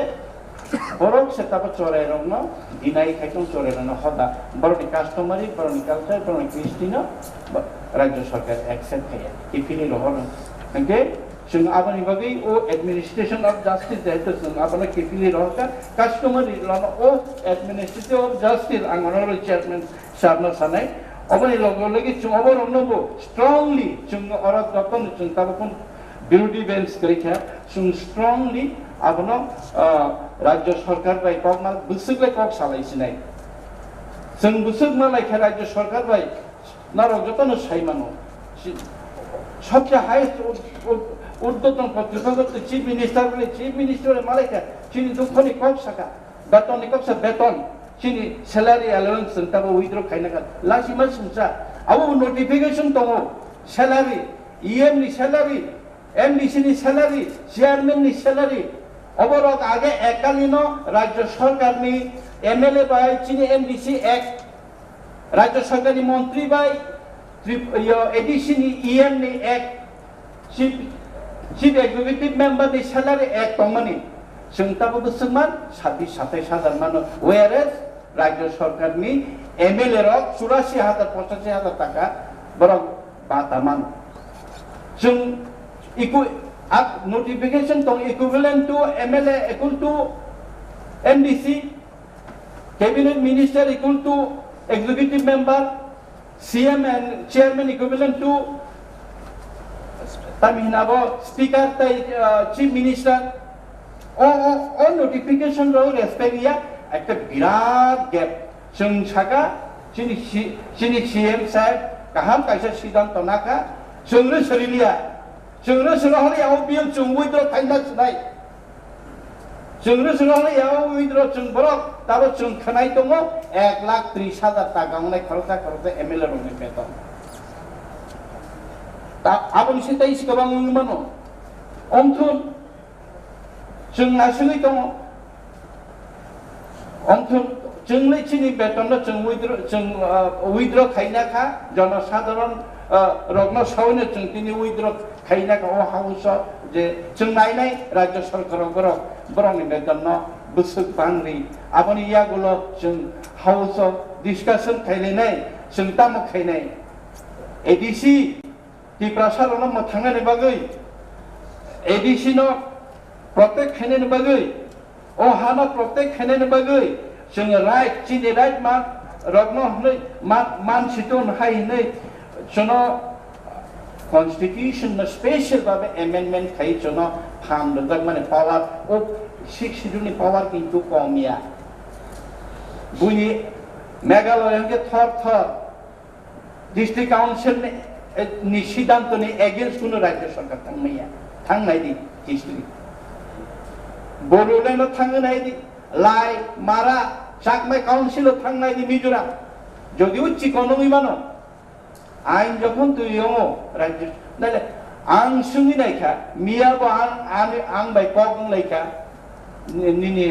বরং সেটাও চড়াই রগ্ন দিনাই খাইতং চড়াই রগ্ন হদা বড় কাস্টমারি বড় কালচার বড় ক্রিস্টিনো রাজ্য সরকার অ্যাকসেপ্ট খায় ইফিনি রহন ওকে जों आबानि बागै ओ एडमिनिस्ट्रेशन ऑफ जस्टिस जेहेतु जों आबानि किफिलि रहका कास्टमारि लन ओ एडमिनिस्ट्रेटिव ऑफ जस्टिस आं अनरेबल चेयरमैन साबना सानाय अबानि लगे जों अबरनबो स्ट्रांगलि जों अरत रतन जों ताबकुन बिरोधी बेंच करिखा जों स्ट्रांगलि आबानो राज्य सरकार बाय कमा बुसुगले कक सालायसिनाय जों बुसुग मालायखा राज्य सरकार बाय नारो जतन साइमानो सबसे हाईएस्ट উদ্বোধন কর্তৃপক্ষ চিফ মিনিস্টার মালিকা চিনি দুঃখনি কম সাকা বেতননি কমসা বেতন চিনি স্যালারি অ্যালাউন্স তাবো উইথড্র খাইনাকা লাসিমা সুসা আবো নোটিফিকেশন দङ স্যালারি ইএম नि স্যালারি এমডিসি नि স্যালারি চেয়ারম্যান नि স্যালারি অবরক আগে একালীন রাজ্য সরকারনি এমএলএ বাই চিনি এমডিসি এক রাজ্য সরকারি মন্ত্রী বাই এডিসি नि ইএম नि এক chief executive member the salary এক তংমানি जों दाबो बोसोरमान 26-27,000 मानो whereas राज्य सरकारनि MLA रक 84,000 85,000 टाका बरक बाता मानो जों notification dong equivalent to MLA equal to MDC cabinet minister equal to executive member CM and chairman equivalent to Taminabo speaker chief minister all notification ro respect ya ekta birat gap जों saga जोंनि CM साहेब गाहाम कायसा सिद्धांत नाका जोंनो सोलिलिया जोंनो सोलाहलियाव बियो जों withdraw खायना सुनाय जोंनो सोलाहलियाव उइद्र जों बरक दाबो जों खोनाय दङ 1,30,000 टाका मोननाय खरसा MLA रंनि बेतन दा आबुं सिथाय सिगाबां मानो अमथुन जों आसुङै दङ अमथुन जोंनि चिनि बेतन जों उइद्र खायनाखा जनसाधारण रत्न सावनो जों दिनै उइद्र खायनाखा हाउस जे जों नायनाय राज्य सरकाराव बरंनि बेतन बोसोर बांग्रि आबनि यागुलो जों हाउस डिस्काशन खायलायनाय जों ताम खायनाय ADC तिप्रासारनो थांनायनि बागै ADC नो प्रटेक्ट खायनायनि बागै हाना प्रटेक्ट खायनायनि बागै जों राइट चिनि राइट मा रत्न हनै मानसितन हायनै जोनो कन्स्टिट्यूशन न स्पेशल बाबे अमेंडमेंट खाय जोनो फाम दग माने पावर ओ 6 शेड्यूल नि पावर किंतु कमिया बुनि मेघालय के थर डिस्ट्रिक्ट काउंसिल नि सिद्धांत नि एगेंस्ट कुनो राज्य सरकार थांनाय दि डिस्ट्रिक्ट बोरोलेंड थांनाय दि लाई मारा चाकमाय काउंसिल थांनाय दि मिजोराम যদিও চিকনই মানো আইন যখন তুইও রাজ্য নালে আং সুঙি নাইখা মিয়াবো আং বাই কগং লাইখা নিনি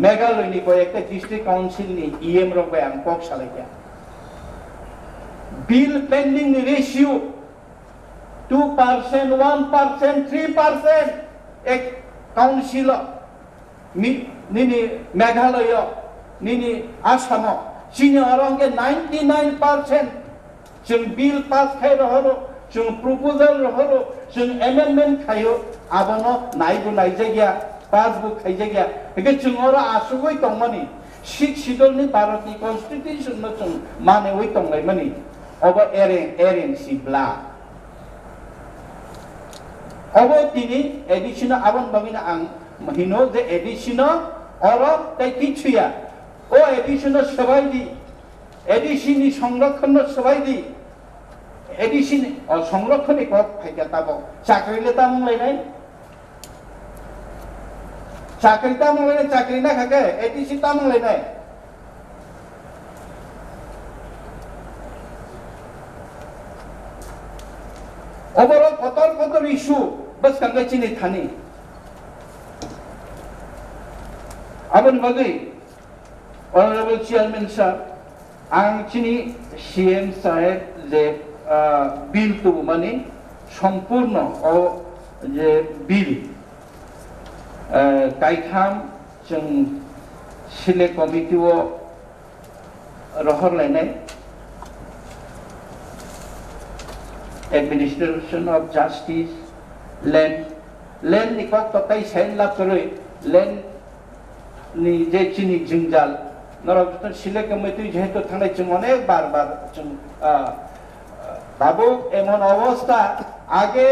মেঘালয়নি কয় একটা ডিস্ট্রিক্ট কাউন্সিল নি ইএম রক বাই আং কক সালাইখা বিল পেন্ডিং রেশিও 2% 1% 3% এক কাউন্সিল নিনি মেঘালয় নিনি আসাম চিনি অরঙ্গে 99% जों बिल पास खाय रहरो जों प्रपोजल रहरो जों अमेंडमेंट खायो आबनो नायबो नायजागिया पासबुक खायजागिया एके जों अरा आसुगै दंमानि सिक सिडलनि भारतनि कन्स्टिट्यूशन न जों माने वै दंलाय मानि अब एरेन सिब्ला अब दिनि एडिशन आबन बागिना आं हिनो जे एडिशन अरा ताइ किछुया ओ एडिशन सबायदि एडिशन संरक्षण सबायदि एडिशन संरक्षण कब फायदा ताबो चाकरिले तामलायनाय चाकरि तामलायनाय चाकरि ना खागे एडिशन तामलायनाय ओवरऑल कतर इशू बस कंगे चिनि थानी आबन बागै ऑनरेबल चेयरमैन सर आं चिनि सीएम साहेब जे बिल तो माने सम्पूर्ण ओ जे बिल कायखाम जों सिले कमिटिओ रहरलायनाय एडमिनिस्ट्रेशन ऑफ जस्टिस लैंड नि कक तताई साइन लाभ करे लैंड नि जे चिनि जिंजाल नरक सिले कमिटी जेहेतु थांनाय जों अनेक बार जों बाबू एमन अवस्था आगे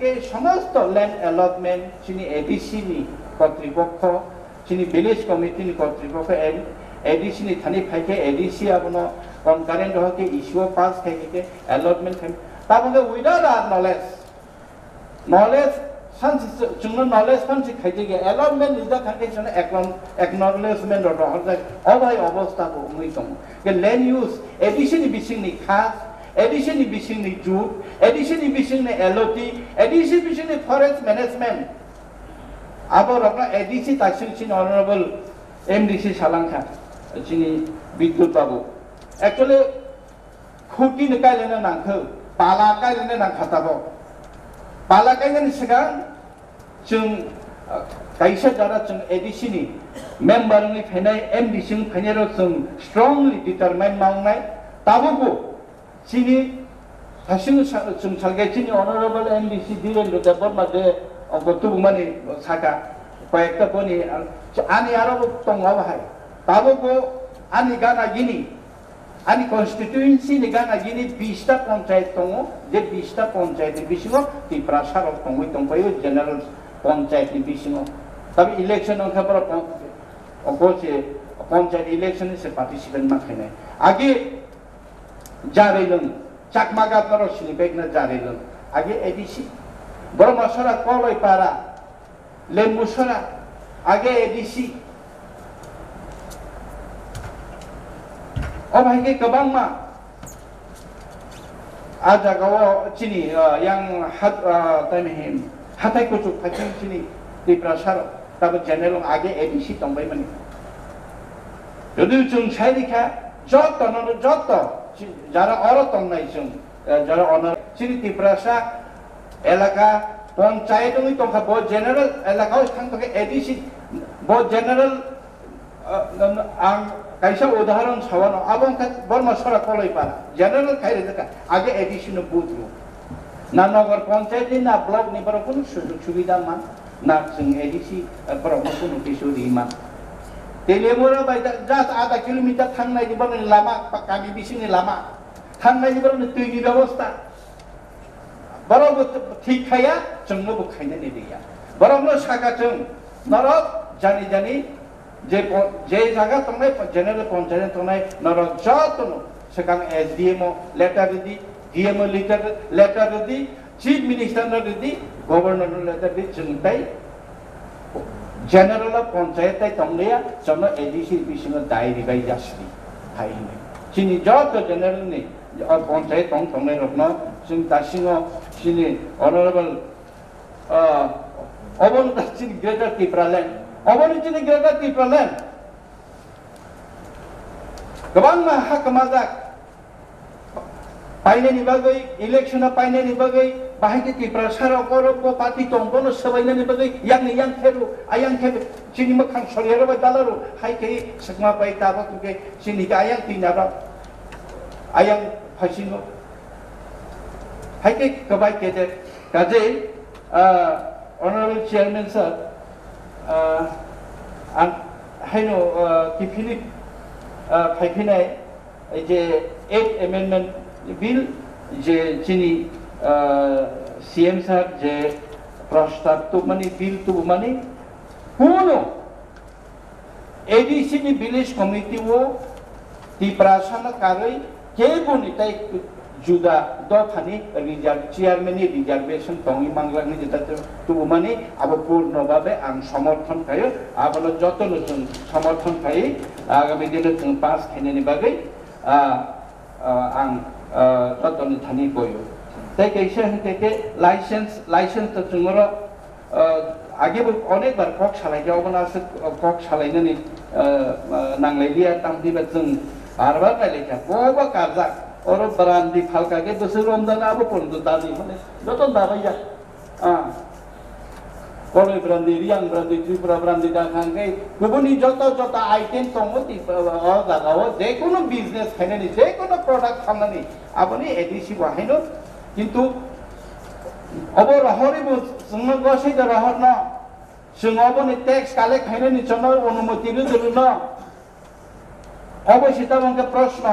के समस्त लैंड अलॉटमेंट चिनी एडीसी नि कर्तृपक्ष चिनी विलेज कमिटी नि कर्तृपक्ष एडीसी नि थानी फाइके एडीसी आबनो कनकारेंट होके इश्यू पास खाइके अलॉटमेंट खाइ ताबंगे विदाउट आवर नॉलेज जोंनो नॉलेज सानसे खाइजे अलॉटमेंट निजा खाइके जोंनो एक्नॉलेजमेंट रहर अबाय अवस्था को मै दं के लैंड यूज एडिशन नि बिसिंनि खास एडिशन नि बिसिंनि जुट एडिशन नि बिसिंनि एलओटी एडिशन बिसिंनि फरेस्ट मैनेजमेंट आबो रकना एडीसी तासिं चिन ऑनरेबल एमडीसी सालांखा चिनि विद्युत बाबू एक्चुअली खुटी न कायलेना नांखो पाला कायलेना नांखाताबो पाला कायलेनि सिगां जों kaisa jara जों ADC ni member ni phainai MD sing phainero जों strongly determined maungnai tabuko chini hasing जों salgai chini honorable MDC Dhirendra Deborma de gotubumani saka কয়েকটা বনি ani aro tongwa bahai tabuko ani gana gini ani constituency ni gana gini 20 টা panchayat tongo je 20 টা পঞ্চায়েতের বিসিঙো ত্রিপ্রাসার tongoi tongpayo general panchayat ni bisingo tabi election on khabara okoche panchayat election se participant ma khainai age jareilung chakmaga taro silipek na jareilung age ADC bormasara koloi para lemmusara age ADC obhaike kabang ma ajagawo chini yang hat tamihim hatai kucuk hatin chini di prasar tabu general age ADC tongbai mani যদি जों সাইরিখা যত নন যত যারা অরতন নাই जों যারা honour চিনি ত্রিপ্রাসা এলাকা পঞ্চায়েত ওই তংখা ব জেনারেল এলাকা ওই থাং থেকে এডিসি ব জেনারেল আং কাইসা উদাহরণ সাবানো আবং বর্মা সরা কলাই পারা জেনারেল খাইরে দেখা আগে এডিসি নো বুথ না নগর পঞ্চায়েত না ব্লক নি বড় কোনো সুযোগ সুবিধা মান না जों এডিসি বড় কোনো কিছু মান Telemura by just ada kilometer thangna di bawah lama kami di sini lama thangna di bawah itu ini ব্যবস্থা baru ঠিক খায়া जोंनो बुखायनो ने दिया baru साका जों नरक जानि जे जागा तंनाय जेनेरेल पंचायत तंनाय नरक जतनो सेकां SDM लेटर दि DM लेटर दि चीफ मिनिस्टर दि गवर्नर लेटर दि जोंताय general पंचायत तंगलिया जोंनो ADC बिसिनो डायरी बाय जासि हायनो चिनि जत general नि पंचायत तंगनाय रखनो जों दासिङो चिनि honorable अबन दासिनि ग्रेटर टिप्रालेन अबन चिनि ग्रेटर टिप्रालेन गोबां हाकमाजाक पाइनेनि बागै इलेक्शना पाइनेनि बागै बाहायके टिप्रासाराव गरब पार्टी तंगनो सबायनानि बागै yang खेरु ayang खेबे चिनि मखां सलियारो बाय दालारो हायके सकमा बाय ताबा तुके चिनि ayang तिनारा ayang फासिनो हायके कबाय केदे काजे honorable chairman sir an हायनो किफिनि फाइफिनाय J 8 amendment bill J Chini CM साहब जे प्रस्ताव तो माने बिल तो माने कोनो ADC नि विलेज कमिटी वो टिप्रासन कारै के बनिताय जुदा दफानि रिजर्व चेयरमैन नि रिजर्वेशन तंगि मांगलानि जेता तो माने अब पूर्ण भाबे आं समर्थन खायो आबलो जतनो जों समर्थन खायो आगामी दिने जों पास खायनानि बागै आं ततनि थानि गयो তাই কেসে থেকে লাইসেন্স তো जोंरो আগেबो अनेक बार कक सालाय जावबोना कक सालायनानै नांलायलिया तामदिबा जों आरबा नायलेखा बबा काजा अर ब्रान्डि फालकागे बोसोर रमजानाबो पन्द दानि माने जतन दाबाया कलय ब्रान्डि रियां ब्रान्डि त्रिपुरा ब्रान्डि दाखांगे गुबुननि जत आइटेम दङ जागाव जेकुनो बिजनेस खायनानि जेकुनो प्रडाक्ट खालामनानै आबनि एडिसि बाहायनो किन्तु अब रहरिबो जोंनो गसै द रहर न जोंबो टैक्स कालेक्ट खायनानि जोंनो अनुमति रुजुल न अबसिता बंके प्रश्न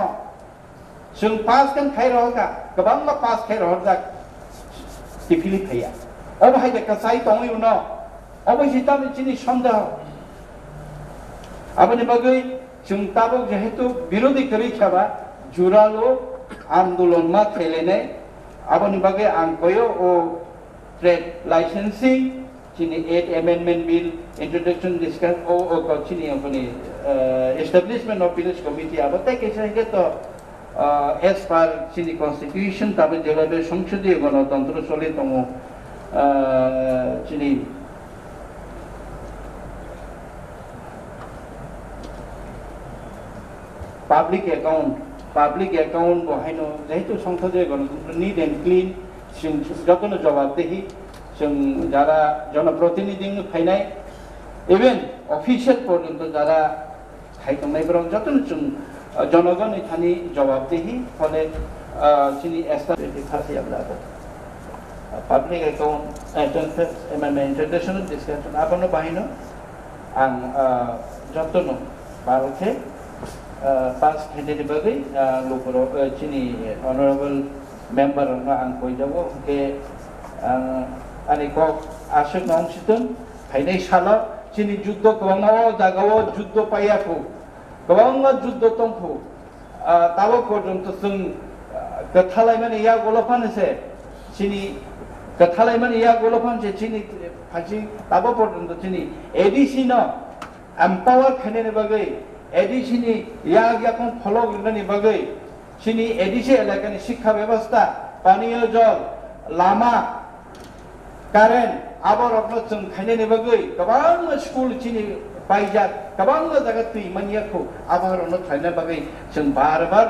जों पास kan खाय रहगा गोबां मा पास खाय रहगा टिफिलि खाया अब हाय का साइ दङ न अबसिता मिचिनि सन्देह आबनि बगै जों ताबो जेहेतु विरोधी करि खाबा जुरालो आन्दोलन मा खेलेने abani bagai angkoyo o trade licensing chini 8 amendment bill introduction discuss o chini apani establishment of village committee abatai kaisa ke to as per chini constitution tabe jelabe সংসদীয় গণতন্ত্র চলে তমো chini public account বহাইনো যেহেতু সংসদীয় গণতন্ত্র neat and clean যতন জবাবদেহি जों যারা জনপ্রতিনিধি ফাইনাই ইভেন অফিসিয়াল পর্যন্ত যারা ফাইखांनायफोराव যতন जों জনগণ এখানে জবাবদিহি ফলে চিনি এস্টাবলিশ খাসিয়াবলা পাবলিক অ্যাকাউন্ট ইন্টারন্যাশনাল ডিসকাশন আপনো বাহিনো आं যতন भारतके पास खेलेनि बागै लोकराव चिनि अनरेबल मेम्बर आं कइजागो के आनि कक आसुक नंसितन फाइनाय साला चिनि जुद्ध गोबां जागाव जुद्ध पायाखौ गोबां जुद्ध दंखौ दाबो पर्यन्त जों गथालायमान इया गलफानसे चिनि गथालायमान इया गलफानसे चिनि फासि दाबो पर्यन्त चिनि एडिसि न एम्पावर खानेनि बागै एडिसि नि इया याखौ फलो गिरनानि बागै चिनि एडिसि एलाकानि शिक्षा व्यवस्था पानीय जल लामा कारेन्ट आबाद जों खानेनि बागै गोबां स्कुल चिनि बायजात गोबां जायगा तैमानियाखौ आबाद खाने बागै जों बार बार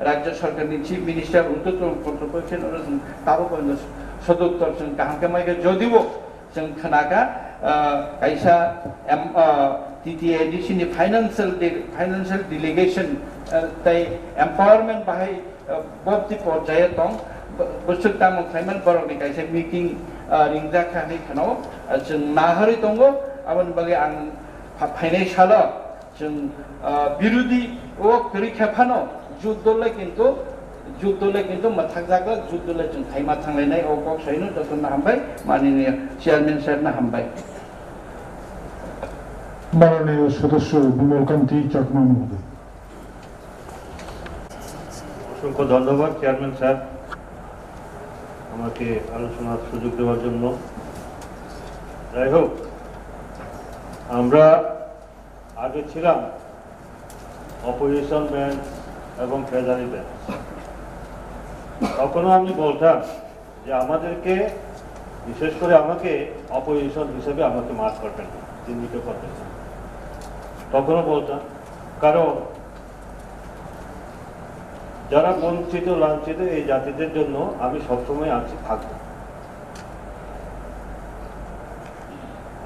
राज्य सरकारनि चीफ मिनिस्टार उद्धव ठाकरे जों दाबो सदुत्तर जों गाहामके माइगे जदिबो जों खोनागा कायसा TTADC नि फाइनान्शियल डेलिगेशन ताई एम्पावरमेंट बाहाय बब्ति पर्याय दं बोसोर दाम खायमान बरनि कायसा मीटिंग रिंजाखानि खनाव जों नाहरै दंगो आबन बागै आं फाइनाय साला जों बिरोधी ओ करिखाफानो जुद्धले किन्तु मथाक जागा जुद्धले जों थाइमा थांलायनाय ओ गसायनो जतन हामबाय माननीय चेयारमैन साहेब हामबाय माननीय सदस्य विमलकांती चाकमा महोदय। অসংখ্য ধন্যবাদ চেয়ারম্যান স্যার আমাকে আলোচনার সুযোগ দেওয়ার জন্য। যাই হোক, আমরা আগে ছিলাম অপোজিশন ব্যাংক এবং ট্রেজারি ব্যাংক। তখনও আমি বলতাম যে আমাদেরকে, বিশেষ করে আমাকে অপোজিশন হিসেবে আমাকে মার্ক করবেন, চিহ্নিত করবেন। তখনও বলতাম, কারণ যারা বঞ্চিত লাঞ্ছিত এই জাতিদের জন্য আমি সবসময় আছি, থাকব।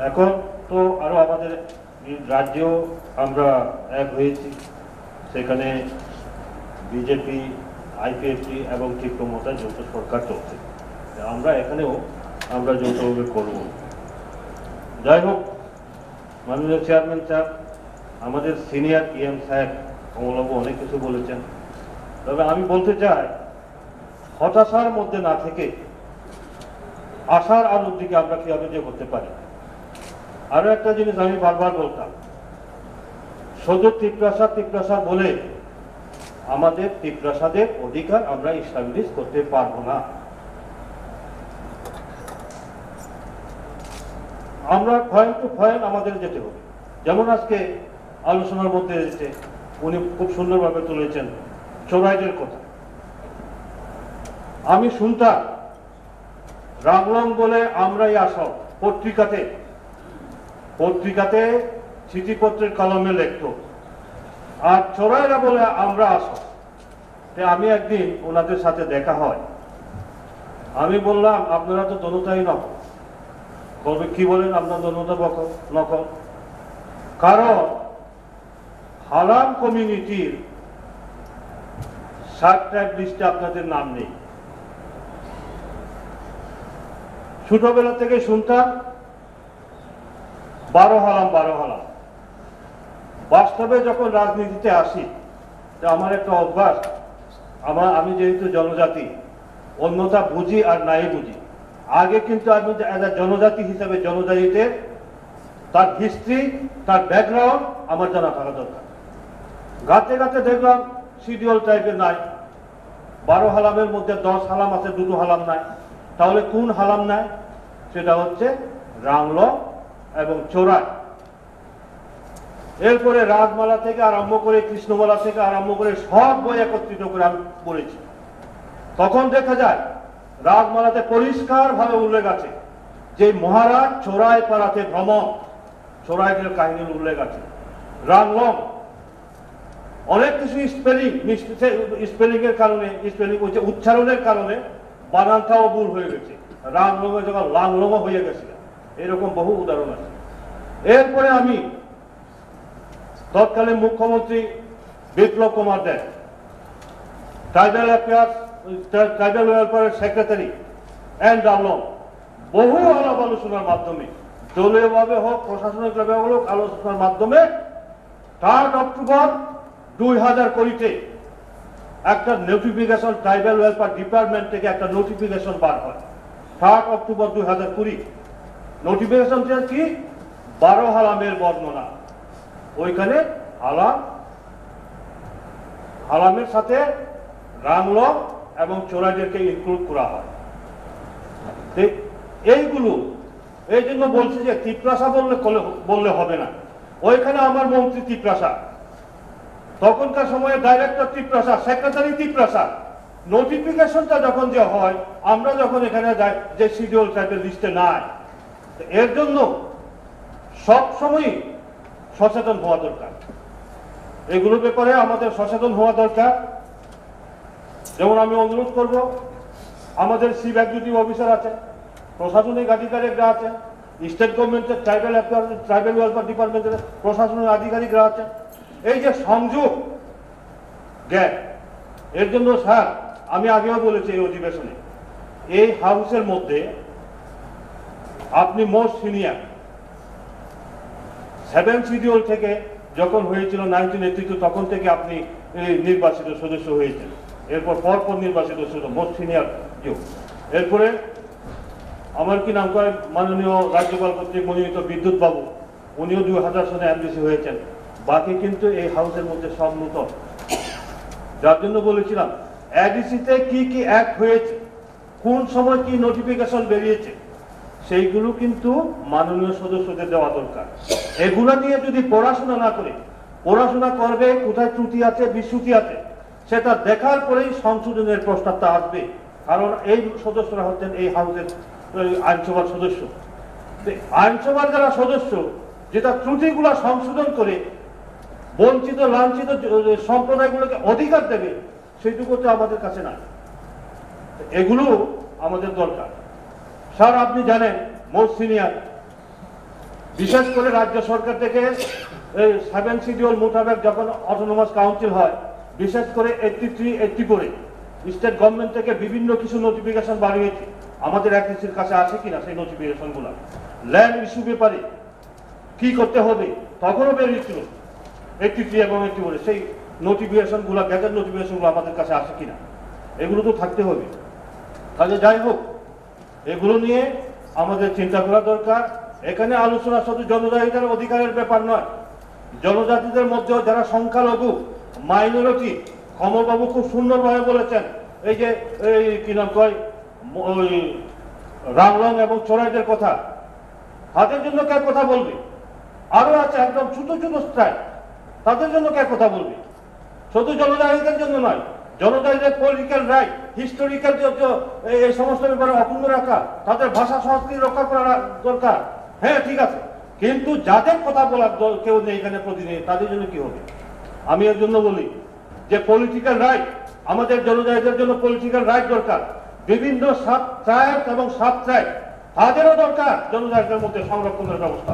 এখন তো আরো আমাদের রাজ্যেও আমরা এক হয়েছি, সেখানে বিজেপি, আইপিএফটি এবং তীব্রমতা যৌথ সরকার চলছে। আমরা এখানেও আমরা যৌথভাবে করব। যাই হোক, মাননীয় চেয়ারম্যান সাহেব, আমাদের সিনিয়র ইএম সাহেব কমলবাবু অনেক কিছু বলেছেন। তবে আমি বলতে চাই, হতাশার মধ্যে না থেকে আশার আলোর দিকে আমরা কিভাবে যে করতে পারি। আরো একটা জিনিস আমি বারবার বলতাম, শুধু তিপ্রাসাদ বলে আমাদের তিপ্রাসাদের অধিকার আমরা এস্টাবলিশ করতে পারবো না। আমরা পয়েন্ট টু পয়েন্ট আমাদের যেতে হবে। যেমন আজকে আলোচনার মধ্যে এসেছে, উনি খুব সুন্দরভাবে তুলেছেন চোরাইদের কথা। আমি শুনতাম রামলং বলে আমরাই আসল, পত্রিকাতে চিঠিপত্রের কলমে লিখত, আর চোরাইরা বলে আমরা আসল। আমি একদিন ওনাদের সাথে দেখা হয়, আমি বললাম আপনারা তো দোনোটাই নকল। বলবে কি বলেন, আপনার দোনোটা নকল? কারণ হারাম কমিউনিটির সাবস্ক্রাইব লিস্টে আপনাদের নাম নেই। ছোটবেলা থেকে শুনতাম 12 হালাম। বাস্তবে যখন রাজনীতিতে আসি, আমার একটা অভ্যাস, আমি যেহেতু জনজাতি, অন্যতা বুঝি আর নাই বুঝি। আগে কিন্তু আমি জনজাতি হিসাবে জনজাতিতে তার হিস্ট্রি, তার ব্যাকগ্রাউন্ড আমার জানা থাকা দরকার। গাতে দেখলাম শিডিউল টাইপের নাই, 12 হালামের মধ্যে 10 হালাম আছে, 2 হালাম নাই। তাহলে কোন হালাম নাই? সেটা হচ্ছে রাংলং এবং চোরাই। এরপরে রাজমালা থেকে আরম্ভ করে, কৃষ্ণমালা থেকে আরম্ভ করে সব বই একত্রিত করে আমি পড়েছি। তখন দেখা যায় রাজমালাতে পরিষ্কার ভাবে উল্লেখ আছে যে মহারাজ চোরাই পাড়াতে ভ্রমণ, চোরাইদের কাহিনীর উল্লেখ আছে। রাংলং অনেক কিছু স্পেলিং এর কারণে, উচ্চারণের কারণে বানানটাও ভুল হয়ে গেছে। রামলঙ্গের জায়গা লাংলঙ্গ হয়ে গেছিল, এরকম বহু উদাহরণ আছে। এরপরে আমি তৎকালীন মুখ্যমন্ত্রী Biplab Kumar Deb, tribal affairs, tribal ওয়েলফেয়ারের সেক্রেটারি এন্ড রামলং, বহু আলাপ আলোচনার মাধ্যমে, দলীয়ভাবে হোক প্রশাসনিকভাবে হোক, আলোচনার মাধ্যমে 3 অক্টোবর 2020 একটা নোটিফিকেশন ট্রাইবাল ওয়েলফেয়ার ডিপার্টমেন্ট থেকে একটা নোটিফিকেশন বার হয়। 3 অক্টোবর 2020 নোটিফিকেশনটা কি? 12 হালামের বর্ণনা। ওইখানে হালামের সাথে রাংলং এবং চোরাইদেরকে ইনক্লুড করা হয়। এইগুলো এই জন্য বলছি যে তিপ্রাসা বললে হবে না। ওইখানে আমার মন্ত্রী তিপ্রাসা, তখনকার সময়ে ডাইরেক্টর তিপ্রাসা, সেক্রেটারি তিপ্রাসা। নোটিফিকেশনটা যখন যে হয়, আমরা যখন এখানে যাই যে শিডিউল ট্রাইবের লিস্টে নাই, এর জন্য সবসময় সচেতন হওয়া দরকার। এগুলোর ব্যাপারে আমাদের সচেতন হওয়া দরকার। যেমন আমি অনুরোধ করব, আমাদের চিফ এক্সিকিউটিভ অফিসার আছে, প্রশাসনিক আধিকারিকরা আছে, স্টেট গভর্নমেন্টের ট্রাইবাল ওয়েলফেয়ার ডিপার্টমেন্টের প্রশাসনিক আধিকারিকরা আছে। এই যে সংযোগ গ্যাপ, এর জন্য স্যার আমি আগেও বলেছি এই অধিবেশনে, এই হাউসের মধ্যে আপনি মোস্ট সিনিয়র, 7 শিডিউল থেকে যখন হয়েছিল 1982 তখন থেকে আপনি নির্বাচিত সদস্য হয়েছেন। এরপর পরপর নির্বাচিত সদস্য, মোস্ট সিনিয়র যুগ। এরপরে আমার কি নাম করে মাননীয় রাজ্যপাল কর্তৃক মনোনীত বিদ্যুৎ বাবু, উনিও 2000 সালে এমডিসি হয়েছেন। বাকি কিন্তু এই হাউসের মধ্যে সব নূতন। যার জন্য বলেছিলাম এডিসিতে কি কি অ্যাক্ট হয়েছে, কোন সময় কি নোটিফিকেশন বেরিয়েছে, সেইগুলো কিন্তু মাননীয় সদস্যদের দেওয়া দরকার। এগুলো নিয়ে যদি পড়াশোনা না করে, পড়াশোনা করবে কোথায় ত্রুটি আছে বিচ্যুতি আছে, সেটা দেখার পরেই সংশোধনের প্রস্তাবটা আসবে। কারণ এই সদস্যরা হচ্ছেন এই হাউসের আইনসভার সদস্য। আইনসভার যারা সদস্য, যেটা ত্রুটিগুলো সংশোধন করে বঞ্চিত লাঞ্ছিত সম্প্রদায়গুলোকে অধিকার দেবে, সেইটুকু তো আমাদের কাছে নাই। এগুলো আমাদের দরকার। স্যার আপনি জানেন, মোস্ট সিনিয়র, বিশেষ করে রাজ্য সরকার থেকে 7 শিডিউল মোতাবেক যখন অটোনমাস কাউন্সিল হয়, বিশেষ করে 83, 84 স্টেট গভর্নমেন্ট থেকে বিভিন্ন কিছু নোটিফিকেশন বাড়িয়েছে। আমাদের এডিসির কাছে আছে কিনা সেই নোটিফিকেশন গুলা, ল্যান্ড ইস্যু ব্যাপারে কি করতে হবে তখনও বেরিয়েছিল 83 এবং 84, সেই নোটিফিকেশন গুলা, গ্যাজেট নোটিফিকেশন গুলো আমাদের কাছে আছে কিনা, এগুলো তো থাকতে হবে। তাহলে যাই হোক, এগুলো নিয়ে আমাদের চিন্তা করা দরকার। এখানে আলোচনা শুধু জনজাতিদের অধিকারের ব্যাপার নয়, জনজাতিদের মধ্যেও যারা সংখ্যালঘু মাইনরিটি, কমলবাবু খুব সুন্দরভাবে বলেছেন, এই যে কি নাম কয় ওই রামলং এবং চোরাইদের কথা, তাদের জন্য কে কথা বলবে? আরো আছে একদম ছোট ছোট স্ট্রাইক, তাদের জন্য কে কথা বলবে? শুধু জনজাতিদের জন্য নয়, জনজাতিদের পলিটিক্যাল রাইট, হিস্টোরিক্যাল এই সমস্ত ব্যাপারে অক্ষুণ্ণ রাখা, তাদের ভাষা সংস্কৃতি রক্ষা করা দরকার। হ্যাঁ ঠিক আছে, কিন্তু যাদের কথা বলার কেউ নেই এখানে প্রতিনিধি, তাদের জন্য কি হবে? আমি এর জন্য বলি যে পলিটিক্যাল রাইট, আমাদের জনজাতিদের জন্য পলিটিক্যাল রাইট দরকার। বিভিন্ন সাব ট্রাইব এবং সাব ট্রাইব, তাদেরও দরকার জনজাতিদের মধ্যে সংরক্ষণের ব্যবস্থা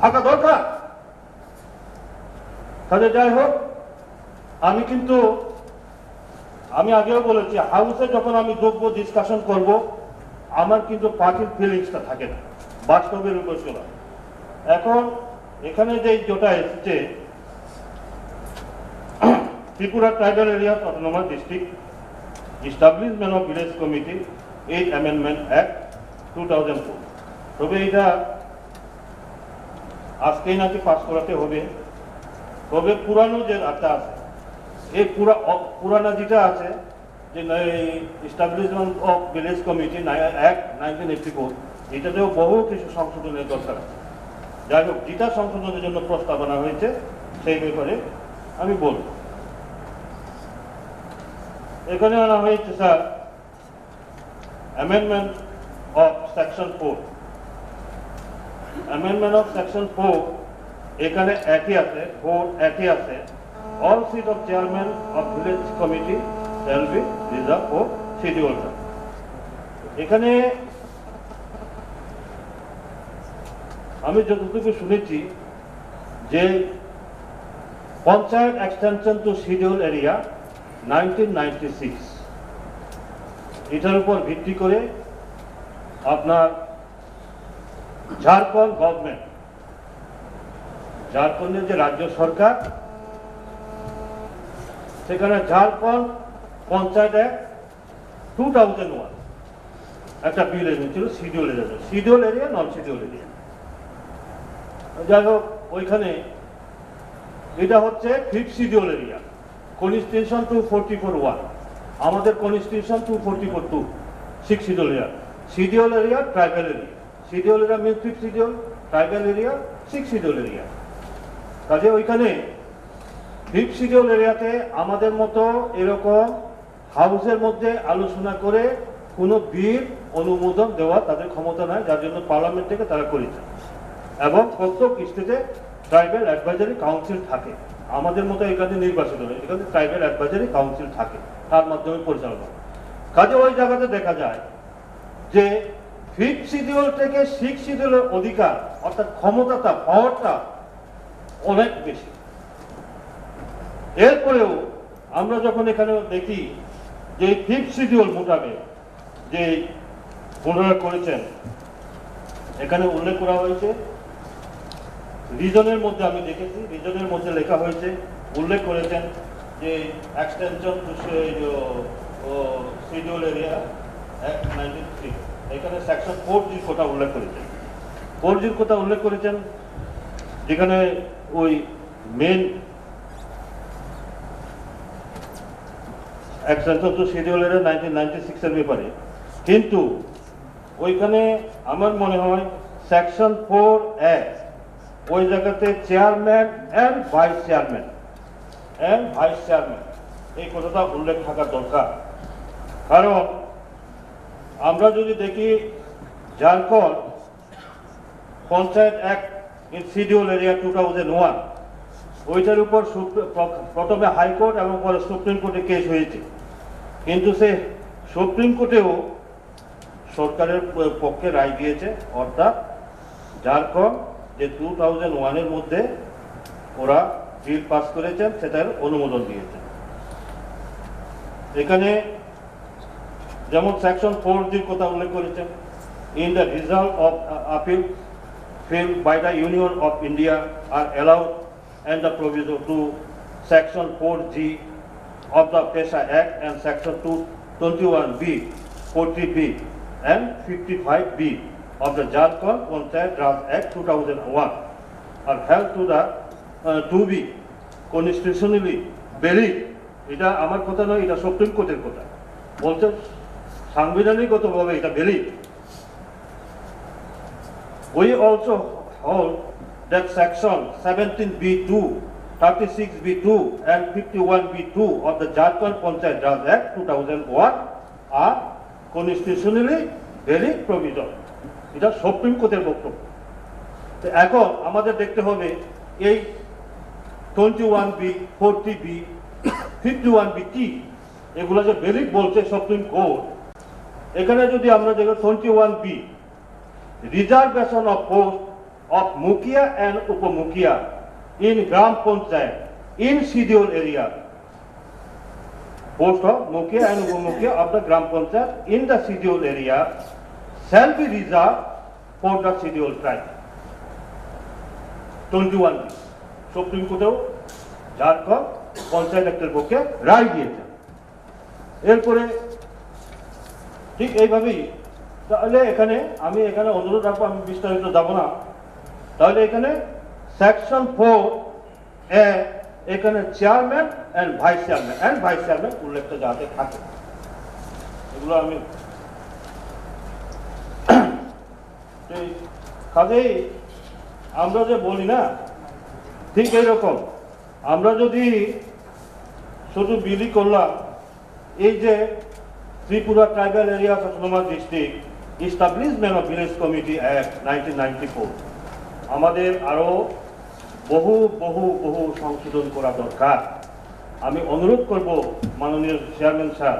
থাকা দরকার। তাহলে যাই হোক, আমি আগেও বলেছি, হাউসে যখন আমি যোগ্য ডিসকাশন করব, আমার কিন্তু পার্টির ফিলিংসটা থাকে না, বাস্তবের উপর চলা। এখন এখানে যে যেটা এসেছে, Tripura tribal area autonomous district establishment of village committee 8 amendment act 2004, তবে এটা আজকেই নাকি পাস করাতে হবে। তবে পুরানো যে আটটা আছে, এই পুরানা যেটা আছে যে establishment of village committee act 1984, এটাতেও বহু কিছু সংশোধনের দরকার আছে। যাই হোক, যেটা সংশোধনের জন্য প্রস্তাবনা হয়েছে সেই ব্যাপারে আমি বলব। এখানে আনা হয়েছে sir amendment of section 4। Amendment of section 4 এখানে একই আছে, 4 একই আছে। All seat of chairman of village committee shall be reserved for scheduled term. এখানে আমি যতটুকু শুনেছি যে panchayat extension to schedule area 1996 এটার উপর ভিত্তি করে আপনার ঝাড়খণ্ড গভর্নমেন্ট, ঝাড়খণ্ডের যে রাজ্য সরকার, সেখানে ঝাড়খণ্ড পঞ্চায়েত অ্যাক্ট 2001 একটা বিল এনেছিল শিডিউল এরিয়া, শিডিউল এরিয়া, নন শিডিউল এরিয়া। যাই হোক, ওইখানে এটা হচ্ছে 5th শিডিউল এরিয়া, কনস্টিটিউশন 244(1), আমাদের constitution 244(2), 6th schedule area. Schedule area tribal area, schedule area means 5th schedule, tribal area 6th schedule area. কাজে ওইখানে 5th শিডিউল এরিয়াতে আমাদের মতো এরকম হাউসের মধ্যে আলোচনা করে কোনো বিল অনুমোদন দেওয়া তাদের ক্ষমতা নাই, যার জন্য পার্লামেন্ট থেকে তারা করেছে। এবং প্রত্যেক স্টেটে ট্রাইবাল অ্যাডভাইজারি কাউন্সিল থাকে, আমাদের মতো এখানে নির্বাচিত নয়, এখানে ট্রাইবাল অ্যাডভাইজারি কাউন্সিল থাকে, তার মাধ্যমে পরিচালনা। কাজে ওই জায়গাতে দেখা যায় যে 5th শিডিউল থেকে 6th শিডিউলের অধিকার অর্থাৎ ক্ষমতাটা, পাওয়ারটা অনেক বেশি। এরপরেও আমরা যখন এখানে দেখি যে 5th শিডিউল মোতাবেক যে ওনারা করেছেন, এখানে উল্লেখ করা হয়েছে রিজনের মধ্যে, আমি দেখেছি রিজনের মধ্যে লেখা হয়েছে, উল্লেখ করেছেন যে extension to schedule area act 93, এখানে সেকশন 4G কথা উল্লেখ করেছেন, 4G কথা উল্লেখ করেছেন, যেখানে ওই main extension to schedule area 1996 এর ব্যাপারে। কিন্তু ওইখানে আমার মনে হয় সেকশন 4A ওই জায়গাতে চেয়ারম্যান এন্ড ভাইস চেয়ারম্যান এই কথাটা উল্লেখ থাকা দরকার। কারণ আমরা যদি দেখি Jharkhand panchayat act in schedule area 2001, ওইটার উপর প্রথমে হাইকোর্ট এবং পরে সুপ্রিম কোর্টে কেস হয়েছে, কিন্তু সে সুপ্রিম কোর্টেও সরকারের পক্ষে রায় দিয়েছে, অর্থাৎ ঝাড়খণ্ড যে 2001-এর মধ্যে ওরা বিল পাস করেছেন সেটার অনুমোদন দিয়েছেন। এখানে যেমন সেকশন 4G কথা উল্লেখ করেছেন, in the result of appeal filed by the Union of India are allowed and the proviso to section 4G of the PESA Act and section 221B, 40B and 55B of the Jharkhand Panchayat Raj Act 2001 are held to be constitutionally valid. এটা আমার কথা নয়, এটা supreme কোর্টের কথা, বলছে সাংবিধানিকগতভাবে এটা valid. We also hold that section 17B2, 36B2 and 51B2 of the Jharkhand Panchayat Raj Act 2001 are constitutionally valid provision. এটা সুপ্রিম কোর্টের বক্তব্য। এখন আমাদের দেখতে হবে এই 21B, 40B, 51B কি, এগুলো যে ভ্যালিড বলছে সুপ্রিম কোর্ট, এখানে যদি আমরা দেখি 21B, reservation of post of Mukhia and Upamukhia in Gram Panchayat in scheduled area. Post of Mukhia and Upamukhia of the Gram Panchayat in the scheduled area shall be reserved for the scheduled tribe. 21B supreme কোর্টেও ঝাড়খণ্ড পঞ্চায়েত অ্যাক্টের পক্ষে রায় দিয়েছে। এরপরে ঠিক এইভাবেই, তাহলে এখানে আমি এখানে অনুরোধ রাখবো, আমি বিস্তারিত যাব না, তাহলে এখানে সেকশন 4A এখানে চেয়ারম্যান এন্ড ভাইস চেয়ারম্যান উল্লেখটা যাতে থাকে, এগুলো আমি কাজেই আমরা যে বলি না, ঠিক এইরকম আমরা যদি শুধু বিলি করলাম এই যে Tripura tribal area autonomous district establishment of village committee act 1994, আমাদের আরো বহু বহু বহু সংশোধন করা দরকার। আমি অনুরোধ করব মাননীয় চেয়ারম্যান স্যার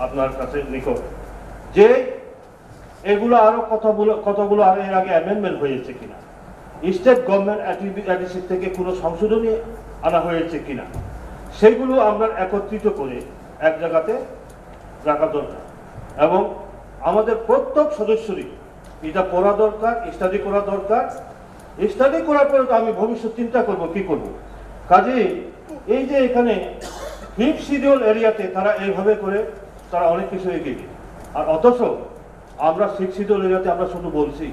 আপনার কাছে নিকট যে এগুলো আরো কতগুলো আরো এর আগে অ্যামেন্ডমেন্ট হয়েছে কিনা, স্টেট গভর্নমেন্ট অ্যাডিসিভ থেকে কোনো সংশোধনী আনা হয়েছে কিনা সেগুলো আমরা একত্রিত করে এক জায়গাতে রাখা দরকার এবং আমাদের প্রত্যেক সদস্যরই এটা পড়া দরকার, স্টাডি করা দরকার। স্টাডি করার পরে তো আমি ভবিষ্যৎ চিন্তা করব কি করব। কাজেই এই যে এখানে 5th শিডিউল এরিয়াতে তারা এইভাবে করে তারা অনেক কিছু এগিয়ে গিয়ে, আর অথচ আমরা 6th শিডিউল এরিয়াতে আমরা শুধু বলছি,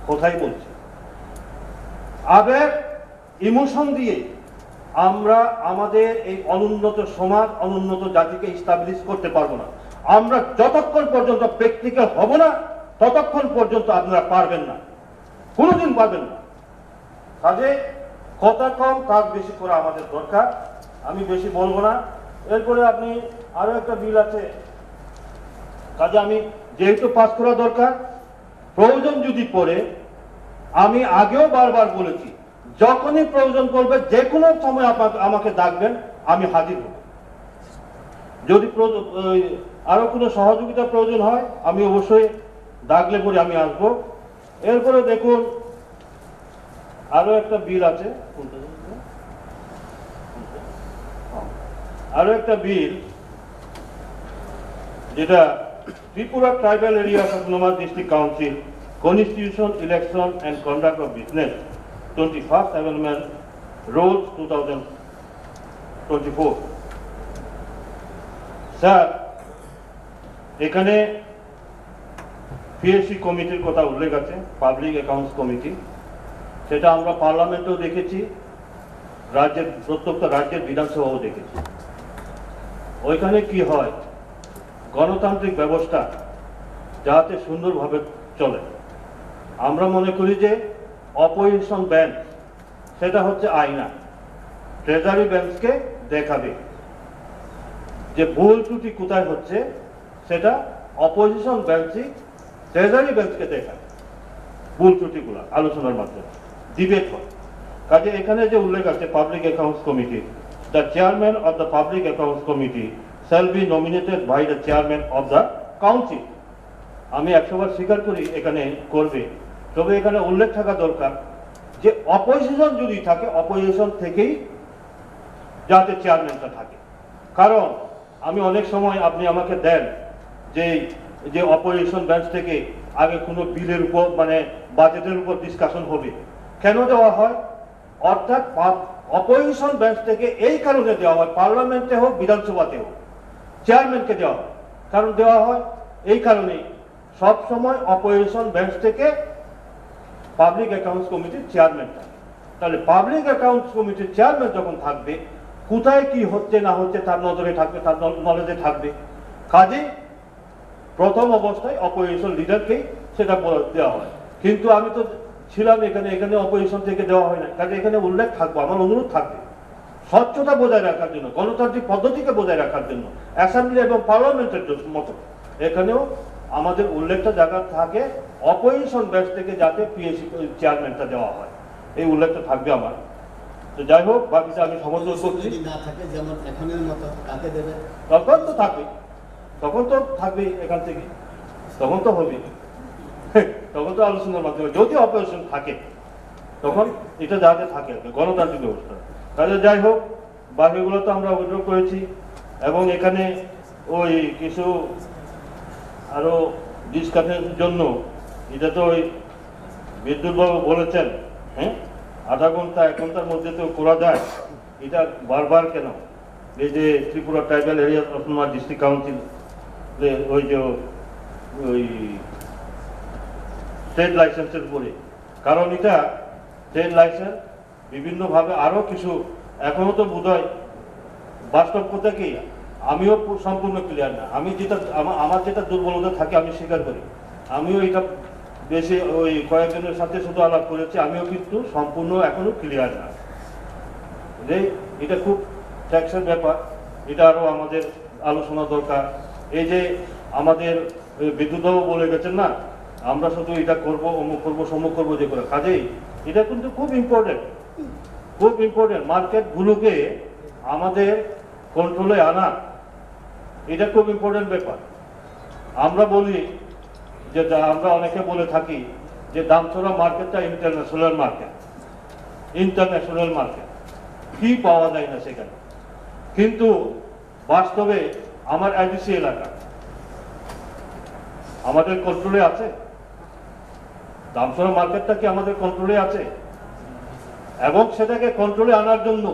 কোথায় বলছি, আবেগ ইমোশন দিয়ে আমরা আমাদের এই অনুন্নত সমাজ, অনুন্নত জাতিকে ইস্টাবলিশ করতে পারবো না। আমরা যতক্ষণ পর্যন্ত প্র্যাকটিক্যাল হব না ততক্ষণ পর্যন্ত আপনারা পারবেন না, কোনোদিন পারবেন না। কাজে কথা কম কাজ বেশি করা আমাদের দরকার। আমি বেশি বলবো না। এরপরে আপনি আরো একটা বিল আছে, কাজে আমি যেহেতু পাস করা দরকার, প্রয়োজন যদি পড়ে, আমি আগেও বারবার বলেছি, যখনই প্রয়োজন পড়বে যে কোনো সময় আমাকে ডাকবেন, আমি হাজির হব। যদি আরো কোনো সহযোগিতা প্রয়োজন হয় আমি অবশ্যই ডাকলে পরে আমি আসবো। এরপরে দেখুন আরো একটা বিল আছে, আরো একটা বিল যেটা Tripura tribal area autonomous district council constitution, election and conduct of business 21st Amendment Rules 2024। Sir, এখানে পিএসসি কমিটির কথা উল্লেখ আছে, পাবলিক অ্যাকাউন্টস কমিটি। সেটা আমরা পার্লামেন্টেও দেখেছি, রাজ্যের প্রত্যেকটা রাজ্যের বিধানসভাও দেখেছি। ওইখানে কি হয়, গণতান্ত্রিক ব্যবস্থা যাতে সুন্দরভাবে চলে, আমরা মনে করি যে অপোজিশন বেঞ্চ সেটা হচ্ছে আয়না, ট্রেজারি বেঞ্চকে দেখাবে যে ভুল ত্রুটি কোথায় হচ্ছে, সেটা অপোজিশন বেঞ্চই ট্রেজারি বেঞ্চকে দেখায় ভুল ত্রুটিগুলো আলোচনার মাধ্যমে ডিবেট হয়। কাজে এখানে যে উল্লেখ আছে public accounts committee, the chairman of the public accounts committee shall be nominated by the chairman of the council। আমি 100 বার স্বীকার করি এখানে করবে, তবে এখানে উল্লেখ থাকা দরকার যে অপোজিশন যদি থাকে, অপোজিশন থেকেই যাতে চেয়ারম্যানটা থাকে। কারণ আমি অনেক সময় আপনি আমাকে দেন যে অপোজিশন বেঞ্চ থেকে আগে কোনো বিলের উপর মানে বাজেটের উপর ডিসকাশন হবে, কেন দেওয়া হয়? অর্থাৎ অপোজিশন বেঞ্চ থেকে এই কারণে দেওয়া হয়, পার্লামেন্টে হোক বিধানসভাতে হোক চেয়ারম্যানকে দেওয়া হয়। কারণ দেওয়া হয় এই কারণেই, সব সময় অপোজিশন বেঞ্চ থেকে পাবলিক অ্যাকাউন্টস কমিটির চেয়ারম্যান থাকে। তাহলে পাবলিক অ্যাকাউন্টস কমিটির চেয়ারম্যান যখন থাকবে, কোথায় কি হচ্ছে না হচ্ছে তার নজরে থাকবে, তার নলেজে থাকবে। কাজে প্রথম অবস্থায় অপোজিশন লিডারকেই সেটা দেওয়া হয়। কিন্তু আমি তো ছিলাম এখানে অপোজিশন থেকে দেওয়া হয় না। কাজে এখানে উল্লেখ থাকবো, আমার অনুরোধ থাকবে স্বচ্ছতা বজায় রাখার জন্য, গণতান্ত্রিক পদ্ধতিকে বজায় রাখার জন্য, অ্যাসেম্বলি এবং পার্লামেন্টের মতো এখানেও আমাদের উল্লেখটা জায়গা থাকে অপোজিশন বেঞ্চ থেকে যাতে পিএসসি চেয়ারম্যানটা দেওয়া হয়, এই উল্লেখটা থাকবে আমার। তো যাই হোক, বাকিটা আমি সমর্থন করছি। না থাকে যেমন এখনের মতো কাকে দেবে, তখন তো থাকবে, তখন তো থাকবেই এখান থেকে, তখন তো হবে, তখন তো আলোচনার মাধ্যমে যদি অপোজিশন থাকে তখন এটা যাতে থাকে গণতান্ত্রিক ব্যবস্থা। তাহলে যাই হোক, বাকিগুলো তো আমরা উইথড্র করেছি এবং এখানে ওই কিছু আরো ডিসকাশনের জন্য এটা তো ওই বিদ্যুৎবাবু বলেছেন, হ্যাঁ 1/2 ঘন্টা 1 ঘন্টার মধ্যে তো করা যায়। এটা বারবার কেন? এই যে Tripura tribal area autonomous district council ওই যে ওই ট্রেড লাইসেন্সের উপরে, কারণ এটা ট্রেড লাইসেন্স বিভিন্নভাবে আরো কিছু এখনো তো বোধহয় বাস্তব কথা কি, আমিও সম্পূর্ণ ক্লিয়ার না। আমি যেটা আমার যেটা দুর্বলতা থাকে আমি স্বীকার করি, আমিও এটা বেশি ওই কয়েকজনের সাথে শুধু আলাপ করেছি, আমিও কিন্তু সম্পূর্ণ এখনো ক্লিয়ার না। এটা খুব ট্যাক্সের ব্যাপার, এটা আরো আমাদের আলোচনা দরকার। এই যে আমাদের বিদ্যুৎবাবু বলে গেছেন না, আমরা শুধু এটা করবো, অমুক করবো, সমুক করবো, যে করে, কাজেই এটা কিন্তু খুব ইম্পর্টেন্ট, খুব ইম্পর্টেন্ট। মার্কেটগুলোকে আমাদের কন্ট্রোলে আনা, এটা খুব ইম্পর্টেন্ট ব্যাপার। আমরা বলি যে আমরা অনেকে বলে থাকি যে দামছড়া মার্কেটটা ইন্টারন্যাশনাল মার্কেট, ইন্টারন্যাশনাল মার্কেট, কি পাওয়া যায় না সেখানে। কিন্তু বাস্তবে আমার আইডিসি এলাকা আমাদের কন্ট্রোলে আছে? দামছড়া মার্কেটটা কি আমাদের কন্ট্রোলে আছে? এবং সেটাকে কন্ট্রোলে আনার জন্য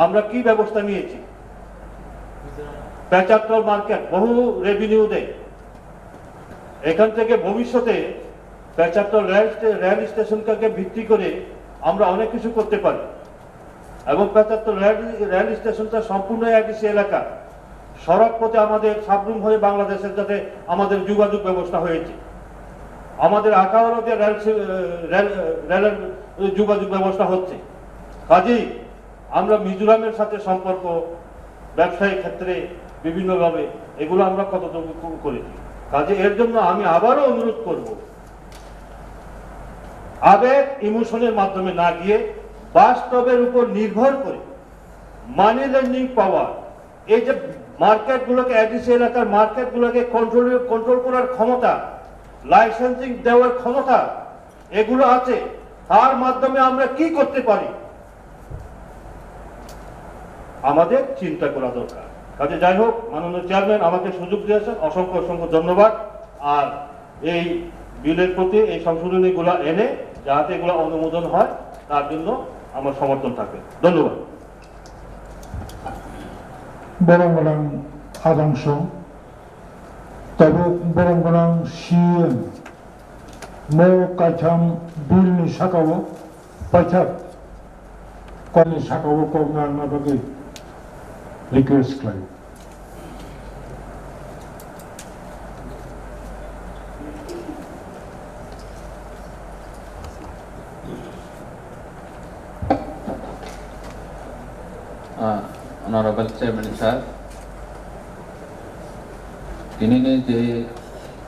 আমরা কি ব্যবস্থা নিয়েছি? পেচারতল মার্কেট বহু রেভিনিউ দেয়, এখান থেকে ভবিষ্যতে পেচারতল রেল স্টেশনকে ভিত্তি করে আমরা অনেক কিছু করতে পারি। এবং পেচারতল রেল স্টেশনটা সম্পূর্ণ আইডিসি এলাকা, সড়ক পথে আমাদের সাবরুম হয়ে বাংলাদেশের সাথে আমাদের যোগাযোগ ব্যবস্থা হয়েছে, আমাদের আখাউড়াতে রেলের যোগাযোগ ব্যবস্থা হচ্ছে। কাজেই আমরা মিজোরামের সাথে সম্পর্ক ব্যবসায়িক ক্ষেত্রে বিভিন্নভাবে এগুলো আমরা কতটুকু করেছি। কাজে এর জন্য আমি আবারও অনুরোধ করব, আবেগ ইমোশনের মাধ্যমে না গিয়ে বাস্তবের উপর নির্ভর করে মানি লেন্ডিং পাওয়ার, এই যে মার্কেটগুলোকে আইডিসি এলাকার মার্কেটগুলোকে কন্ট্রোল করার ক্ষমতা, লাইসেন্সিং দেওয়ার ক্ষমতা এগুলো আছে, তার মাধ্যমে আমরা কি করতে পারি আমাদের চিন্তা করা দরকার। কাজে যাই হোক, মাননীয় চেয়ারম্যান আমাকে সুযোগ দিয়েছেন, অসংখ্য অসংখ্য ধন্যবাদ। আর এই বিলের প্রতি এই সংশোধনীগুলো এনে যাতে এগুলো অনুমোদন হয় তার জন্য আমার সমর্থন থাকবে। ধন্যবাদ। বরং আদংশ tabuk barang-barang sieun mo kacham bil ni sakawo pachak kali sakawo ko ngana bagi request claim Honorable Chairman sir, ini ni je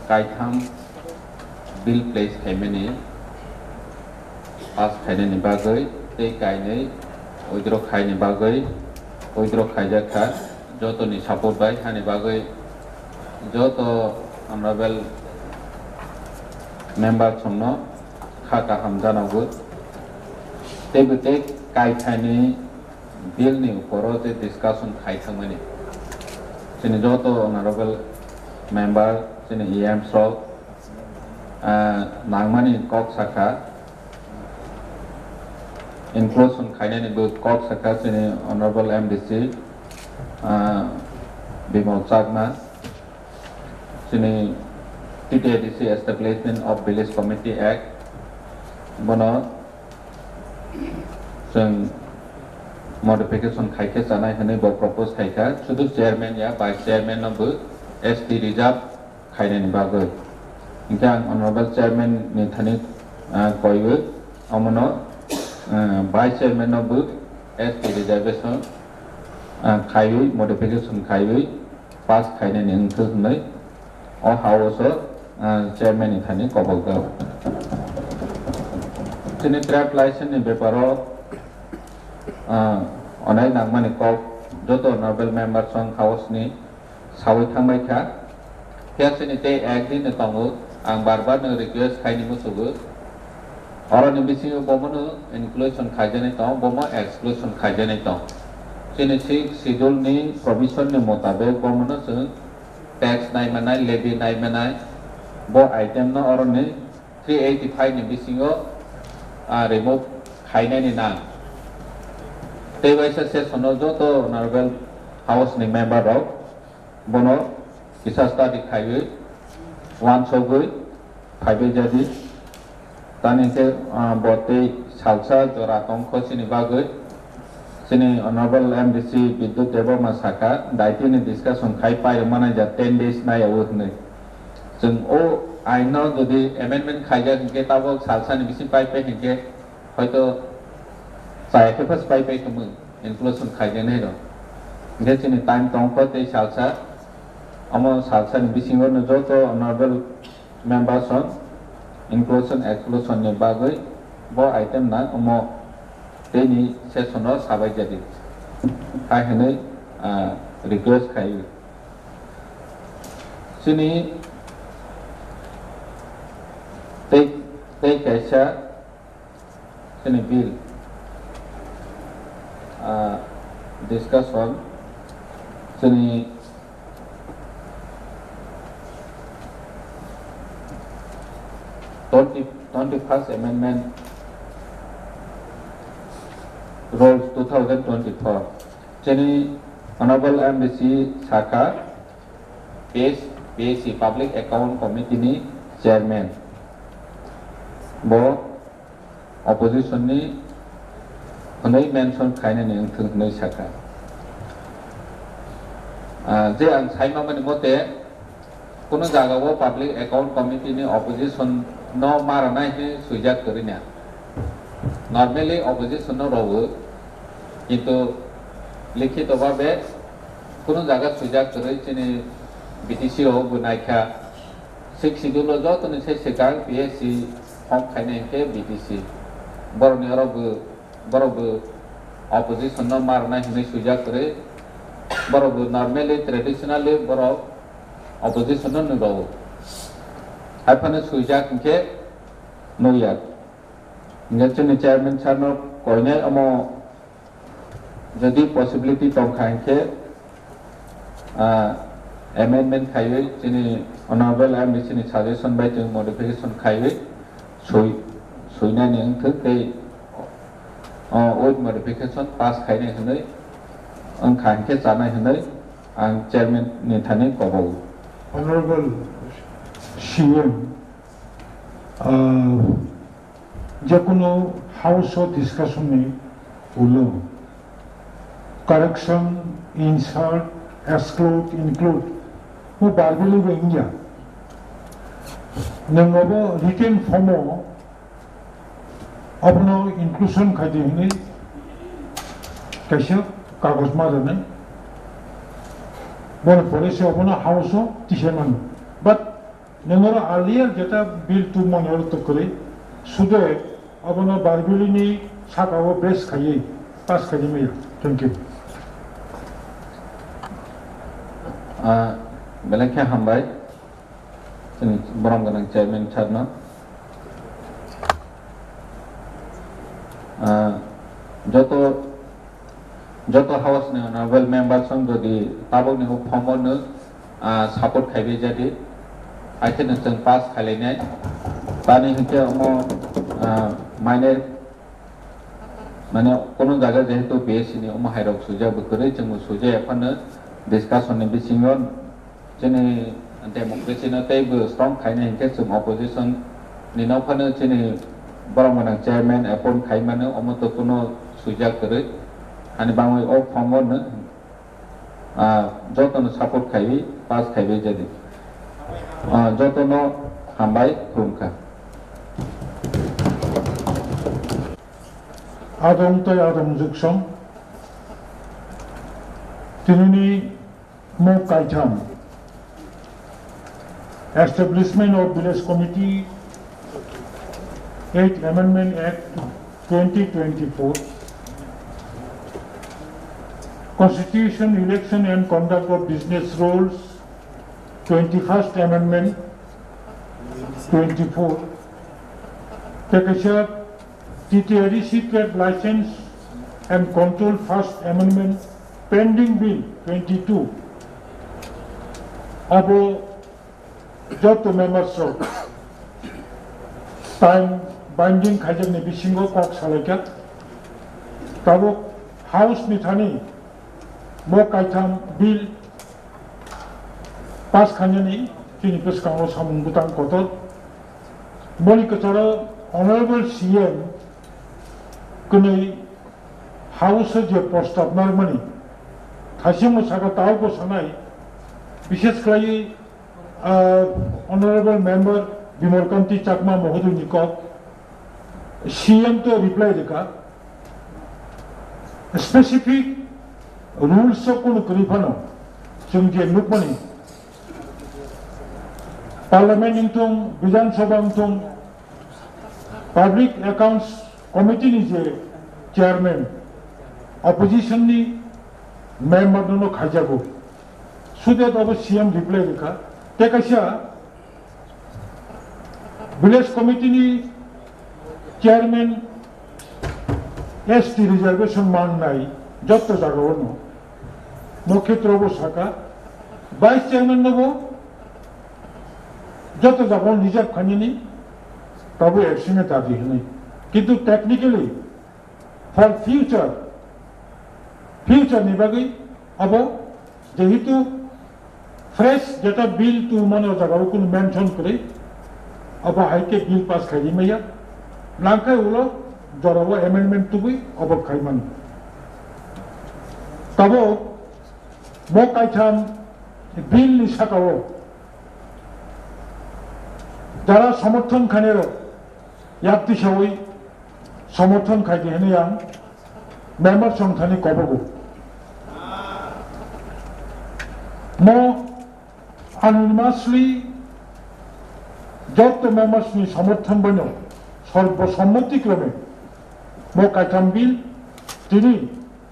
kaitam bill place kemeni pas khaine ni bagai te kaine oidro khaine bagai oidro khaija kha joto ni support bai khane bagai joto honorable member somno khata hamjanago te bute kai khaine bill ni uporo te discussion khaithamani sini joto honorable member sini EM Sok nangmani kok saka inclusion khainani bu kok saka sini honorable MDC Bimol Chagma sini TTDC Establishment of Village Committee Act bono sing modification khaike janai hane bo propose khaika sudu chairman ya vice chairman no bu ST reserve khainani bagai ingkang honorable chairman ni thani koiwe amono vice chairman no bu ST reservation khaiwi modification khaiwi pass khainani ingkhu nei o house chairman ni thani kobogda tini trade license ni beparo onai nangmani kok joto honorable member song house ni sawi thangbai kha hiasini te ekdin tongo ang barbar no request khaini musugo oroni bisingo bomono inclusion khajane tong bomo exclusion khajane tong sini schedule ni provision ni motabek bomono sung tax nai manai levy nai manai bo item no oroni 385 ni bisingo remove khaine ni na te baisa se sono joto honorable house ni member rok bono kisah study khayu one sogui khaibe jadi tani ke bote salsa jora tongkho sini bagui sini honorable MDC Bidut Debo Masaka daiti ni discussion khai pai mana ja 10 days na ya ne jeng o I know jodi amendment khaija ke tabo salsa ni bisi pai pe henge hoyto sai ke pas pai pai kumu inclusion khaija nei ro nge sini time tongkho te salsa amo salsa ni bisingo no joto honorable members on inclusion exclusion ni bagoi bo item na amo teni session no sabai jadi khai hene request khai sini te kaisa sini bill discussion sini 21st Amendment Rules 2024 sini Honorable MBC Saka PAC Public Account Committee ni Chairman bo opposition ni honai mention khaina ni thung noi Saka je ang saima mani mote kono jaga o Public Account Committee ni opposition no marana he sujak korinya normally opposition no robo কিন্তু লিখিত ভাবে কোন জায়গা সুযোগ করে চিনি BTC ও বুনাইখা শিক্ষিত যতনি সেকাল PSC form খাইনাইকে BTC বরনি বরবো opposition ন মারনা হিনে সুযোগ করে বরবো নরমালি ট্রেডিশনালি বর অপোজিশন ন নবাও হাইফানে সুযোগ কে নইয়া নেচনি চেয়ারম্যান সানো কইনাই আমো যদি পসিবিলিটি তংখাইকে amendment খাইবে যিনি honourable MBC ni suggestion by जों modification खाइबे सयनानि अंथै with modification pass खाइनाय होनै आं खाइके जानाय होनै आं chairman नि थाने कबाव Honorable CM যে কোনো হাউস অফ ডিসকাশন নি উলো correction insert exclude include who barbili india nangabo written form apno inclusion khadi hini kaisa kagos ma dane bon police apno house tisheman but nangoro earlier jeta bill to manor to kore sude apno barbili ni sakabo base khai pass khai me thank you belakha hambai sini borong ganang chairman charna joto house ne honorable members song jodi tabok ni phomon ne support khaibe jadi aithen jeng pass khalainai tani hike omo minor mane kono jaga jehetu BSc ni omo hairok suja bukore jeng suja ekhane discussion ni bisingon jeni democracy na table strong khaina hingke sum opposition ni nofane jeni borong manang chairman appoint khaimane omoto kono sujak kore ani bangoi o phomon ne jotono support khaibi pass khaibi jadi jotono hambai khumka Adam tay Adam Juksong Tinuni Mo Kaitam Establishment of Village Committee 8th Amendment Act 2024 Constitution, Election and Conduct of Business Rules 21st Amendment 24 Tekasha TTRE Secret License and Control First Amendment Pending Bill 22 Abo Joto members of time binding Kajak Nibisingo Kok Salaka Tabo House Nithani Mo Kaitam Bill Pass Kanyani Kinipus Kamo Samungutan Kotor Molikatara Honorable CM Kuni House je Postab Narmani Hashimo Saka Tauko Sanai Bishes Krayi Honorable Member Bimorkanti Chakma Mohudu Nikov CM to reply deka specific rules of Kunu Kurifano Sungje Lukmani Parliament Intung Bijan Sobangtung Public Accounts Committee ni je chairman opposition ni member no khajago sude to CM reply dekha tekasha village committee ni chairman ST reservation মান নাই যত জায়গা হলো মুখ্যত্র শাখা vice chairman নেব যত জায়গা reserve খানিনি তবে একসঙ্গে দাবি নেই কিন্তু টেকনিক্যালি ফর ফিউচার নিবাগই अब যেহেতু ফ্রেশ যেটা বিল টু মনে জায়গা কোনো মেনশন করে अब हाइके बिल पास खाई मैया नांखाय उलो जरावो एमेंडमेंट तुबुई अब खाइमान तबो मो काइथाम बिल नि साकाओ যারা সমর্থন খানের यात्रि सावै समर्थन खाइदे हेने आं मेम्बर संस्थानि कबगो मो anonymously যত মেম্বার্সনি সমর্থন বনো সর্বসম্মতিক্রমে মো কাইথাম বিল তিনি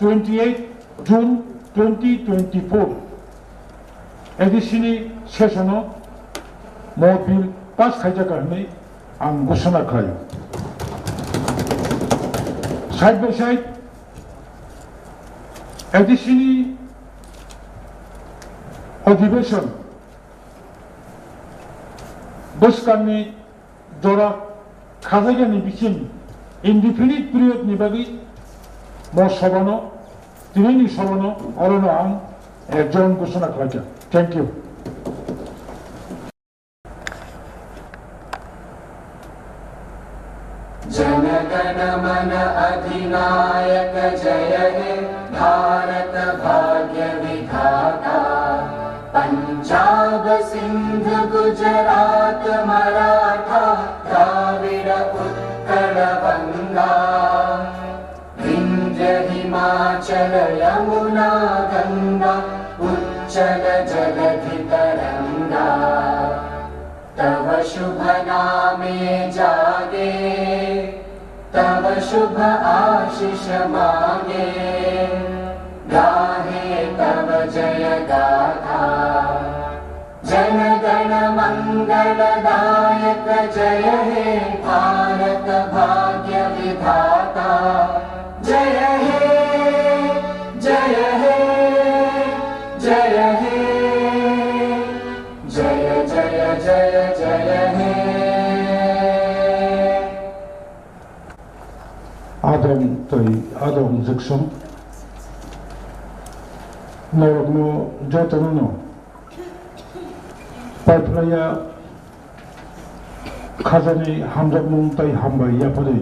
28 জুন 2024 এডিশনি সেশন মো বিল পাস খাইজা কারণে आं घोषणा खायो साइड बाय साइड एडिशनी अधिवेशन बसकानि जरा खाजायगानि बिसिम इनडिफिनिट पिरियड नि बागै मो सबानो दिनैनि सबानो अरनो आं एकजन घोषणा खालामो थैंक यू जन गण मन अधिनायक जय हे भारत भाग्य विधाता पंजाब सिंध गुजरात मराठा द्राविड़ उत्कल बंगा विंध्य हिमाचल यमुना गंगा उच्चल जलधि तरंगा तव शुभ नामे जागे तव शुभ आशीष मांगे गाहे तव जय गाथा जन गण मंगलदायक जय हे भारत भाग्य विधाता जय हे जय हे जय हे जय जय जय जय हे आदम तई आदम जक्सम नरगनो जतनो पाइपलाया खाजानि हामजामुं तई हामबाय याफादै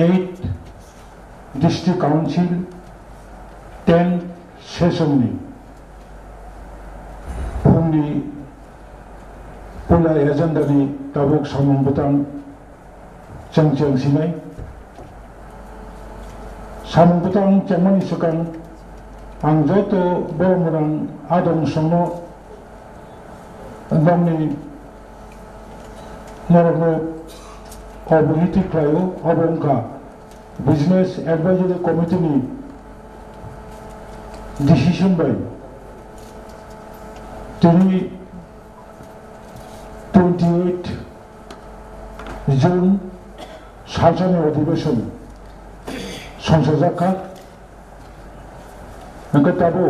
8 डिस्ट्रिक्ट काउंसिल 10 सेशननि फुंनि पुला एजेंडानि ताबुक सामुंबुतां चंचल सिनाय सामुंबुतां चेमनि सुकां आं जत बरमरां आदम संनो गावनि नरगनो अबहिति खायो अबंका बिजनेस एडवाइजरी कमिटिनि डिसिजन बाय তিনি 28 জুন সালসানি অধিবেশন সংসদ জাকা নকে তাবো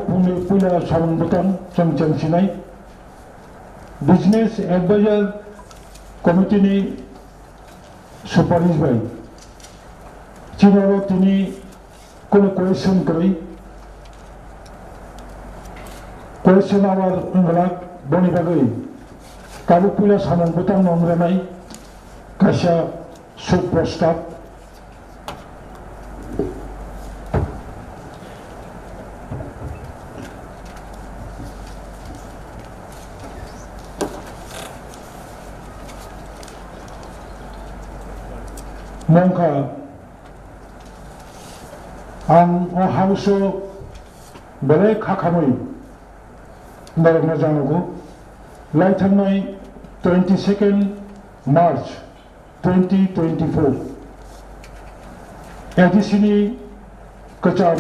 পুনে পুলা সামন্তন চমচম সিনাই বিজনেস এডভাইজার কমিটিনি সুপারিশ বাই চিনারো তিনি কোনো কোয়েশ্চন করি कोएश्चन आवार उंगलाक बनि बागै काबु पुला सामंबुतां नंग्रानाय कायसा सुप्रस्ताब मंखा आं अ हाउसो बेले खाखामै नरगनो जानांगौ लाइथांनाय 22 मार्च 2024 एडिशनी कचार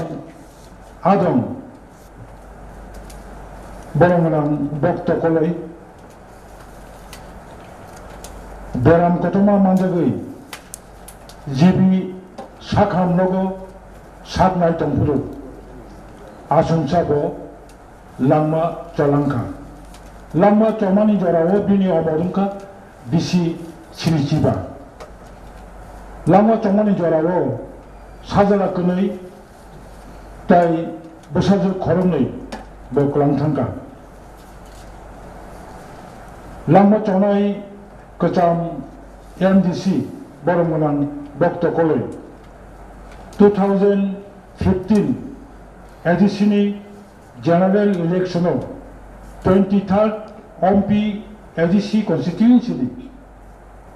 आदम बरमनां बक्त कलै बेराम कतमा मानजागै जिबि साखाम नगो सातनाय तंफुरु आसुंसाबो लांमा चलांखा लांमा चमानि जरावो बिनि अमरुंखा बिसि सिरिचिबा लांमा चमानि जरावो साजाला कनै ताई बोसाजो खरनै बकलां थांका लांमा चनाय कचाम एमडीसी बरमगोनां बक्त कलै 2015 एडिसिनि जनरल इलेक्शनाव 23rd एमपी एडीसी कन्स्टिट्यूएंसी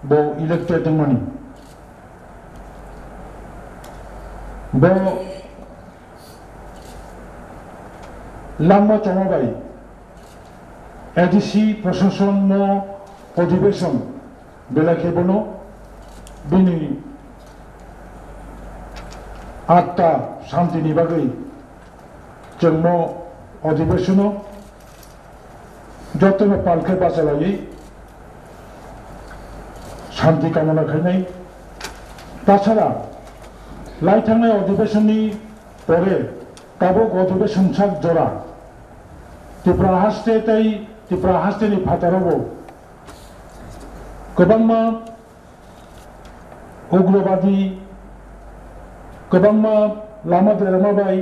बो इलेक्टेड दंमोन बो लांमा चमाबाई एडीसी प्रशासन नो अधिवेशन बेलाखेबनो बिनि आठटा शांतिनि बागै जोंनो अधिवेशनो जतनो पालखे बाचालायै शांति कामना खायनाय ताछाड़ा लाइथांनाय अधिवेशननि परे ताबुक अधिवेशन साक जरा त्रिपुरा हास्टेनि फातारावो गोबांमा उग्रवादी गोबांमा लामा देरमाबाय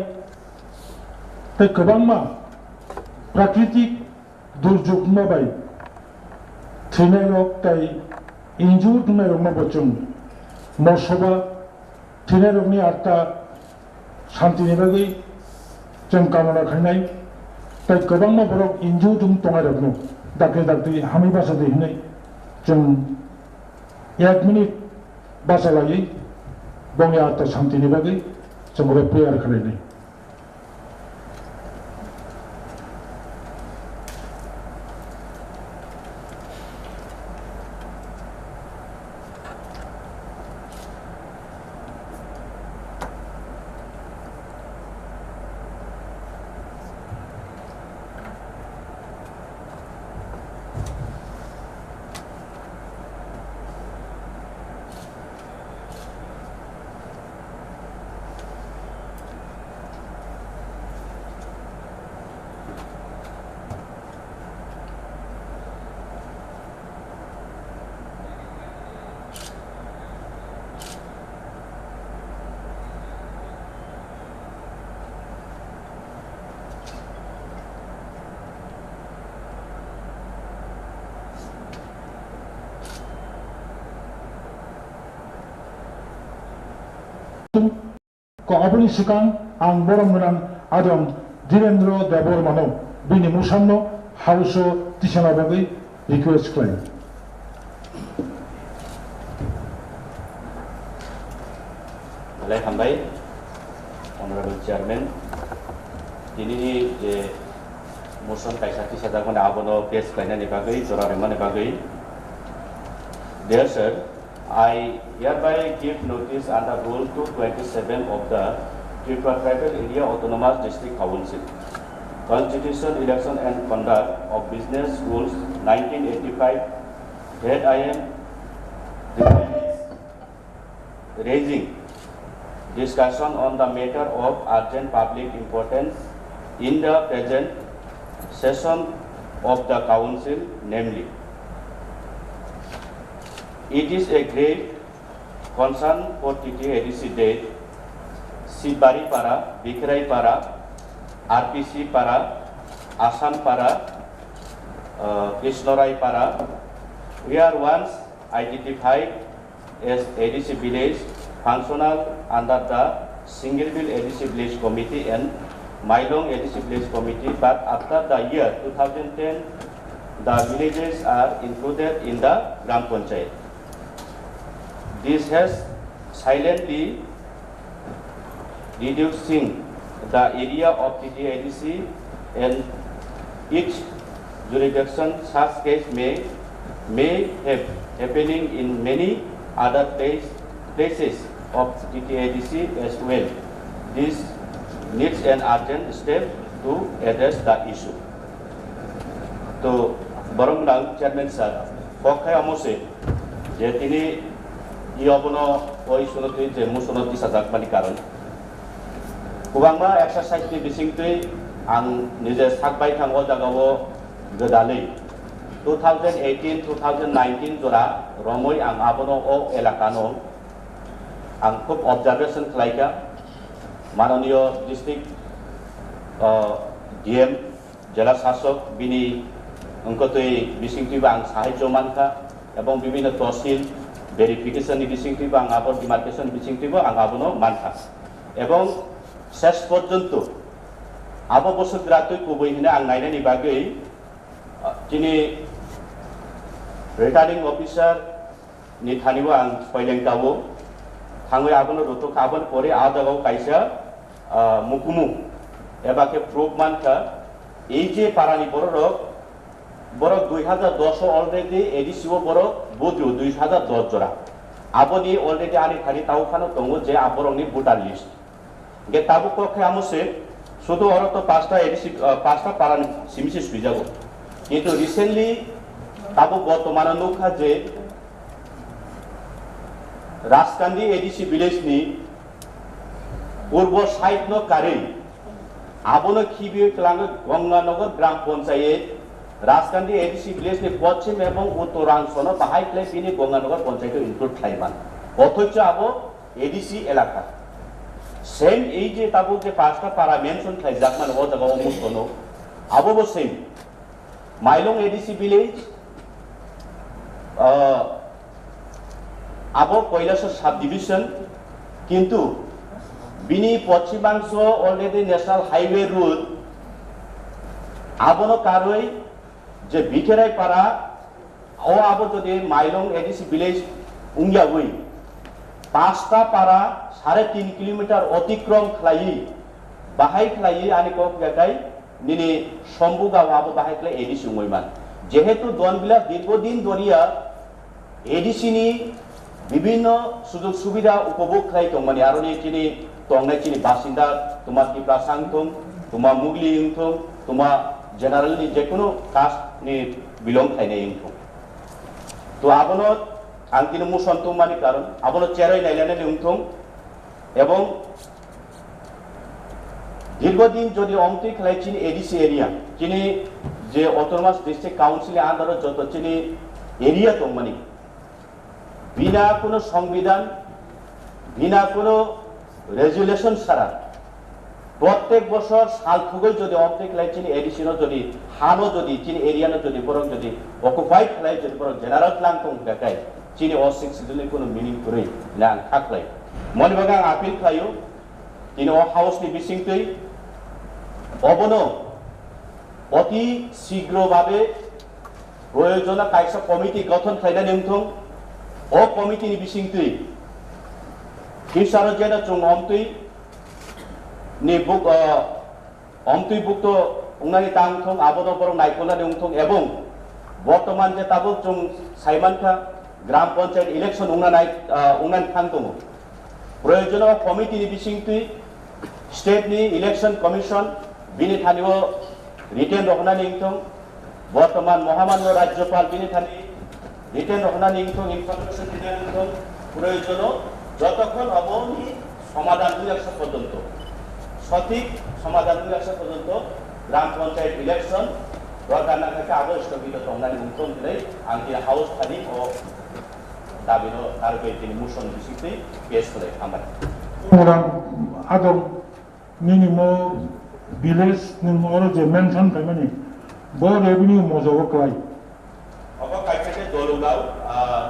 ते गोबांमा प्राकृतिक दुर्योग माबाय थैनाय रक ताई इंजुर दुनाय रक माबोचुं मसबा थैनाय रकनि आठटा शांतिनि बागै जों कामना खायनाय ताई गोबांमा बरक इंजुर दुं तंगाय रकनो दाखे दाखे हामि बासा दैहैनाय जों 1 मिनिट बासा लायै बंनि आठटा शांतिनि बागै जों प्रेयार खालायनाय Aboni Sikang ang Boromgonan Adam Direndra Debormano Bini Musamno Hauso Tishanabagi request claim. Alhamdulillah, Honorable Chairman, ini je motion kaisati sadakon abono pass kaina ni bagai jora remane bagai. Dear sir, I hereby give notice under Rule 227 of the Tripura Tribal Area Autonomous District Council, Constitution, Election and Conduct of Business Rules 1985 that I am raising discussion on the matter of urgent public importance in the present session of the Council, namely, it is a great concern for TTADC that Sibari Para, Bikrai Para, RPC Para, Assam Para, Krishnorai Para, we are once identified as ADC village functional under the Single Bill ADC Village Committee and Mailong ADC Village Committee, but after the year 2010, the villages are included in the Gram Panchayat. This has silently reducing the area of TTADC and each jurisdiction. Such case may have happening in many other places of TTADC as well. This needs an urgent step to address the issue. तो बरमलांग chairman sir पक्षे आमसे যে তিনি অবনো ওই সুনতি যে মুসনতি সাজাকমাनि কারণ गोबांबा एक्सारसाइजनि बिथिंयै आं निजे साकबाय थांगौ जागावो गोदानै 2018-2019 जरा रमै आं आबनो ओ एलाकानो आं खूब ऑब्जर्वेशन खालायगा माननीय डिस्ट्रिक्ट डीएम जिला शासक बिनि अंकतै बिथिंयै आं साहाय्य मानखा एवं विभिन्न तहसिल भेरिफिकेशननि बिथिंयै आं आबो डिमार्केशन बिथिंयै आं आबनो मानखा एवं शेष पर्यन्त आबो बोसोरग्रातै गुबै होनो आं नायनायनि बागै दिनै रिटार्निं अफिसार नि थानिबो आं सयलेंकावो थाङै आबोनो रुटुक आबोन परे आदागाव कायसा मुकुमु एबा के प्रूफ मानखा এই যে পারানি বড় 2010 অলরেডি এডিসিও বড় বুদ্রু 2010 জোড়া আবনি অলরেডি আনি খালি তাওখানো দङ যে আবরংনি ভোটার লিস্ট गे ताबु पक्षे आमुसे शुद्ध और तो पाँचटा पारान सिमिसे सुइजागो किन्तु रिसेंटली ताबु बर्तमान नुखा जे राजकान्दी एडिसी विलेज नि पूर्व साइड न कारे आबोनो खिबि क्लांग गंगानगर ग्राम पंचायत राजकान्दी एडिसी विलेज नि पश्चिम एवं उत्तरांचल बाहाय क्ले बिनि गंगानगर पंचायत इनक्लुड खालायमान अथच आबो एडिसी एलाका सेम এই যে তাবু যে পাঁচটা পারা মেনশন খাই জাকমান ও জায়গা মুস্তনো আবো সেম মাইলং এডিসি ভিলেজ আবো কৈলাসর সাব ডিভিশন কিন্তু বিনি পশ্চিমাংশ অলরেডি ন্যাশনাল হাইওয়ে রুট আবনো কারই যে বিকেরাই পারা ও আবো যদি মাইলং এডিসি ভিলেজ উঙ্গিয়াবই पाँचटा पारा 3.5 किलोमीटर अतिक्रम खालायि बाहाय खालायि आनि कगाय निनि शम्भुगाव आबो बाहाय खालाय एडिसि उमैमान जेहेतु दनबिला दीर्घदिन दरिया एडिसि नि विभिन्न सुजुग सुविधा उपभोग खालाय दंमानि आरो नि तिनि तंनाय तिनि बासिन्दा तुमा किप्रा सांथुम तुमा मुगलि इंथुम तुमा जनरल नि जेकुनु कास्ट नि बिलं खायनाय इंथुम तो आबनो आं दिनै मुसन्थुं मानि कारण आबनो चेराय नायलायनाय लिंथुं एवं दीर्घदिन যদি অমতি খেলাইছিনি এডিসি এরিয়া যিনি যে অটোনমাস ডিস্ট্রিক্ট কাউন্সিলে আন্ডারে যত চিনি এরিয়া দंमानि বিনা কোনো সংবিধান বিনা কোনো রেজুলেশন ছাড়া প্রত্যেক বছর সাল খুগৈ যদি অমতি খেলাইছিনি এডিসিনো যদি হানো যদি চিনি এরিয়ানো যদি বরং যদি অকুপাইড খেলাই যদি বরং জেনারেল প্ল্যান দেখাই चीनी असिक सिदुलि कोनो मिनिंग कुरै ना खाखलाय मनि बागा आपिल खायो तिनि ओ हाउस नि बिसिंतै अबनो अति शीघ्र भाबे प्रयोजन कायसा कमिटी गठन खायना नेमथं ओ कमिटी नि बिसिंतै किसारो जेना जों अमतै नि बुक अमतै बुक तो उंनानि तांथं आबनो बरं नायखना नेमथं एवं बर्तमान जे ताबो जों साइमानखा ग्राम पंचायत इलेक्शन उंगना थांदों प्रयोजन कमिटी बिसिंतै स्टेट नि इलेक्शन कमिशन बिनि थानिबो रिटेन रखना निंथं बर्तमान महामान्य राज्यपाल बिनि थानि रिटेन रखना निंथं इनफरमेशन दिना निंथं प्रयोजन যতক্ষণ অবনি সমাধান ইলেকশন পর্যন্ত সঠিক সমাধান ইলেকশন পর্যন্ত গ্রাম পঞ্চায়েত ইলেকশন দরকার না থাকে আবো স্থগিত তংনানি উত্তম দিলে আংটি হাউস থানি ও दाबिनो आरो बेदिनि मुसन बिसिंतै पेश खालाय आमाय orang adom minimo village nimoro je mention kamani bo revenue mojogo klai apa kaitake dolugaw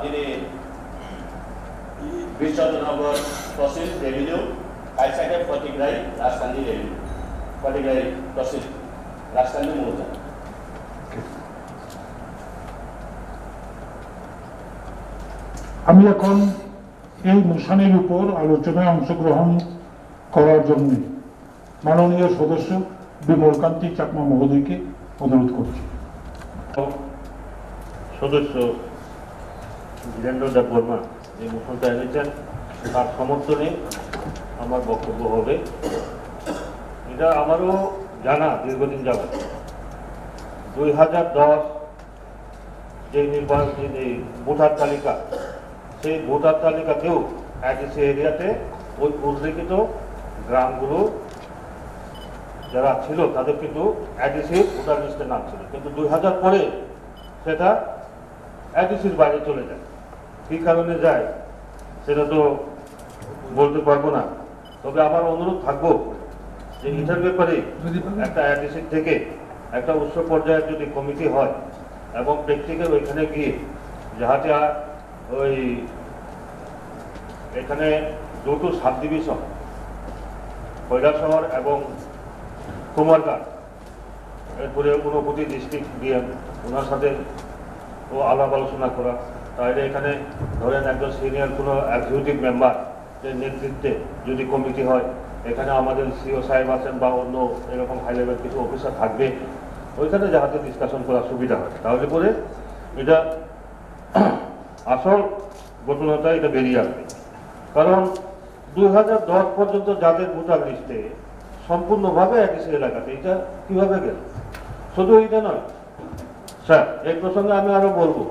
dini Bishopnगर तहसिल रेभिनिउ काइसाके फटिग्राई राजस्थानी रेभिनिउ फटिग्राई तहसिल राजस्थानी मोजा আমি এখন এই মিশনের উপর আলোচনায় অংশগ্রহণ করার জন্য মাননীয় সদস্য বিমল কান্তি চাকমা মহোদয়কে অনুরোধ করছি। সদস্য বীরেন্দ্র দেব বর্মা যে মোশনটা এনেছেন তার সমর্থনে আমার বক্তব্য হবে। এটা আমারও জানা দীর্ঘদিন যাবত 2010 যে নির্বাচন ভোটার তালিকা সেই ভোটার তালিকাতেও এডিসি এরিয়াতে ওই উল্লেখিত গ্রামগুলো যারা ছিল তাদের কিন্তু এডিসি ভোটার লিস্টের নাম ছিল, কিন্তু 2000 পরে সেটা এডিসির বাইরে চলে যায়। কী কারণে যায় সেটা তো বলতে পারবো না, তবে আমার অনুরোধ থাকবো যে এটার ব্যাপারে একটা এডিসি থেকে একটা উচ্চ পর্যায়ের যদি কমিটি হয় এবং প্র্যাকটিক্যাল ওইখানে গিয়ে যাহাতে ওই এখানে দুটো সাব ডিভিশন কৈলাসহর এবং কুমারঘাট, এরপরে ঊনকোটি ডিস্ট্রিক্ট ডিএম ওনার সাথে ও আলাপ আলোচনা করা, তাহলে এখানে ধরেন একজন সিনিয়র কোনো এক্সিকিউটিভ মেম্বার এর নেতৃত্বে যদি কমিটি হয়, এখানে আমাদের সিও সাহেব আছেন বা অন্য এরকম হাই লেভেল কিছু অফিসার থাকবে, ওইখানে যাহাতে ডিসকাশন করার সুবিধা হয়, তাহলে করে এটা আসল ঘটনাটা এটা বেরিয়ে আসবে। কারণ 2010 পর্যন্ত যাদের ভোটার লিস্টে সম্পূর্ণভাবে এডিসি এলাকাতে, এটা কিভাবে গেল? শুধু এটা নয় স্যার, এই প্রসঙ্গে আমি আরো বলবো,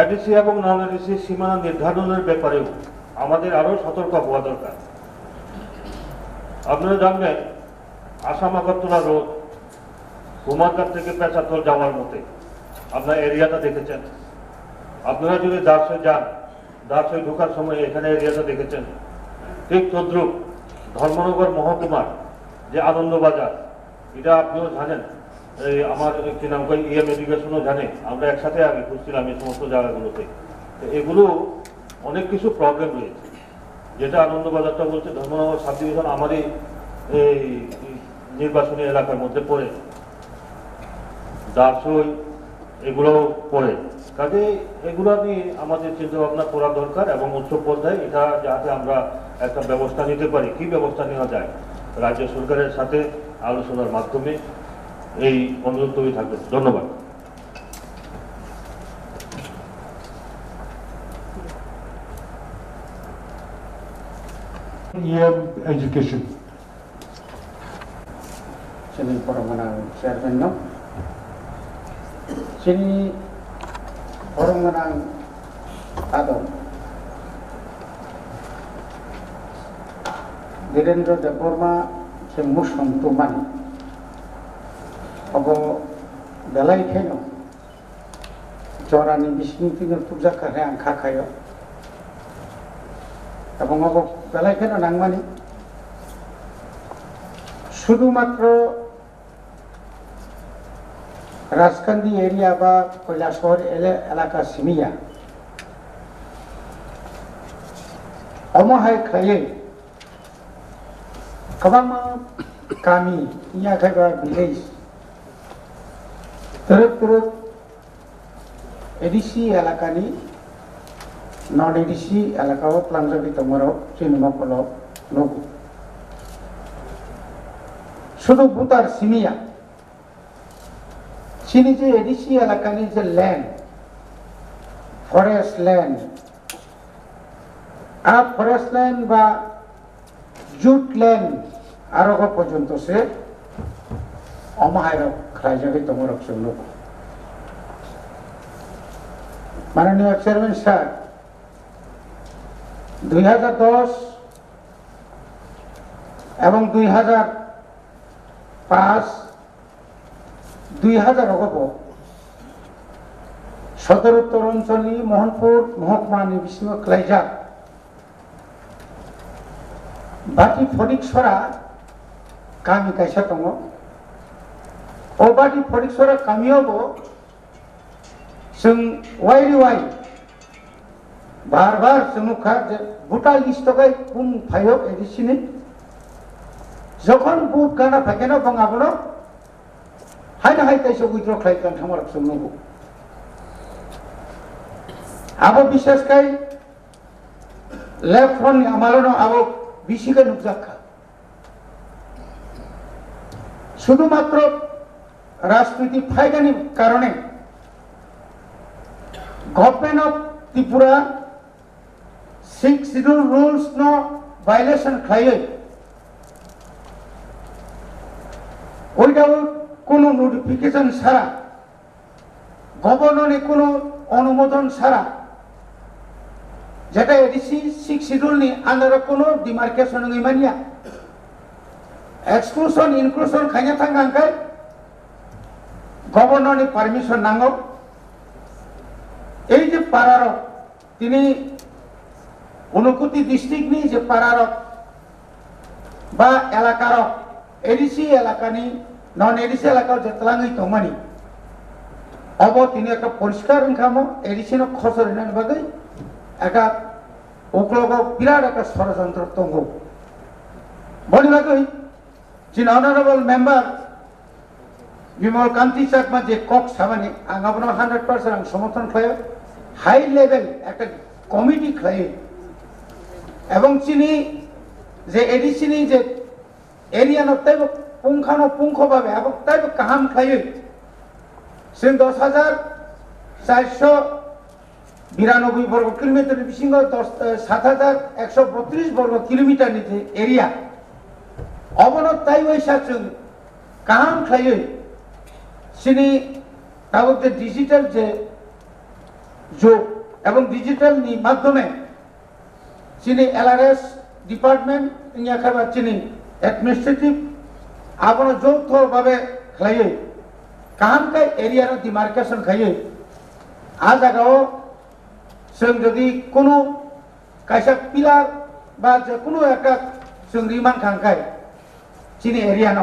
এডিসি এবং নন এডিসি সীমানা নির্ধারণের ব্যাপারেও আমাদের আরো সতর্ক হওয়া দরকার। আপনারা জানবেন আসাম আগরতলা রোড কুমারঘাট থেকে পেঁচাতল যাওয়ার মতে আপনার এরিয়াটা দেখেছেন। আপনারা যদি দাসে যান, দাসে ঢোকার সময় এখানে এরিয়াটা দেখেছেন। ঠিক তদ্রুপ ধর্মনগর মহকুমার যে আনন্দবাজার, এটা আপনিও জানেন, এই আমার কি নাম কই ইএম এডুকেশনও জানে, আমরা একসাথে আগে খুঁজছিলাম এই সমস্ত জায়গাগুলোতে। তো এগুলো অনেক কিছু প্রবলেম রয়েছে, যেটা আনন্দবাজারটা বলছে ধর্মনগর সাব ডিভিশন আমারই এই নির্বাচনী এলাকার মধ্যে পড়ে, দাসই এগুলো পড়ে। কাজে এগুলো নিয়ে আমাদের চিন্তা ভাবনা করা দরকার এবং উচ্চ পর্যায়ে এটা যাতে আমরা একটা ব্যবস্থা নিতে পারি। কি ব্যবস্থা নেওয়া যায় রাজ্য সরকারের সাথে আলোচনার মাধ্যমে এই অনুরোধ তৈরি থাকবে। ধন্যবাদ। Education. Sini Paramana Chairman no. Sini Paramana Adon. Dhirendra Deborma se Muslim to money. Abo belai kheno. Jorani bising tinggal puja kare angka kayo. এবং বেলায় কেন নাংমানি শুধুমাত্র রাজকান্দি এরিয়া বা কৈলাসহর এলাকা সিমিয়া অমহায় খাইয়ে কবামা কামি ইয়া খাইবা ভিলেজ তরফ তরফ এডিসি এলাকানি নন এডিসি এলাকাও প্লাংজাবি তোমারও চিহ্নকল লঘু শুধু ভূতার সিমিয়া চিনি যে এডিসি এলাকানি যে ল্যান্ড ফরেস্ট ল্যান্ড আর ফরেস্ট ল্যান্ড বা জুট ল্যান্ড আরো পর্যন্ত সে অমাহায় খাইজাবি তোমার লঘু। মাননীয় চেয়ারম্যান স্যার 2010 এবং 2005 2000 সদর উত্তর অঞ্চলী মোহনপুর মহকুমা নিবিসিং ক্লাইজা বাটি ফটিকছড়া কামি কাইসা দङ ও বাটি ফটিকছড়া কামিयावबो जों वाइरि वाइ बार-बार जोंखा भोटार लिस्टआव कोन फायो एडिसिनि যখন ভোট গানা ফাকেন বঙাবনো হাইনা হাইতাইসো উইথড্র খাইকান থামারক जोंनगौ আবো বিশেষকাই লেফট ফ্রন্ট আমালনো আবো বিশিকে নুকজাখা শুধুমাত্র রাজনীতি ফায়দানি কারণে government of Tripura 6 schedule rules no violation খাইয়ে ওইটাও কোনো নোটিফিকেশন ছাড়া গভর্নরের কোনো অনুমোদন ছাড়া যেটা এডিসি 6 শিডিউল নি আন্ডারে কোনো ডিমার্কেশন নই মানিয়া এক্সক্লুশন ইনক্লুশন খাইনা থাঙ্গাঙ্কাই গভর্নরনি পারমিশন নাঙ্গো এই যে পাড়ার তিনি অনুকুতি ডিস্ট্রিক্ট নি যে পাড়ার বা এলাকার এডিসি এলাকানি নন এডিসি এলাকার যেতলাঙই তমানি অব তিনি একটা পরিষ্কার খামো এডিসি খসর হিনানি বাদে একটা ওকলগ বিরাট একটা ষড়যন্ত্র তঙ্গ বলি বাকি যিনি অনারেবল মেম্বার বিমল কান্তি চাকমা যে কক সামানি আং আপনার 100% আং সমর্থন খায় হাই লেভেল একটা কমিটি খায় এবং চিনি যে এডিসিনি যে এরিয়ানো তাই পুঙ্খানো পুঙ্খভাবে এবং তাই কাহাম খায় जों 10,492 বর্গ কিলোমিটার বিশিঙ্গ 7,132 বর্গ কিলোমিটার নিতে এরিয়া অবনত তাই ওইসা जों কাহাম খায় সিনি তাও যে ডিজিটাল যে যোগ এবং ডিজিটাল নি মাধ্যমে চিনি এলআরএস ডিপার্টমেন্ট ইয়া খাবা চিনি অ্যাডমিনিস্ট্রেটিভ আপন যৌথভাবে খায় কাহাম কাই এরিয়ার ডিমার্কেশন খায় আ জায়গাও जों যদি কোনো কাইসা পিলার বা যে কোনো একটা जों রিমান খাঙ্কাই চিনি এরিয়া ন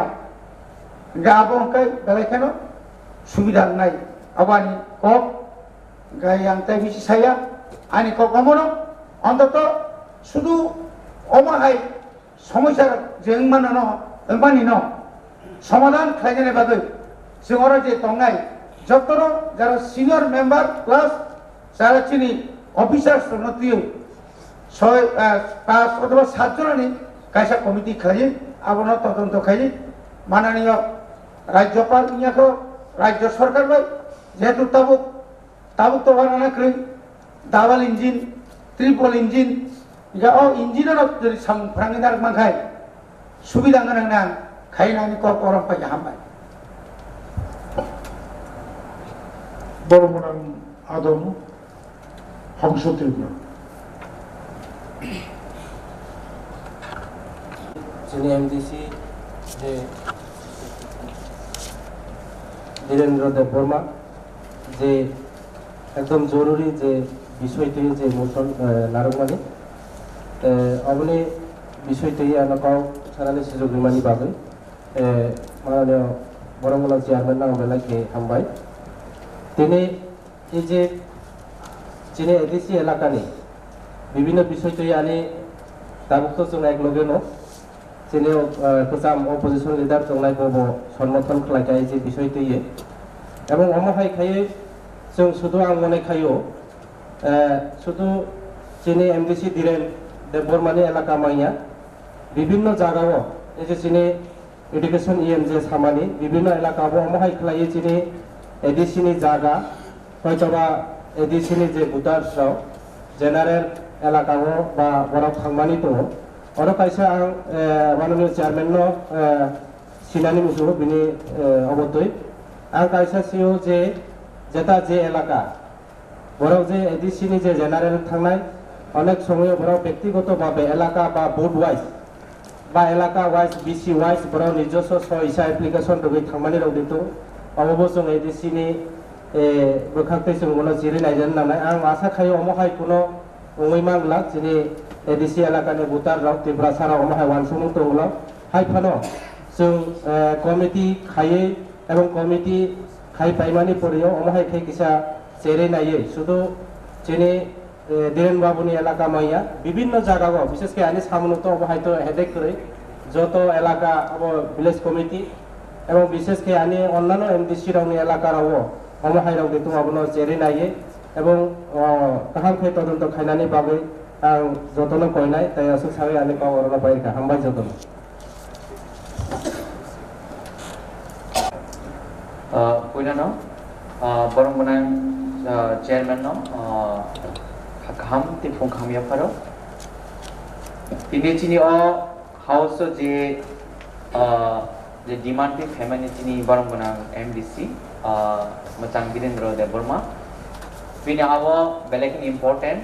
গাবংকাই বেলাইখানো সুবিধা নাই আবানি কক গাই আনতাই বেশি ছায়া আনি কক অমনো অন্তত শুধু অমাহাই সমস্যার যে মানি ন সমাধান খাইজনে বাদে जों যে তঙ্গাই যতন যারা সিনিয়র মেম্বার প্লাস যারা চিনি অফিসার্স নথিও 5 অথবা 7 জনানি কাইসা কমিটি খাইয়ে আবনা তদন্ত খাইয়ে মাননীয় রাজ্যপাল ইয়াকে রাজ্য সরকার বাই যেহেতু তাবুক তো বানানা করি ডাবল ইঞ্জিন ট্রিপল ইঞ্জিন ইয়া ও ইঞ্জিনের যদি সামফ্রাঙ্গিনার মাখাই সুবিধা গানাং খাইনানি ক করম পাই হামবাই বড়মনাং আদম হংসতীর্ণ যিনি এমডিসি যে ধীরেন্দ্র দেব বর্মা যে একদম জরুরি যে বিষয়টি যে মোশন নারকমানি অবনি বিষয়টি আনকাও সারানি সুযোগ রিমানি বাগৈ মাননীয় বড়মলা চেয়ারম্যান নাম বেলাকে হামবাই তিনি এই যে যিনি এডিসি এলাকানি বিভিন্ন বিষয়টি আনি তাবুক जों একলগে ন যিনি গোজাম অপোজিশন লিডার जोंलाय বব সমর্থন খালাইকাই যে বিষয়টি এবং অমহাই খাইয়ে जों শুধু আং মনে খাইও শুধু যিনি এমডিসি ধীরেন দেব বর্মানি এলাকা মাইয়া বিভিন্ন জায়গাও এই যে যিনি এডুকেশন যে সামানি বিভিন্ন এলাকাও অমহাই খালাইয়ে যিনি এডিসিনি জায়গা হয়তোবা এডিসিনি যে ভোটার্সরাও জেনারেল এলাকাও বা বড় থাংমানি দङ अरो कायसा आं माननीय चेयारमैन सिनानि मुसु बिनि अबतय आं कायसा सिओ जे जेता जे एलाका बराव जे एडिसिनि जे जेनारेल थांनाय अनेक समय बराव व्यक्तिगत भावे एलाका बा बोर्ड वाइज बा एलाका वाइज बीसी वाइज बराव निजस्व सहिसा एप्लिकेशन रगै थांमानि राव दितो अबो जों एडिसिनि बोखांतै जों उनाव जिरायनायजों नालाय आं आसा खायो अमहाय कुनो उमै मांगला जिनि एडिसि एलाकानि भोटार राव तिब्रा सारा अमहाय वानसुमुं दंला हाय फानो जों कमिटि खायै एवं कमिटि खाय पाइमानि परियो अमहाय खाय किसा जेरै नायै शुधु जिनि धीरेन बाबुनि एलाका माइया विभिन्न जायगाव विशेष के आनि सामनो तो अमहाय तो हेडेक करे যত এলাকা अब विलेज कमिटि एवं विशेष के आनि अन्नान्य एमडिसि रावनि एलाका राव अमहाय राव दितो आबनो जेरै नायै एवं काहाम खाय तदন্ত खायनानि बागै आं जतन कयनाय ताय असु साबै आनि पावरना बायका हामबाय जतन कोइनानो बरंगना चेयरमैन नो खाम तिफुं खामिया फारो तिनिचिनि अ हाउस जे डिमांड पे फेमिनि चिनि बरंगना एमडीसी मचां वीरेंद्र देव बर्मा बिनि आव बेलेक important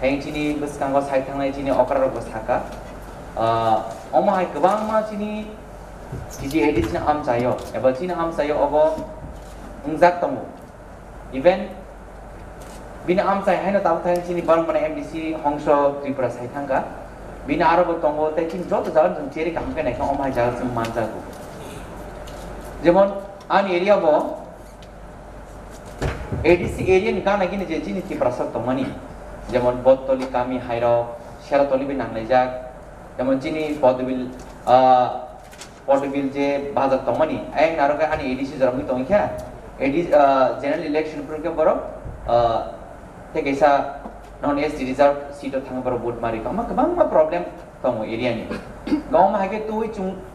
Hang chini bus kanggo side thang lai chini okra bus thaka. Omahai kebang ma chini kiji edit chini am sayo. Eba chini am sayo obo ungjak tongo. Even bina am sayo hai na tabu thang chini barang mana MDC hongsho Tripura side thang ka. Bina aro tongo te chini jot jalan jeng ceri kam ke naik omahai jalan sem manjago. Jemon an area bo ADC area ni kan lagi ni je chini Tripura sab tongmani. Jemon Botoli kami hairo Sheratoli bin nang lejak. Jemon chini Podobil je bazar tongmani. Ayang naroka ani ADC jarang tong kya. ADC general election program baro te kaisa non SD reserve seat thang baro vote mari kama kabang ma problem tong area ni. Gaw ma hake tu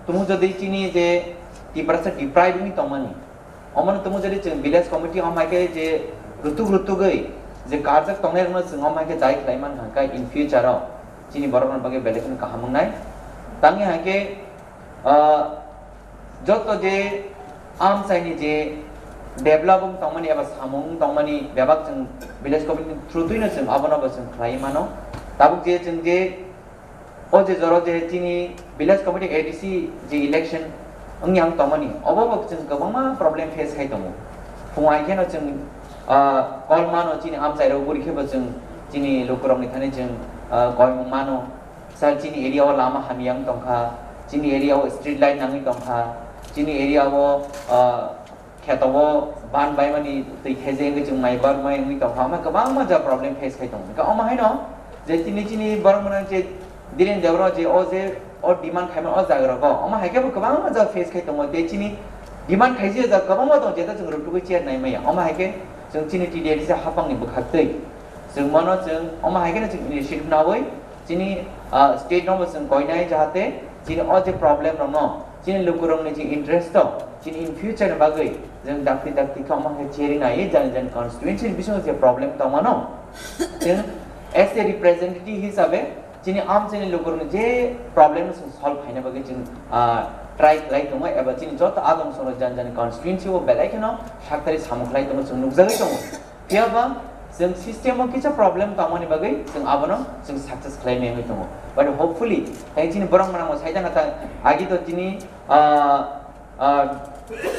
tumu jodi chini je Tripura se deprive ni tongmani. Omon tumu jodi village committee om hake je rutu gai je karjak tongne rungna singom hake jai klaiman hangkai in future ro chini borokon bage belekon kahamung nai tangi hake joto je am saini je developing tongmani aba samung tongmani bebak jeng village committee through tuina jeng abono baseng klaimano tabuk je jeng je o je joro je chini village committee ADC je election engyang tongmani obobok jeng kabangma problem face khai tongo fungai keno jeng kolmano chini am sai ro guri kheba jeng chini lokorong ni thane jeng koimung mano sal chini area o lama hamyang tongkha chini area o street light nangi tongkha chini area o khetawo ban bai mani tei kheze nge jeng mai bar mai ngi tongkha ma kabang ma ja problem face khai tong ka oma haino je chini barang mana je diren debro je o je o demand khaima o jagra go oma haike kabang ma ja face khai tong te chini demand khaije ja kabang ma tong je ta jeng rutu ko chair nai mai oma haike jeng chini TDD se hapang ni bukhattei jeng mano jeng oma haike na jeng initiative na boi chini state no jeng koinai jahate chini o je problem no chini lukurong ni jeng interest to chini in future ba gai jeng dakti ka oma haike chairing ai jan constituency bisong je problem to mano jeng as a representative hisabe chini am chini lukurong je problem solve khaina ba gai jeng try like tong eba chini jot adong soro jan constituency o belai keno shaktari samuklai tong jeng nukjagai tong tiaba jeng system o kicha problem tamani bagai jeng abono jeng success claim ngai tong but hopefully tai chini borang mana mo saida ngata agi to chini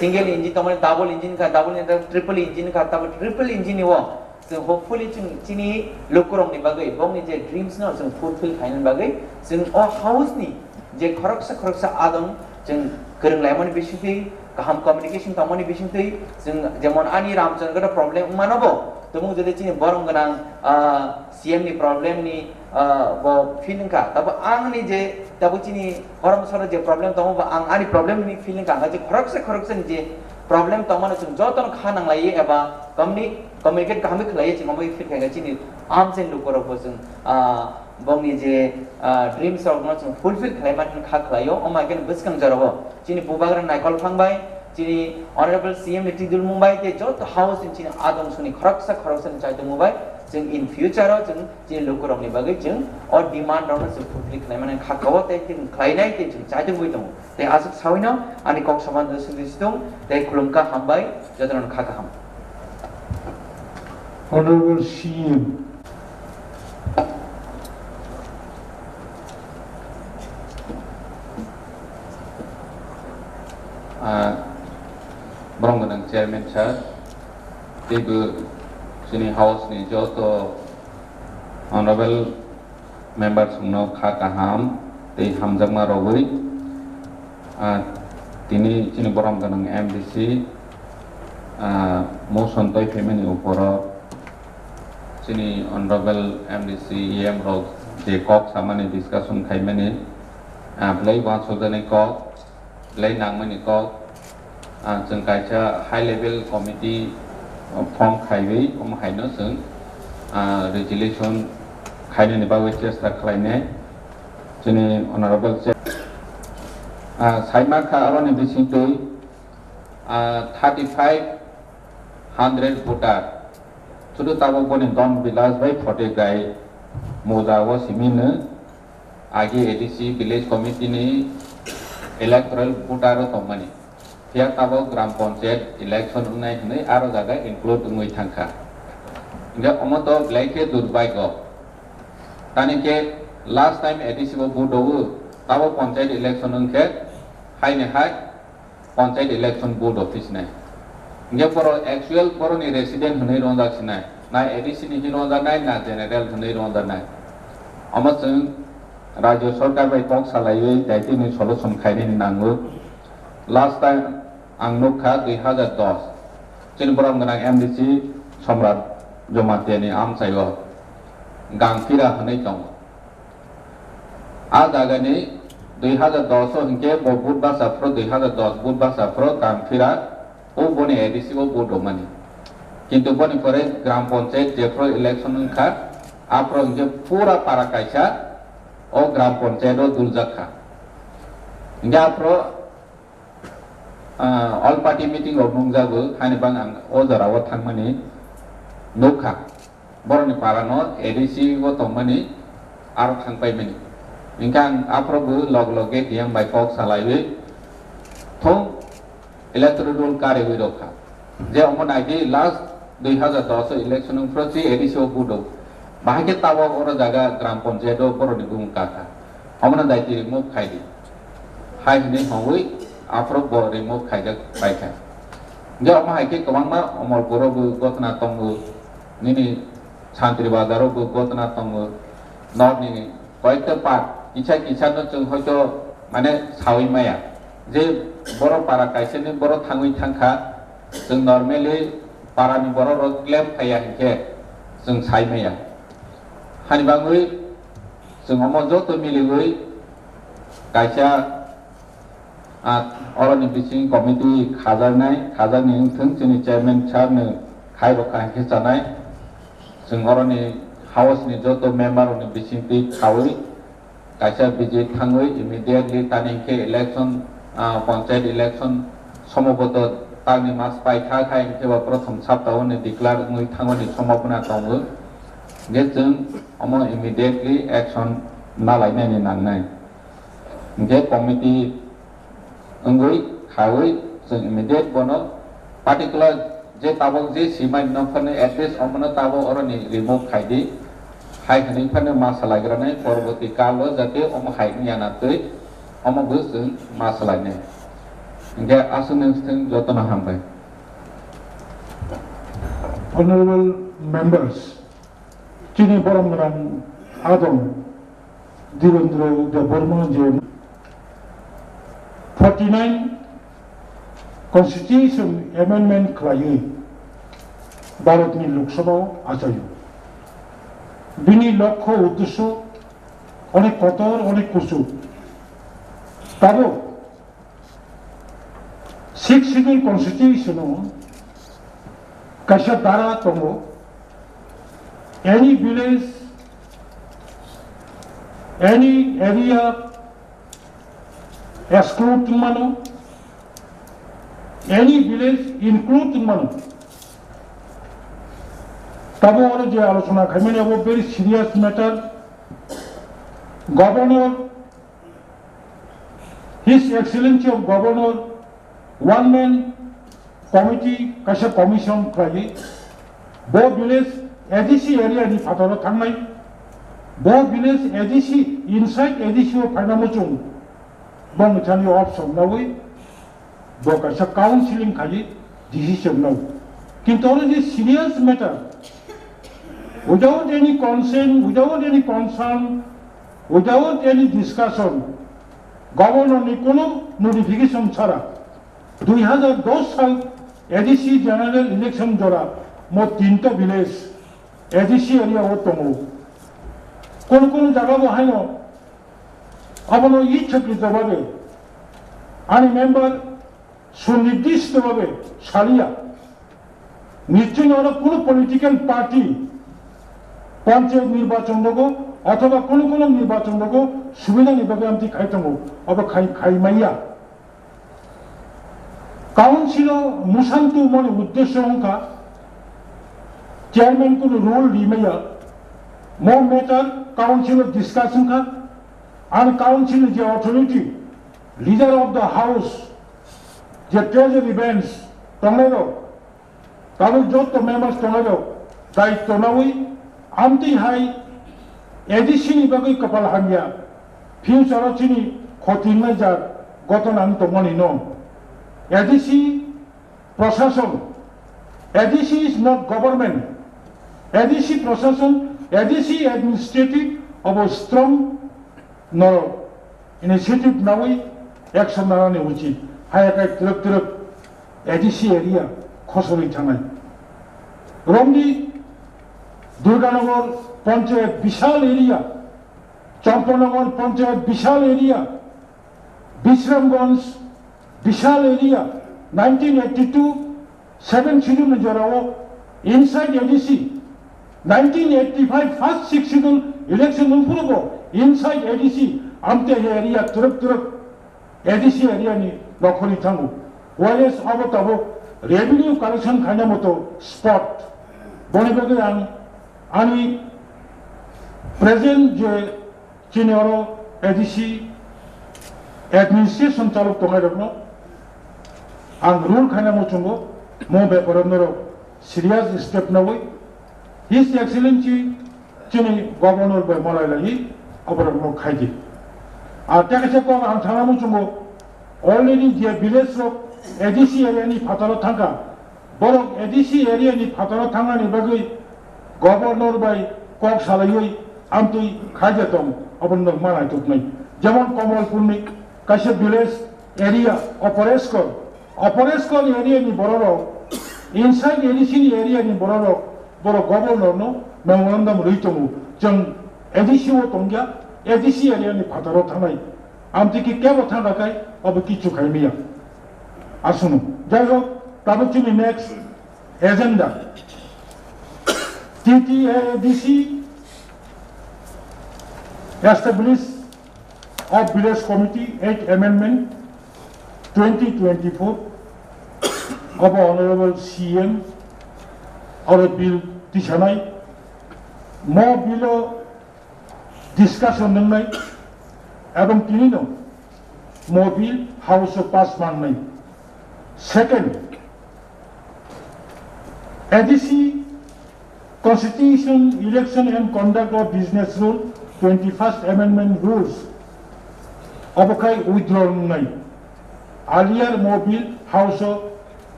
single engine tamani double engine ka double engine triple engine ka tab triple engine wo jeng hopefully chini lokurong ni bagai bong ni je dreams no jeng fulfill khaina bagai jeng o house ni je khoroksa adong jeng kereng lemon bisiti kaham communication tamani bisiti jeng jemon ani ramchandra problem manobo temu jodi chini borong ganang CM ni problem ni bo feeling ka tab ang ni je tab chini horam sora je problem tamu ba ang ani problem ni feeling ka je khoroksa ni je problem tamana jeng joton khanang lai eba communicate kahami khlai ching moi feel ka chini am chen lukoro bo jeng bongni je dreams of not fulfill khlaiman kha khlayo oma gen buskang jarabo chini bubagran naikol phangbai chini honorable CM Litidul Mumbai te jot house in chini adong suni khoroksa ni chaitu Mumbai jeng in future jeng chini lokorong ni bagai jeng or demand ron se fulfill khlaiman kha kawo te tin khlainai te jeng chaitu goi tong te asuk sawino ani kok saman sudistung te kulumka hambai jodron kha ka ham Honorable CM Borong ganang chairman sir, tibu sini house ni joto honorable members no kaham te hamjak ma rogui tini sini borong ganang MDC motion toy family uporo sini honorable MDC EM rog je kok samani discussion khaimani play one so dane kok play nangmani kok jeng kaisa high level committee form khaibei haino jeng resolution khainani bagui chesta khlaine jeni honorable saima kha abani bisingtui 3500 voter sudu tabo boni don bilas bai phote gai mojawo simine agi ADC village committee ni electoral voter tongmani Pihak tabo gram panchayat election unai aro jaga include ngui thangkha. Inga omoto blaike durbai go. तानी के last time ADC को boot हो तब panchayat election उनके high ने high panchayat election board office ने ये पर एक्चुअल पर नि रेसिडेंट होने रोंदा सिना ना एडीसी नि रोंदा नाय ना जनरल होने रोंदा नाय अमसं राज्य सरकार बाय टक सालायै दायति नि सलुशन खायनि नांगो लास्ट टाइम आं नुखा 2010 चिनबरम गना एमडीसी सम्राट जमातियानि आमसायो गांफिरा होने दं आ जागानि 2010 हिंके बुधबार साफ्रो 2010 बुधबार साफ्रो गांफिरा ओ बने एडीसी को बोर्ड मानी किंतु बने परे ग्राम पंचायत जेफ्रो इलेक्शन उनका आप्रो हिंके पूरा पारा कायसा ओ ग्राम पंचायत ओ दुलजाखा हिंके आप्रो all party meeting of nungjago हानि बांग आं ओ जराव थांमानि नुखा बरनि पारानो एडीसी को तंमानि आरो थांबायमानि इनकां आफ्रोबो लग लगे दियां बाय कक सालायबो थं इलेक्टोरल रोल कार्य हुई रखा जे अमन आइदि लास्ट 2010 इलेक्शन फ्रसी एडीसी ओ बुडो बाहाके तावा और जागा ग्राम पंचायत बरनि बुंका था अमन दायति रिमूव खाइदि हाय हने हवै आफ्रो ब रिमूव खाइदा बायखा जे अमन हाइके कबांमा अमलपुरबो गतना तंगो निनि शान्ति बाजारबो गतना तंगो नर्थनि कयेकटा पार्ट किछा किछानो जों हयतो माने सावै माया जे बर' पारा कायसेनि बर' थाङै थांखा जों नर्मेलि पारानि बर' क्लेम फाया हिंके जों सायमाया हानिबाङै जों अम जत मिलिबै कायसा अरनि बिसिं कमिटि खाजारनि थों जोंनि चेयारमेन सारनो खाय रखा हिंके जानाय जों अरनि हाउसनि जत मेम्बारनि बिसिंति खावै कायसा बिजे थाङै इमिडिएटलि तानि हिंके इलेक्शन पंचायत इलेक्शन समबत तांनि मास पाइथा खाय केबा प्रथम सप्ताहनि डिक्लेयार मै थांगनि सम्भावना दङ जे जों अम इमिडिएटलि एक्शन नालायनायनि नांनाय जे कमिटि अंगै खावै जों इमिडिएट बनो पार्टिकुलार जे ताबक जे सिमाइ नफने एड्रेस अमन ताबो अरनि रिमूव खायदि हाय हनिफाने मासालायग्रानै परबर्ती कालो जाते अम हायनि यानातै अमबो जों मासालायनाय इंगे आसुनस्थों जतन हामबाय Honorable members, Chini Boramran Adam Direndra de Burma je 49 Constitution Amendment Klayi Bharatni Lok Sabha Achayo Bini Lokho Uddesho Onek Kotor Onek Kusu Tabo 6th Schedule Constitution Kasha Dara Tongo any village, any area exclude Mano, any village include Mano. Tabo or je alosona khamene abo very serious matter. Governor, His Excellency of Governor, one man committee kasha commission kraye bo village ADC area ni fatara thangnai bo village ADC inside ADC o phainamuchung bong chani option nawi bo kasha counseling khaji decision naw kintu or is serious matter without any consent without any concern without any discussion governor ni kono notification chhara 2010 साल ADC general election द्वारा मो 3टा village ADC area हो तंगो कोन जगह वो है no अब no ये छक्रित भावे आनी मेंबर सुनिर्दिष्ट भावे शालिया निश्चय और कोन पॉलिटिकल पार्टी पंचायत निर्वाचन लोगो अथवा कोन निर्वाचन लोगो सुविधा निभावे आमती खाई तंगो अब खाई मैया काउंसिलो मुसांतु मन उद्देश्य का चेयरमैन को रोल रीमेया मो मैटर काउंसिलो डिस्कशन का and council is the authority leader of the house the treasury bench tomero tabu jot members tomero dai tonawi amti hai ADC ni bagai kapal hanya future chini khotinga jar gotonan tongoni no ADC procession. ADC is not government. ADC procession, ADC administrative of a strong no initiative nawi action narani uchi hayakai truk ADC area khosori thanai Romdi Durganagar Panchayat Bishal area Champanagar Panchayat Bishal area Bishramganj Bishal area 1982 7 schedule Jarao inside ADC 1985 first 6 schedule election unpurugo inside ADC amte area truk ADC area ni nokholi thangu whereas abotabo revenue collection khanya moto spot bonibage ani present je chinero ADC administration chaluk tongai rakno ang rule khanya mo chungo mo be poronoro serious step nawai His Excellency chini governor by molai lagi abor mo khaiji takase ko ang thanamu chungo already je village ro ADC area ni phataro thanga borok ADC area ni phataro thanga ni bagai governor by kok salai amtui khaija tom abon no manai tuk nai jemon Kamalpur ni kaise village area opereskor area ni bororo inside ADC ni area ni bororo boro governor no memorandum reitomu jang ADC o tongya ADC area ni phataro thangai amti ki kebo thanga kai अब किच्छु खाइमिया असुनु जाइहो तब चुनी next agenda TTADC establish of village committee 8 amendment 2024 of honorable CM और bill tishanai more below discussion नंगनाई एवं किनिनो Mobile House of Passman. Second, ADC Constitution, Election and Conduct of Business Rule, 21st Amendment Rules. Abokai withdrawn nai. Earlier Mobile House of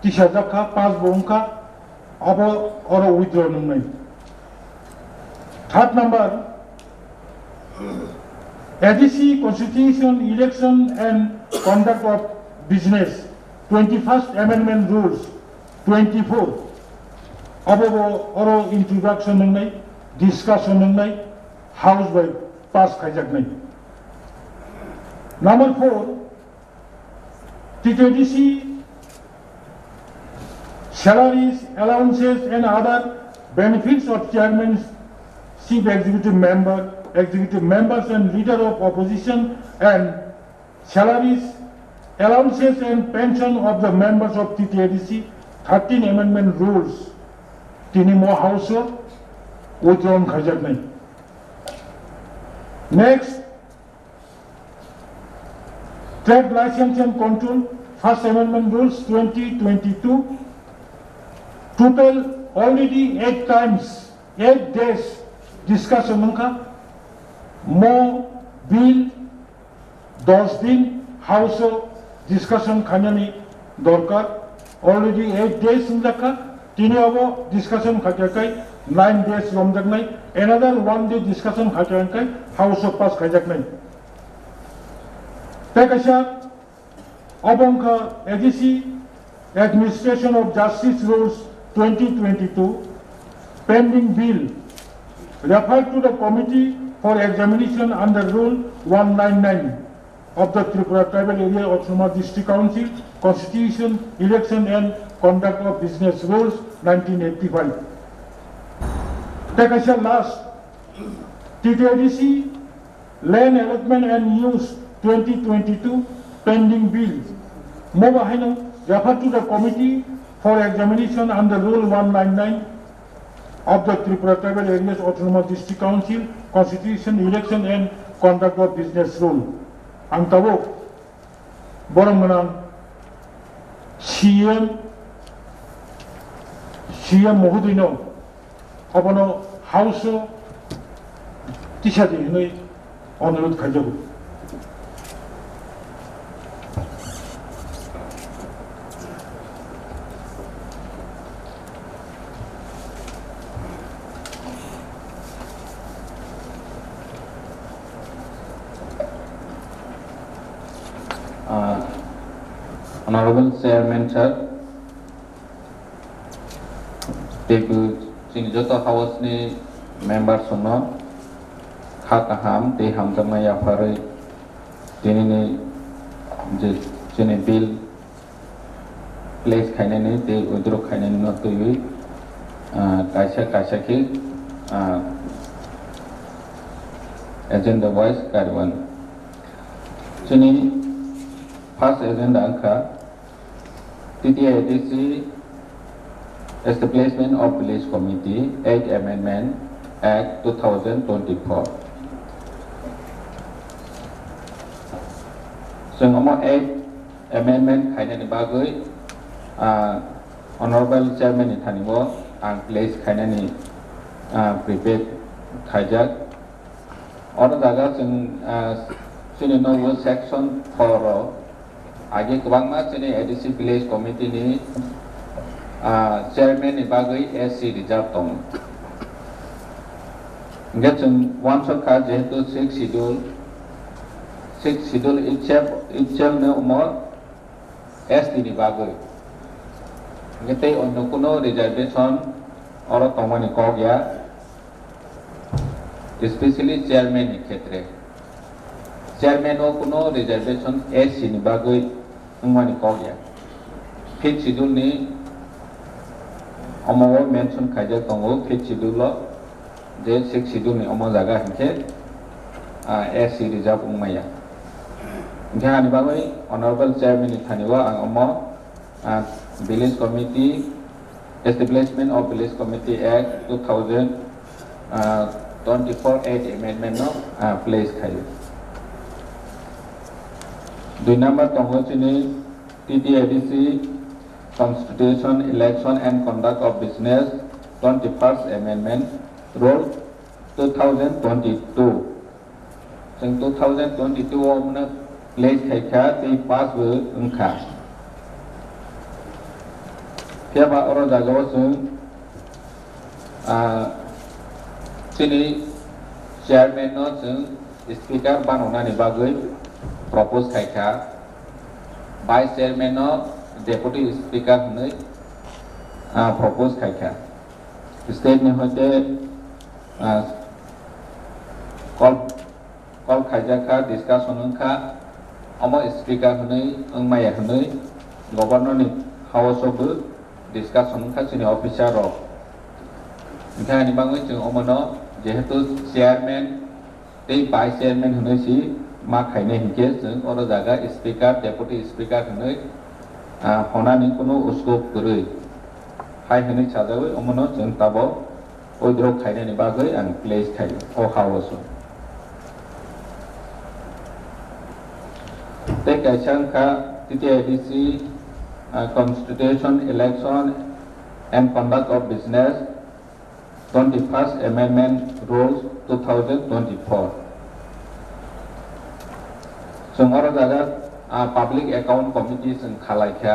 Tishazaka, Passbonka, Abo or withdrawn nai. Third number, ADC Constitution, Election and Conduct of Business, 21st Amendment Rules, 24. Above oral introduction nai, discussion nai, House by pass khajak nai. Number 4, TTADC salaries, allowances and other benefits of chairman, chief executive member, executive members and leader of opposition, and salaries, allowances and pension of the members of TTADC, 13 amendment rules. Tini mo house withdrawn khajak nahi. Next, trade license and control, first amendment rules 2022. Total already 8 times, 8 days discussion nungka. Mo bill 10 din house discussion khanyani dorkar already 8 days nungka tini abo discussion khajakai 9 days romjak nai another 1 day discussion khajakai house of pass khajak nai tekasha abongka ADC administration of justice rules 2022 pending bill referred to the committee for examination under Rule 199 of the Tripura Tribal Area Autonomous District Council, Constitution, Election and Conduct of Business Rules, 1985. Tekasha last, TTADC, Land Allotment and Use 2022, pending bill. Mobahino referred to the committee for examination under Rule 199 of the Tripura Tribal Areas Autonomous District Council, Constitution, Election and Conduct of Business Rule. Ang tabo, borong manang CM Mohodino, abono House টিচারি হই অনুরোধ খাইযাব Honorable Chairman Sir, Tebu Singjoto House ni member sono Hakaham te hamdamaya pare tini ni jene bill place khaine ni te udro khaine ni no tui kaisa ki agenda wise karwan jene first agenda angka TTIDC Establishment of Village Committee Act Amendment Act 2024 ซึ่งออกมา Act Amendment ใครในบ้านเลยHonorable Chairman ในฐานะว่าอังกฤษใครในprepare ใครจะออกจากซึ่งซึ่งใน Novel Section 4 आगे कबांगमा चने ADC village committee नि chairman नि बागै SC reserve दं इंगे जों one सरकार जेहेतु 6 schedule itself ने उमो एसटी नि बागै इंगे ते अन्य कोनो रिजर्वेशन और तमानि को गया स्पेशली चेयरमैन नि क्षेत्र चेयरमैन ओ कोनो रिजर्वेशन एससी नि बागै Ngani kogya. Fifth schedule ni omo mention kaja tongo fifth schedule lo je sixth schedule ni omo jaga hinke SC reserve umaya. Ngani bagai honorable chairman ni thaniwa ang omo village committee establishment of village committee act 2024 8 amendment no place khayo. 2 number Tongosini TTIDC Constitution, Election and Conduct of Business 21st Amendment Rule 2022 ซึ่ง 2022 มันเลขไขค่าที่พาสเวิร์ดอึ้งขาเพียบว่าเราจะรู้ซึ่งที่นี้ Chairman เนาะซึ่ง Speaker บ้านของนั่นในบางเรื่องpropose kaika vice chairman or deputy speaker ne propose kaika state ne hote call khaja ka discussion ka amo speaker ne angmaya ne governor ni house of discussion ka sini officer ro ngani bangoi chung omono jehetu chairman tei vice chairman ne si ma khaine hinke जों अरो जागा speaker deputy speaker हनै हनानि कोनो उसकोप गरै हाय हनै साजाबै अमनो जों ताबो ओइद्रो खाइनानि बागै आं place खायो ओ हावसो ते कायसांखा TTIDC Constitution, Election and Conduct of Business 21st Amendment Rules 2024 जों अरो जागा Public Account Committee जों खालायखा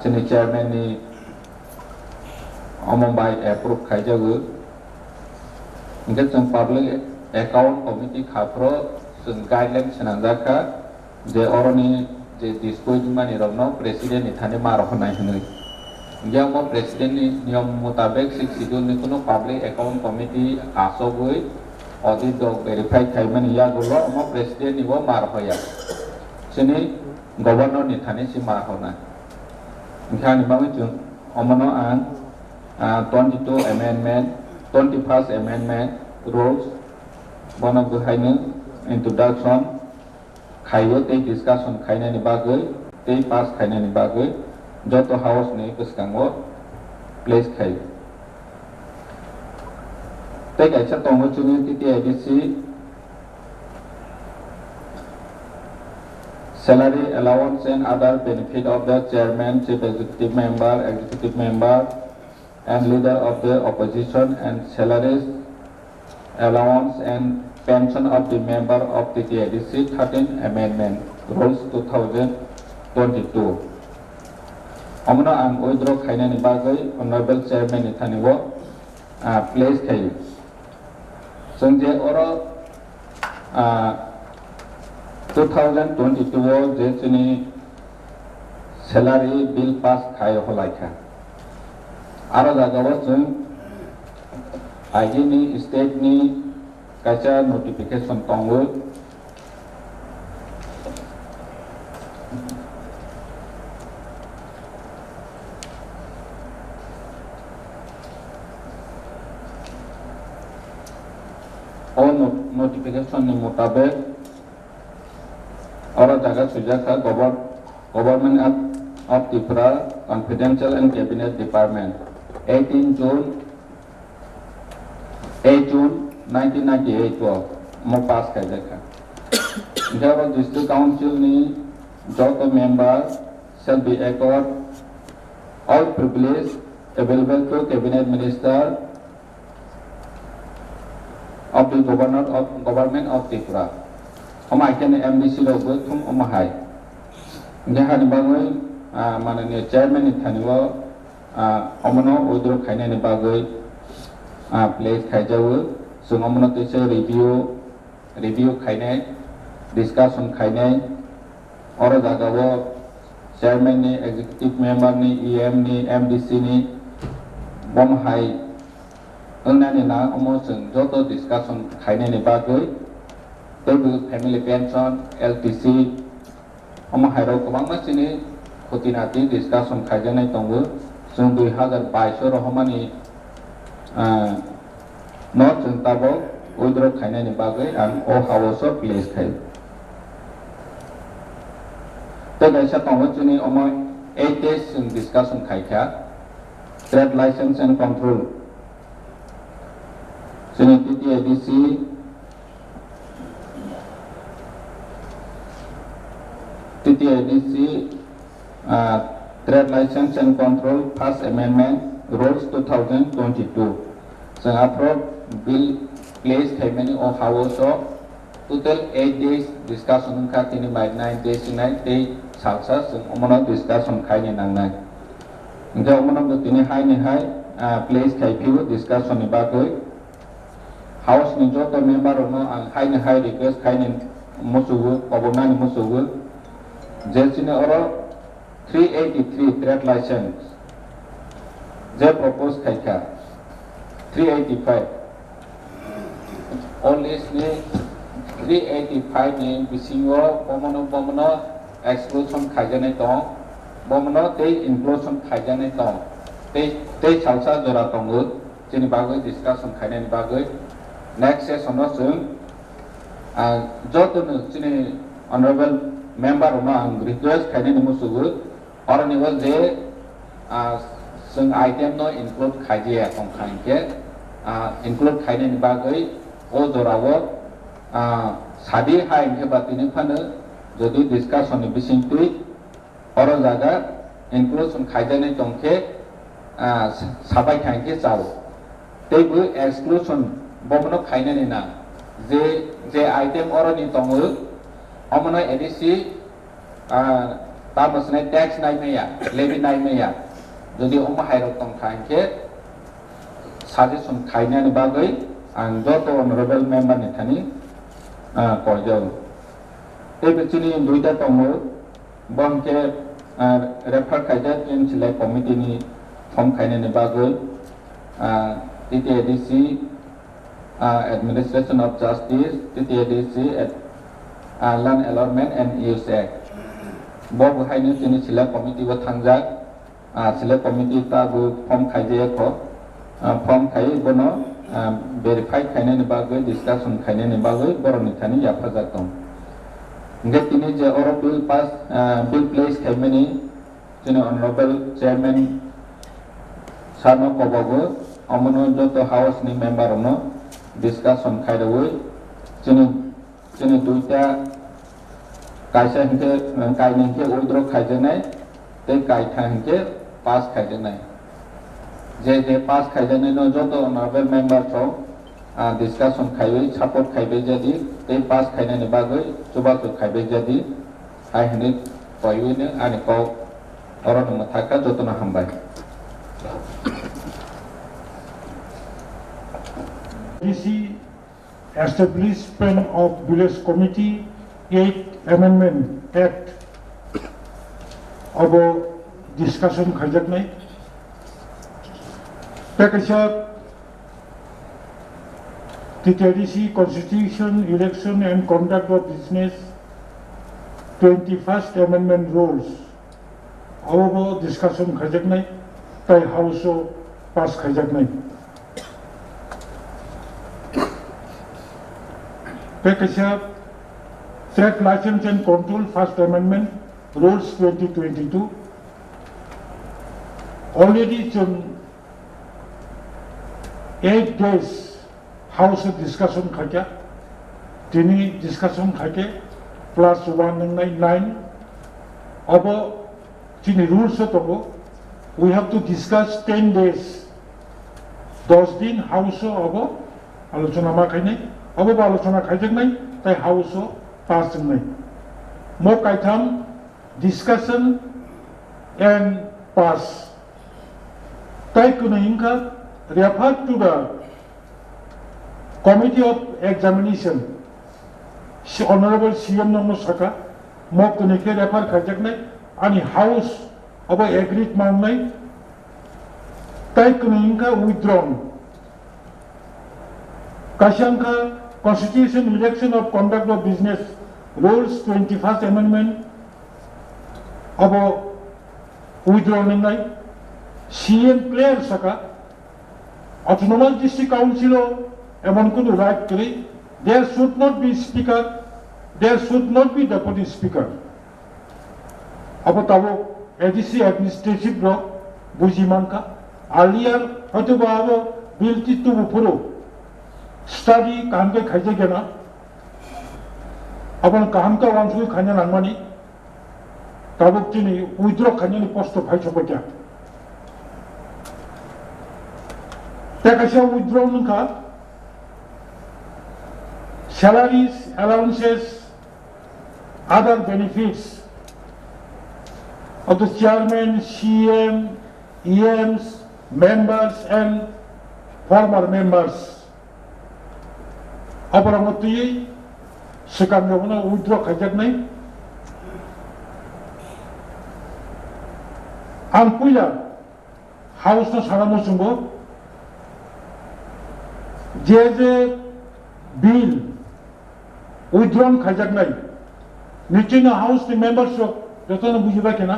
जोंनि चेयरमैन नि अमबाय एप्रुव खायजागो इंगे जों Public Account Committee खाफ्रो जों गाइडलाइन सनाजाखा जे अरनि जे डिस्पोज मानि रनो प्रेसिडेंट नि थाने मार होनाय हनै इंगे अमो प्रेसिडेंट नि नियम मुताबिक 6 शेड्यूल नि कोनो Public Account Committee आसोगै audit dog verify खायमानि या गुलो अमो प्रेसिडेंट नि वो मार होया जोंनि गवर्नर नि थाने सि मार होना इंखानि बागै जों अमनो आं 22 amendment 21st amendment rules one of the haino introduction खायो ते discussion खायनानि बागै ते पास खायनानि बागै जतो हाउस नि गोसकांगो प्लेस खायो ते गायसा तंगो चुनि TTIDC salary allowance and other benefit of the chairman, chief executive member and leader of the opposition and salaries allowance and pension of the member of the TADC 13th Amendment Rules 2022. Amna ang withdraw khaina ni bagai honorable chairman ni thani wo place khai. Sangje oro 2022 wo je chini salary bill pass khai holai kha. Aro jaga wo chung IG ni state ni kacha notification tongo all notification ni mutabek aro jaga sujaka government of Tripura Confidential and Cabinet Department 8 June 1998 को मो पास कर देखा जब district council ने जो member shall be accord all privilege available to cabinet minister of the government of Tripura हम icon MDC लोगों तुम अमहाय जहाँ निबागोई माननीय चेयरमैन इथानिवो अमनो उद्योग खाने निबागोई place खाइजावो सुमनो तेसे review खाइने discussion खाइने और जागावो chairman ni executive member ni EM ni MDC ni bom hai enani na omo sung joto discussion खाइने ni bagoi table family pension LTC omo hairo kobang masini khotinati discussion खाइजानाय tongo sung 2022 ro homani not tabo withdraw khaina ni bagai and o house of place khai to gaisa tongo chuni omo 8 days discussion khai kha trade license and control chuni TTADC trade license and control first amendment rules 2022 so approve bill placed many of hours of total 8 days discussion ka tini by 9 days 9 day salsa sung omono discussion khai ni nang nai nja omono bu tini hai ni hai place khai piu discussion ni ba koi house ni jo to member ono ang hai ni hai request khai ni musugu obona ni musugu jelsine oro 383 trade license je propose khai ka 385 only ni 385 ni bisingo bomono exclusion khajane to bomono te inclusion khajane to te chalsa jora tongu chini bagoi discussion khaine ni bagoi next session no sung jotunu chini honorable member no ang request khaine ni musugu or ni was je sung item no include khaje tong khanke include khaine ni bagoi o jorawo sadi hai ke batini phane jodi discussion ni bisingtui oro jaga inclusion khaijane tongke sabai khanke chao teibu exclusion bomno khaine ni na je item oro ni tongu omono edisi tamasne tax nai meya levy nai meya jodi omo hairo tong khanke suggestion khaine ni bagai ang joto honorable member ni thani korjau ei bichini duita tongo bonke refer khaija in select committee ni form khaine ni bagai TTADC administration of justice TTADC land allotment and use act bob haine chini select committee wa thangjak select committee ta bu form khaije ko form khai bono verify khaine ni bagai discussion khaine ni bagai boroni thani yaphaja tong ngetini je oro bill pass bill place khaimeni chini honorable chairman sarno kobogo amono joto house ni member no discussion khaidawoi chini duita kaisa hingke kaini hingke withdraw khaijanai te kai tha hingke pass khaijanai je pass khaijanai no joto honorable member so discussion खाइबै support खाइबै jadi tei pass खाइनायनि बागै coba खाइबै jadi ai hene koyuine ani ko orang mengatakan jotuna hambai. DC establishment of village committee 8 amendment act of discussion khajak nai pakisha TTDC constitution election and conduct of business 21st amendment rules of discussion khajak nai tai house pass khajak nai Pakisha Trade License and Control First Amendment Rules 2022 already 8 days House discussion khakya tini discussion khake plus 199 abo tini rules tobo we have to discuss 10 days 10 din House abo alochona ma khaine abo আলোচনা খাইজক নাই তাই house pass নাই mo kaitam discussion and pass tai kuna inka refer to the committee of examination honorable CM namno saka mo kunike refer খাইজক নাই ani house abo agreed mang nai tai kuna inka withdrawn kashanka Constitution Election of Conduct of Business Rules 21st Amendment about withdrawal nai CM clear saka Autonomous District Council emon kono right kore there should not be speaker there should not be deputy speaker abo tabo ADC administrative block bujimanka earlier hoto ba abo bill ti tu puro study काम के खाइजे के ना अपन काम का वांस को खाने नांगमानी Tabuk चिनी उइद्रो खाने नि पोस्ट फाइ छपक्या तेकाशा उइद्रो नका salaries allowances other benefits of the chairman CM EMs members and former members अपरमती सिकांगोना उद्रो खाइजक नै आं पुइला हाउस न सारामो सुंगो जे बिल उद्रोन खाइजक नै निचिन हाउस नि मेंबर्स যতন বুঝিবা কেনা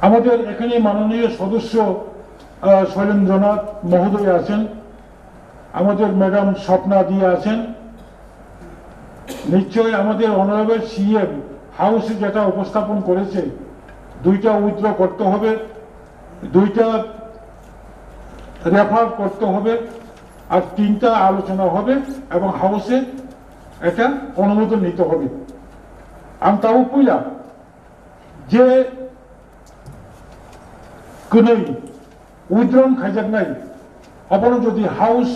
আমাদের এখানে মাননীয় সদস্য শৈলেন্দ্রনাথ মহোদয় আছেন আমাদের ম্যাডাম স্বপ্না দিয়ে আছেন নিশ্চয়ই আমাদের অনারেবল সিএম হাউসে যেটা উপস্থাপন করেছে দুইটা উইথড্র করতে হবে দুইটা রেফার করতে হবে আর তিনটা আলোচনা হবে এবং হাউসে এটা অনুমোদন নিতে হবে আমি তাও কইলা যে কোনই উইথড্রন খাইজাক নাই अपन যদি হাউস